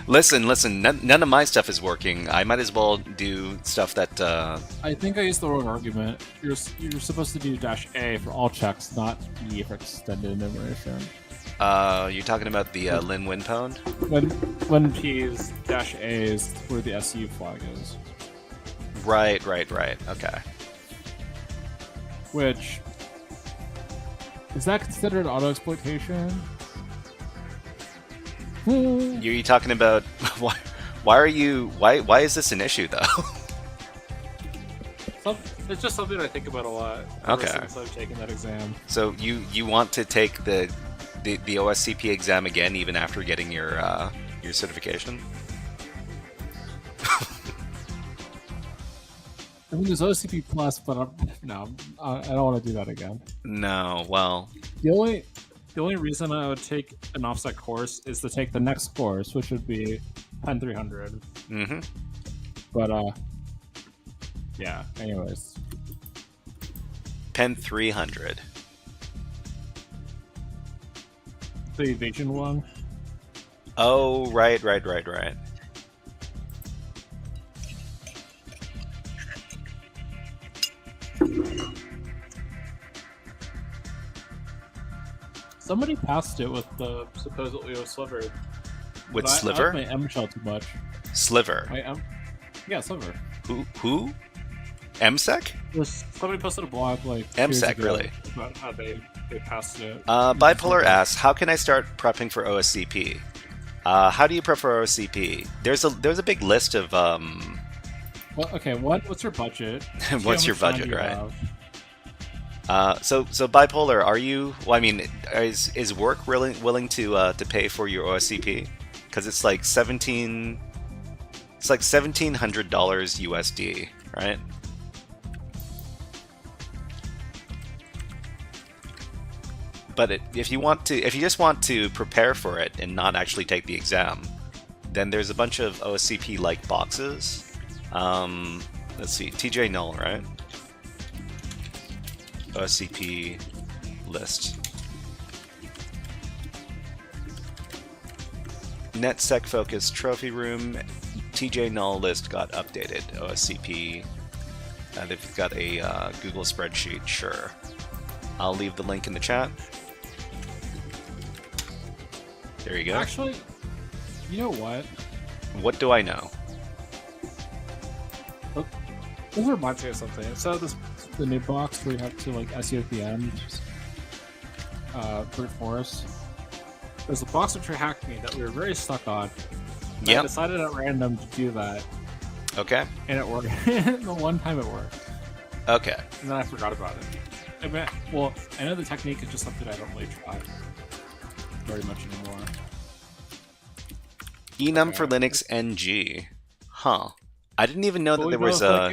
Speaker 3: listen. None of my stuff is working. I might as well do stuff that.
Speaker 5: I think I used the wrong argument. You're supposed to do -A for all checks, not E for extended enumeration.
Speaker 3: You're talking about the Lin Winpone?
Speaker 5: When P's -A is where the SU flag is.
Speaker 3: Right. Okay.
Speaker 5: Which is that considered auto exploitation?
Speaker 3: You're talking about why is this an issue though?
Speaker 5: It's just something I think about a lot.
Speaker 3: Okay.
Speaker 5: Since I've taken that exam.
Speaker 3: So you want to take the OSCP exam again even after getting your certification?
Speaker 5: I mean, there's OCP plus, but I don't want to do that again.
Speaker 3: No, well,
Speaker 5: the only reason I would take an offset course is to take the next course, which would be Pen 300.
Speaker 3: Mm-hmm.
Speaker 5: But yeah. Anyways,
Speaker 3: Pen 300.
Speaker 5: The evasion one.
Speaker 3: Oh, right.
Speaker 5: Somebody passed it with the supposedly Sliver.
Speaker 3: With Sliver?
Speaker 5: I M shell too much.
Speaker 3: Sliver.
Speaker 5: Yeah, Sliver.
Speaker 3: Who? MSEC?
Speaker 5: Somebody posted a blog like
Speaker 3: MSEC, really?
Speaker 5: About how they passed it.
Speaker 3: Bipolar asks, how can I start prepping for OSCP? How do you prep for OSCP? There's a big list of
Speaker 5: Well, okay. What's your budget?
Speaker 3: What's your budget, right? So Bipolar, are you? Well, I mean, is work willing to pay for your OSCP? Because it's like $1,700 USD, right? But if you just want to prepare for it and not actually take the exam, then there's a bunch of OSCP like boxes. Let's see, TJ Null, right? OSCP list. NetSec Focus Trophy Room. TJ null list got updated. OSCP. They've got a Google spreadsheet. Sure. I'll leave the link in the chat. There you go.
Speaker 5: Actually, you know what?
Speaker 3: What do I know?
Speaker 5: This reminds me of something. So the new box where you have to like SUVM, brute force. There's a box which hacked me that we were very stuck on.
Speaker 3: Yeah.
Speaker 5: I decided at random to do that,
Speaker 3: Okay.
Speaker 5: and it worked. The one time it worked,
Speaker 3: Okay.
Speaker 5: and then I forgot about it. I mean, well, I know the technique is just something I don't really try very much anymore.
Speaker 3: enum for Linux NG. Huh. I didn't even know that there was a.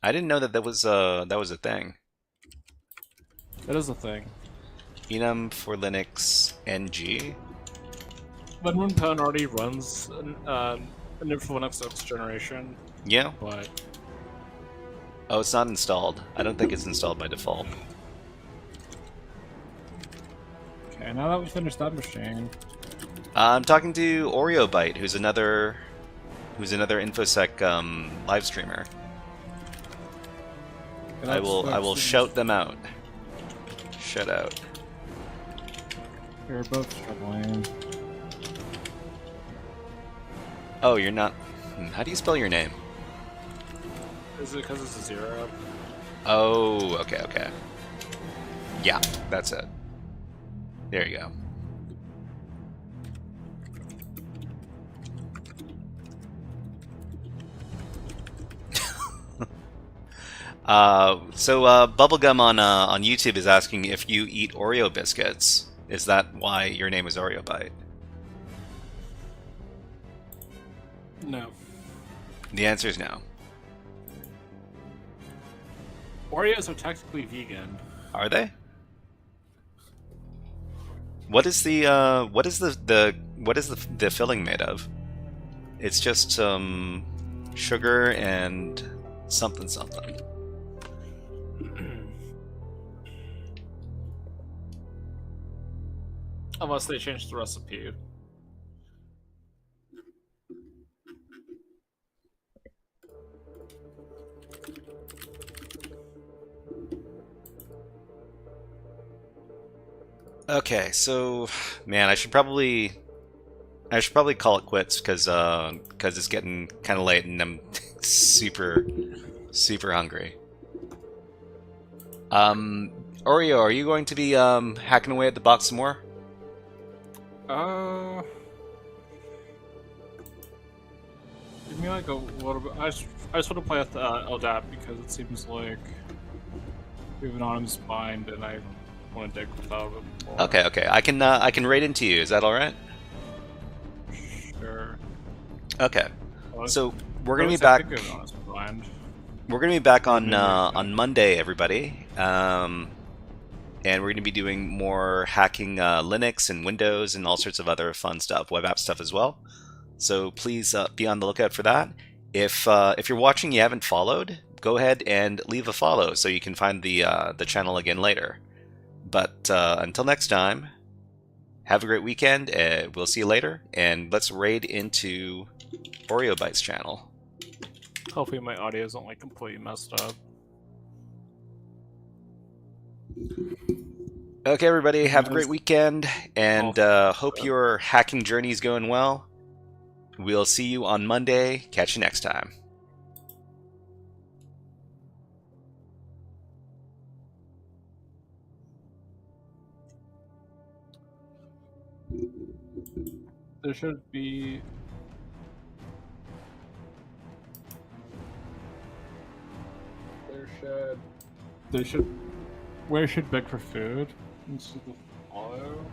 Speaker 3: I didn't know that was a thing.
Speaker 5: That is a thing.
Speaker 3: enum for Linux NG.
Speaker 5: But Moonpone already runs an for Linux X generation.
Speaker 3: Yeah.
Speaker 5: But
Speaker 3: Oh, it's not installed. I don't think it's installed by default.
Speaker 5: okay, now that we finished that machine,
Speaker 3: I'm talking to OreoByte, who's another InfoSec live streamer. I will shout them out. Shout out.
Speaker 5: we're both struggling.
Speaker 3: Oh, you're not. How do you spell your name?
Speaker 5: Is it because it's a 0?
Speaker 3: Oh, okay. Yeah, that's it. There you go. Bubblegum on YouTube is asking if you eat Oreo biscuits. Is that why your name is OreoByte?
Speaker 5: No.
Speaker 3: The answer is no.
Speaker 5: Oreos are technically vegan.
Speaker 3: Are they? What is the filling made of? It's just sugar and something.
Speaker 5: Unless they change the recipe.
Speaker 3: Okay, so man, I should probably call it quits because it's getting kind of late and I'm super hungry. Oreo, are you going to be hacking away at the box some more?
Speaker 5: Give me like a little bit. I just want to play with the LDAP because it seems like we have an anonymous bind, and I want to dig without it more.
Speaker 3: Okay. I can raid into you. Is that all right?
Speaker 5: Sure.
Speaker 3: Okay.
Speaker 5: Well,
Speaker 3: So we're gonna be back. We're gonna be back on Monday, everybody. And we're going to be doing more hacking Linux and Windows and all sorts of other fun stuff, web app stuff as well. So please be on the lookout for that. If you're watching, you haven't followed, go ahead and leave a follow so you can find the channel again later. But until next time, have a great weekend. We'll see you later, and let's raid into OreoByte's channel.
Speaker 5: Hopefully my audio isn't like completely messed up.
Speaker 3: Okay, everybody, have a great weekend, and hope your hacking journey is going well. We'll see you on Monday. Catch you next time.
Speaker 5: There should be... There should... Where should beg for food? Instead of follow?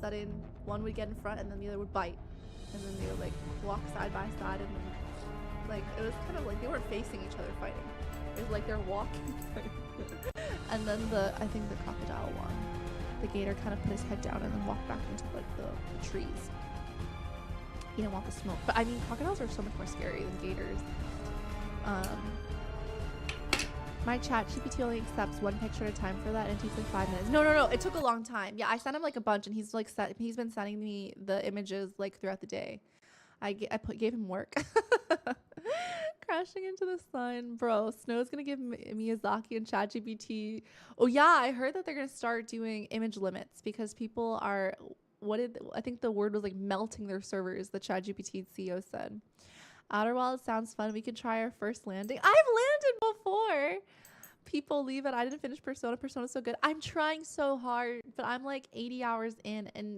Speaker 9: letting one would get in front and then the other would bite, and then they would like walk side by side, and then like it was kind of like they weren't facing each other fighting. It was like they're walking. And then I think the crocodile won. The gator kind of put his head down and then walked back into like the trees. He didn't want the smoke, but I mean crocodiles are so much more scary than gators. My chat GPT only accepts one picture at a time for that, and it takes like 5 minutes. No, it took a long time. Yeah, I sent him like a bunch, and he's been sending me the images like throughout the day. I gave him work. Crashing into the sun, bro. Snow's gonna give Miyazaki and ChatGPT. Oh yeah, I heard that they're gonna start doing image limits because people are. I think the word was like melting their servers. The ChatGPT CEO said. Outer Wilds sounds fun. We could try our first landing. I've landed before. People leave it. I didn't finish Persona. Persona's so good. I'm trying so hard, but I'm like 80 hours in, and